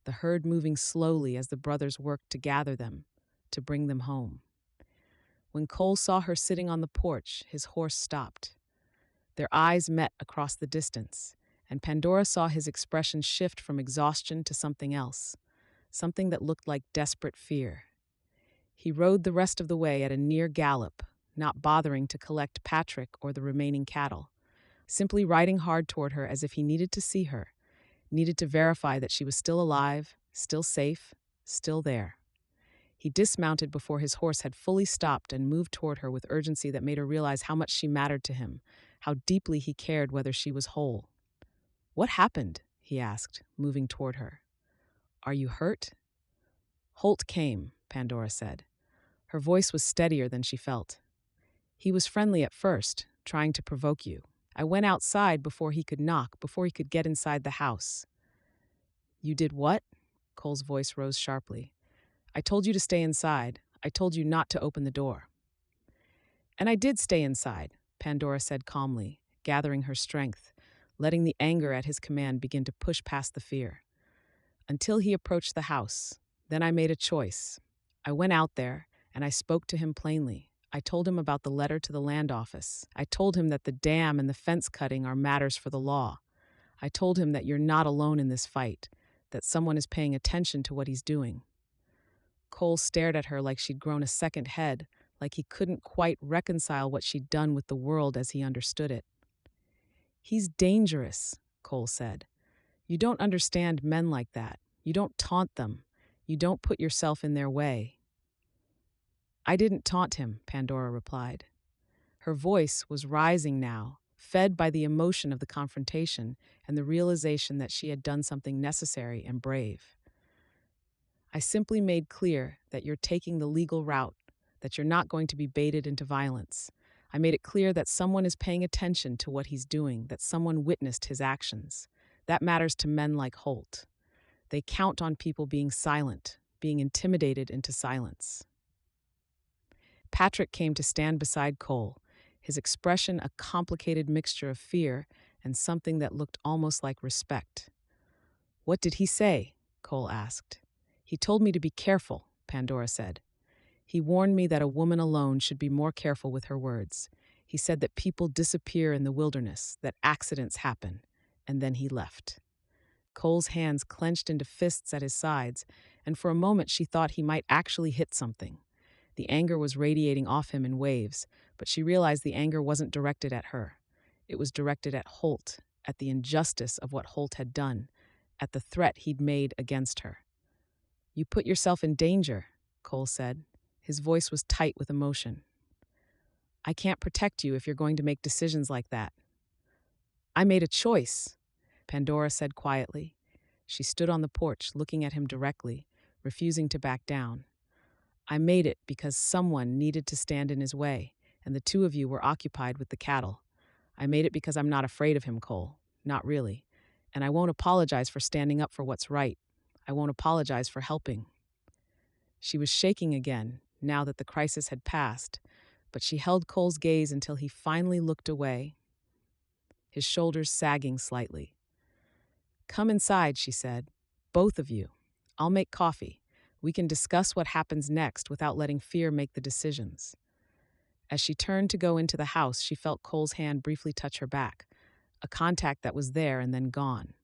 the herd moving slowly as the brothers worked to gather them, to bring them home. When Cole saw her sitting on the porch, his horse stopped. Their eyes met across the distance, and Pandora saw his expression shift from exhaustion to something else, something that looked like desperate fear. He rode the rest of the way at a near gallop, not bothering to collect Patrick or the remaining cattle, simply riding hard toward her as if he needed to see her, needed to verify that she was still alive, still safe, still there. He dismounted before his horse had fully stopped and moved toward her with urgency that made her realize how much she mattered to him, how deeply he cared whether she was whole. "What happened?" he asked, moving toward her. "Are you hurt?" "Holt came," Pandora said. Her voice was steadier than she felt. "He was friendly at first, trying to provoke you. I went outside before he could knock, before he could get inside the house." "You did what?" Cole's voice rose sharply. "I told you to stay inside. I told you not to open the door." "And I did stay inside," Pandora said calmly, gathering her strength, letting the anger at his command begin to push past the fear. "Until he approached the house. Then I made a choice. I went out there, and I spoke to him plainly. I told him about the letter to the land office. I told him that the dam and the fence cutting are matters for the law. I told him that you're not alone in this fight, that someone is paying attention to what he's doing." Cole stared at her like she'd grown a second head, like he couldn't quite reconcile what she'd done with the world as he understood it. "He's dangerous," Cole said. "You don't understand men like that. You don't taunt them. You don't put yourself in their way." "I didn't taunt him," Pandora replied. Her voice was rising now, fed by the emotion of the confrontation and the realization that she had done something necessary and brave. "I simply made clear that you're taking the legal route, that you're not going to be baited into violence. I made it clear that someone is paying attention to what he's doing, that someone witnessed his actions. That matters to men like Holt. They count on people being silent, being intimidated into silence." Patrick came to stand beside Cole, his expression a complicated mixture of fear and something that looked almost like respect. "What did he say?" Cole asked. "He told me to be careful," Pandora said. "He warned me that a woman alone should be more careful with her words. He said that people disappear in the wilderness, that accidents happen, and then he left. Cole's hands clenched into fists at his sides, and for a moment she thought he might actually hit something. The anger was radiating off him in waves, but she realized the anger wasn't directed at her. It was directed at Holt, at the injustice of what Holt had done, at the threat he'd made against her. "You put yourself in danger," Cole said. His voice was tight with emotion. "I can't protect you if you're going to make decisions like that." "I made a choice," Pandora said quietly. She stood on the porch, looking at him directly, refusing to back down. "I made it because someone needed to stand in his way, and the two of you were occupied with the cattle. I made it because I'm not afraid of him, Cole. Not really. And I won't apologize for standing up for what's right. I won't apologize for helping." She was shaking again, now that the crisis had passed, but she held Cole's gaze until he finally looked away, his shoulders sagging slightly. "Come inside," she said. "Both of you. I'll make coffee. We can discuss what happens next without letting fear make the decisions." As she turned to go into the house, she felt Cole's hand briefly touch her back, a contact that was there and then gone.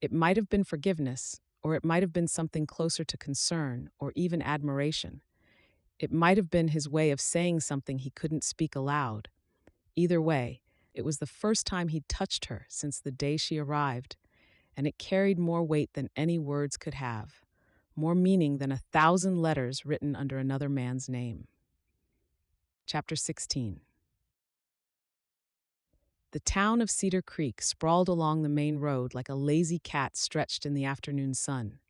It might have been forgiveness, or it might have been something closer to concern or even admiration. It might have been his way of saying something he couldn't speak aloud. Either way, it was the first time he'd touched her since the day she arrived, and it carried more weight than any words could have, more meaning than 1,000 letters written under another man's name. Chapter 16. The town of Cedar Creek sprawled along the main road like a lazy cat stretched in the afternoon sun.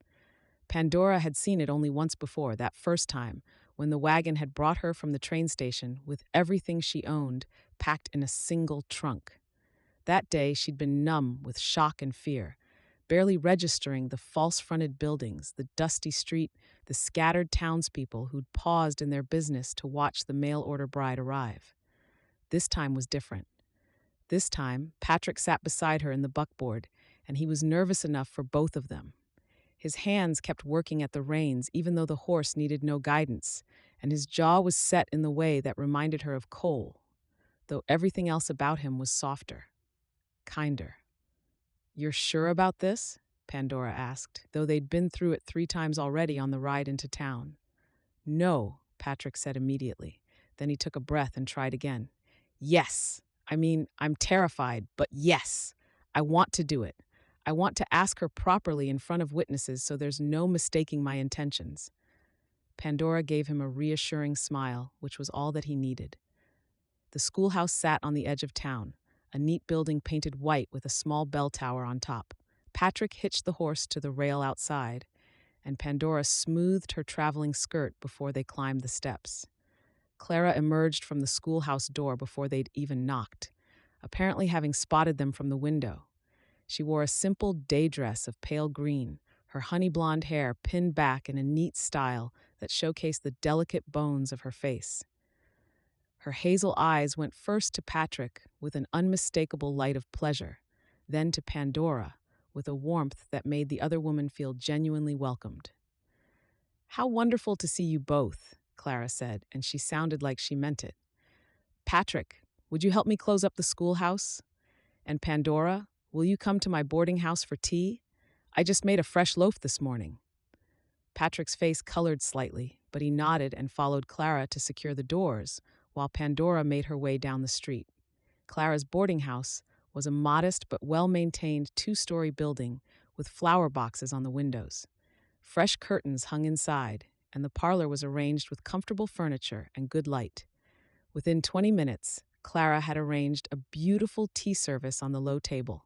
Pandora had seen it only once before, that first time, when the wagon had brought her from the train station with everything she owned packed in a single trunk. That day, she'd been numb with shock and fear, barely registering the false-fronted buildings, the dusty street, the scattered townspeople who'd paused in their business to watch the mail-order bride arrive. This time was different. This time, Patrick sat beside her in the buckboard, and he was nervous enough for both of them. His hands kept working at the reins even though the horse needed no guidance, and his jaw was set in the way that reminded her of Cole, though everything else about him was softer, kinder. "You're sure about this?" Pandora asked, though they'd been through it 3 times already on the ride into town. "No," Patrick said immediately. Then he took a breath and tried again. "Yes. I'm terrified, but yes. I want to do it. I want to ask her properly in front of witnesses so there's no mistaking my intentions." Pandora gave him a reassuring smile, which was all that he needed. The schoolhouse sat on the edge of town, a neat building painted white with a small bell tower on top. Patrick hitched the horse to the rail outside, and Pandora smoothed her traveling skirt before they climbed the steps. Clara emerged from the schoolhouse door before they'd even knocked, apparently having spotted them from the window. She wore a simple day dress of pale green, her honey blonde hair pinned back in a neat style that showcased the delicate bones of her face. Her hazel eyes went first to Patrick with an unmistakable light of pleasure, then to Pandora with a warmth that made the other woman feel genuinely welcomed. "How wonderful to see you both," Clara said, and she sounded like she meant it. "Patrick, would you help me close up the schoolhouse? And Pandora, will you come to my boarding house for tea? I just made a fresh loaf this morning." Patrick's face colored slightly, but he nodded and followed Clara to secure the doors, while Pandora made her way down the street. Clara's boarding house was a modest but well-maintained 2-story building with flower boxes on the windows. Fresh curtains hung inside, and the parlor was arranged with comfortable furniture and good light. Within 20 minutes, Clara had arranged a beautiful tea service on the low table.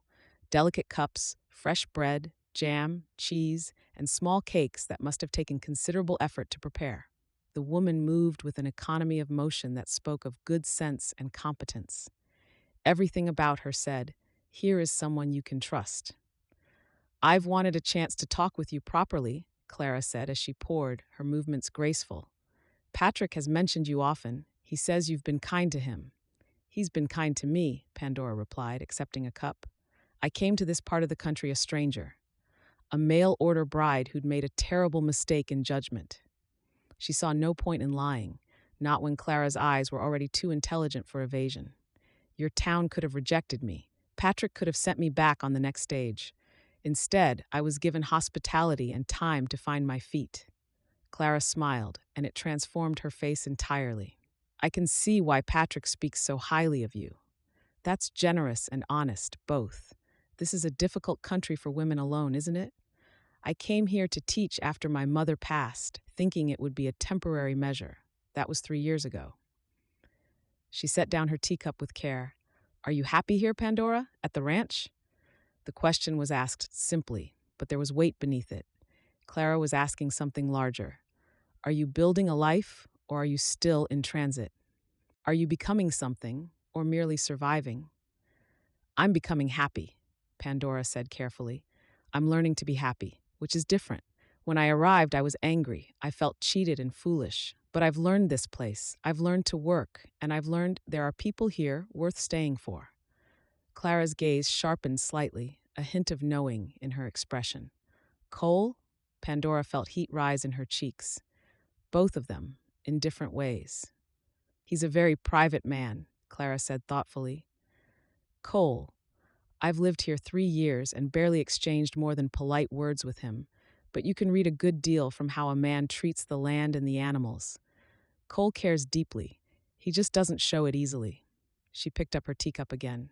Delicate cups, fresh bread, jam, cheese, and small cakes that must have taken considerable effort to prepare. The woman moved with an economy of motion that spoke of good sense and competence. Everything about her said, "Here is someone you can trust." "I've wanted a chance to talk with you properly," Clara said as she poured, her movements graceful. "Patrick has mentioned you often. He says you've been kind to him." "He's been kind to me," Pandora replied, accepting a cup. "I came to this part of the country a stranger, a mail-order bride who'd made a terrible mistake in judgment. She saw no point in lying, not when Clara's eyes were already too intelligent for evasion. Your town could have rejected me. Patrick could have sent me back on the next stage. Instead, I was given hospitality and time to find my feet. Clara smiled, and it transformed her face entirely. I can see why Patrick speaks so highly of you. That's generous and honest, both. This is a difficult country for women alone, isn't it? I came here to teach after my mother passed, thinking it would be a temporary measure. That was 3 years ago. She set down her teacup with care. Are you happy here, Pandora, at the ranch? The question was asked simply, but there was weight beneath it. Clara was asking something larger. Are you building a life, or are you still in transit? Are you becoming something, or merely surviving? I'm becoming happy, Pandora said carefully. I'm learning to be happy, which is different. When I arrived, I was angry. I felt cheated and foolish. But I've learned this place. I've learned to work, and I've learned there are people here worth staying for. Clara's gaze sharpened slightly, a hint of knowing in her expression. Cole? Pandora felt heat rise in her cheeks. Both of them, in different ways. He's a very private man, Clara said thoughtfully. Cole. I've lived here 3 years and barely exchanged more than polite words with him, but you can read a good deal from how a man treats the land and the animals. Cole cares deeply. He just doesn't show it easily. She picked up her teacup again.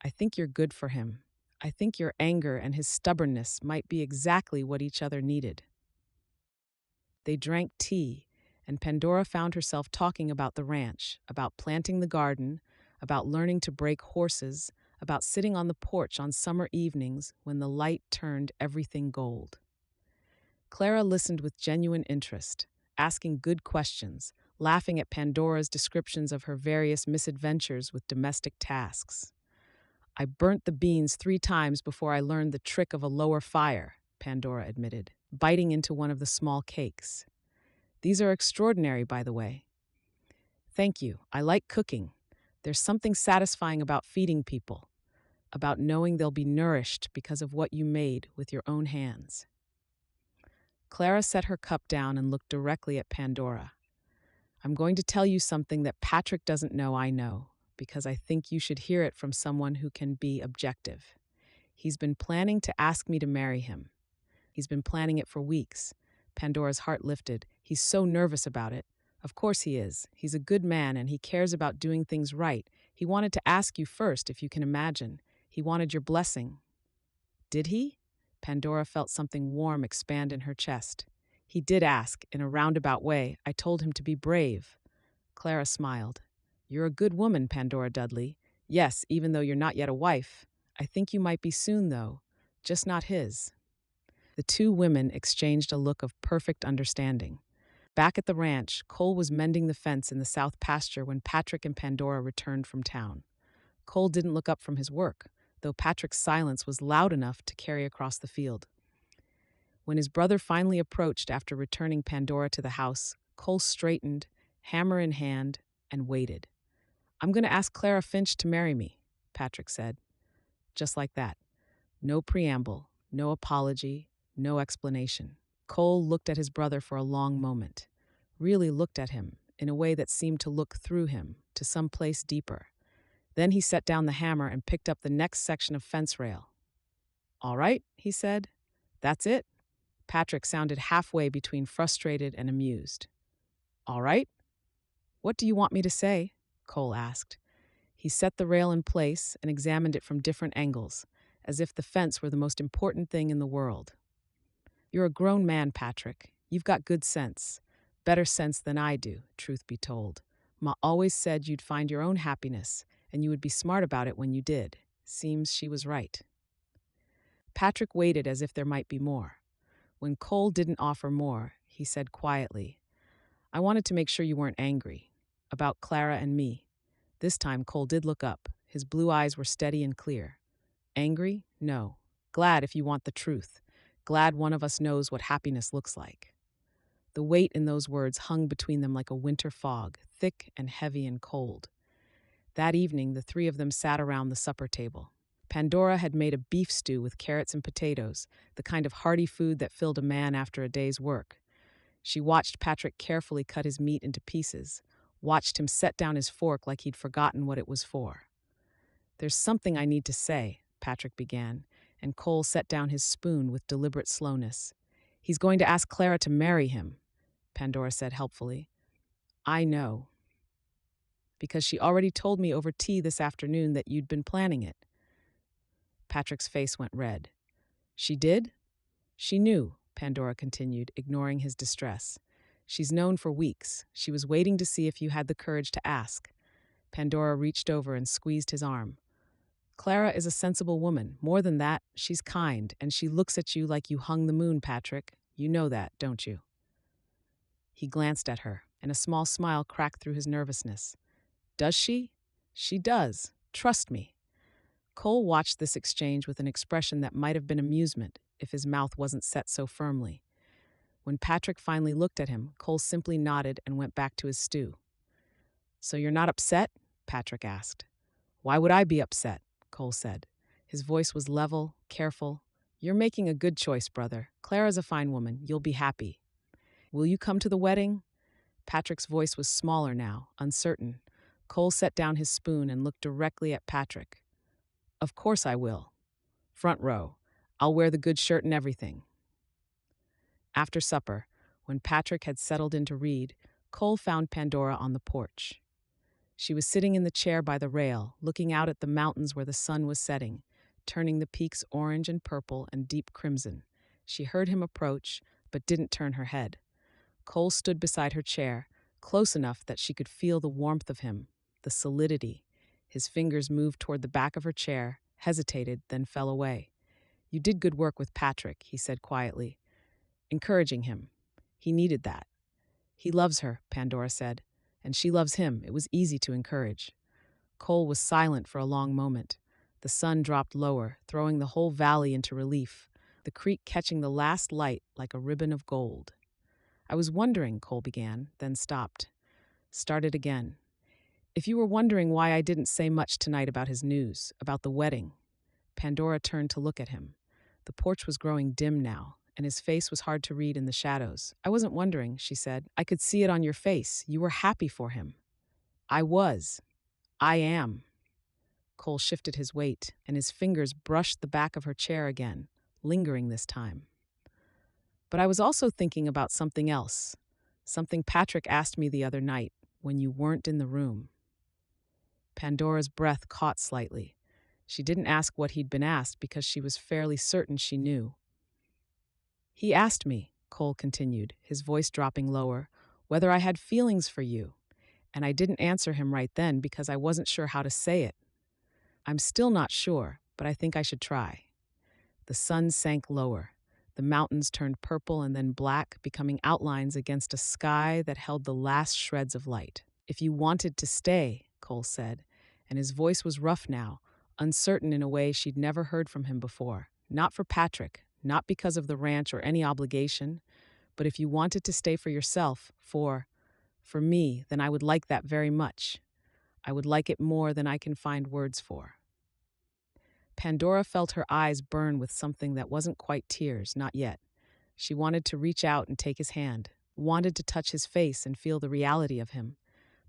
I think you're good for him. I think your anger and his stubbornness might be exactly what each other needed. They drank tea, and Pandora found herself talking about the ranch, about planting the garden, about learning to break horses, about sitting on the porch on summer evenings when the light turned everything gold. Clara listened with genuine interest, asking good questions, laughing at Pandora's descriptions of her various misadventures with domestic tasks. I burnt the beans 3 times before I learned the trick of a lower fire, Pandora admitted, biting into one of the small cakes. These are extraordinary, by the way. Thank you. I like cooking. There's something satisfying about feeding people, about knowing they'll be nourished because of what you made with your own hands. Clara set her cup down and looked directly at Pandora. I'm going to tell you something that Patrick doesn't know I know, because I think you should hear it from someone who can be objective. He's been planning to ask me to marry him. He's been planning it for weeks. Pandora's heart lifted. He's so nervous about it. Of course he is. He's a good man and he cares about doing things right. He wanted to ask you first, if you can imagine. He wanted your blessing. Did he? Pandora felt something warm expand in her chest. He did ask, in a roundabout way. I told him to be brave. Clara smiled. You're a good woman, Pandora Dudley. Yes, even though you're not yet a wife. I think you might be soon, though. Just not his. The two women exchanged a look of perfect understanding. Back at the ranch, Cole was mending the fence in the south pasture when Patrick and Pandora returned from town. Cole didn't look up from his work, though Patrick's silence was loud enough to carry across the field. When his brother finally approached after returning Pandora to the house, Cole straightened, hammer in hand, and waited. I'm going to ask Clara Finch to marry me, Patrick said. Just like that. No preamble, no apology, no explanation. Cole looked at his brother for a long moment, really looked at him in a way that seemed to look through him to some place deeper. Then he set down the hammer and picked up the next section of fence rail. All right, he said. That's it. Patrick sounded halfway between frustrated and amused. All right? What do you want me to say? Cole asked. He set the rail in place and examined it from different angles, as if the fence were the most important thing in the world. You're a grown man, Patrick. You've got good sense. Better sense than I do, truth be told. Ma always said you'd find your own happiness, and you would be smart about it when you did. Seems she was right. Patrick waited as if there might be more. When Cole didn't offer more, he said quietly, I wanted to make sure you weren't angry. About Clara and me. This time Cole did look up. His blue eyes were steady and clear. Angry? No. Glad if you want the truth. Glad one of us knows what happiness looks like. The weight in those words hung between them like a winter fog, thick and heavy and cold. That evening, the 3 of them sat around the supper table. Pandora had made a beef stew with carrots and potatoes, the kind of hearty food that filled a man after a day's work. She watched Patrick carefully cut his meat into pieces, watched him set down his fork like he'd forgotten what it was for. "There's something I need to say," Patrick began, and Cole set down his spoon with deliberate slowness. "He's going to ask Clara to marry him," Pandora said helpfully. "I know, because she already told me over tea this afternoon that you'd been planning it." Patrick's face went red. "She did?" "She knew," Pandora continued, ignoring his distress. "She's known for weeks. She was waiting to see if you had the courage to ask." Pandora reached over and squeezed his arm. "Clara is a sensible woman. More than that, she's kind, and she looks at you like you hung the moon, Patrick. You know that, don't you?" He glanced at her, and a small smile cracked through his nervousness. "Does she?" "She does. Trust me." Cole watched this exchange with an expression that might have been amusement if his mouth wasn't set so firmly. When Patrick finally looked at him, Cole simply nodded and went back to his stew. "So you're not upset?" Patrick asked. "Why would I be upset?" Cole said. His voice was level, careful. "You're making a good choice, brother. Clara's a fine woman. You'll be happy. Will you come to the wedding?" Patrick's voice was smaller now, uncertain. Cole set down his spoon and looked directly at Patrick. "Of course I will. Front row. I'll wear the good shirt and everything." After supper, when Patrick had settled in to read, Cole found Pandora on the porch. She was sitting in the chair by the rail, looking out at the mountains where the sun was setting, turning the peaks orange and purple and deep crimson. She heard him approach, but didn't turn her head. Cole stood beside her chair, close enough that she could feel the warmth of him, the solidity. His fingers moved toward the back of her chair, hesitated, then fell away. "You did good work with Patrick," he said quietly, encouraging him. He needed that. "He loves her," Pandora said, "and she loves him." It was easy to encourage. Cole was silent for a long moment. The sun dropped lower, throwing the whole valley into relief, the creek catching the last light like a ribbon of gold. "I was wondering," Cole began, then stopped. Started again. "If you were wondering why I didn't say much tonight about his news, about the wedding." Pandora turned to look at him. The porch was growing dim now, and his face was hard to read in the shadows. "I wasn't wondering," she said. "I could see it on your face. You were happy for him." "I was. I am." Cole shifted his weight, and his fingers brushed the back of her chair again, lingering this time. "But I was also thinking about something else, something Patrick asked me the other night when you weren't in the room." Pandora's breath caught slightly. She didn't ask what he'd been asked because she was fairly certain she knew. "He asked me," Cole continued, his voice dropping lower, "whether I had feelings for you, and I didn't answer him right then because I wasn't sure how to say it. I'm still not sure, but I think I should try." The sun sank lower. The mountains turned purple and then black, becoming outlines against a sky that held the last shreds of light. "If you wanted to stay," Cole said, and his voice was rough now, uncertain in a way she'd never heard from him before. "Not for Patrick, not because of the ranch or any obligation, but if you wanted to stay for yourself, for me, then I would like that very much. I would like it more than I can find words for." Pandora felt her eyes burn with something that wasn't quite tears, not yet. She wanted to reach out and take his hand, wanted to touch his face and feel the reality of him.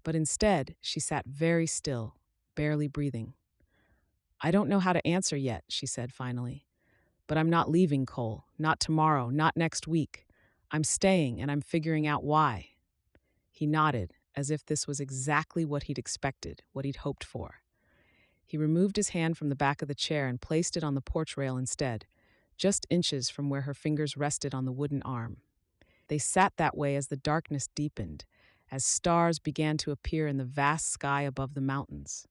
But instead, she sat very still, barely breathing. "I don't know how to answer yet," she said finally. "But I'm not leaving, Cole. Not tomorrow, not next week. I'm staying, and I'm figuring out why." He nodded, as if this was exactly what he'd expected, what he'd hoped for. He removed his hand from the back of the chair and placed it on the porch rail instead, just inches from where her fingers rested on the wooden arm. They sat that way as the darkness deepened, as stars began to appear in the vast sky above the mountains.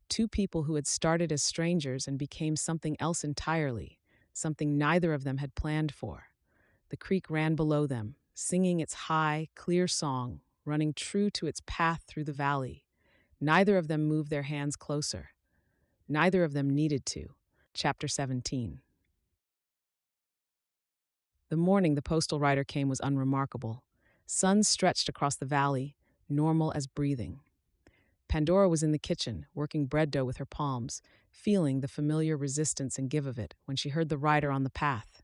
Two people who had started as strangers and became something else entirely, something neither of them had planned for. The creek ran below them, singing its high, clear song, running true to its path through the valley. Neither of them moved their hands closer. Neither of them needed to. Chapter 17. The morning the postal rider came was unremarkable. Sun stretched across the valley, normal as breathing. Pandora was in the kitchen, working bread dough with her palms, feeling the familiar resistance and give of it when she heard the rider on the path.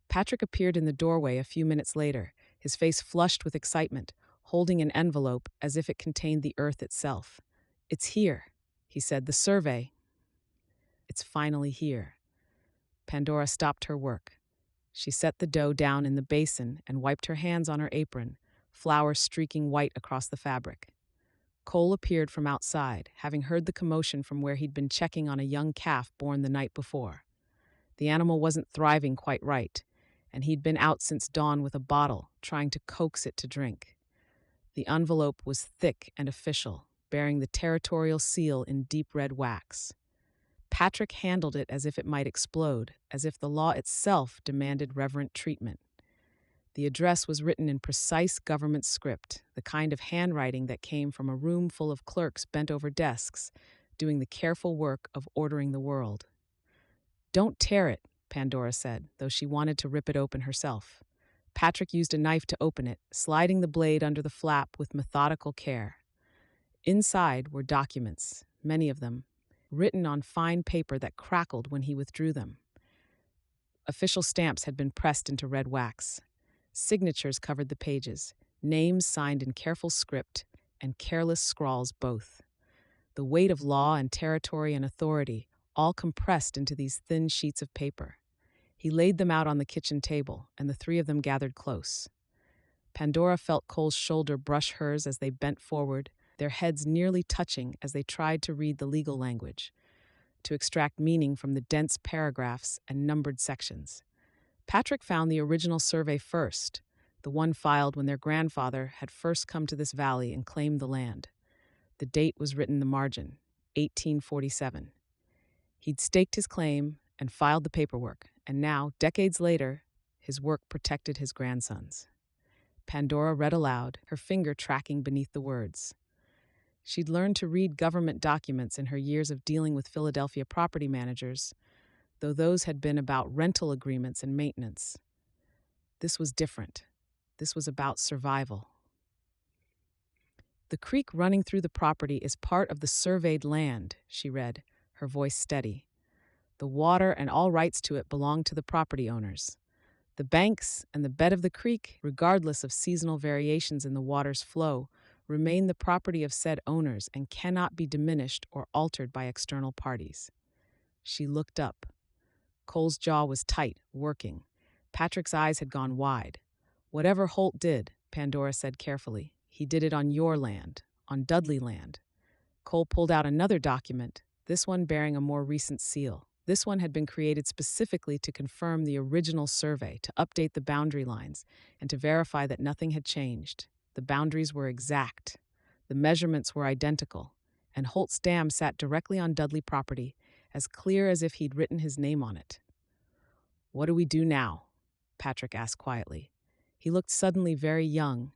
Patrick appeared in the doorway a few minutes later, his face flushed with excitement, holding an envelope as if it contained the earth itself. "It's here," he said, "the survey. It's finally here." Pandora stopped her work. She set the dough down in the basin and wiped her hands on her apron, flour streaking white across the fabric. Cole appeared from outside, having heard the commotion from where he'd been checking on a young calf born the night before. The animal wasn't thriving quite right, and he'd been out since dawn with a bottle, trying to coax it to drink. The envelope was thick and official, bearing the territorial seal in deep red wax. Patrick handled it as if it might explode, as if the law itself demanded reverent treatment. The address was written in precise government script, the kind of handwriting that came from a room full of clerks bent over desks, doing the careful work of ordering the world. "Don't tear it," Pandora said, though she wanted to rip it open herself. Patrick used a knife to open it, sliding the blade under the flap with methodical care. Inside were documents, many of them, written on fine paper that crackled when he withdrew them. Official stamps had been pressed into red wax. Signatures covered the pages, names signed in careful script, and careless scrawls both. The weight of law and territory and authority, all compressed into these thin sheets of paper. He laid them out on the kitchen table, and the three of them gathered close. Pandora felt Cole's shoulder brush hers as they bent forward, their heads nearly touching as they tried to read the legal language, to extract meaning from the dense paragraphs and numbered sections. Patrick found the original survey first, the one filed when their grandfather had first come to this valley and claimed the land. The date was written in the margin, 1847. He'd staked his claim and filed the paperwork, and now, decades later, his work protected his grandsons. Pandora read aloud, her finger tracking beneath the words. She'd learned to read government documents in her years of dealing with Philadelphia property managers, though those had been about rental agreements and maintenance. This was different. This was about survival. "The creek running through the property is part of the surveyed land," she read, her voice steady. "The water and all rights to it belong to the property owners. The banks and the bed of the creek, regardless of seasonal variations in the water's flow, remain the property of said owners and cannot be diminished or altered by external parties." She looked up. Cole's jaw was tight, working. Patrick's eyes had gone wide. "Whatever Holt did," Pandora said carefully, "he did it on your land, on Dudley land." Cole pulled out another document, this one bearing a more recent seal. This one had been created specifically to confirm the original survey, to update the boundary lines, and to verify that nothing had changed. The boundaries were exact. The measurements were identical, and Holt's dam sat directly on Dudley property, as clear as if he'd written his name on it. "What do we do now?" Patrick asked quietly. He looked suddenly very young,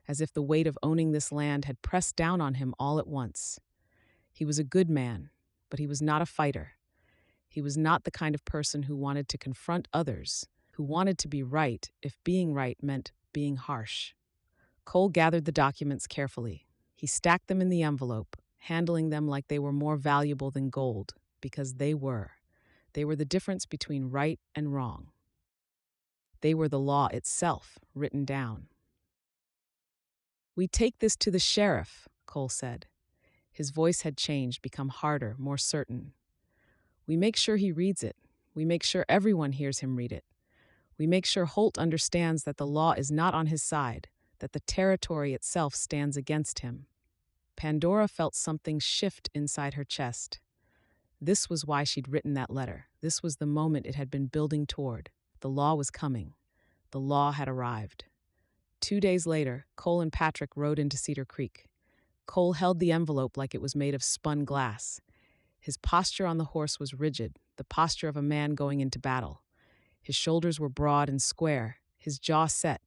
as if the weight of owning this land had pressed down on him all at once. He was a good man, but he was not a fighter. He was not the kind of person who wanted to confront others, who wanted to be right if being right meant being harsh. Cole gathered the documents carefully. He stacked them in the envelope, handling them like they were more valuable than gold, because they were. They were the difference between right and wrong. They were the law itself, written down. "We take this to the sheriff," Cole said. His voice had changed, become harder, more certain. "We make sure he reads it. We make sure everyone hears him read it. We make sure Holt understands that the law is not on his side, that the territory itself stands against him." Pandora felt something shift inside her chest. This was why she'd written that letter. This was the moment it had been building toward. The law was coming. The law had arrived. 2 days later, Cole and Patrick rode into Cedar Creek. Cole held the envelope like it was made of spun glass. His posture on the horse was rigid, the posture of a man going into battle. His shoulders were broad and square, his jaw set.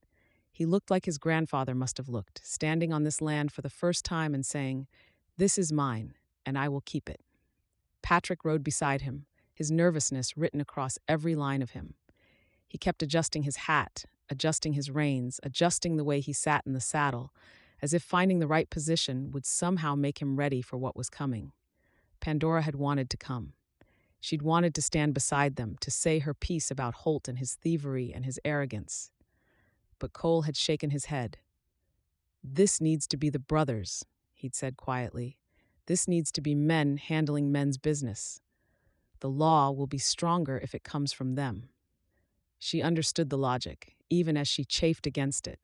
He looked like his grandfather must have looked, standing on this land for the first time and saying, "This is mine, and I will keep it." Patrick rode beside him, his nervousness written across every line of him. He kept adjusting his hat, adjusting his reins, adjusting the way he sat in the saddle, as if finding the right position would somehow make him ready for what was coming. Pandora had wanted to come. She'd wanted to stand beside them, to say her piece about Holt and his thievery and his arrogance. But Cole had shaken his head. "This needs to be the brothers," he'd said quietly. "This needs to be men handling men's business. The law will be stronger if it comes from them." She understood the logic, even as she chafed against it.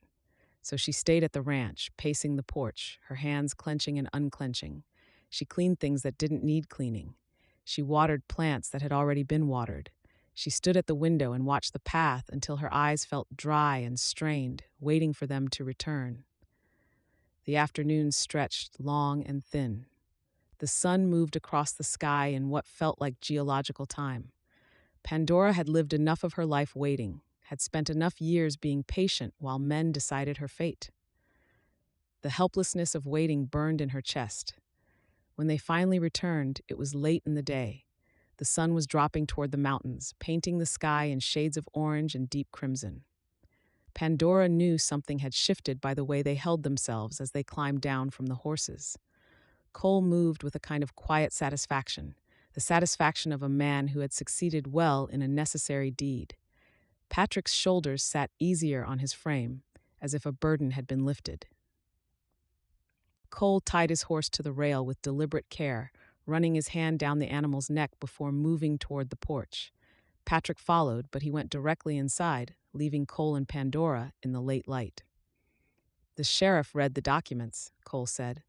So she stayed at the ranch, pacing the porch, her hands clenching and unclenching. She cleaned things that didn't need cleaning. She watered plants that had already been watered. She stood at the window and watched the path until her eyes felt dry and strained, waiting for them to return. The afternoon stretched long and thin. The sun moved across the sky in what felt like geological time. Pandora had lived enough of her life waiting, had spent enough years being patient while men decided her fate. The helplessness of waiting burned in her chest. When they finally returned, it was late in the day. The sun was dropping toward the mountains, painting the sky in shades of orange and deep crimson. Pandora knew something had shifted by the way they held themselves as they climbed down from the horses. Cole moved with a kind of quiet satisfaction, the satisfaction of a man who had succeeded well in a necessary deed. Patrick's shoulders sat easier on his frame, as if a burden had been lifted. Cole tied his horse to the rail with deliberate care, running his hand down the animal's neck before moving toward the porch. Patrick followed, but he went directly inside, leaving Cole and Pandora in the late light. "The sheriff read the documents," Cole said.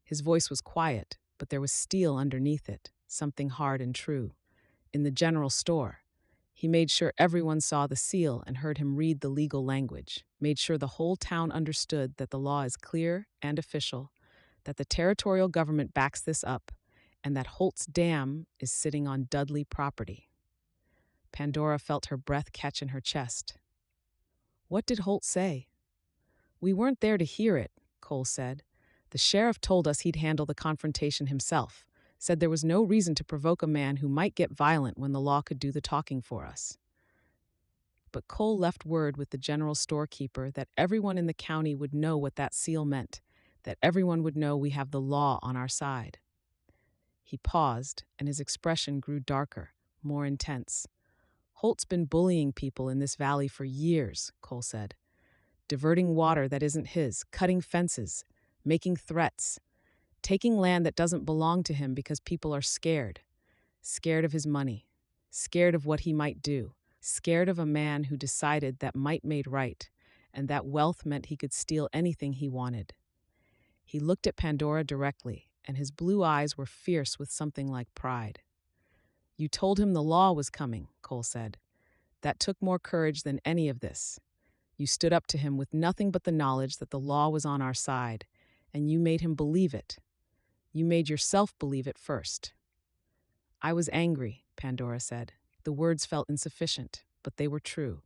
His voice was quiet, but there was steel underneath it, something hard and true. "In the general store." He made sure everyone saw the seal and heard him read the legal language, made sure the whole town understood that the law is clear and official, that the territorial government backs this up, and that Holt's Dam is sitting on Dudley property. Pandora felt her breath catch in her chest. "What did Holt say?" "We weren't there to hear it," Cole said. "The sheriff told us he'd handle the confrontation himself, said there was no reason to provoke a man who might get violent when the law could do the talking for us." But Cole left word with the general storekeeper that everyone in the county would know what that seal meant, that everyone would know we have the law on our side. He paused, and his expression grew darker, more intense. "Holt's been bullying people in this valley for years," Cole said. "Diverting water that isn't his, cutting fences, making threats, taking land that doesn't belong to him because people are scared. Scared of his money, scared of what he might do, scared of a man who decided that might made right, and that wealth meant he could steal anything he wanted." He looked at Pandora directly, and his blue eyes were fierce with something like pride. "You told him the law was coming," Cole said. "That took more courage than any of this. You stood up to him with nothing but the knowledge that the law was on our side, and you made him believe it. You made yourself believe it first." "I was angry," Pandora said. The words felt insufficient, but they were true.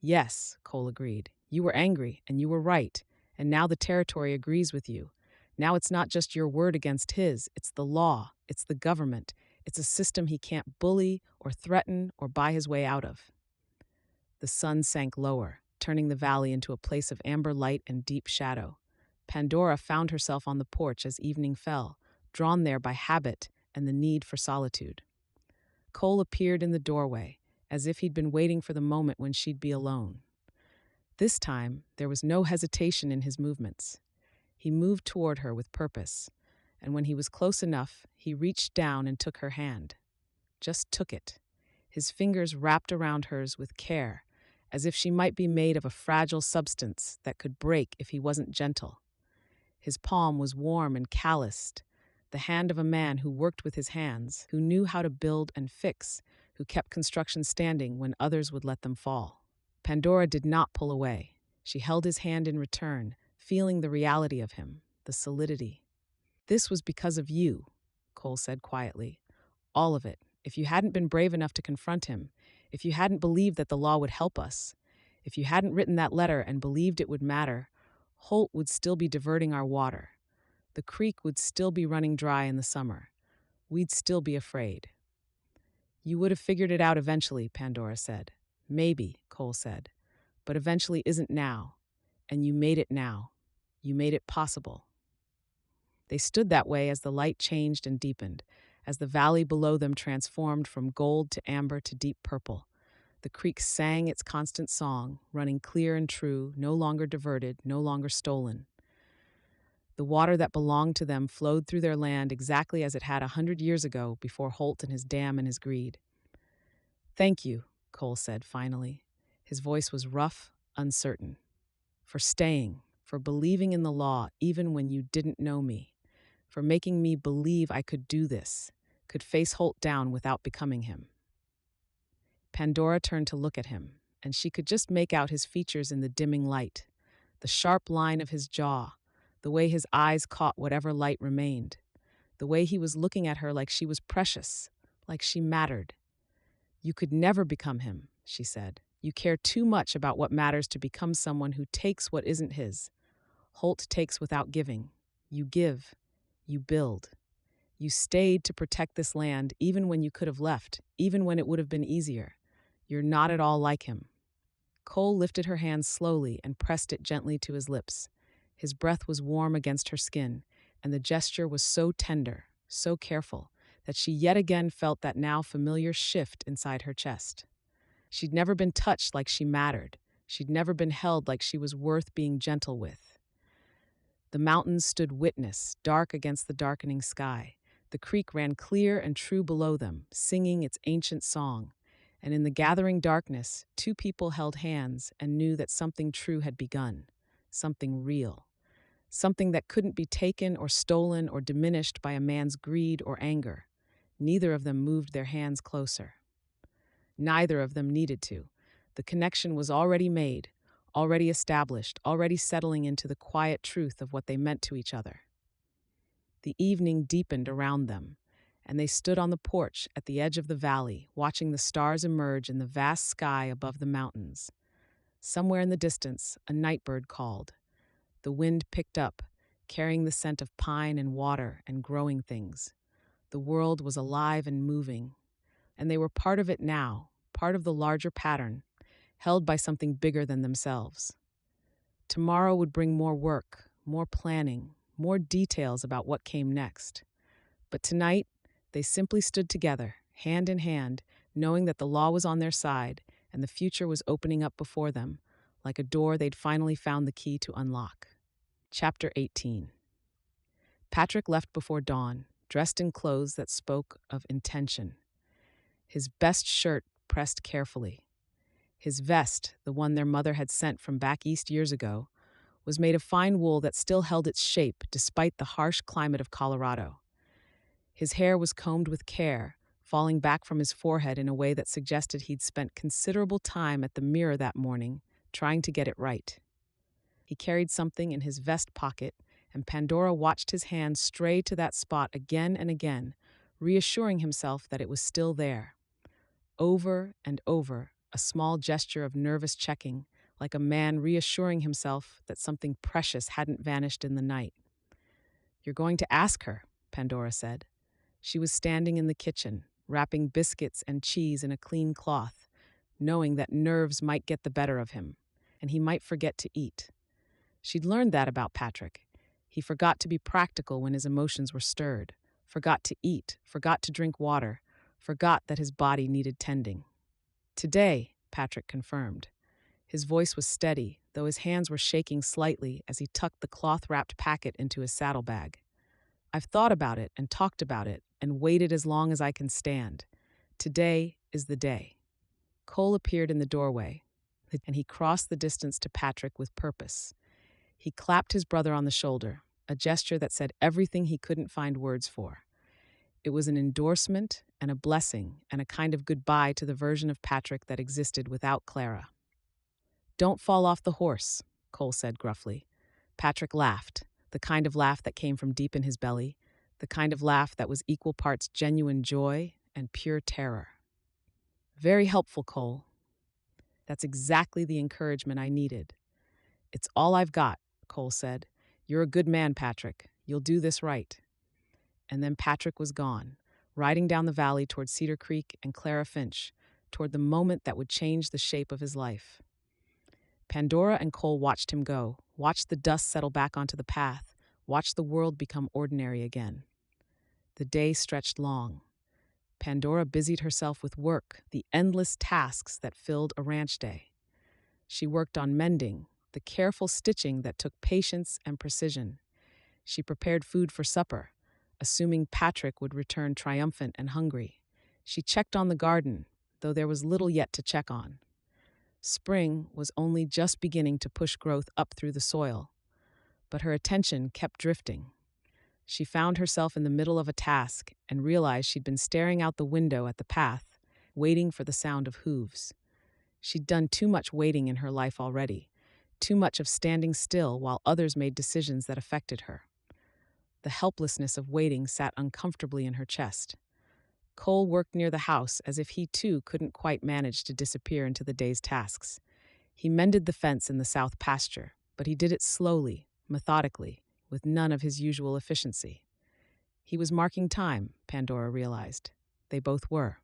"Yes," Cole agreed. "You were angry, and you were right, and now the territory agrees with you. Now it's not just your word against his, it's the law, it's the government, it's a system he can't bully or threaten or buy his way out of." The sun sank lower, turning the valley into a place of amber light and deep shadow. Pandora found herself on the porch as evening fell, drawn there by habit and the need for solitude. Cole appeared in the doorway, as if he'd been waiting for the moment when she'd be alone. This time, there was no hesitation in his movements. He moved toward her with purpose, and when he was close enough, he reached down and took her hand. Just took it. His fingers wrapped around hers with care, as if she might be made of a fragile substance that could break if he wasn't gentle. His palm was warm and calloused, the hand of a man who worked with his hands, who knew how to build and fix, who kept construction standing when others would let them fall. Pandora did not pull away. She held his hand in return, feeling the reality of him, the solidity. "This was because of you," Cole said quietly. "All of it. If you hadn't been brave enough to confront him, if you hadn't believed that the law would help us, if you hadn't written that letter and believed it would matter, Holt would still be diverting our water. The creek would still be running dry in the summer. We'd still be afraid." "You would have figured it out eventually," Pandora said. "Maybe," Cole said. "But eventually isn't now. And you made it now. You made it possible." They stood that way as the light changed and deepened, as the valley below them transformed from gold to amber to deep purple. The creek sang its constant song, running clear and true, no longer diverted, no longer stolen. The water that belonged to them flowed through their land exactly as it had 100 years ago before Holt and his dam and his greed. "Thank you," Cole said finally. His voice was rough, uncertain. "For staying, for believing in the law even when you didn't know me, for making me believe I could do this, could face Holt down without becoming him." Pandora turned to look at him, and she could just make out his features in the dimming light, the sharp line of his jaw, the way his eyes caught whatever light remained, the way he was looking at her like she was precious, like she mattered. "You could never become him," she said. "You care too much about what matters to become someone who takes what isn't his. Holt takes without giving. You give. You build. You stayed to protect this land even when you could have left, even when it would have been easier. You're not at all like him." Cole lifted her hand slowly and pressed it gently to his lips. His breath was warm against her skin, and the gesture was so tender, so careful, that she yet again felt that now familiar shift inside her chest. She'd never been touched like she mattered. She'd never been held like she was worth being gentle with. The mountains stood witness, dark against the darkening sky. The creek ran clear and true below them, singing its ancient song. And in the gathering darkness, two people held hands and knew that something true had begun, something real, something that couldn't be taken or stolen or diminished by a man's greed or anger. Neither of them moved their hands closer. Neither of them needed to. The connection was already made, already established, already settling into the quiet truth of what they meant to each other. The evening deepened around them, and they stood on the porch at the edge of the valley, watching the stars emerge in the vast sky above the mountains. Somewhere in the distance, a nightbird called. The wind picked up, carrying the scent of pine and water and growing things. The world was alive and moving, and they were part of it now, part of the larger pattern, held by something bigger than themselves. Tomorrow would bring more work, more planning, more details about what came next. But tonight, they simply stood together, hand in hand, knowing that the law was on their side and the future was opening up before them, like a door they'd finally found the key to unlock. Chapter 18. Patrick left before dawn, dressed in clothes that spoke of intention. His best shirt pressed carefully. His vest, the one their mother had sent from back east years ago, was made of fine wool that still held its shape despite the harsh climate of Colorado. His hair was combed with care, falling back from his forehead in a way that suggested he'd spent considerable time at the mirror that morning, trying to get it right. He carried something in his vest pocket, and Pandora watched his hand stray to that spot again and again, reassuring himself that it was still there. Over and over, a small gesture of nervous checking, like a man reassuring himself that something precious hadn't vanished in the night. "You're going to ask her," Pandora said. She was standing in the kitchen, wrapping biscuits and cheese in a clean cloth, knowing that nerves might get the better of him, and he might forget to eat. She'd learned that about Patrick. He forgot to be practical when his emotions were stirred, forgot to eat, forgot to drink water, forgot that his body needed tending. "Today," Patrick confirmed. His voice was steady, though his hands were shaking slightly as he tucked the cloth-wrapped packet into his saddlebag. "I've thought about it and talked about it and waited as long as I can stand. Today is the day." Cole appeared in the doorway, and he crossed the distance to Patrick with purpose. He clapped his brother on the shoulder, a gesture that said everything he couldn't find words for. It was an endorsement and a blessing and a kind of goodbye to the version of Patrick that existed without Clara. "Don't fall off the horse," Cole said gruffly. Patrick laughed, the kind of laugh that came from deep in his belly, the kind of laugh that was equal parts genuine joy and pure terror. "Very helpful, Cole. That's exactly the encouragement I needed." "It's all I've got," Cole said. "You're a good man, Patrick. You'll do this right." And then Patrick was gone, riding down the valley toward Cedar Creek and Clara Finch, toward the moment that would change the shape of his life. Pandora and Cole watched him go, watched the dust settle back onto the path, watched the world become ordinary again. The day stretched long. Pandora busied herself with work, the endless tasks that filled a ranch day. She worked on mending, the careful stitching that took patience and precision. She prepared food for supper, assuming Patrick would return triumphant and hungry. She checked on the garden, though there was little yet to check on. Spring was only just beginning to push growth up through the soil, but her attention kept drifting. She found herself in the middle of a task and realized she'd been staring out the window at the path, waiting for the sound of hooves. She'd done too much waiting in her life already, too much of standing still while others made decisions that affected her. The helplessness of waiting sat uncomfortably in her chest. Cole worked near the house as if he too couldn't quite manage to disappear into the day's tasks. He mended the fence in the south pasture, but he did it slowly, methodically, with none of his usual efficiency. He was marking time, Pandora realized. They both were.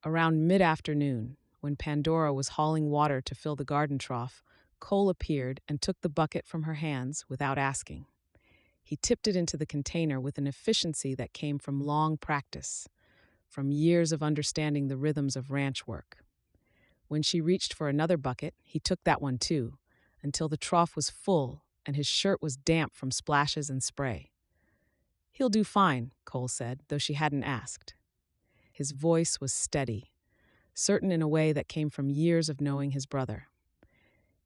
Around mid-afternoon, when Pandora was hauling water to fill the garden trough, Cole appeared and took the bucket from her hands without asking. He tipped it into the container with an efficiency that came from long practice, from years of understanding the rhythms of ranch work. When she reached for another bucket, he took that one too, until the trough was full and his shirt was damp from splashes and spray. "He'll do fine," Cole said, though she hadn't asked. His voice was steady, certain in a way that came from years of knowing his brother.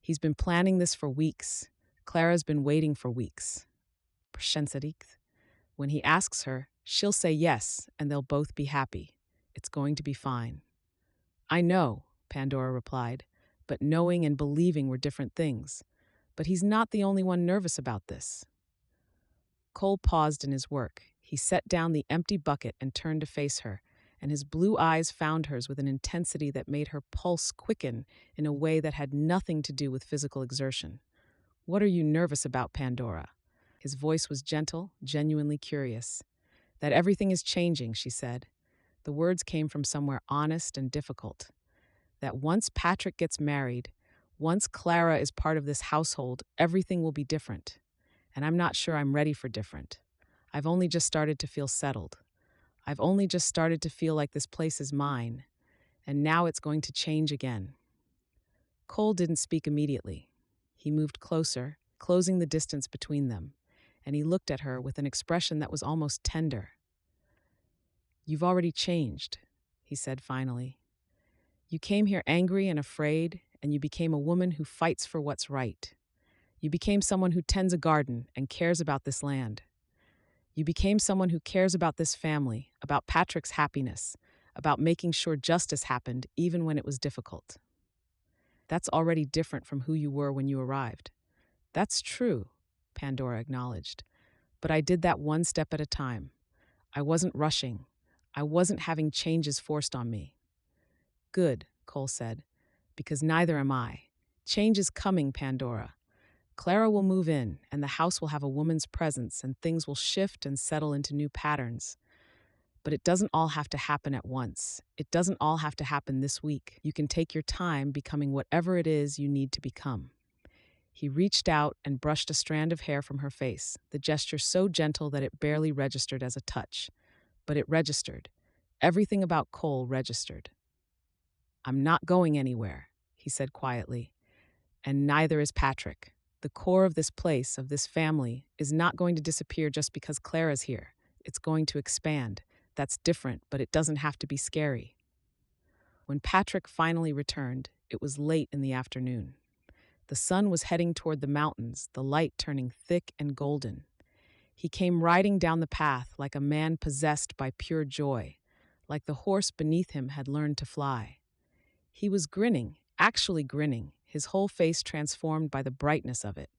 "He's been planning this for weeks. Clara's been waiting for weeks. When he asks her, she'll say yes, and they'll both be happy. It's going to be fine." "I know," Pandora replied, "but knowing and believing were different things. But he's not the only one nervous about this." Cole paused in his work. He set down the empty bucket and turned to face her, and his blue eyes found hers with an intensity that made her pulse quicken in a way that had nothing to do with physical exertion. "What are you nervous about, Pandora?" His voice was gentle, genuinely curious. "That everything is changing," she said. The words came from somewhere honest and difficult. "That once Patrick gets married, once Clara is part of this household, everything will be different. And I'm not sure I'm ready for different. I've only just started to feel settled. I've only just started to feel like this place is mine. And now it's going to change again." Cole didn't speak immediately. He moved closer, closing the distance between them, and he looked at her with an expression that was almost tender. "You've already changed," he said finally. "You came here angry and afraid, and you became a woman who fights for what's right. You became someone who tends a garden and cares about this land. You became someone who cares about this family, about Patrick's happiness, about making sure justice happened even when it was difficult. That's already different from who you were when you arrived." "That's true," Pandora acknowledged. "But I did that one step at a time. I wasn't rushing. I wasn't having changes forced on me." "Good," Cole said, "because neither am I. Change is coming, Pandora. Clara will move in, and the house will have a woman's presence, and things will shift and settle into new patterns. But it doesn't all have to happen at once. It doesn't all have to happen this week. You can take your time becoming whatever it is you need to become." He reached out and brushed a strand of hair from her face, the gesture so gentle that it barely registered as a touch. But it registered. Everything about Cole registered. "I'm not going anywhere," he said quietly. "And neither is Patrick. The core of this place, of this family, is not going to disappear just because Clara's here. It's going to expand. That's different, but it doesn't have to be scary." When Patrick finally returned, it was late in the afternoon. The sun was heading toward the mountains, the light turning thick and golden. He came riding down the path like a man possessed by pure joy, like the horse beneath him had learned to fly. He was grinning, actually grinning, his whole face transformed by the brightness of it.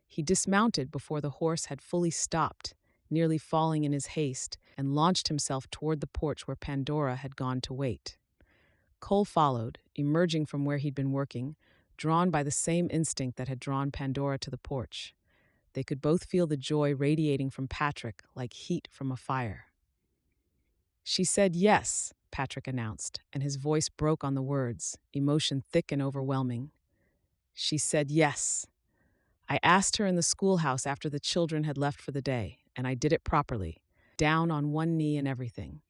He dismounted before the horse had fully stopped, nearly falling in his haste, and launched himself toward the porch where Pandora had gone to wait. Cole followed, emerging from where he'd been working, drawn by the same instinct that had drawn Pandora to the porch. They could both feel the joy radiating from Patrick like heat from a fire. "She said yes," Patrick announced, and his voice broke on the words, emotion thick and overwhelming. "She said yes. I asked her in the schoolhouse after the children had left for the day, and I did it properly, down on one knee and everything.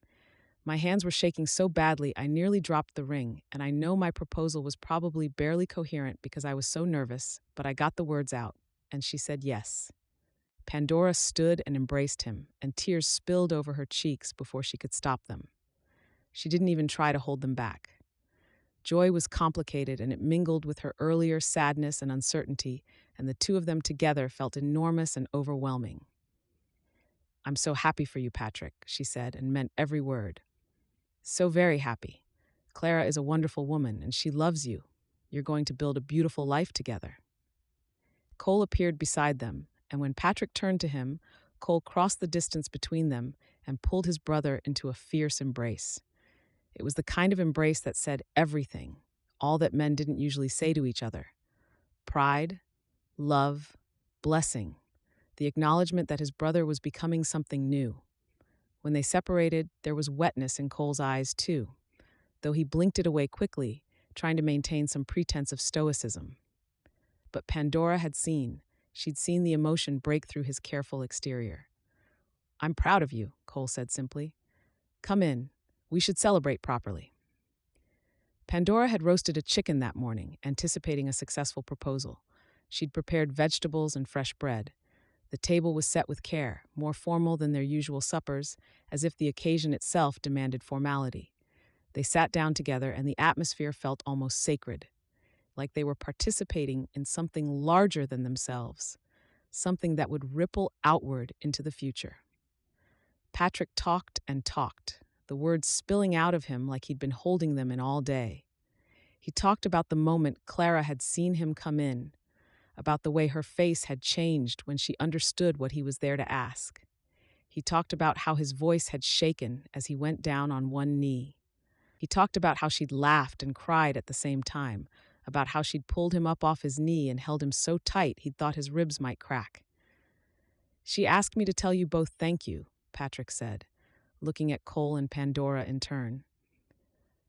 My hands were shaking so badly I nearly dropped the ring, and I know my proposal was probably barely coherent because I was so nervous, but I got the words out, and she said yes." Pandora stood and embraced him, and tears spilled over her cheeks before she could stop them. She didn't even try to hold them back. Joy was complicated, and it mingled with her earlier sadness and uncertainty, and the two of them together felt enormous and overwhelming. "I'm so happy for you, Patrick," she said, and meant every word. "So very happy. Clara is a wonderful woman, and she loves you. You're going to build a beautiful life together." Cole appeared beside them, and when Patrick turned to him, Cole crossed the distance between them and pulled his brother into a fierce embrace. It was the kind of embrace that said everything, all that men didn't usually say to each other. Pride, love, blessing, the acknowledgement that his brother was becoming something new. When they separated, there was wetness in Cole's eyes, too, though he blinked it away quickly, trying to maintain some pretense of stoicism. But Pandora had seen. She'd seen the emotion break through his careful exterior. "I'm proud of you," Cole said simply. "Come in. We should celebrate properly." Pandora had roasted a chicken that morning, anticipating a successful proposal. She'd prepared vegetables and fresh bread. The table was set with care, more formal than their usual suppers, as if the occasion itself demanded formality. They sat down together, and the atmosphere felt almost sacred, like they were participating in something larger than themselves, something that would ripple outward into the future. Patrick talked and talked, the words spilling out of him like he'd been holding them in all day. He talked about the moment Clara had seen him come in, about the way her face had changed when she understood what he was there to ask. He talked about how his voice had shaken as he went down on one knee. He talked about how she'd laughed and cried at the same time, about how she'd pulled him up off his knee and held him so tight he'd thought his ribs might crack. "She asked me to tell you both thank you," Patrick said, looking at Cole and Pandora in turn.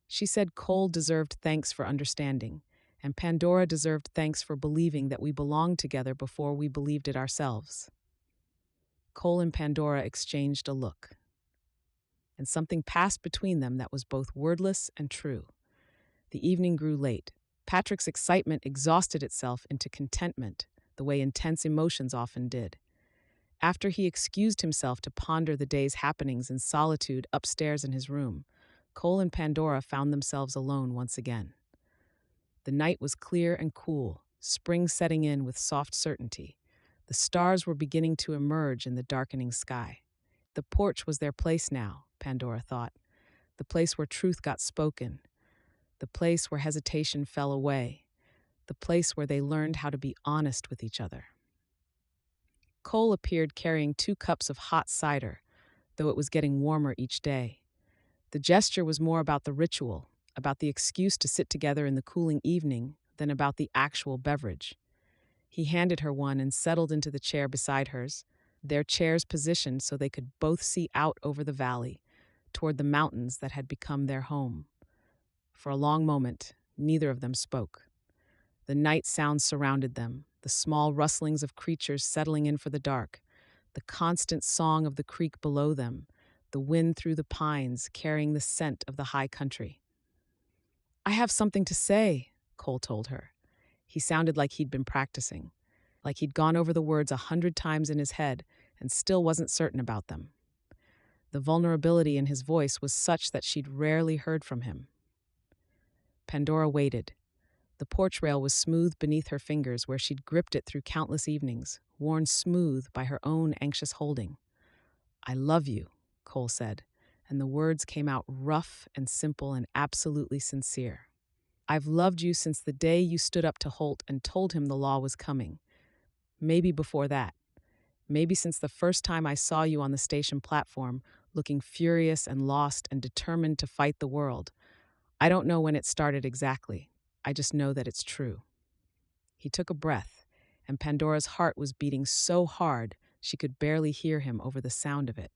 She said Cole deserved thanks for understanding, and Pandora deserved thanks for believing that we belonged together before we believed it ourselves. Cole and Pandora exchanged a look, and something passed between them that was both wordless and true. The evening grew late. Patrick's excitement exhausted itself into contentment, the way intense emotions often did. After he excused himself to ponder the day's happenings in solitude upstairs in his room, Cole and Pandora found themselves alone once again. The night was clear and cool, spring setting in with soft certainty. The stars were beginning to emerge in the darkening sky. The porch was their place now, Pandora thought. The place where truth got spoken. The place where hesitation fell away. The place where they learned how to be honest with each other. Cole appeared carrying 2 cups of hot cider, though it was getting warmer each day. The gesture was more about the ritual, about the excuse to sit together in the cooling evening, than about the actual beverage. He handed her one and settled into the chair beside hers, their chairs positioned so they could both see out over the valley, toward the mountains that had become their home. For a long moment, neither of them spoke. The night sounds surrounded them, the small rustlings of creatures settling in for the dark, the constant song of the creek below them, the wind through the pines carrying the scent of the high country. "I have something to say," Cole told her. He sounded like he'd been practicing, like he'd gone over the words 100 times in his head and still wasn't certain about them. The vulnerability in his voice was such that she'd rarely heard from him. Pandora waited. The porch rail was smooth beneath her fingers where she'd gripped it through countless evenings, worn smooth by her own anxious holding. "I love you," Cole said, and the words came out rough and simple and absolutely sincere. "I've loved you since the day you stood up to Holt and told him the law was coming. Maybe before that. Maybe since the first time I saw you on the station platform, looking furious and lost and determined to fight the world. I don't know when it started exactly. I just know that it's true." He took a breath, and Pandora's heart was beating so hard she could barely hear him over the sound of it.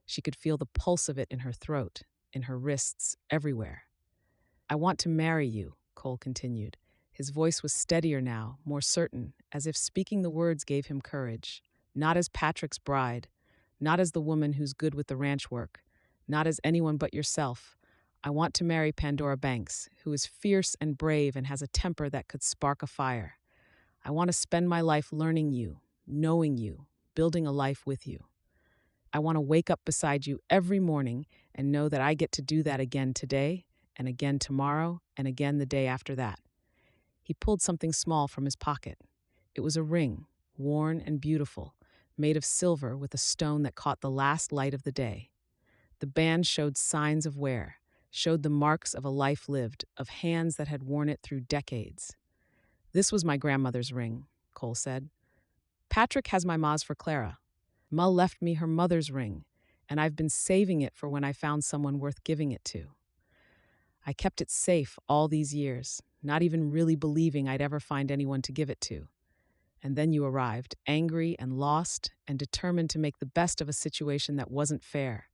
She could feel the pulse of it in her throat, in her wrists, everywhere. "I want to marry you," Cole continued. His voice was steadier now, more certain, as if speaking the words gave him courage. "Not as Patrick's bride, not as the woman who's good with the ranch work, not as anyone but yourself. I want to marry Pandora Banks, who is fierce and brave and has a temper that could spark a fire. I want to spend my life learning you, knowing you, building a life with you. I want to wake up beside you every morning and know that I get to do that again today, and again tomorrow, and again the day after that." He pulled something small from his pocket. It was a ring, worn and beautiful, made of silver with a stone that caught the last light of the day. The band showed signs of wear, showed the marks of a life lived, of hands that had worn it through decades. "This was my grandmother's ring," Cole said. "Patrick has my ma's for Clara. Ma left me her mother's ring, and I've been saving it for when I found someone worth giving it to. I kept it safe all these years, not even really believing I'd ever find anyone to give it to. And then you arrived, angry and lost and determined to make the best of a situation that wasn't fair.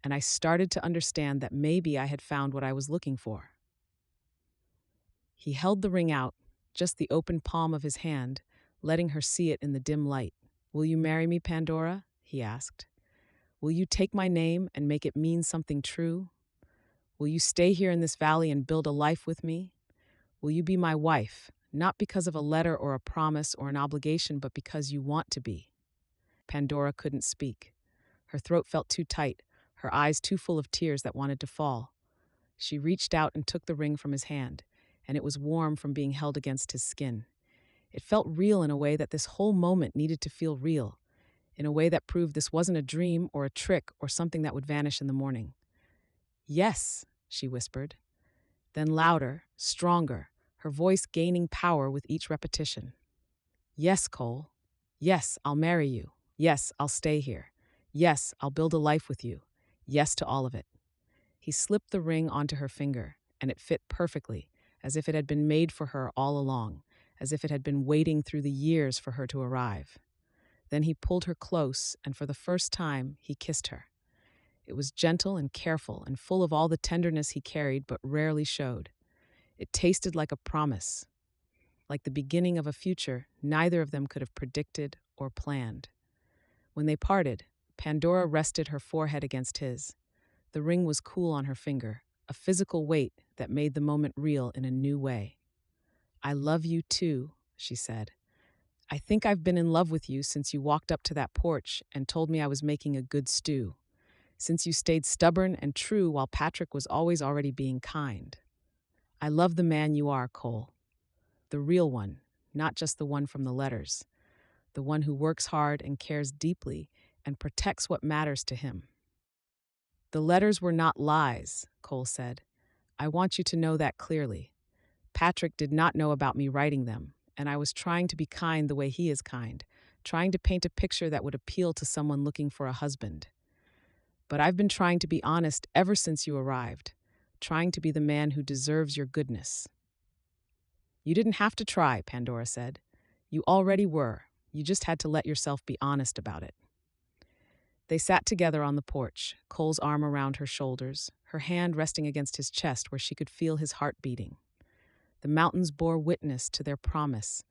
And I started to understand that maybe I had found what I was looking for." He held the ring out, just the open palm of his hand, letting her see it in the dim light. "Will you marry me, Pandora?" he asked. "Will you take my name and make it mean something true? Will you stay here in this valley and build a life with me? Will you be my wife, not because of a letter or a promise or an obligation, but because you want to be?" Pandora couldn't speak. Her throat felt too tight, her eyes too full of tears that wanted to fall. She reached out and took the ring from his hand, and it was warm from being held against his skin. It felt real in a way that this whole moment needed to feel real, in a way that proved this wasn't a dream or a trick or something that would vanish in the morning. "Yes," she whispered. Then louder, stronger, her voice gaining power with each repetition. "Yes, Cole. Yes, I'll marry you. Yes, I'll stay here. Yes, I'll build a life with you. Yes to all of it." He slipped the ring onto her finger, and it fit perfectly, as if it had been made for her all along, as if it had been waiting through the years for her to arrive. Then he pulled her close, and for the first time, he kissed her. It was gentle and careful and full of all the tenderness he carried but rarely showed. It tasted like a promise, like the beginning of a future neither of them could have predicted or planned. When they parted, Pandora rested her forehead against his. The ring was cool on her finger, a physical weight that made the moment real in a new way. "I love you too," she said. "I think I've been in love with you since you walked up to that porch and told me I was making a good stew. Since you stayed stubborn and true while Patrick was always already being kind. I love the man you are, Cole. The real one, not just the one from the letters. The one who works hard and cares deeply and protects what matters to him." "The letters were not lies," Cole said. "I want you to know that clearly. Patrick did not know about me writing them, and I was trying to be kind the way he is kind, trying to paint a picture that would appeal to someone looking for a husband. But I've been trying to be honest ever since you arrived, trying to be the man who deserves your goodness." "You didn't have to try," Pandora said. "You already were. You just had to let yourself be honest about it." They sat together on the porch, Cole's arm around her shoulders, her hand resting against his chest where she could feel his heart beating. The mountains bore witness to their promise,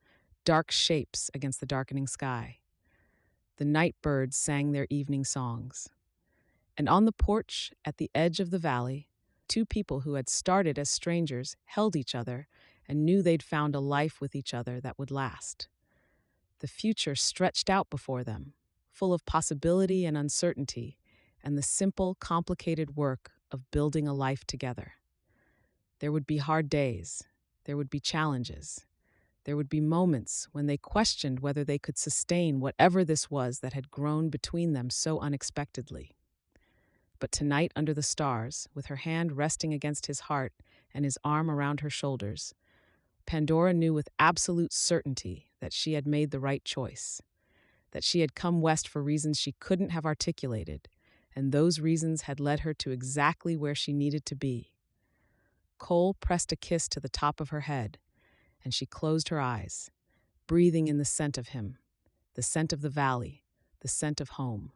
dark shapes against the darkening sky. The night birds sang their evening songs. And on the porch, at the edge of the valley, two people who had started as strangers held each other and knew they'd found a life with each other that would last. The future stretched out before them, full of possibility and uncertainty, and the simple, complicated work of building a life together. There would be hard days. There would be challenges. There would be moments when they questioned whether they could sustain whatever this was that had grown between them so unexpectedly. But tonight, under the stars, with her hand resting against his heart and his arm around her shoulders, Pandora knew with absolute certainty that she had made the right choice, that she had come west for reasons she couldn't have articulated, and those reasons had led her to exactly where she needed to be. Cole pressed a kiss to the top of her head, and she closed her eyes, breathing in the scent of him, the scent of the valley, the scent of home.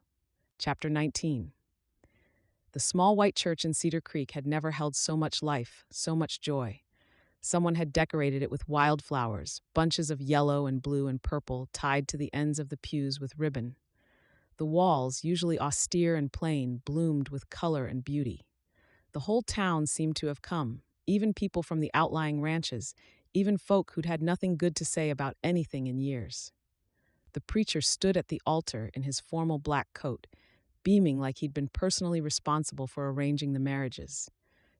Chapter 19. The small white church in Cedar Creek had never held so much life, so much joy. Someone had decorated it with wildflowers, bunches of yellow and blue and purple tied to the ends of the pews with ribbon. The walls, usually austere and plain, bloomed with color and beauty. The whole town seemed to have come, even people from the outlying ranches, even folk who'd had nothing good to say about anything in years. The preacher stood at the altar in his formal black coat, beaming like he'd been personally responsible for arranging the marriages.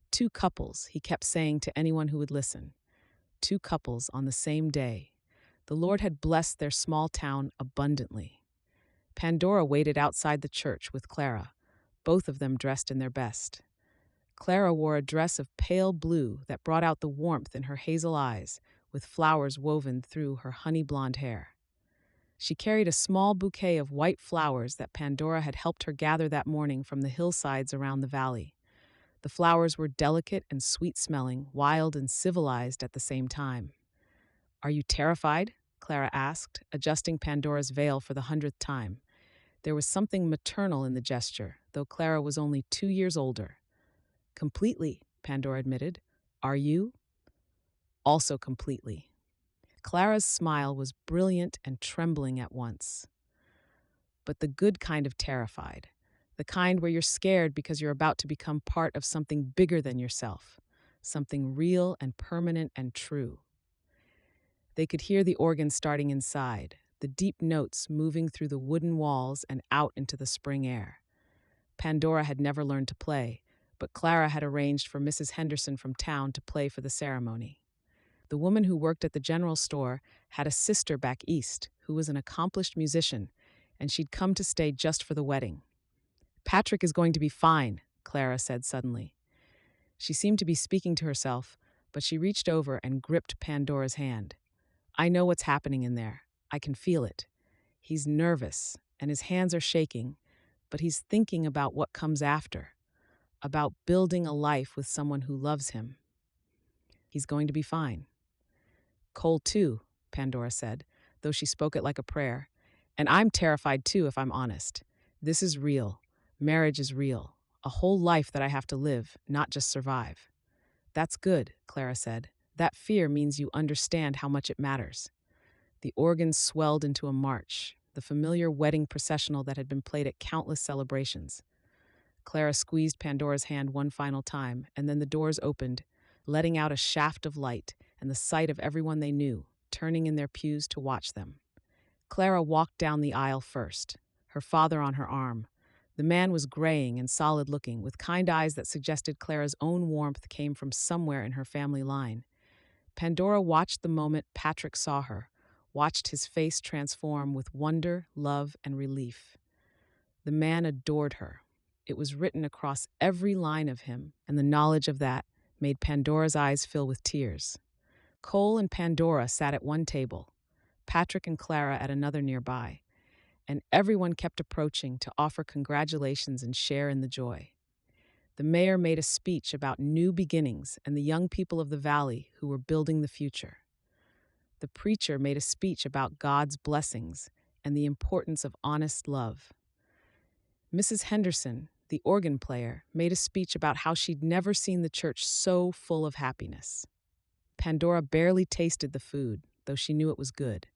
Two couples, he kept saying to anyone who would listen. Two couples on the same day. The Lord had blessed their small town abundantly. Pandora waited outside the church with Clara, both of them dressed in their best. Clara wore a dress of pale blue that brought out the warmth in her hazel eyes, with flowers woven through her honey blonde hair. She carried a small bouquet of white flowers that Pandora had helped her gather that morning from the hillsides around the valley. The flowers were delicate and sweet-smelling, wild and civilized at the same time. "Are you terrified?" Clara asked, adjusting Pandora's veil for the 100th time. There was something maternal in the gesture, though Clara was only 2 years older. "Completely," Pandora admitted. "Are you?" "Also completely." Clara's smile was brilliant and trembling at once. But the good kind of terrified. The kind where you're scared because you're about to become part of something bigger than yourself. Something real and permanent and true. They could hear the organ starting inside, the deep notes moving through the wooden walls and out into the spring air. Pandora had never learned to play, but Clara had arranged for Mrs. Henderson from town to play for the ceremony. The woman who worked at the general store had a sister back east who was an accomplished musician, and she'd come to stay just for the wedding. "Patrick is going to be fine," Clara said suddenly. She seemed to be speaking to herself, but she reached over and gripped Pandora's hand. "I know what's happening in there. I can feel it. He's nervous, and his hands are shaking, but he's thinking about what comes after, about building a life with someone who loves him. He's going to be fine." "Cole, too," Pandora said, though she spoke it like a prayer. "And I'm terrified, too, if I'm honest. This is real. Marriage is real. A whole life that I have to live, not just survive." "That's good," Clara said. "That fear means you understand how much it matters." The organ swelled into a march, the familiar wedding processional that had been played at countless celebrations. Clara squeezed Pandora's hand one final time, and then the doors opened, letting out a shaft of light and the sight of everyone they knew, turning in their pews to watch them. Clara walked down the aisle first, her father on her arm. The man was graying and solid-looking, with kind eyes that suggested Clara's own warmth came from somewhere in her family line. Pandora watched the moment Patrick saw her, watched his face transform with wonder, love, and relief. The man adored her. It was written across every line of him, and the knowledge of that made Pandora's eyes fill with tears. Cole and Pandora sat at one table, Patrick and Clara at another nearby, and everyone kept approaching to offer congratulations and share in the joy. The mayor made a speech about new beginnings and the young people of the valley who were building the future. The preacher made a speech about God's blessings and the importance of honest love. Mrs. Henderson, the organ player, made a speech about how she'd never seen the church so full of happiness. Pandora barely tasted the food, though she knew it was good.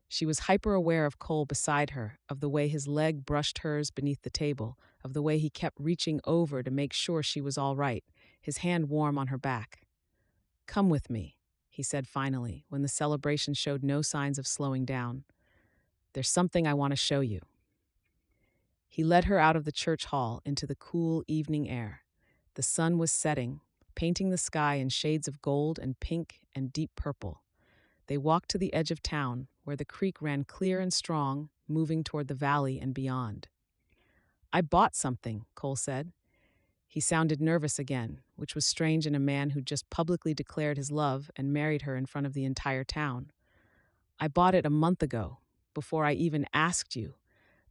She was hyper-aware of Cole beside her, of the way his leg brushed hers beneath the table, of the way he kept reaching over to make sure she was all right, his hand warm on her back. "Come with me," he said finally, when the celebration showed no signs of slowing down. "There's something I want to show you." He led her out of the church hall into the cool evening air. The sun was setting, painting the sky in shades of gold and pink and deep purple. They walked to the edge of town, where the creek ran clear and strong, moving toward the valley and beyond. "I bought something," Cole said. He sounded nervous again, which was strange in a man who'd just publicly declared his love and married her in front of the entire town. "I bought it a month ago, before I even asked you,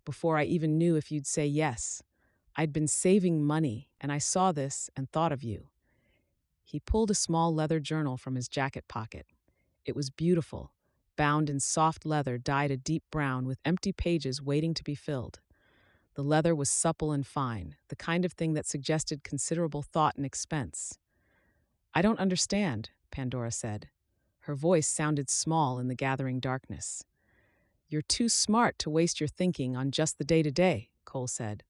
before I even knew if you'd say yes. I'd been saving money, and I saw this and thought of you." He pulled a small leather journal from his jacket pocket. It was beautiful, bound in soft leather dyed a deep brown with empty pages waiting to be filled. The leather was supple and fine, the kind of thing that suggested considerable thought and expense. "I don't understand," Pandora said. Her voice sounded small in the gathering darkness. "You're too smart to waste your thinking on just the day-to-day," Cole said.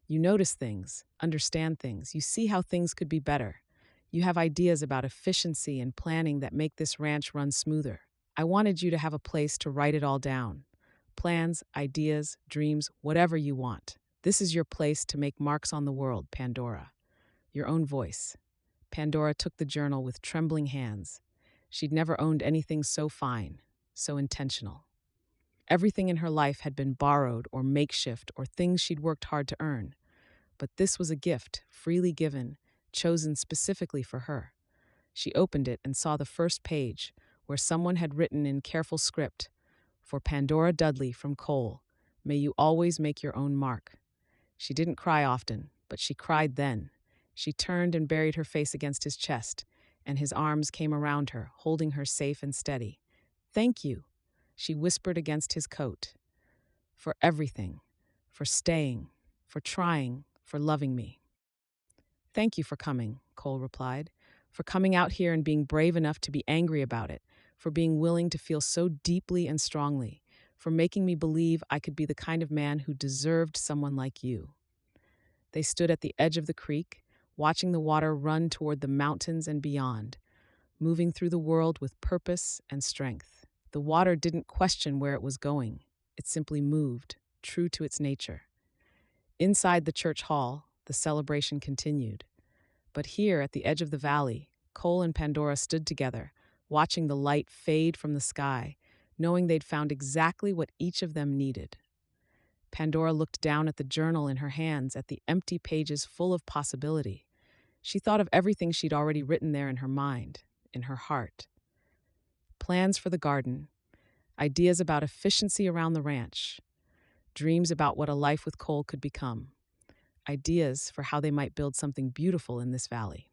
"You notice things, understand things, you see how things could be better. You have ideas about efficiency and planning that make this ranch run smoother. I wanted you to have a place to write it all down. Plans, ideas, dreams, whatever you want. This is your place to make marks on the world, Pandora. Your own voice. Pandora took the journal with trembling hands. She'd never owned anything so fine, so intentional. Everything in her life had been borrowed or makeshift or things she'd worked hard to earn. But this was a gift, freely given, chosen specifically for her. She opened it and saw the first page, where someone had written in careful script, "For Pandora Dudley from Cole, may you always make your own mark." She didn't cry often, but she cried then. She turned and buried her face against his chest, and his arms came around her, holding her safe and steady. "Thank you," she whispered against his coat. "For everything, for staying, for trying, for loving me." "Thank you for coming," Cole replied, "for coming out here and being brave enough to be angry about it, for being willing to feel so deeply and strongly, for making me believe I could be the kind of man who deserved someone like you." They stood at the edge of the creek, watching the water run toward the mountains and beyond, moving through the world with purpose and strength. The water didn't question where it was going. It simply moved, true to its nature. Inside the church hall, the celebration continued. But here, at the edge of the valley, Cole and Pandora stood together, watching the light fade from the sky, knowing they'd found exactly what each of them needed. Pandora looked down at the journal in her hands, at the empty pages full of possibility. She thought of everything she'd already written there in her mind, in her heart. Plans for the garden, ideas about efficiency around the ranch, dreams about what a life with Cole could become, ideas for how they might build something beautiful in this valley.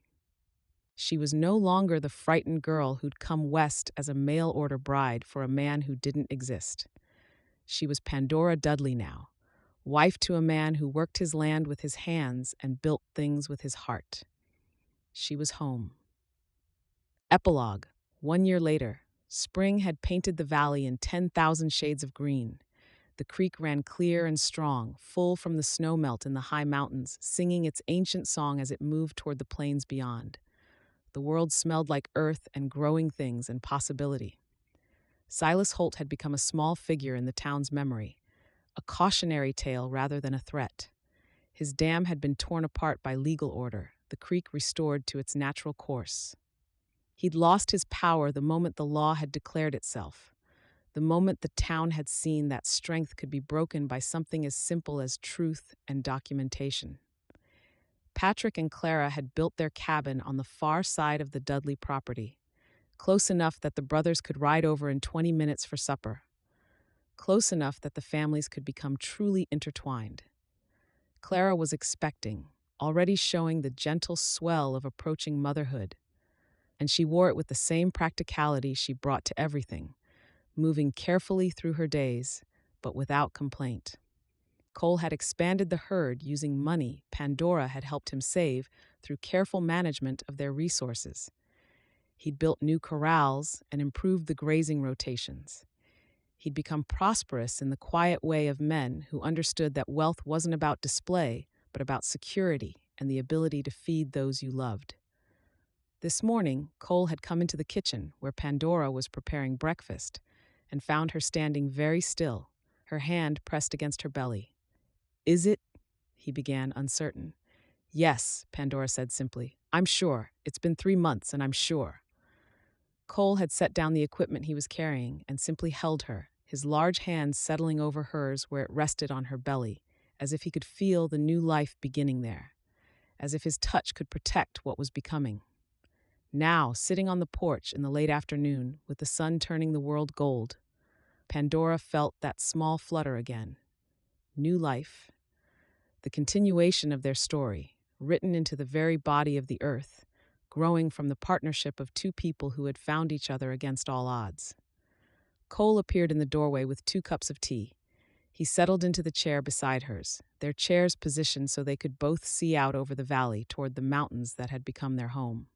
She was no longer the frightened girl who'd come west as a mail-order bride for a man who didn't exist. She was Pandora Dudley now, wife to a man who worked his land with his hands and built things with his heart. She was home. Epilogue. 1 year later, spring had painted the valley in 10,000 shades of green. The creek ran clear and strong, full from the snowmelt in the high mountains, singing its ancient song as it moved toward the plains beyond. The world smelled like earth and growing things and possibility. Silas Holt had become a small figure in the town's memory, a cautionary tale rather than a threat. His dam had been torn apart by legal order, the creek restored to its natural course. He'd lost his power the moment the law had declared itself, the moment the town had seen that strength could be broken by something as simple as truth and documentation. Patrick and Clara had built their cabin on the far side of the Dudley property, close enough that the brothers could ride over in 20 minutes for supper, close enough that the families could become truly intertwined. Clara was expecting, already showing the gentle swell of approaching motherhood, and she wore it with the same practicality she brought to everything, moving carefully through her days, but without complaint. Cole had expanded the herd using money Pandora had helped him save through careful management of their resources. He'd built new corrals and improved the grazing rotations. He'd become prosperous in the quiet way of men who understood that wealth wasn't about display, but about security and the ability to feed those you loved. This morning, Cole had come into the kitchen where Pandora was preparing breakfast and found her standing very still, her hand pressed against her belly. "Is it?" he began, uncertain. "Yes," Pandora said simply. "I'm sure. It's been 3 months, and I'm sure." Cole had set down the equipment he was carrying and simply held her, his large hands settling over hers where it rested on her belly, as if he could feel the new life beginning there, as if his touch could protect what was becoming. Now, sitting on the porch in the late afternoon, with the sun turning the world gold, Pandora felt that small flutter again. New life. The continuation of their story, written into the very body of the earth, growing from the partnership of two people who had found each other against all odds. Cole appeared in the doorway with 2 cups of tea. He settled into the chair beside hers, their chairs positioned so they could both see out over the valley toward the mountains that had become their home.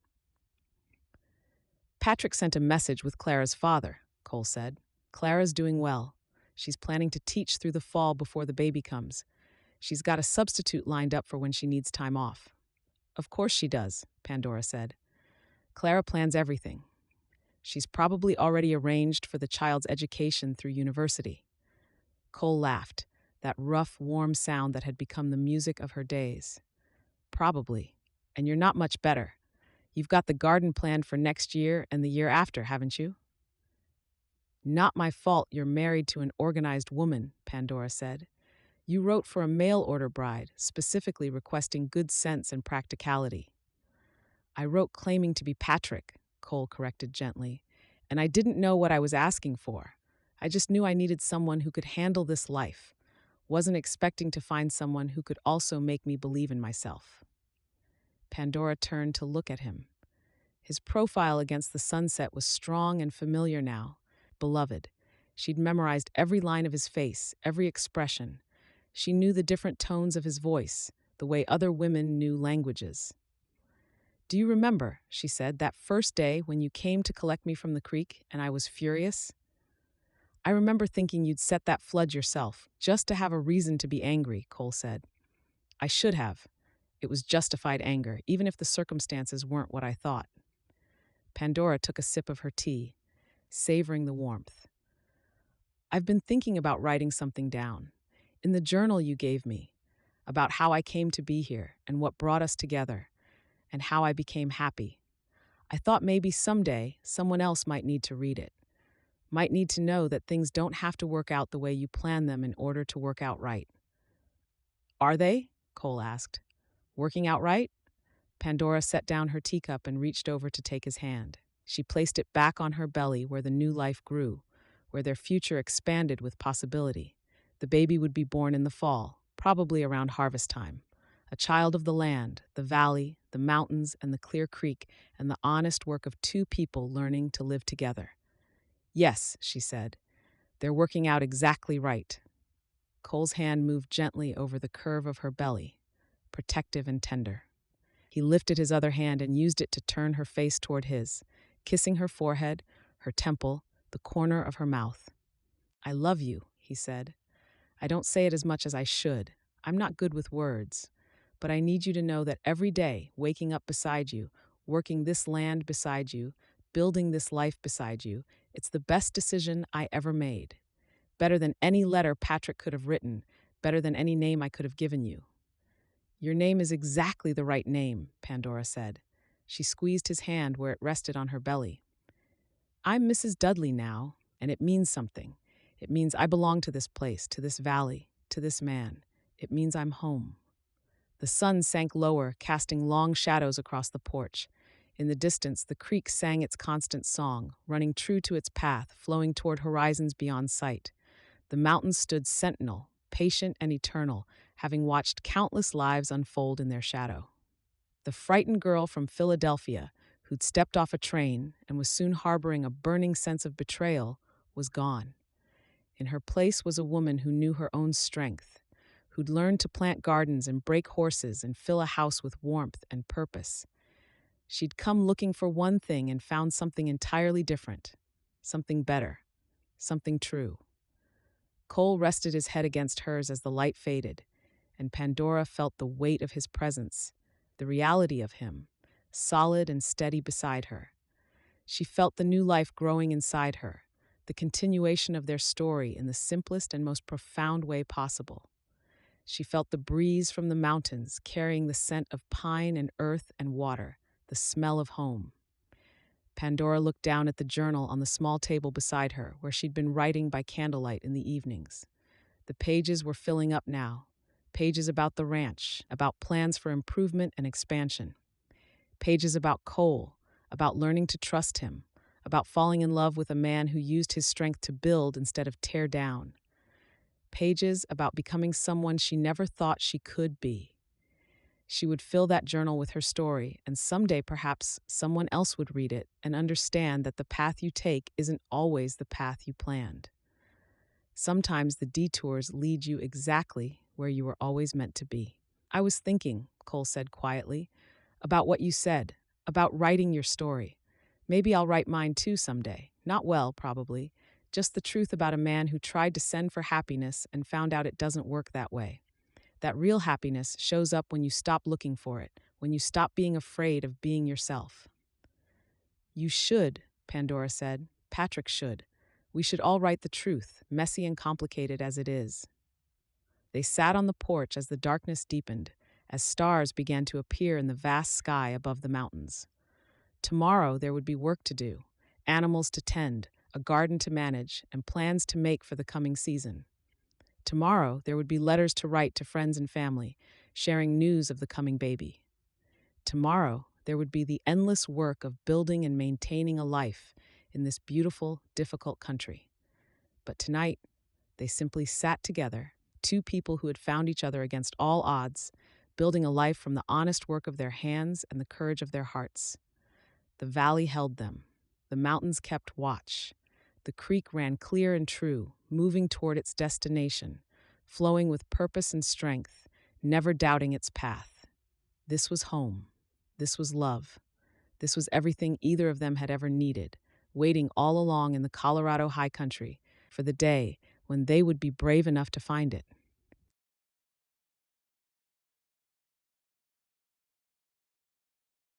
"Patrick sent a message with Clara's father," Cole said. "Clara's doing well. She's planning to teach through the fall before the baby comes. She's got a substitute lined up for when she needs time off." "Of course she does," Pandora said. "Clara plans everything. She's probably already arranged for the child's education through university." Cole laughed, that rough, warm sound that had become the music of her days. Probably. And you're not much better. You've got the garden planned for next year and the year after, haven't you? Not my fault you're married to an organized woman, Pandora said. You wrote for a mail-order bride, specifically requesting good sense and practicality. I wrote claiming to be Patrick, Cole corrected gently, and I didn't know what I was asking for. I just knew I needed someone who could handle this life. Wasn't expecting to find someone who could also make me believe in myself. Pandora turned to look at him. His profile against the sunset was strong and familiar now. Beloved. She'd memorized every line of his face, every expression. She knew the different tones of his voice, the way other women knew languages. Do you remember, she said, that first day when you came to collect me from the creek and I was furious? I remember thinking you'd set that flood yourself, just to have a reason to be angry, Cole said. I should have. It was justified anger, even if the circumstances weren't what I thought. Pandora took a sip of her tea, savoring the warmth. I've been thinking about writing something down. In the journal you gave me, about how I came to be here and what brought us together, and how I became happy. I thought maybe someday someone else might need to read it, might need to know that things don't have to work out the way you plan them in order to work out right. Are they? Cole asked. Working out right? Pandora set down her teacup and reached over to take his hand. She placed it back on her belly where the new life grew, where their future expanded with possibility. The baby would be born in the fall, probably around harvest time. A child of the land, the valley, the mountains, and the clear creek, and the honest work of two people learning to live together. Yes, she said, they're working out exactly right. Cole's hand moved gently over the curve of her belly, protective and tender. He lifted his other hand and used it to turn her face toward his, kissing her forehead, her temple, the corner of her mouth. I love you, he said. I don't say it as much as I should. I'm not good with words. But I need you to know that every day, waking up beside you, working this land beside you, building this life beside you, it's the best decision I ever made. Better than any letter Patrick could have written, better than any name I could have given you. Your name is exactly the right name, Pandora said. She squeezed his hand where it rested on her belly. I'm Mrs. Dudley now, and it means something. It means I belong to this place, to this valley, to this man. It means I'm home. The sun sank lower, casting long shadows across the porch. In the distance, the creek sang its constant song, running true to its path, flowing toward horizons beyond sight. The mountains stood sentinel, patient and eternal, having watched countless lives unfold in their shadow. The frightened girl from Philadelphia, who'd stepped off a train and was soon harboring a burning sense of betrayal, was gone. In her place was a woman who knew her own strength, who'd learned to plant gardens and break horses and fill a house with warmth and purpose. She'd come looking for one thing and found something entirely different, something better, something true. Cole rested his head against hers as the light faded, and Pandora felt the weight of his presence, the reality of him, solid and steady beside her. She felt the new life growing inside her, the continuation of their story in the simplest and most profound way possible. She felt the breeze from the mountains carrying the scent of pine and earth and water, the smell of home. Pandora looked down at the journal on the small table beside her, where she'd been writing by candlelight in the evenings. The pages were filling up now, pages about the ranch, about plans for improvement and expansion. Pages about Cole, about learning to trust him, about falling in love with a man who used his strength to build instead of tear down. Pages about becoming someone she never thought she could be. She would fill that journal with her story, and someday perhaps someone else would read it and understand that the path you take isn't always the path you planned. Sometimes the detours lead you exactly where you were always meant to be. I was thinking, Cole said quietly, about what you said, about writing your story. Maybe I'll write mine too someday. Not well, probably. Just the truth about a man who tried to send for happiness and found out it doesn't work that way. That real happiness shows up when you stop looking for it, when you stop being afraid of being yourself. You should, Pandora said. Patrick should. We should all write the truth, messy and complicated as it is. They sat on the porch as the darkness deepened, as stars began to appear in the vast sky above the mountains. Tomorrow there would be work to do, animals to tend, a garden to manage, and plans to make for the coming season. Tomorrow there would be letters to write to friends and family, sharing news of the coming baby. Tomorrow there would be the endless work of building and maintaining a life in this beautiful, difficult country. But tonight, they simply sat together, two people who had found each other against all odds, building a life from the honest work of their hands and the courage of their hearts. The valley held them. The mountains kept watch. The creek ran clear and true, moving toward its destination, flowing with purpose and strength, never doubting its path. This was home. This was love. This was everything either of them had ever needed, waiting all along in the Colorado high country for the day when they would be brave enough to find it.